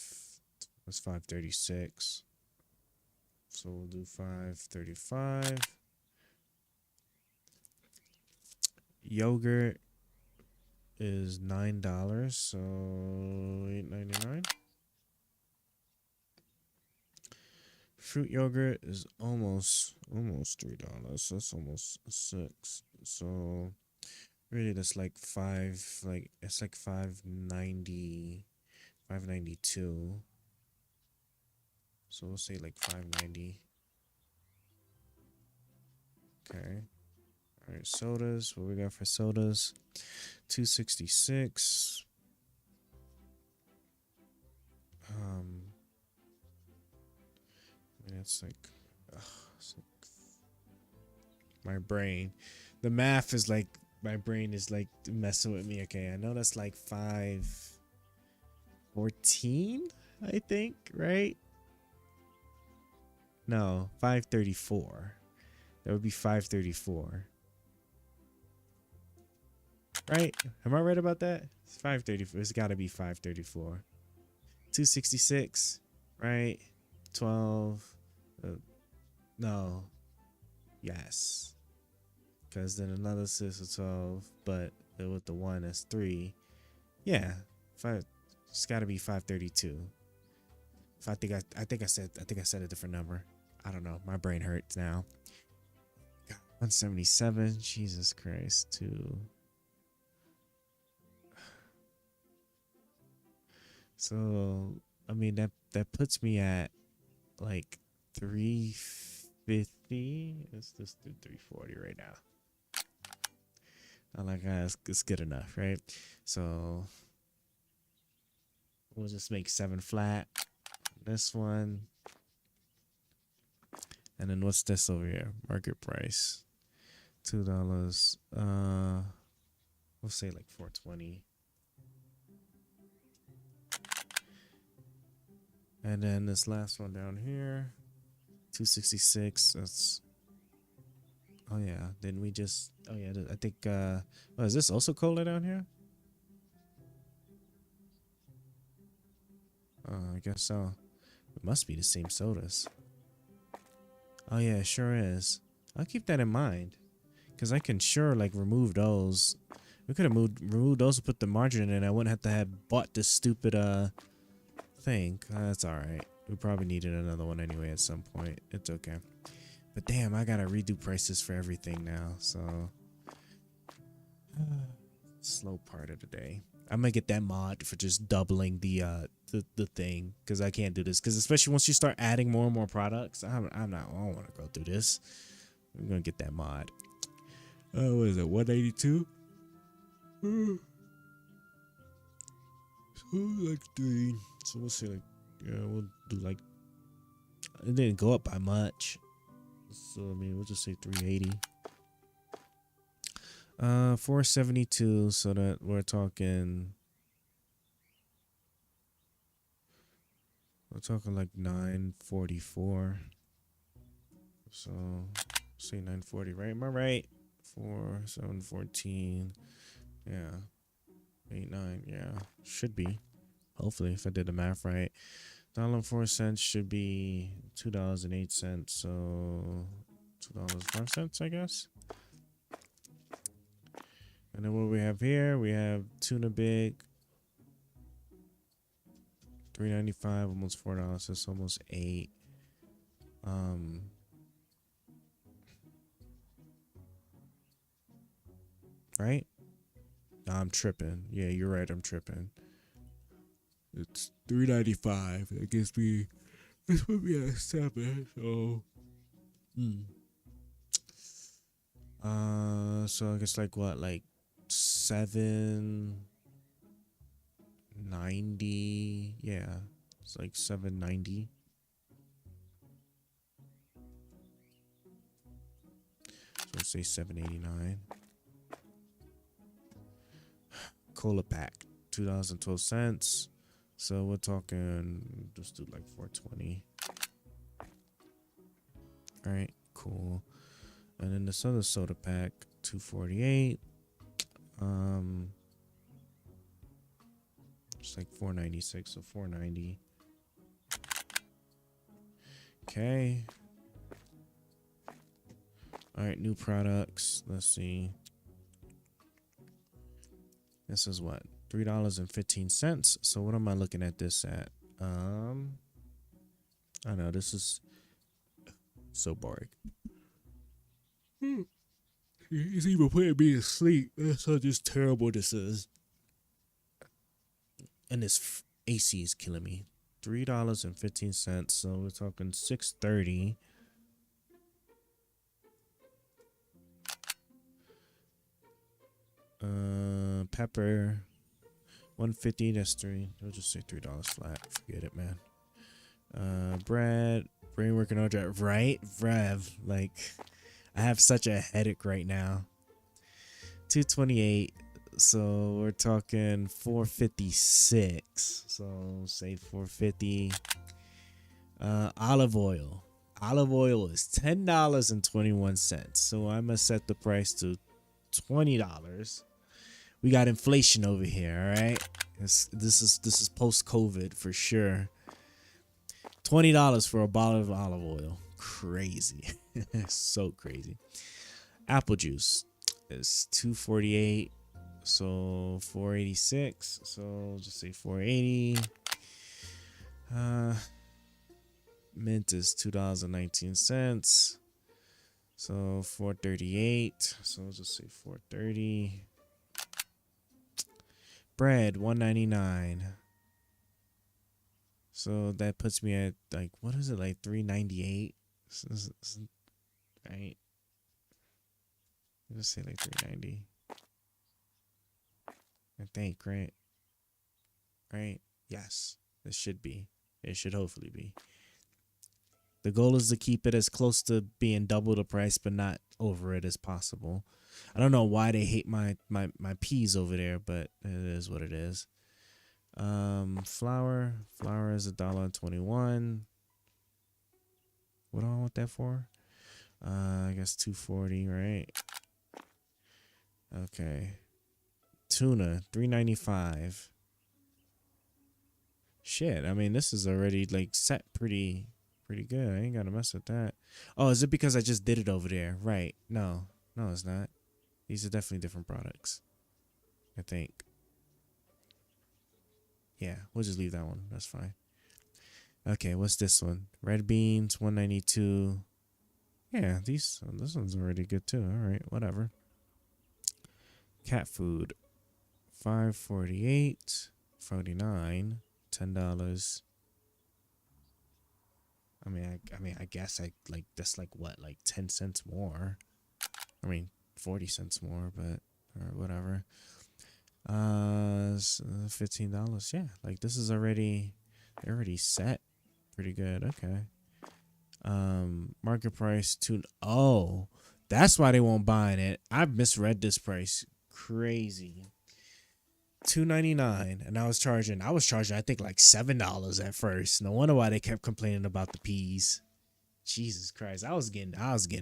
That's 536. So we'll do 535. Yogurt is $9, so $8.99. Fruit yogurt is almost $3. That's almost 6. So really that's like 5, like it's like 590, 592. So we'll say like 590. Okay. All right, sodas. What we got for sodas? 266. It's like, my brain. The math is like, my brain is like messing with me. Okay, I know that's like 514, I think, right? No, 534. That would be 534. Right? Am I right about that? It's 534. It's got to be 534. 266, right? 12. No. Yes. Because then another 6 or 12, but with the 1 that's 3. Yeah. 5. It's got to be 532. If I think I said a different number. I don't know. My brain hurts now. 177. Jesus Christ. 2. So, I mean, that puts me at like 350. Let's just do 340 right now. I'm like, it's good enough, right? So we'll just make 7 flat. This one. And then what's this over here? Market price. $2. We'll say like 420. And then this last one down here, 266. That's, oh yeah. Then we just, oh yeah. I think. Is this also cola down here? I guess so. It must be the same sodas. Oh yeah, it sure is. I'll keep that in mind, cause I can sure like remove those. We could have removed those and put the margin in. I wouldn't have to have bought this stupid thing. That's all right. We probably needed another one anyway at some point. It's okay. But damn, I gotta redo prices for everything now. So slow part of the day. I'm gonna get that mod for just doubling the thing, because I can't do this. Because especially once you start adding more and more products, I don't want to go through this. I'm gonna get that mod. What is it? 182. So like 3. So we'll say like, yeah, we'll do like, it didn't go up by much. So I mean, we'll just say 380. 472. So that we're talking like 944. So say 940, right? Am I right? 4, 7, 14. Yeah. 8, 9. Yeah. Should be. Hopefully, if I did the math right. $1.04 should be $2.08. So $2.05, I guess. And then what we have here, we have tuna big, $3.95, almost $4. That's almost $8. Right? Nah, I'm tripping. Yeah, you're right. I'm tripping. It's $3.95. That gives me. This would be at 7. So. So I guess like what, like 790. Yeah, it's like 790. So let's say 789. Cola pack, $2.12. So we're talking, just do like 420. All right, cool. And then this other soda pack, $2.48. It's like $4.96, so $4.90. Okay. All right, new products. Let's see. This is what? $3.15. So what am I looking at this at? I know this is so boring. He's even putting me to sleep. That's how just terrible this is. And this AC is killing me. $3.15. So we're talking $6.30. Pepper, $1.50. That's $3. I'll just say $3 flat. Forget it, man. Bread, brain working on drive. Right, Rev. Like, I have such a headache right now. $2.28. So we're talking $4.56. So say $4.50. Olive oil. Olive oil is $10.21. So I'm gonna set the price to $20. We got inflation over here, all right? This is post-COVID for sure. $20 for a bottle of olive oil. Crazy. So crazy. Apple juice is $2.48. So $4.86. So just say $4.80. Mint is $2.19. So $4.38. So I'll just say $4.30. Bread $1.99. So that puts me at like, what is it, like $3.98? Right. Let's say like $3.90. I think, right? Right? Yes. It should be. It should hopefully be. The goal is to keep it as close to being double the price, but not over it as possible. I don't know why they hate my peas over there, but it is what it is. Flour is $1.21. What do I want that for? I guess $2.40, right? Okay. Tuna, $3.95. Shit, I mean, this is already like set pretty good. I ain't gotta mess with that. Oh, is it because I just did it over there? Right. No, it's not. These are definitely different products, I think. Yeah, we'll just leave that one. That's fine. Okay, what's this one? Red beans, $1.92. Yeah, this one's already good too. All right, whatever. Cat food, $5.48, $49, $10. I mean, I guess that's like what, like 10 cents more. I mean, 40 cents more, but or whatever. $15. Yeah, like this is already set. Pretty good. Okay. Market price oh, that's why they won't buy it. I've misread this price. Crazy. $2.99, and I was charging I think like $7 at first. No wonder why they kept complaining about the peas. Jesus Christ, I was getting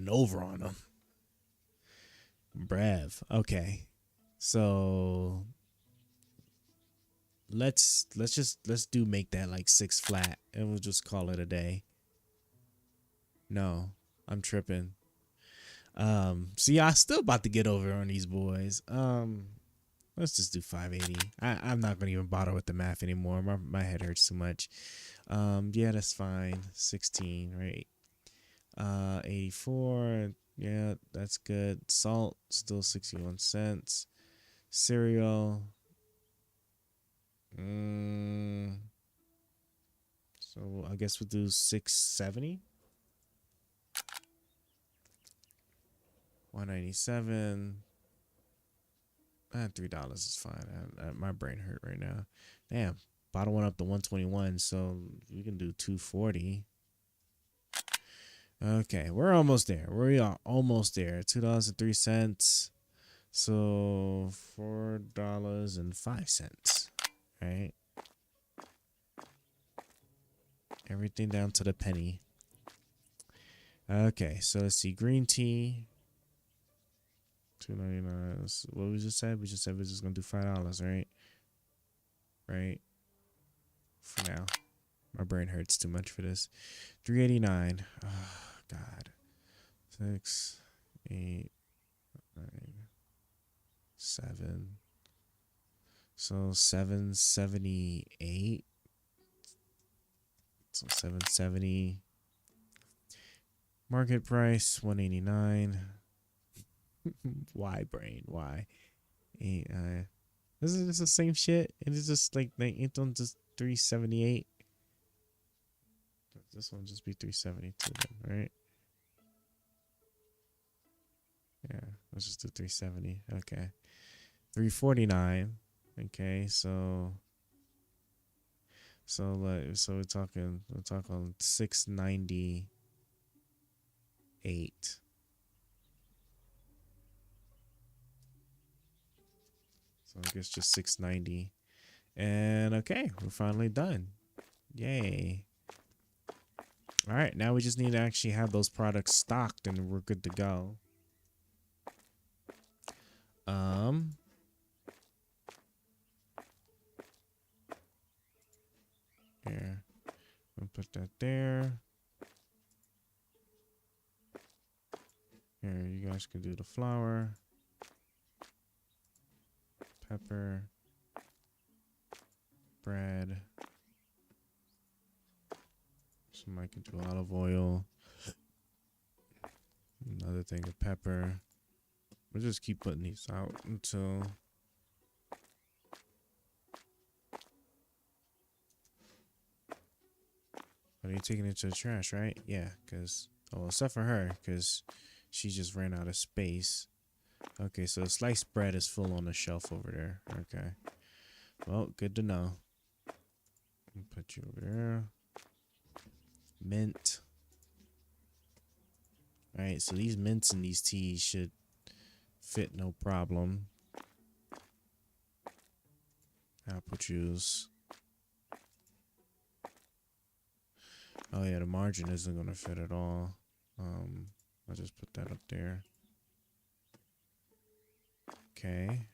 over on them. Brev. Okay, so let's make that like 6 flat, and we'll just call it a day. No, I'm tripping. See, I still about to get over on these boys. Let's just do 580. I'm not gonna even bother with the math anymore. My head hurts too much. Yeah, that's fine. 16, right? 84. Yeah, that's good. Salt still 61 cents. Cereal. So I guess we'll do 670. 197. $3 is fine. My brain hurt right now. Damn, bottle went up to 121, so we can do 240. Okay, we're almost there. We are almost there. $2.03. So $4.05. Right? Everything down to the penny. Okay, so let's see. Green tea. $2.99. What we just said? We just said we're just gonna do $5, right? Right. For now. My brain hurts too much for this. $3.89. Oh God. 6, 8, 9, 7. So $7.78. So $7.70. Market price $1.89. Why, brain? Why? This is the same shit. And it's just like they ain't on just $3.78. This one just be $3.72 then, right? Yeah, let's just do $3.70. Okay. $3.49. Okay, so we're talking $6.98. So I guess just $6.90. And okay, we're finally done. Yay. All right, now we just need to actually have those products stocked and we're good to go. Here. We'll put that there. Here, you guys can do the flour. Pepper. Bread. Somebody can do olive oil. Another thing of pepper. We'll just keep putting these out until are you taking it to the trash, right? Yeah, because except for her, because she just ran out of space. Okay, so sliced bread is full on the shelf over there. Okay. Well, good to know. Put you over there. Mint. Alright, so these mints and these teas should fit no problem. Apple juice. Oh yeah, the margin isn't gonna fit at all. I'll just put that up there. Okay.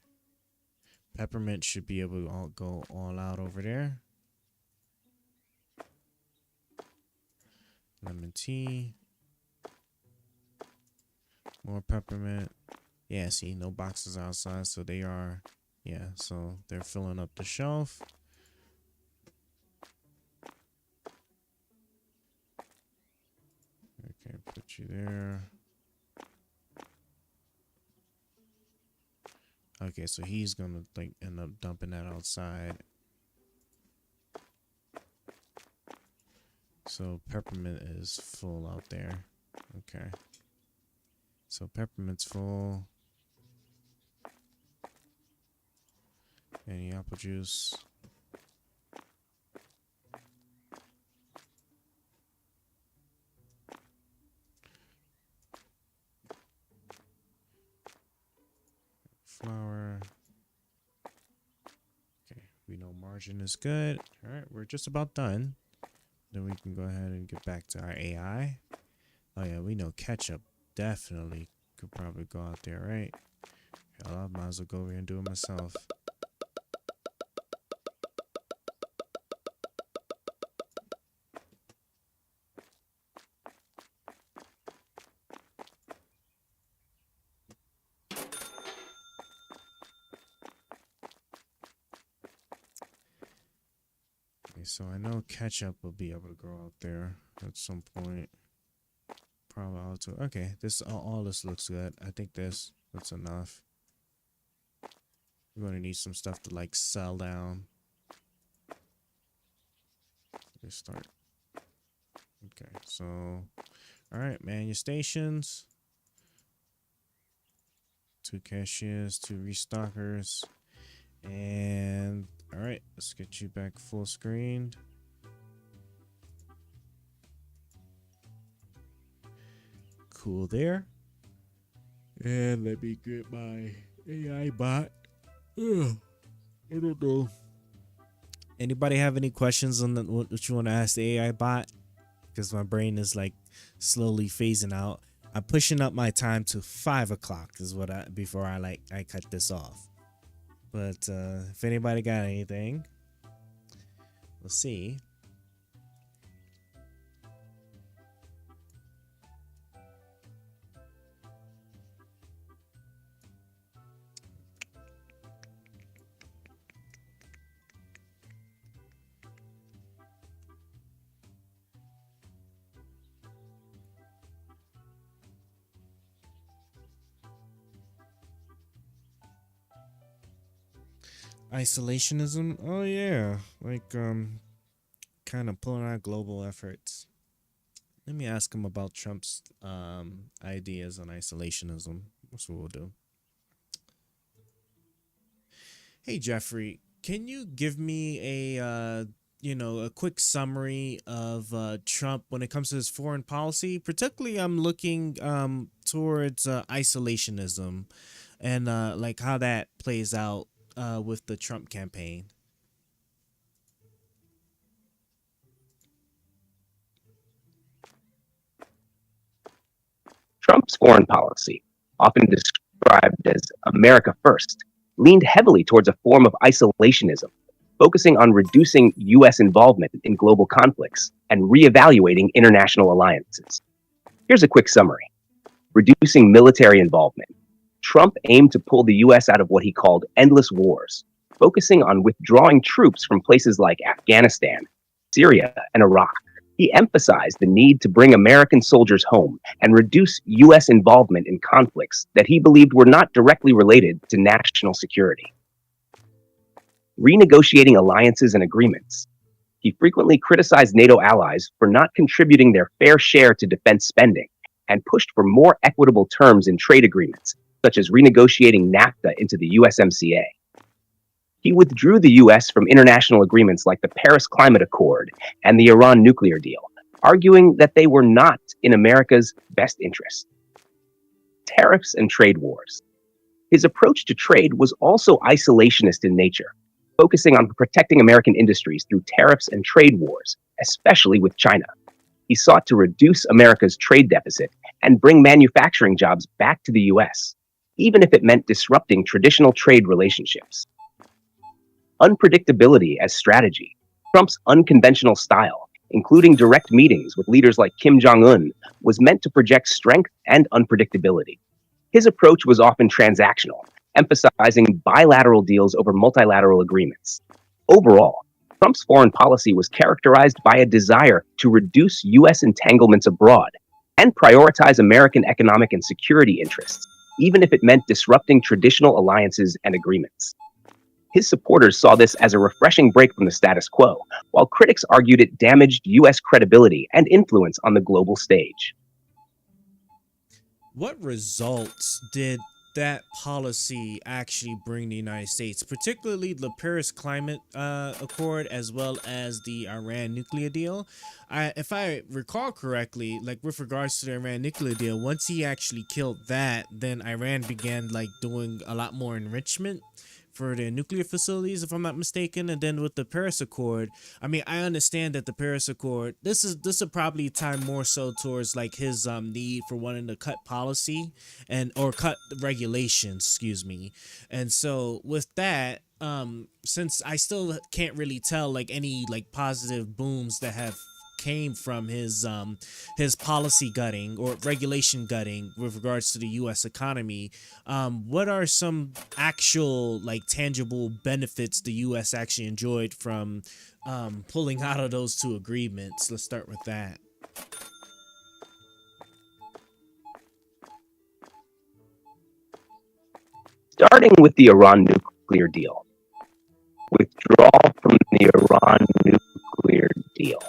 Peppermint should be able to go all out over there. Lemon tea. More peppermint. Yeah, see, no boxes outside, so they are, yeah, so they're filling up the shelf. Okay, put you there. Okay, so he's gonna like end up dumping that outside. So peppermint is full out there. Okay. So peppermint's full. Any apple juice? Flour. Okay, we know margin is good. All right, we're just about done. Then we can go ahead and get back to our AI. Oh yeah, we know ketchup definitely could probably go out there, right? Hell, I might as well go over here and do it myself. Okay, so I know ketchup will be able to grow out there at some point. Probably also. Okay, this all this looks good. I think that's enough. We're gonna need some stuff to like sell down. Let's start. Okay, so all right, man, your stations. 2 cashiers, 2 restockers, and all right, let's get you back full screened. Cool there. And let me get my AI bot. Ugh, I don't know. Anybody have any questions on what you want to ask the AI bot? Because my brain is like slowly phasing out. I'm pushing up my time to 5 o'clock is what before I cut this off. But if anybody got anything, we'll see. Isolationism? Oh yeah, like kind of pulling out global efforts. Let me ask him about Trump's ideas on isolationism. That's what we'll do. Hey Jeffrey, can you give me a a quick summary of Trump when it comes to his foreign policy? Particularly, I'm looking towards isolationism and like how that plays out with the Trump campaign. Trump's foreign policy, often described as America First, leaned heavily towards a form of isolationism, focusing on reducing U.S. involvement in global conflicts and reevaluating international alliances. Here's a quick summary. Reducing military involvement. Trump aimed to pull the U.S. out of what he called endless wars, focusing on withdrawing troops from places like Afghanistan, Syria, and Iraq. He emphasized the need to bring American soldiers home and reduce U.S. involvement in conflicts that he believed were not directly related to national security. Renegotiating alliances and agreements. He frequently criticized NATO allies for not contributing their fair share to defense spending and pushed for more equitable terms in trade agreements, such as renegotiating NAFTA into the USMCA. He withdrew the U.S. from international agreements like the Paris Climate Accord and the Iran nuclear deal, arguing that they were not in America's best interest. Tariffs and trade wars. His approach to trade was also isolationist in nature, focusing on protecting American industries through tariffs and trade wars, especially with China. He sought to reduce America's trade deficit and bring manufacturing jobs back to the U.S., even if it meant disrupting traditional trade relationships. Unpredictability as strategy. Trump's unconventional style, including direct meetings with leaders like Kim Jong-un, was meant to project strength and unpredictability. His approach was often transactional, emphasizing bilateral deals over multilateral agreements. Overall, Trump's foreign policy was characterized by a desire to reduce U.S. entanglements abroad and prioritize American economic and security interests, even if it meant disrupting traditional alliances and agreements. His supporters saw this as a refreshing break from the status quo, while critics argued it damaged U.S. credibility and influence on the global stage. What results did that policy actually bring the United States, particularly the Paris Climate Accord as well as the Iran nuclear deal? If I recall correctly, like with regards to the Iran nuclear deal, once he actually killed that, then Iran began like doing a lot more enrichment for their nuclear facilities, if I'm not mistaken. And then with the Paris Accord, I mean, I understand that the Paris Accord, this will probably tie more so towards like his need for wanting to cut policy or cut regulations, excuse me. And so with that, since I still can't really tell like any like positive booms that have came from his policy gutting or regulation gutting with regards to the U.S. economy. What are some actual like tangible benefits the U.S. actually enjoyed from pulling out of those two agreements? Let's start with that. Starting with the Iran nuclear deal. Withdrawal from the Iran nuclear deal.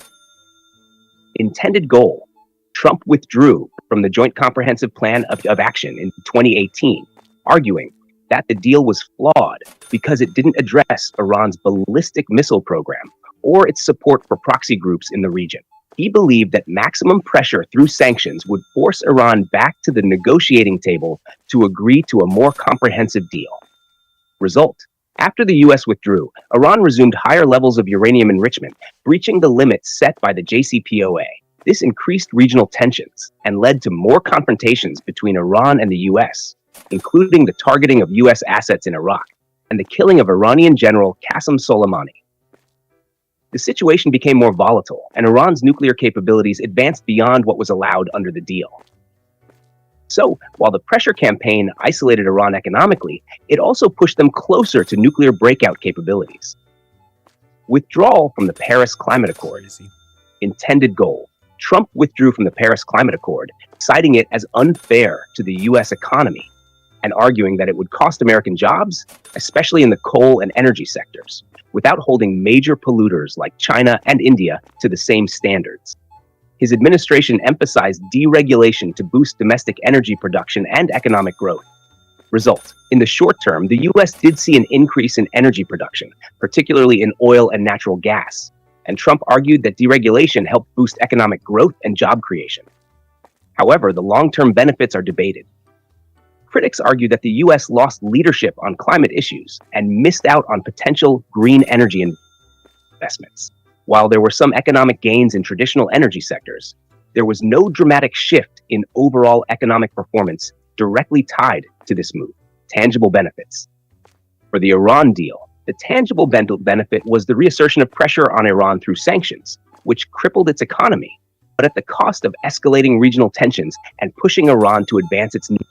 Intended goal. Trump withdrew from the Joint Comprehensive Plan of Action in 2018, arguing that the deal was flawed because it didn't address Iran's ballistic missile program or its support for proxy groups in the region. He believed that maximum pressure through sanctions would force Iran back to the negotiating table to agree to a more comprehensive deal. Result: after the U.S. withdrew, Iran resumed higher levels of uranium enrichment, breaching the limits set by the JCPOA. This increased regional tensions and led to more confrontations between Iran and the U.S., including the targeting of U.S. assets in Iraq and the killing of Iranian General Qasem Soleimani. The situation became more volatile, and Iran's nuclear capabilities advanced beyond what was allowed under the deal. So, while the pressure campaign isolated Iran economically, it also pushed them closer to nuclear breakout capabilities. Withdrawal from the Paris Climate Accord. Intended goal. Trump withdrew from the Paris Climate Accord, citing it as unfair to the U.S. economy and arguing that it would cost American jobs, especially in the coal and energy sectors, without holding major polluters like China and India to the same standards. His administration emphasized deregulation to boost domestic energy production and economic growth. Result: in the short term, the U.S. did see an increase in energy production, particularly in oil and natural gas, and Trump argued that deregulation helped boost economic growth and job creation. However, the long-term benefits are debated. Critics argue that the U.S. lost leadership on climate issues and missed out on potential green energy investments. While there were some economic gains in traditional energy sectors, there was no dramatic shift in overall economic performance directly tied to this move. Tangible benefits. For the Iran deal, the tangible benefit was the reassertion of pressure on Iran through sanctions, which crippled its economy, but at the cost of escalating regional tensions and pushing Iran to advance its nuclear.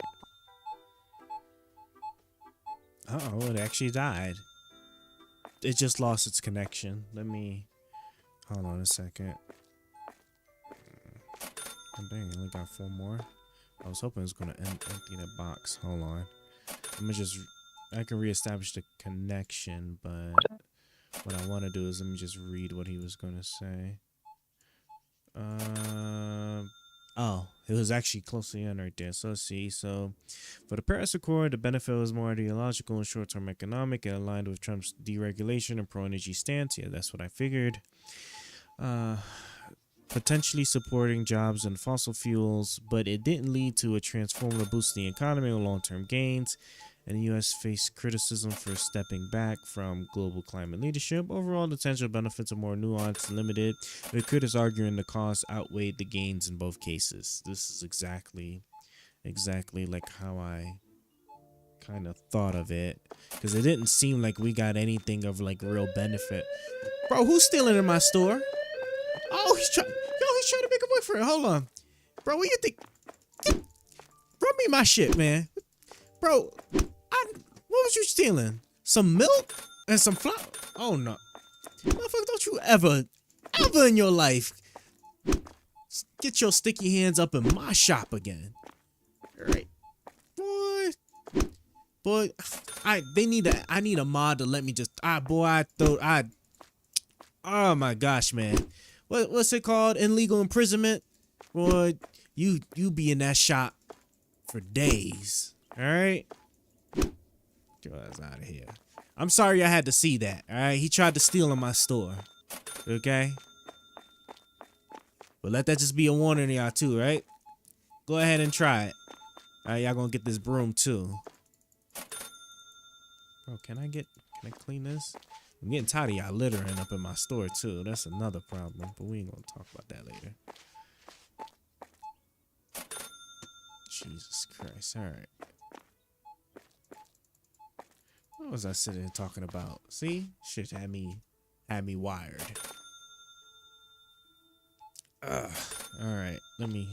Uh-oh, it actually died. It just lost its connection. Let me... Hold on a second. Oh, dang, I only got 4 more. I was hoping it was going to empty the box. Hold on. Let me just... I can reestablish the connection, but what I want to do is let me just read what he was going to say. Oh, it was actually closely in right there. So let's see. So for the Paris Accord, the benefit was more ideological and short-term economic. It aligned with Trump's deregulation and pro-energy stance. Yeah, that's what I figured. Potentially supporting jobs in fossil fuels, but it didn't lead to a transformative boost in the economy or long-term gains. And the U.S. faced criticism for stepping back from global climate leadership. Overall, the potential benefits are more nuanced and limited, with critics arguing the costs outweighed the gains in both cases. This is exactly like how I kind of thought of it, because it didn't seem like we got anything of like real benefit. Bro, who's stealing in my store? Oh, he's trying to make a boyfriend. Hold on, bro. What you think? Run me my shit, man. Bro, what was you stealing? Some milk and some flour? Oh no, motherfucker! Don't you ever in your life get your sticky hands up in my shop again? All right, boy. I need a mod to let me just oh my gosh, man. What's it called? Illegal imprisonment? Boy, you be in that shop for days. All right, get your ass out of here. I'm sorry I had to see that. All right, he tried to steal in my store. Okay, but let that just be a warning to y'all too, right? Go ahead and try it. All right, y'all gonna get this broom too. Bro, can I clean this? I'm getting tired of y'all littering up in my store too. That's another problem, but we ain't gonna talk about that later. Jesus Christ! All right. What was I sitting here talking about? See? Shit had me wired. All right, let me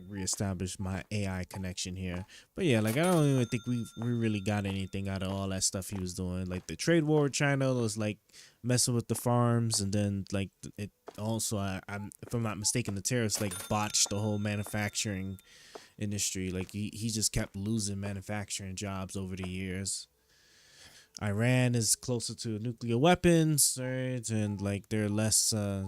reestablish my AI connection here. But yeah, like I don't even think we really got anything out of all that stuff he was doing. Like the trade war with China was like messing with the farms, and then like it also, I'm if I'm not mistaken, the tariffs like botched the whole manufacturing industry. Like he just kept losing manufacturing jobs over the years. Iran is closer to nuclear weapons, right? And like they're less, they're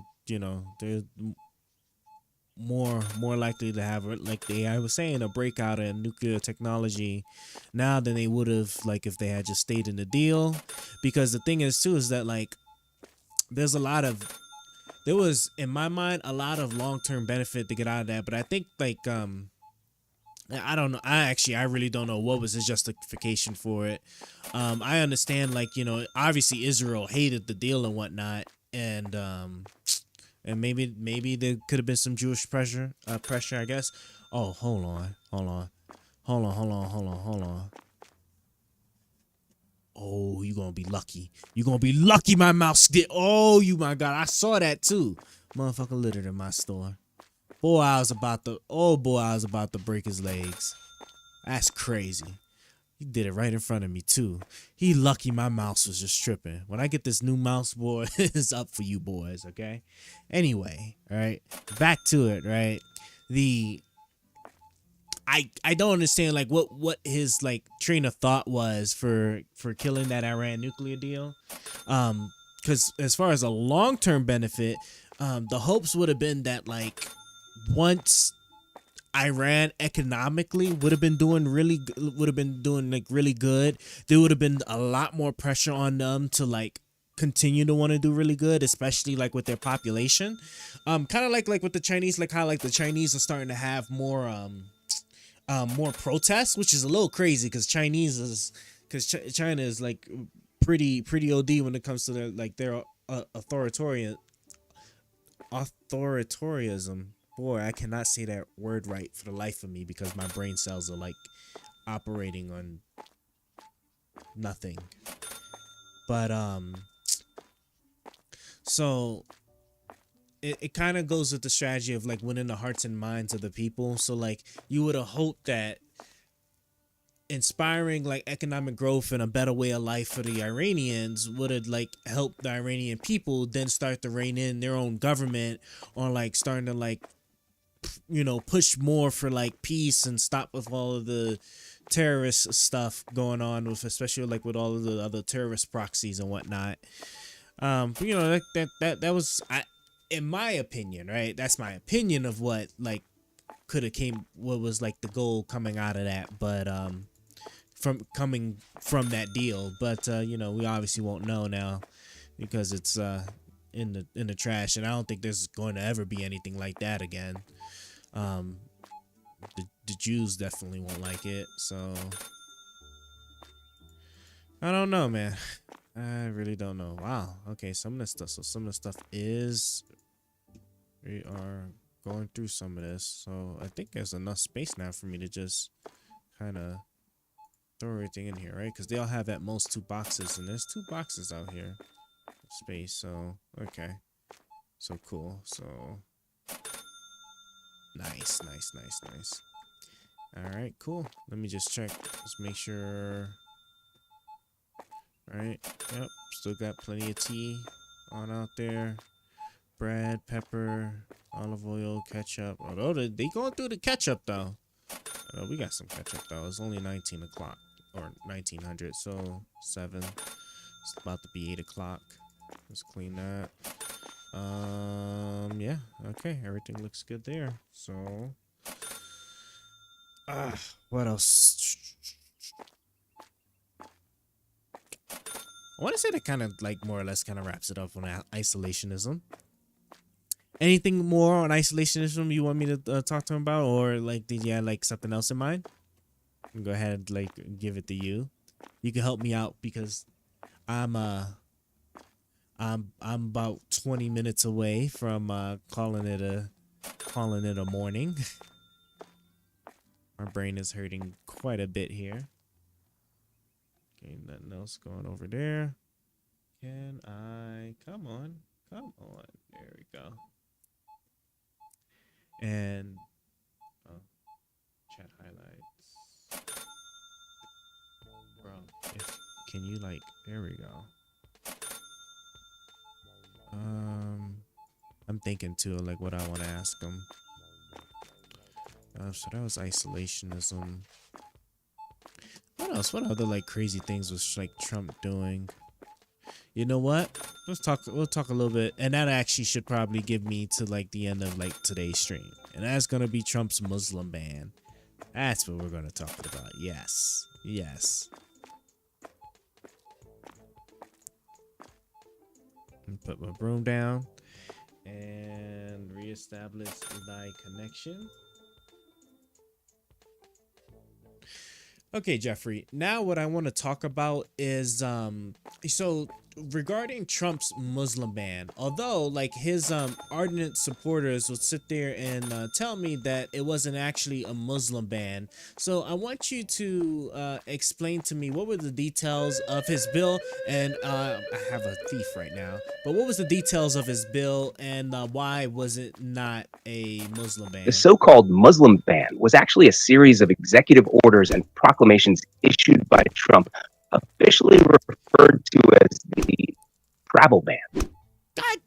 more likely to have, like I was saying, a breakout in nuclear technology now than they would have like if they had just stayed in the deal. Because the thing is too is that like there's there was in my mind a lot of long-term benefit to get out of that, but I think like I don't know. I really don't know what was his justification for it. I understand, like, obviously Israel hated the deal and whatnot, and maybe there could have been some Jewish pressure, I guess. Oh, hold on. Oh, you gonna be lucky. You gonna be lucky. My mouse did. Oh, my God, I saw that too. Motherfucker littered in my store. Boy, I was about to break his legs. That's crazy. He did it right in front of me too. He lucky my mouse was just tripping. When I get this new mouse, boy, it's up for you boys, okay? Anyway, all right. Back to it, right? I don't understand like what his like train of thought was for killing that Iran nuclear deal. Cuz as far as a long-term benefit, the hopes would have been that like once Iran economically would have been doing really good, there would have been a lot more pressure on them to like continue to want to do really good, especially like with their population. Kind of like with the Chinese, like how like the Chinese are starting to have more protests, which is a little crazy because China is like pretty OD when it comes to their authoritarianism. Boy, I cannot say that word right for the life of me because my brain cells are like operating on nothing. But so it kind of goes with the strategy of like winning the hearts and minds of the people. So like you would have hoped that inspiring like economic growth and a better way of life for the Iranians would have like helped the Iranian people then start to rein in their own government, or like starting to like push more for like peace and stop with all of the terrorist stuff going on with, especially like with all of the other terrorist proxies and whatnot. But that was, in my opinion, right? That's my opinion of what like what was like the goal coming out of that, but coming from that deal. But we obviously won't know now because it's in the trash, and I don't think there's going to ever be anything like that again. The Jews definitely won't like it, so I don't know, man. I really don't know. Wow. Okay, some of the stuff is, we are going through some of this, so I think there's enough space now for me to just kind of throw everything in here, right? Because they all have at most 2 boxes, and there's 2 boxes out here. Space, so okay. So cool. So nice. All right, cool. Let me just check. Just make sure. All right. Yep. Still got plenty of tea on out there. Bread, pepper, olive oil, ketchup. Although they going through the ketchup though. We got some ketchup though. It's only 19 o'clock or 1900, so 7. It's about to be 8 o'clock. Let's clean that. Yeah. Okay. Everything looks good there. So, what else? I want to say that kind of like more or less kind of wraps it up on isolationism. Anything more on isolationism you want me to talk to him about, or like did you have like something else in mind? Go ahead, like give it to you. You can help me out because I'm about 20 minutes away from calling it a morning. My brain is hurting quite a bit here. Okay, nothing else going over there. Can I come on? There we go. And oh, chat highlights, bro. Can you like? There we go. I'm thinking too, like what I want to ask him. So that was isolationism. What else? What other like crazy things was like Trump doing? You know what? We'll talk a little bit, and that actually should probably give me to like the end of like today's stream, and that's gonna be Trump's Muslim ban. That's what we're gonna talk about. Yes, yes. Put my broom down and reestablish thy connection. Okay, Jeffrey. Now what I want to talk about is so regarding Trump's Muslim ban, although like his ardent supporters would sit there and tell me that it wasn't actually a Muslim ban. So I want you to explain to me what were the details of his bill, and I have a thief right now, but what was the details of his bill, and why was it not a Muslim ban? The so-called Muslim ban was actually a series of executive orders and proclamations issued by Trump, officially referred to as the travel ban.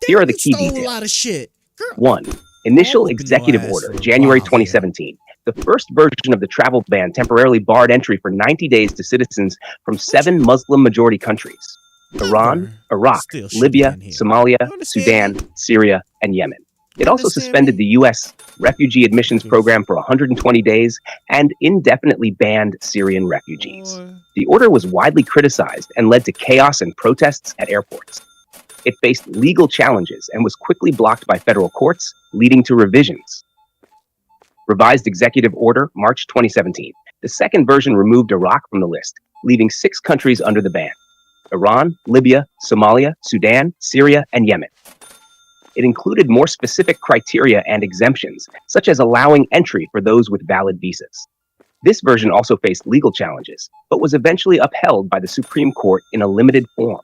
Here are the key details. A lot of shit. 1. Initial executive order, January 2017. The first version of the travel ban temporarily barred entry for 90 days to citizens from 7 Muslim-majority countries: Iran, Iraq, Libya, Somalia, Sudan, Syria, and Yemen. It also suspended the U.S. refugee admissions program for 120 days and indefinitely banned Syrian refugees. The order was widely criticized and led to chaos and protests at airports. It faced legal challenges and was quickly blocked by federal courts, leading to revisions. Revised Executive Order, March 2017. The second version removed Iraq from the list, leaving 6 countries under the ban: Iran, Libya, Somalia, Sudan, Syria, and Yemen. It included more specific criteria and exemptions, such as allowing entry for those with valid visas. This version also faced legal challenges, but was eventually upheld by the Supreme Court in a limited form.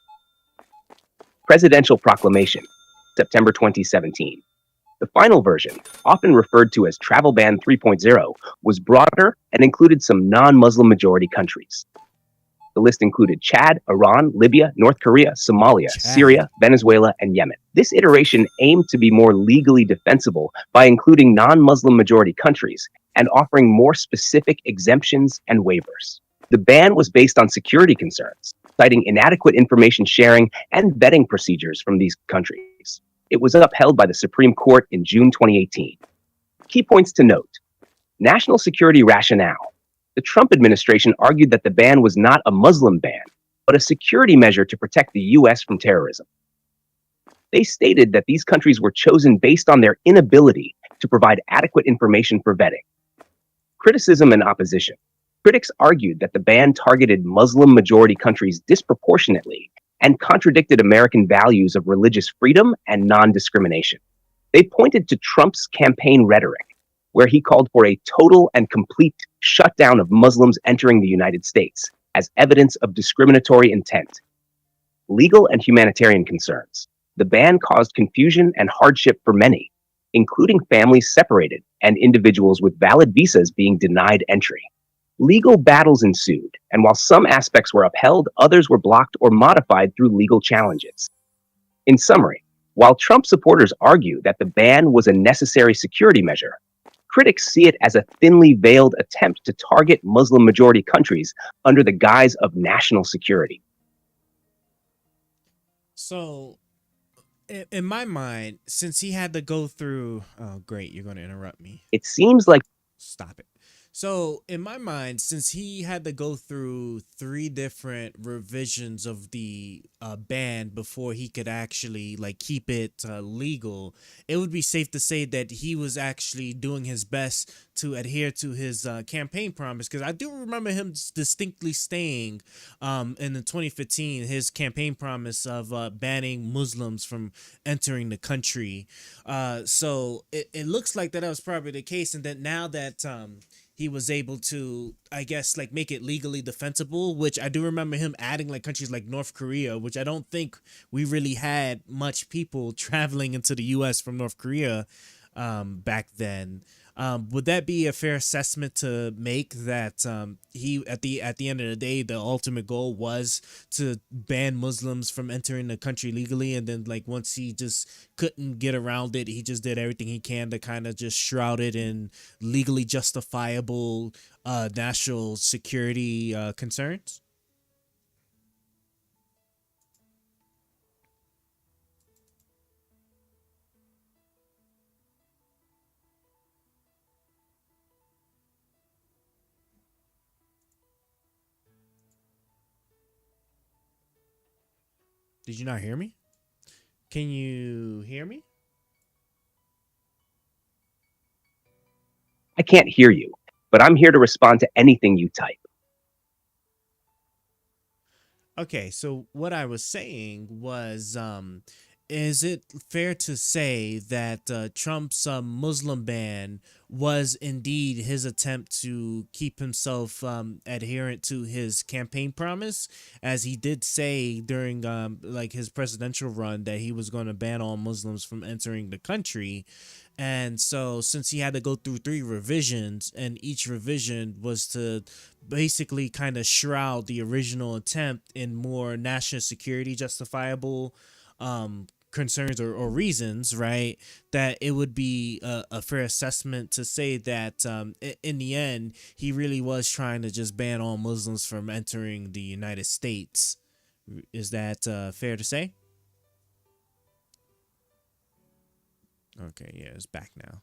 Presidential Proclamation, September 2017. The final version, often referred to as Travel Ban 3.0, was broader and included some non-Muslim majority countries. The list included Chad, Iran, Libya, North Korea, Somalia, Syria, Venezuela, and Yemen. This iteration aimed to be more legally defensible by including non-Muslim majority countries and offering more specific exemptions and waivers. The ban was based on security concerns, citing inadequate information sharing and vetting procedures from these countries. It was upheld by the Supreme Court in June 2018. Key points to note: national security rationale. The Trump administration argued that the ban was not a Muslim ban, but a security measure to protect the U.S. from terrorism. They stated that these countries were chosen based on their inability to provide adequate information for vetting. Criticism and opposition. Critics argued that the ban targeted Muslim-majority countries disproportionately and contradicted American values of religious freedom and non-discrimination. They pointed to Trump's campaign rhetoric, where he called for a total and complete shutdown of Muslims entering the United States as evidence of discriminatory intent. Legal and humanitarian concerns. The ban caused confusion and hardship for many, including families separated and individuals with valid visas being denied entry. Legal battles ensued, and while some aspects were upheld, others were blocked or modified through legal challenges. In summary, while Trump supporters argue that the ban was a necessary security measure, critics see it as a thinly veiled attempt to target Muslim-majority countries under the guise of national security. So, in my mind, since he had to go through... Oh, great, you're going to interrupt me. It seems like... Stop it. So, in my mind, since he had to go through 3 different revisions of the ban before he could actually like keep it legal, it would be safe to say that he was actually doing his best to adhere to his campaign promise. Because I do remember him distinctly saying in the 2015 his campaign promise of banning Muslims from entering the country. So it looks like that was probably the case, and that now that he was able to, I guess, like make it legally defensible, which I do remember him adding like countries like North Korea, which I don't think we really had much people traveling into the U.S. from North Korea. back then. Would that be a fair assessment to make that he at the end of the day, the ultimate goal was to ban Muslims from entering the country legally, and then like once he just couldn't get around it, he just did everything he can to kind of just shroud it in legally justifiable national security concerns? Did you not hear me? Can you hear me? I can't hear you, but I'm here to respond to anything you type. Okay, so what I was saying was, is it fair to say that Trump's Muslim ban was indeed his attempt to keep himself adherent to his campaign promise, as he did say during like his presidential run that he was going to ban all Muslims from entering the country? And so since he had to go through 3 revisions, and each revision was to basically kind of shroud the original attempt in more national security justifiable concerns or reasons, right, that it would be a fair assessment to say that in the end, he really was trying to just ban all Muslims from entering the United States. Is that fair to say? Okay, yeah, it's back now.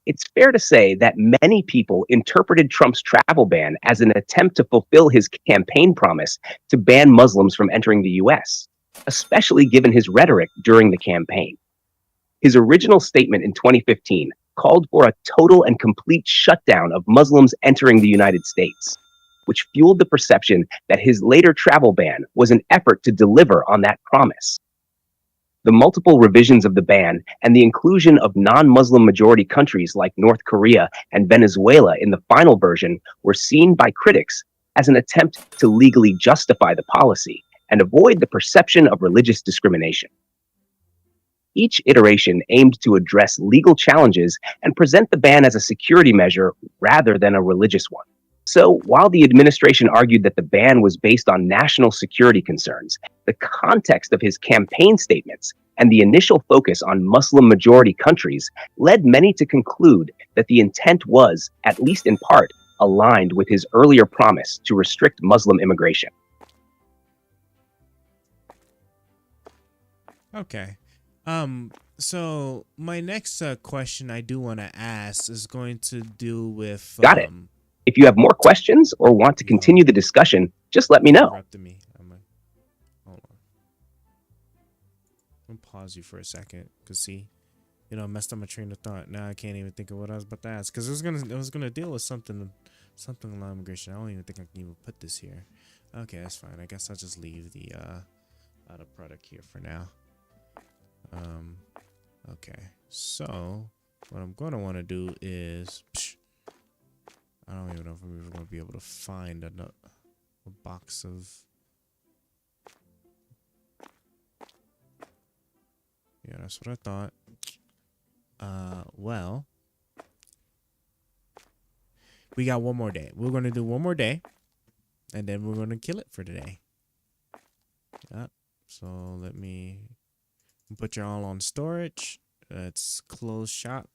It's fair to say that many people interpreted Trump's travel ban as an attempt to fulfill his campaign promise to ban Muslims from entering the U.S., especially given his rhetoric during the campaign. His original statement in 2015 called for a total and complete shutdown of Muslims entering the United States, which fueled the perception that his later travel ban was an effort to deliver on that promise. The multiple revisions of the ban and the inclusion of non-Muslim majority countries like North Korea and Venezuela in the final version were seen by critics as an attempt to legally justify the policy and avoid the perception of religious discrimination. Each iteration aimed to address legal challenges and present the ban as a security measure rather than a religious one. So, while the administration argued that the ban was based on national security concerns, the context of his campaign statements and the initial focus on Muslim-majority countries led many to conclude that the intent was, at least in part, aligned with his earlier promise to restrict Muslim immigration. Okay. So my next question I do want to ask is going to do with Got it. If you have more questions or want to continue the discussion, just let me know. Interrupted me. Hold on. I'm gonna pause you for a second, cause see, I messed up my train of thought. Now I can't even think of what I was about to ask, cause it was gonna deal with something along immigration. I don't even think I can even put this here. Okay, that's fine. I guess I'll just leave the product here for now. Okay. So what I'm gonna want to do is. I don't even know if we're going to be able to find a box of... Yeah, that's what I thought. Well, we got one more day. We're going to do one more day, and then we're going to kill it for today. Yep. So let me put you all on storage. Let's close shop.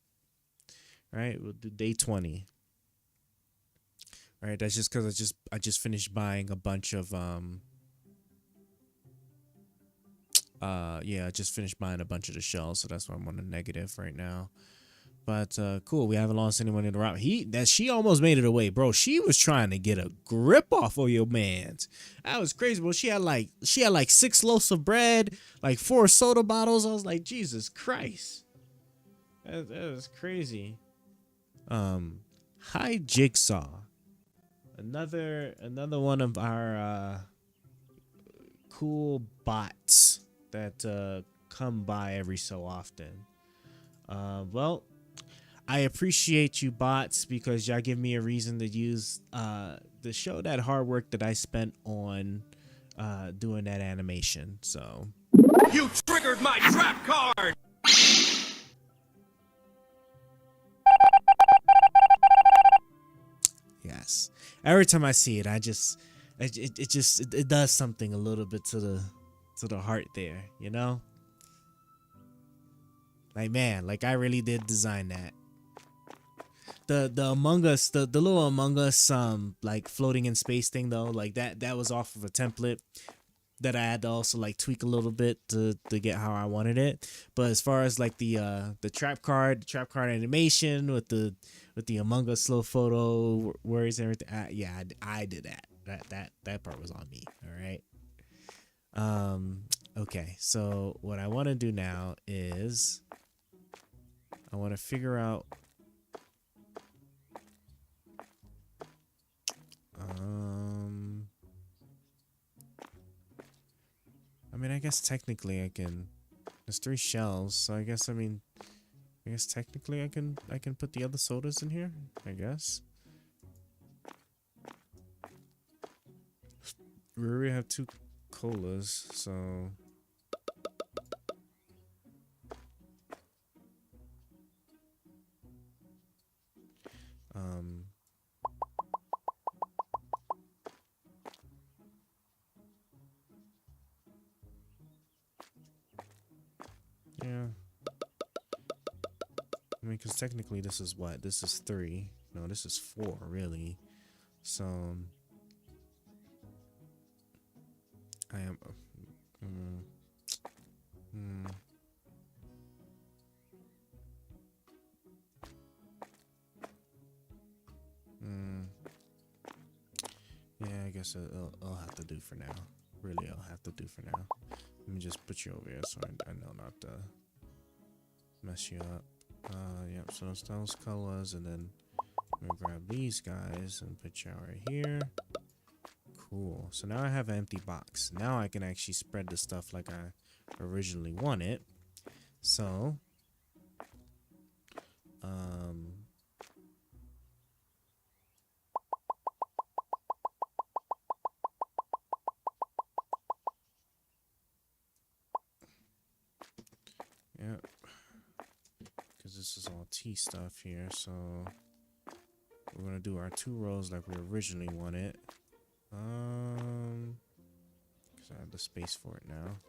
All right, we'll do day 20. All right, that's just because I just finished buying a bunch of I just finished buying a bunch of the shells, so that's why I'm on a negative right now. But cool, we haven't lost anyone in the route. She almost made it away, bro. She was trying to get a grip off of your man's. That was crazy, bro. She had like 6 loaves of bread, like 4 soda bottles. I was like, Jesus Christ, that was crazy. Hi Jigsaw. Another one of our cool bots that come by every so often. Well, I appreciate you bots because y'all give me a reason to use to show that hard work that I spent on doing that animation. So you triggered my trap card. every time I see it, it does something a little bit to the heart there, you know? Like, man, like I really did design that. The Among Us, the little Among Us like floating in space thing though, like that was off of a template that I had to also like tweak a little bit to get how I wanted it. But as far as like the trap card animation with the Among Us slow photo words and everything, I did that. That part was on me. All right. Okay. So what I want to do now is I want to figure out. I mean, I guess technically I can. There's 3 shells, so I guess technically I can put the other sodas in here. I guess. We already have 2 colas, so. Yeah. I mean, because technically this is what? This is 3. No, this is 4, really. So, I am... Yeah, I guess I'll have to do for now. Really, I'll have to do for now. Let me just put you over here so I know not to mess you up. Yep, so it's those colors, and then I'm gonna grab these guys and put you right here. Cool. So now I have an empty box. Now I can actually spread the stuff like I originally wanted. So, yep. Because this is all tea stuff here, so we're gonna do our 2 rows like we originally wanted. Because I have the space for it now.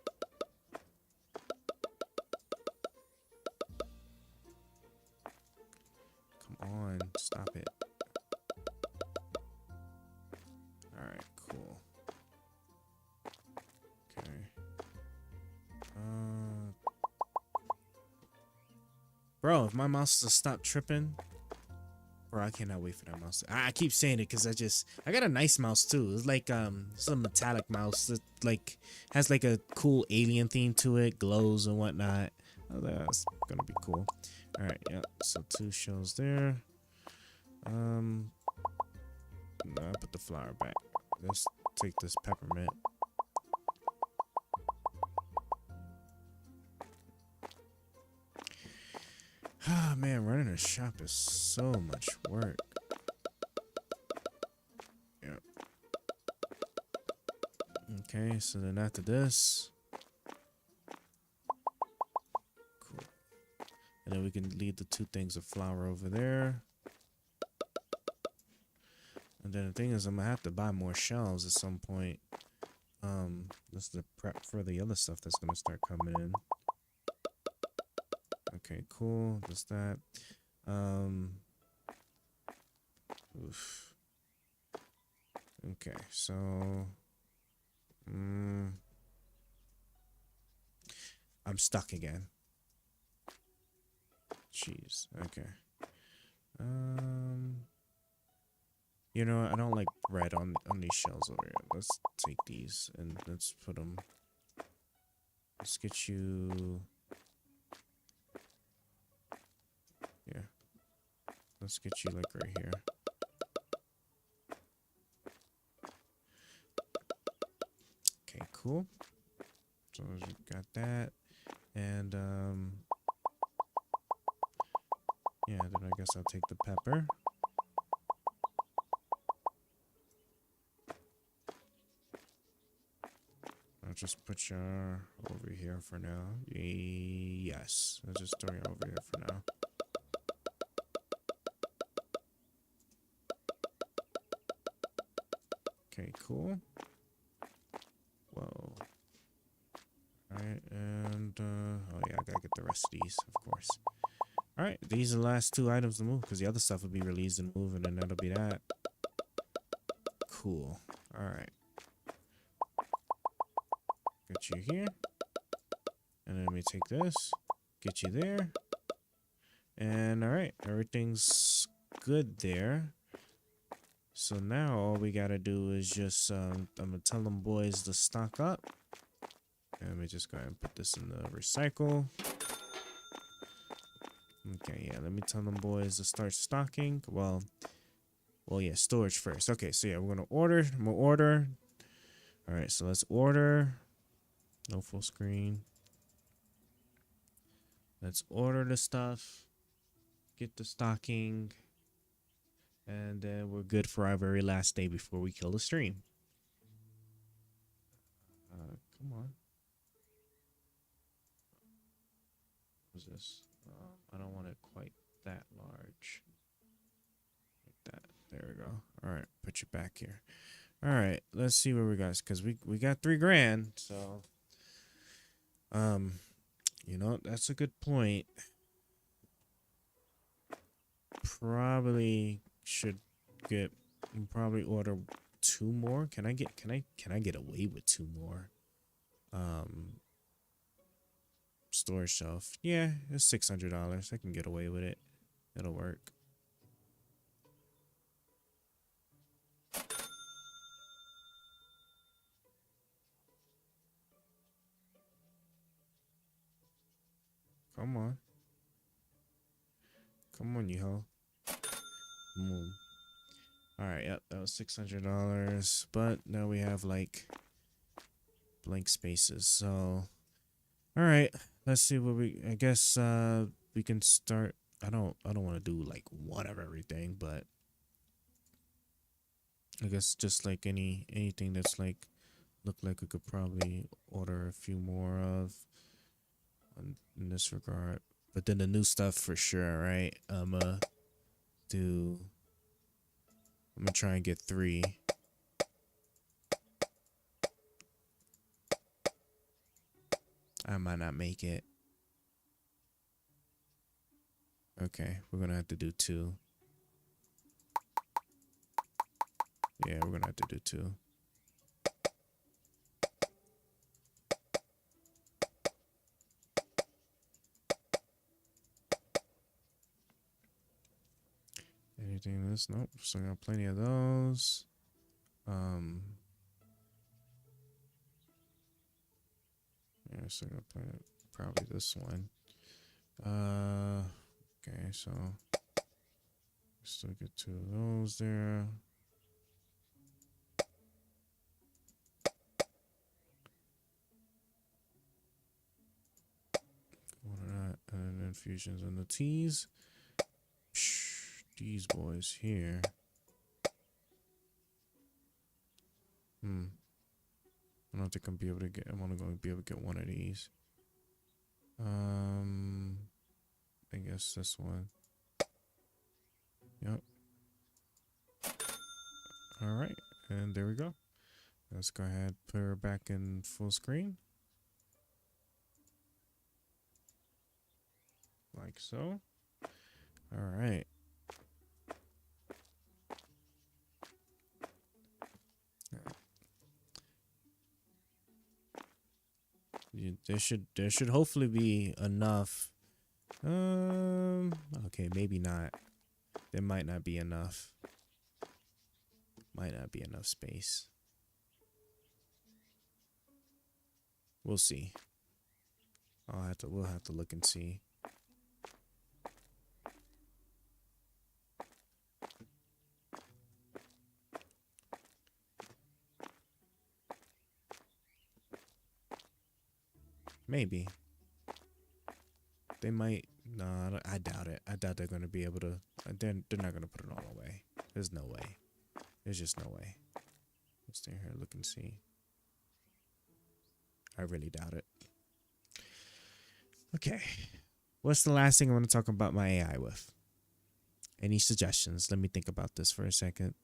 Come on, stop it. Alright, cool. Okay. Bro, if my mouse doesn't stop tripping, bro, I cannot wait for that mouse. I keep saying it because I got a nice mouse too. It's like it's a metallic mouse that like has like a cool alien theme to it, glows and whatnot. Oh, that's gonna be cool. All right, yeah. So 2 shells there. No, I put the flour back. Let's take this peppermint. Ah, man, running a shop is so much work. Yep. Okay, so then after this, cool. And then we can leave the 2 things of flour over there. And then the thing is, I'm gonna have to buy more shelves at some point. This is the prep for the other stuff that's gonna start coming in. Okay, cool. That's that. Oof. Okay, so I'm stuck again. Jeez. Okay. You know what? I don't like bread on these shells over here. Let's take these and let's put them. Let's get you. Yeah. Let's get you like right here. Okay, cool. So we got that. And yeah, then I guess I'll take the pepper. I'll just put you over here for now. Yes, I'll just throw you over here for now. Okay, cool. Whoa. Alright, and oh yeah, I gotta get the rest of these, of course. Alright, these are the last 2 items to move, because the other stuff will be released and move, and then that'll be that. Cool. Alright. Get you here. And then let me take this. Get you there. And alright, everything's good there. So now all we gotta do is just, I'm gonna tell them boys to stock up. And let me just go ahead and put this in the recycle. Okay, yeah, let me tell them boys to start stocking. Well, yeah, storage first. Okay, so yeah, we're gonna order. I'm gonna order. Alright, so let's order. No full screen. Let's order the stuff. Get the stocking. And then we're good for our very last day before we kill the stream. Come on. What's this? I don't want it quite that large. Like that. There we go. All right, put you back here. All right, let's see where we got, because we got $3,000. So, you know, that's a good point. Probably should probably order 2 more. Can I get away with 2 more? Storage shelf. Yeah, it's $600. I can get away with it. It'll work. Come on. Come on, you hoe. Boom. Alright, yep, that was $600. But now we have like blank spaces. So alright, let's see what I guess we can start. I don't want to do like one of everything, but I guess just like anything that's like look like we could probably order a few more of in this regard. But then the new stuff for sure, right? I'm gonna try and get 3. I might not make it. Okay, we're gonna have to do 2. Yeah, we're gonna have to do 2. Anything else? Nope. Still got plenty of those. Yeah, still got plenty. Probably this one. Okay, so still get 2 of those there. One of that, and then infusions and the teas. These boys here. I don't think I'm be able to get. I'm only going to be able to get one of these. I guess this one. Yep. All right, and there we go. Let's go ahead, put her back in full screen. Like so. All right. There should hopefully be enough. Okay, maybe not. There might not be enough. Might not be enough space. We'll see. We'll have to look and see. Maybe. They might. No, I doubt it. I doubt they're going to be able to. They're not going to put it all away. There's no way. There's just no way. Let's stay here, look and see. I really doubt it. Okay. What's the last thing I want to talk about my AI with? Any suggestions? Let me think about this for a second.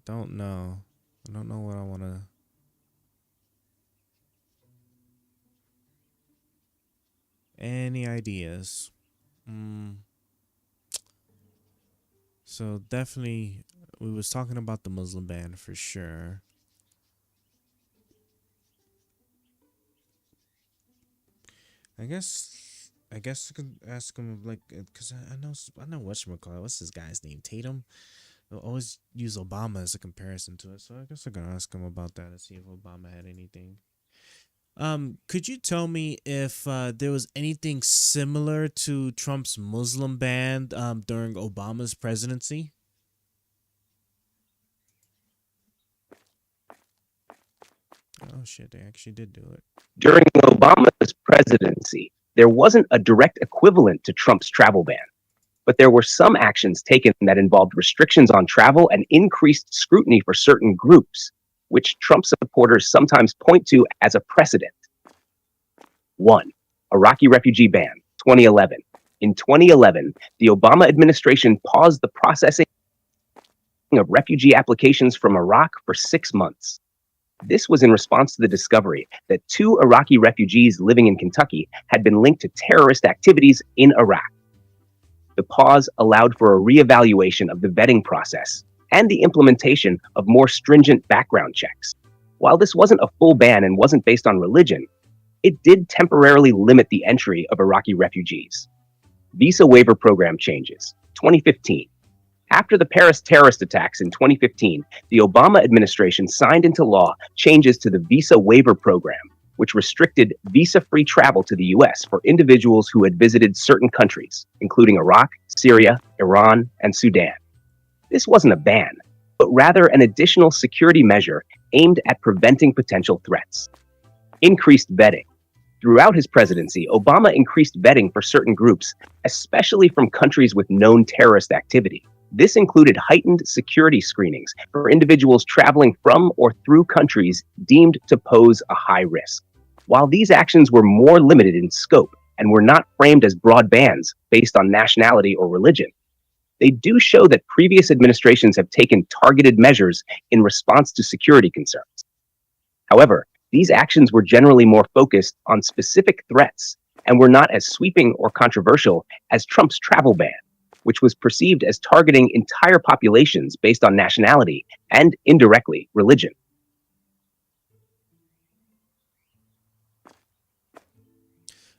don't know. I don't know what I want to. Any ideas? So definitely, we was talking about the Muslim ban for sure. I guess I could ask him like, cause I know whatchamacallit. What's this guy's name? Tatum. They'll always use Obama as a comparison to it, so I guess I can ask him about that and see if Obama had anything. Could you tell me if there was anything similar to Trump's Muslim ban during Obama's presidency? Oh shit, they actually did do it. During Obama's presidency, there wasn't a direct equivalent to Trump's travel ban, but there were some actions taken that involved restrictions on travel and increased scrutiny for certain groups, which Trump supporters sometimes point to as a precedent. 1. Iraqi refugee ban, 2011. In 2011, the Obama administration paused the processing of refugee applications from Iraq for 6 months. This was in response to the discovery that 2 Iraqi refugees living in Kentucky had been linked to terrorist activities in Iraq. The pause allowed for a reevaluation of the vetting process and the implementation of more stringent background checks. While this wasn't a full ban and wasn't based on religion, it did temporarily limit the entry of Iraqi refugees. Visa waiver program changes, 2015. After the Paris terrorist attacks in 2015, the Obama administration signed into law changes to the visa waiver program, which restricted visa-free travel to the U.S. for individuals who had visited certain countries, including Iraq, Syria, Iran, and Sudan. This wasn't a ban, but rather an additional security measure aimed at preventing potential threats. Increased vetting. Throughout his presidency, Obama increased vetting for certain groups, especially from countries with known terrorist activity. This included heightened security screenings for individuals traveling from or through countries deemed to pose a high risk. While these actions were more limited in scope and were not framed as broad bans based on nationality or religion, they do show that previous administrations have taken targeted measures in response to security concerns. However, these actions were generally more focused on specific threats and were not as sweeping or controversial as Trump's travel ban, which was perceived as targeting entire populations based on nationality and, indirectly, religion.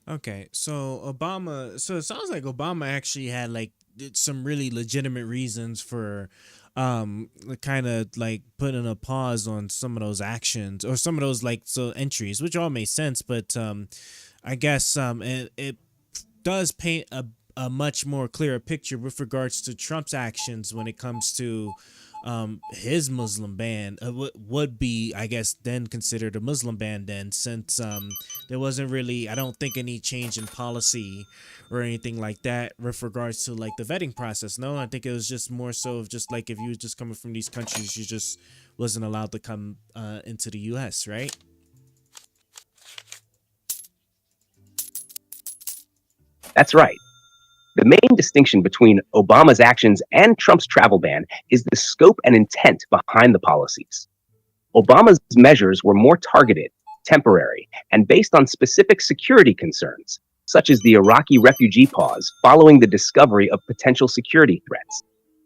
Okay, so it sounds like Obama actually had like some really legitimate reasons for kind of like putting a pause on some of those actions or some of those like entries, which all made sense, but I guess it does paint a much more clearer picture with regards to Trump's actions when it comes to his Muslim ban. Would be, I guess, then considered a Muslim ban then, since there wasn't really, I don't think, any change in policy or anything like that with regards to like the vetting process. No, I think it was just more so of just like if you were just coming from these countries, you just wasn't allowed to come into the U.S., right? That's right. The main distinction between Obama's actions and Trump's travel ban is the scope and intent behind the policies. Obama's measures were more targeted, temporary, and based on specific security concerns, such as the Iraqi refugee pause following the discovery of potential security threats.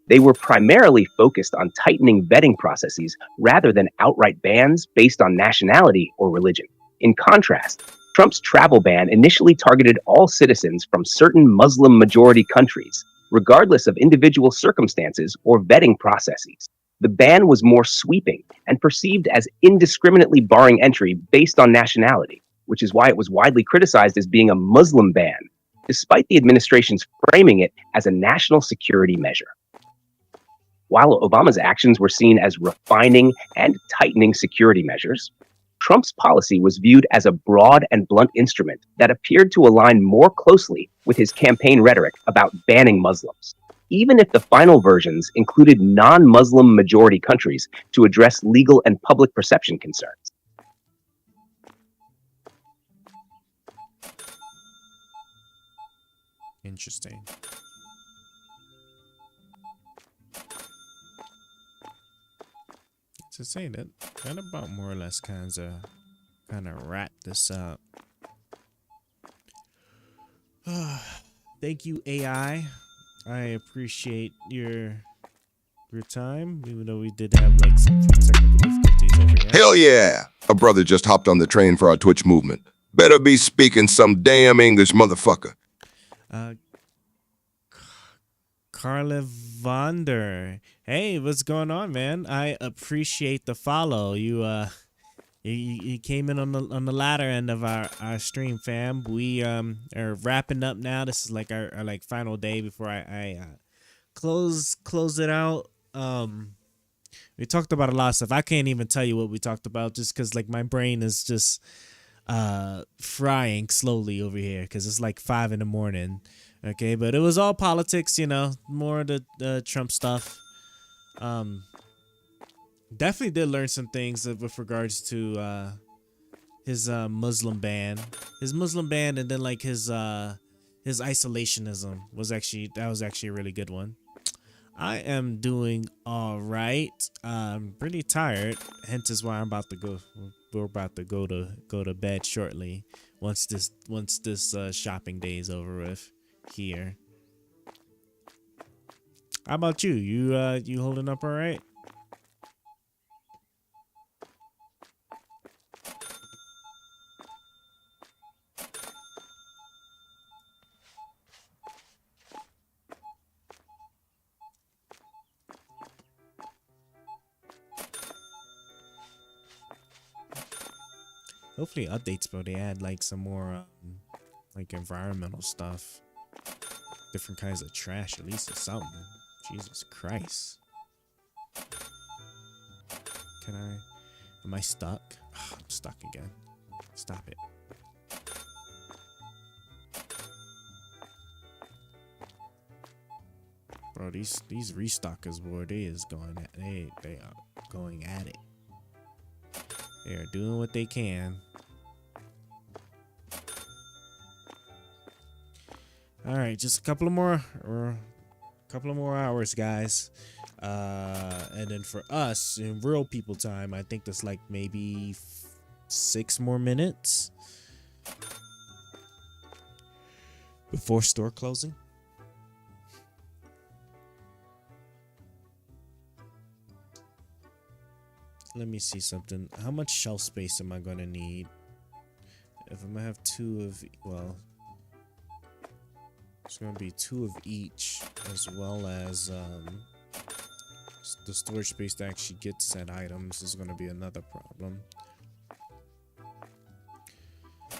They were primarily focused on tightening vetting processes rather than outright bans based on nationality or religion. In contrast, Trump's travel ban initially targeted all citizens from certain Muslim-majority countries, regardless of individual circumstances or vetting processes. The ban was more sweeping and perceived as indiscriminately barring entry based on nationality, which is why it was widely criticized as being a Muslim ban, despite the administration's framing it as a national security measure. While Obama's actions were seen as refining and tightening security measures, Trump's policy was viewed as a broad and blunt instrument that appeared to align more closely with his campaign rhetoric about banning Muslims, even if the final versions included non-Muslim majority countries to address legal and public perception concerns. to say that about more or less kind of wrap this up. Thank you, AI. I appreciate your time, even though we did have like some technical difficulties over here. Hell yeah! A brother just hopped on the train for our Twitch movement. Better be speaking some damn English, motherfucker. Carla Vonder. Hey, what's going on, man? I appreciate the follow. You came in on the latter end of our stream, fam. We are wrapping up now. This is like our like final day before I close it out. We talked about a lot of stuff. I can't even tell you what we talked about just because like my brain is just frying slowly over here because it's like 5 a.m. Okay, but it was all politics, you know, more of the Trump stuff. Definitely did learn some things with regards to his Muslim ban, and then like his isolationism was actually a really good one. I am doing all right. I'm pretty tired, hence is why I'm about to go. We're about to go to bed shortly once this shopping day is over with here. How about you? You holding up all right? Hopefully updates, bro. They add like some more like environmental stuff, different kinds of trash, at least or something. Jesus Christ. Am I stuck? Oh, I'm stuck again. Stop it. Bro, these restockers, boy, they are going at it. They are doing what they can. All right, just a couple of more hours, guys. And then for us in real people time, I think that's like maybe 6 more minutes before store closing. Let me see something. How much shelf space am I going to need? If I'm going to have 2 of, well, it's going to be 2 of each, as well as the storage space to actually get said items is going to be another problem.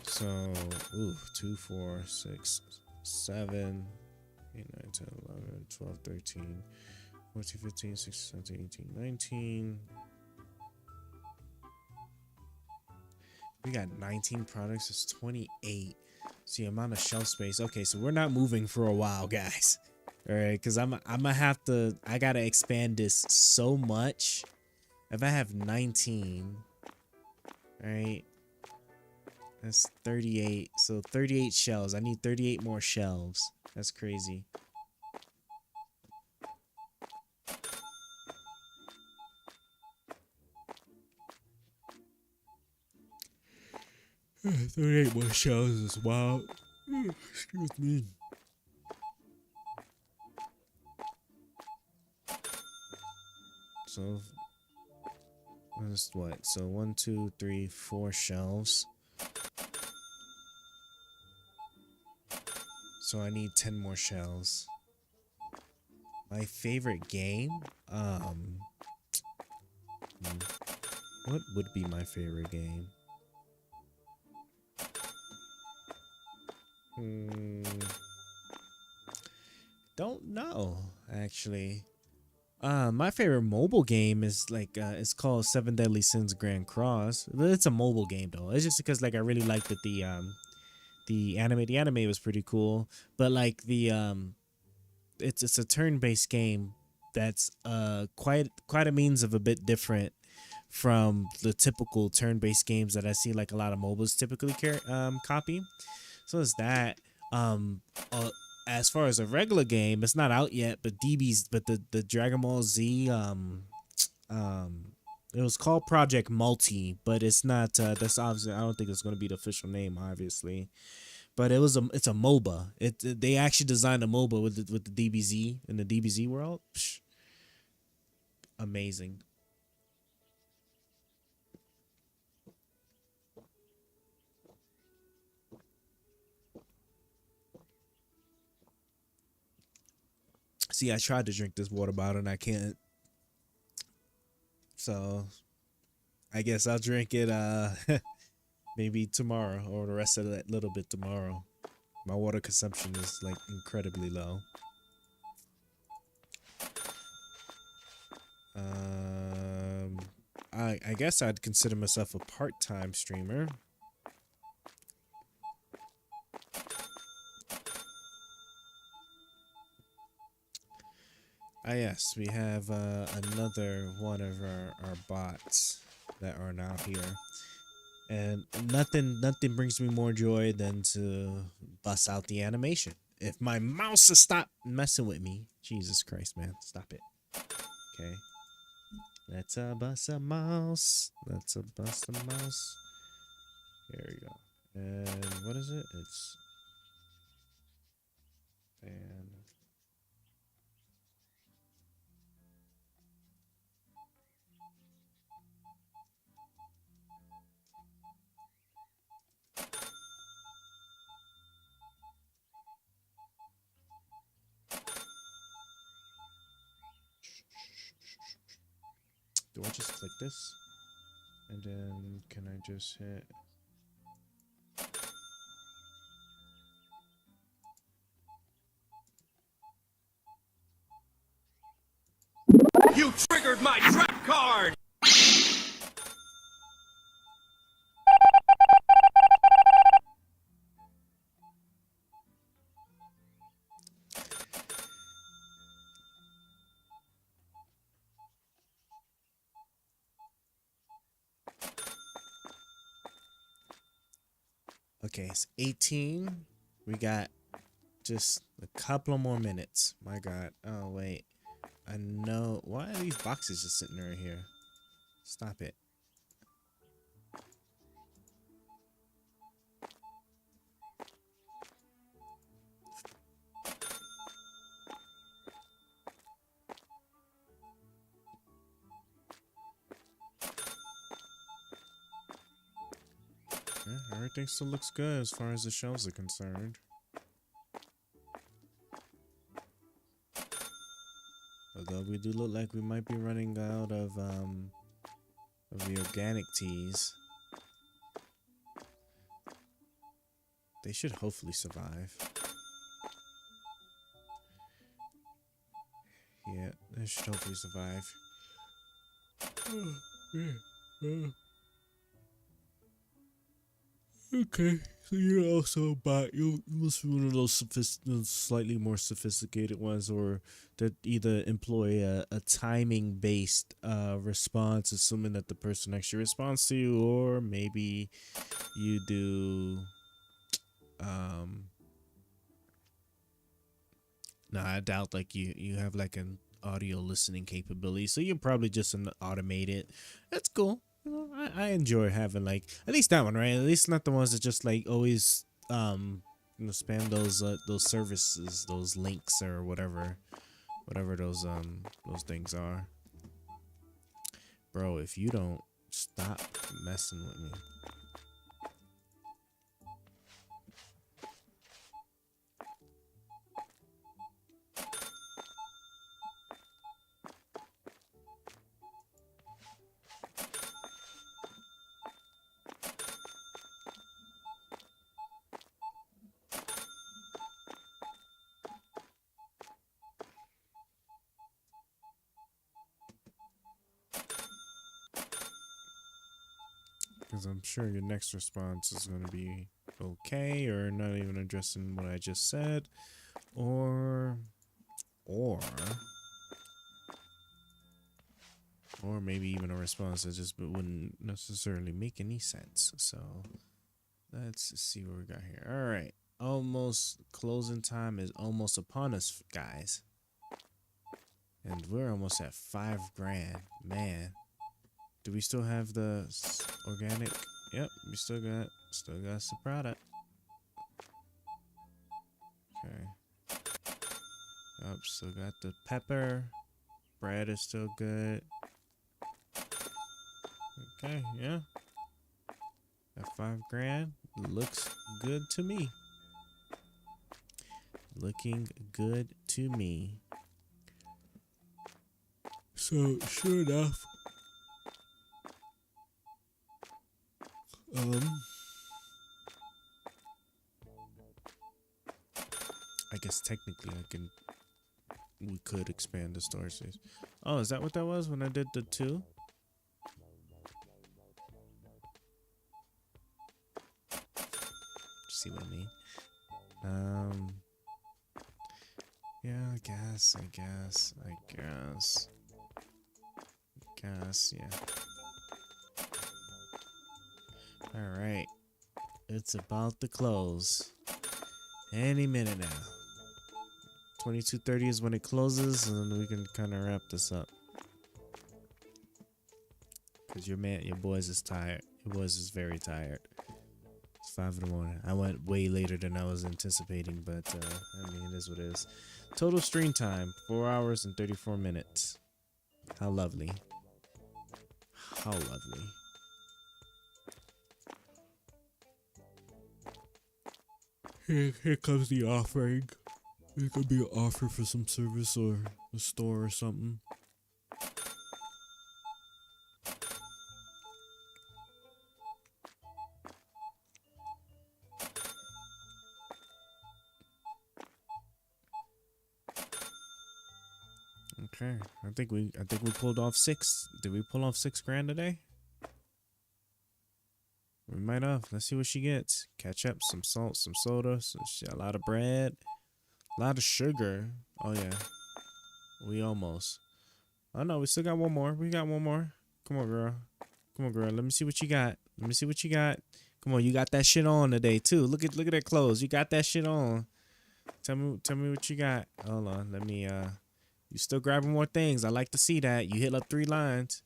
So, 2, 4, 6, 7, 8, 9, 10, 11, 12, 13, 14, 15, 16, 17, 18, 19. We got 19 products. It's 28. See, amount of shelf space. Okay, so we're not moving for a while, guys. All right, because I'm gonna have to. I gotta expand this so much. If I have 19, all right, that's 38. So 38 shelves. I need 38 more shelves. That's crazy. Hmm, 38 more shells is wild. Excuse me. So that's what? So 1, 2, 3, 4 shelves. So I need 10 more shelves. My favorite game? What would be my favorite game? Don't know, actually. My favorite mobile game is like it's called 7 Deadly Sins Grand Cross. It's a mobile game though. It's just because like I really liked that the anime was pretty cool, but like it's a turn-based game that's quite a means of a bit different from the typical turn-based games that I see like a lot of mobiles typically copy. So it's that. As far as a regular game, it's not out yet, but the Dragon Ball Z It was called Project Multi, but it's not. That's obviously. I don't think it's going to be the official name, obviously. But it's a MOBA. They actually designed a MOBA with the DBZ in the DBZ world. Psh, amazing. See, I tried to drink this water bottle and I can't. So I guess I'll drink it maybe tomorrow or the rest of that little bit tomorrow. My water consumption is like incredibly low. I guess I'd consider myself a part-time streamer. Ah, yes, we have another one of our bots that are now here. And nothing brings me more joy than to bust out the animation. If my mouse has stopped messing with me, Jesus Christ, man, stop it. Okay. Let's bust a mouse. Let's bust a mouse. Here we go. And what is it? It's and do I just click this? And then can I just hit? You triggered my trap card! Okay, it's 18. We got just a couple more minutes. My God. Oh, wait. I know. Why are these boxes just sitting right here? Stop it. Yeah, everything still looks good as far as the shelves are concerned. Although we do look like we might be running out of the organic teas. They should hopefully survive. Yeah, they should hopefully survive. Okay, so you're also a bot. You must be one of those slightly more sophisticated ones, or that either employ a timing-based response, assuming that the person actually responds to you, or maybe you do. No, I doubt like you have like an audio listening capability, so you're probably just an automated. That's cool. You know, I enjoy having like at least that one, right? At least not the ones that just like always spam those services, those links or whatever those things are. Bro, if you don't stop messing with me. Because I'm sure your next response is going to be okay, or not even addressing what I just said, or maybe even a response that just wouldn't necessarily make any sense. So let's see what we got here. All right, almost closing time is almost upon us, guys, and we're almost at $5 grand, man. Do we still have the organic? Yep, we still got some product. Okay. Yep, still got the pepper. Bread is still good. Okay, yeah. That $5,000 looks good to me. Looking good to me. So sure enough, I guess technically we could expand the store space. Oh, is that what that was when I did the 2? See what I mean? Yeah, I guess, yeah. All right, it's about to close any minute now. 22:30 is when it closes, and then we can kind of wrap this up. Cause your boys is tired. Your boys is very tired. It's 5 in the morning. I went way later than I was anticipating, but I mean, it is what it is. Total stream time, 4 hours and 34 minutes. How lovely. How lovely. Here comes the offering. It could be an offer for some service or a store or something. Okay, I think we pulled off 6. Did we pull off $6,000 today? We might have. Let's see what she gets. Ketchup, some salt, some soda, a lot of bread, a lot of sugar. Oh yeah, we almost. Oh no, we still got one more. We got one more. Come on, girl. Come on, girl. Let me see what you got. Let me see what you got. Come on, you got that shit on today too. Look at that clothes. You got that shit on. Tell me what you got. Hold on. Let me You still grabbing more things. I like to see that. You hit up 3 lines.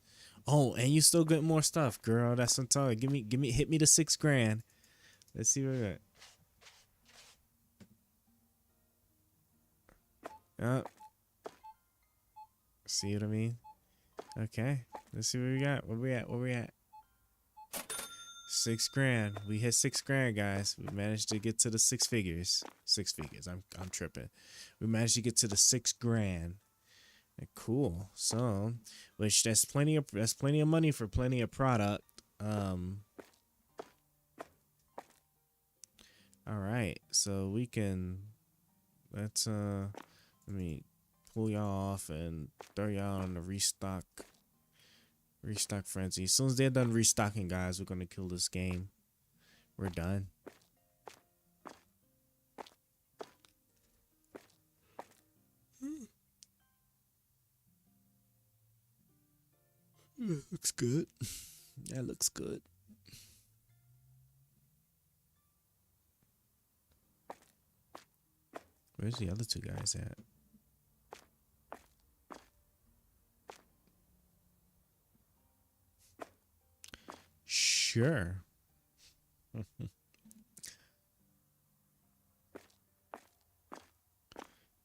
Oh, and you still get more stuff, girl. That's what I'm talking. Hit me the $6,000. Let's see what we got. Yep. See what I mean? Okay. Let's see what we got. Where we at? $6,000. We hit $6,000, guys. We managed to get to the 6 figures. 6 figures. I'm tripping. We managed to get to the $6,000. Cool. So, which that's plenty of money for plenty of product. All right. So we can let me pull y'all off and throw y'all on the restock frenzy. As soon as they're done restocking, guys, we're gonna kill this game. We're done. That looks good. That looks good. Where's the other 2 guys at? Sure.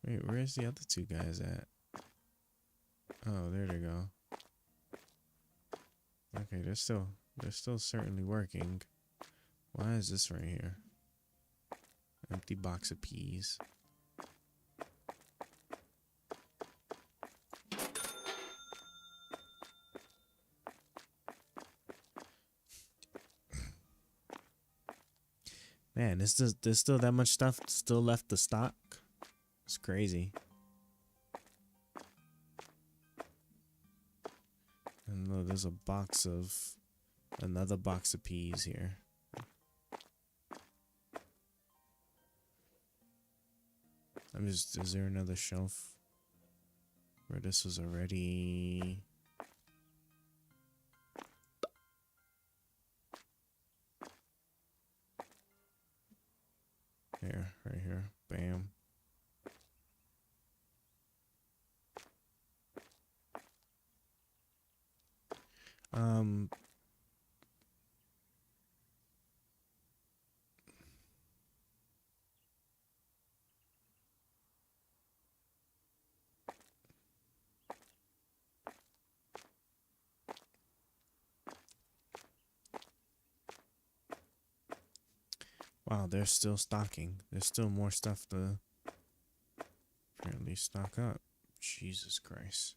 Wait, where's the other 2 guys at? Oh, there they go. Okay, they're still certainly working. Why is this right here? Empty box of peas. Man, there's still that much stuff still left to stock. It's crazy. And look, there's another box of peas here. Is there another shelf where this was already? Here, right here. Bam. Wow, they're still stocking. There's still more stuff to apparently stock up. Jesus Christ.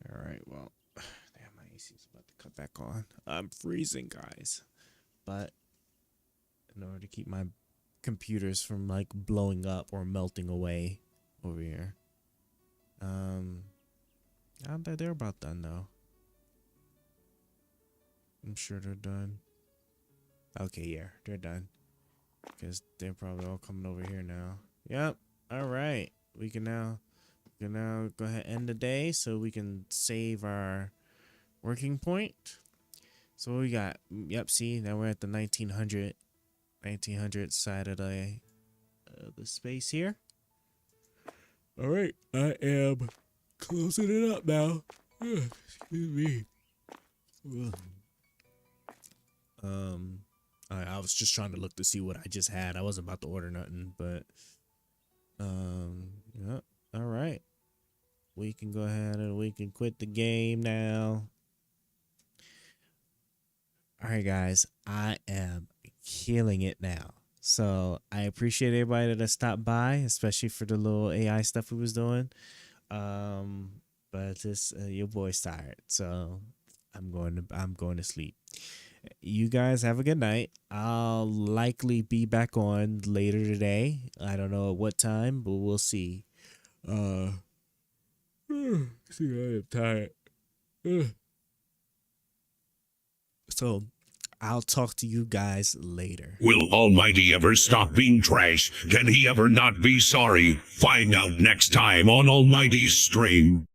All right, well, damn, my AC is about to cut back on. I'm freezing, guys. But in order to keep my computers from like blowing up or melting away over here, they're about done though. I'm sure they're done. Okay, yeah, they're done. Because they're probably all coming over here now. Yep. All right. We can now go ahead and end the day so we can save our working point. So what we got? Yep, see, now we're at the 1900 side of the space here. All right. I am closing it up now. Excuse me. Ugh. I was just trying to look to see what I just had. I wasn't about to order nothing, but yeah. All right. We can go ahead and we can quit the game now. All right, guys. I am killing it now. So I appreciate everybody that stopped by, especially for the little AI stuff we was doing. But this your boy's tired, so I'm going to sleep. You guys have a good night. I'll likely be back on later today. I don't know at what time, but we'll see. See, I am tired. So I'll talk to you guys later. Will Almighty ever stop being trash? Can he ever not be sorry? Find out next time on Almighty's stream.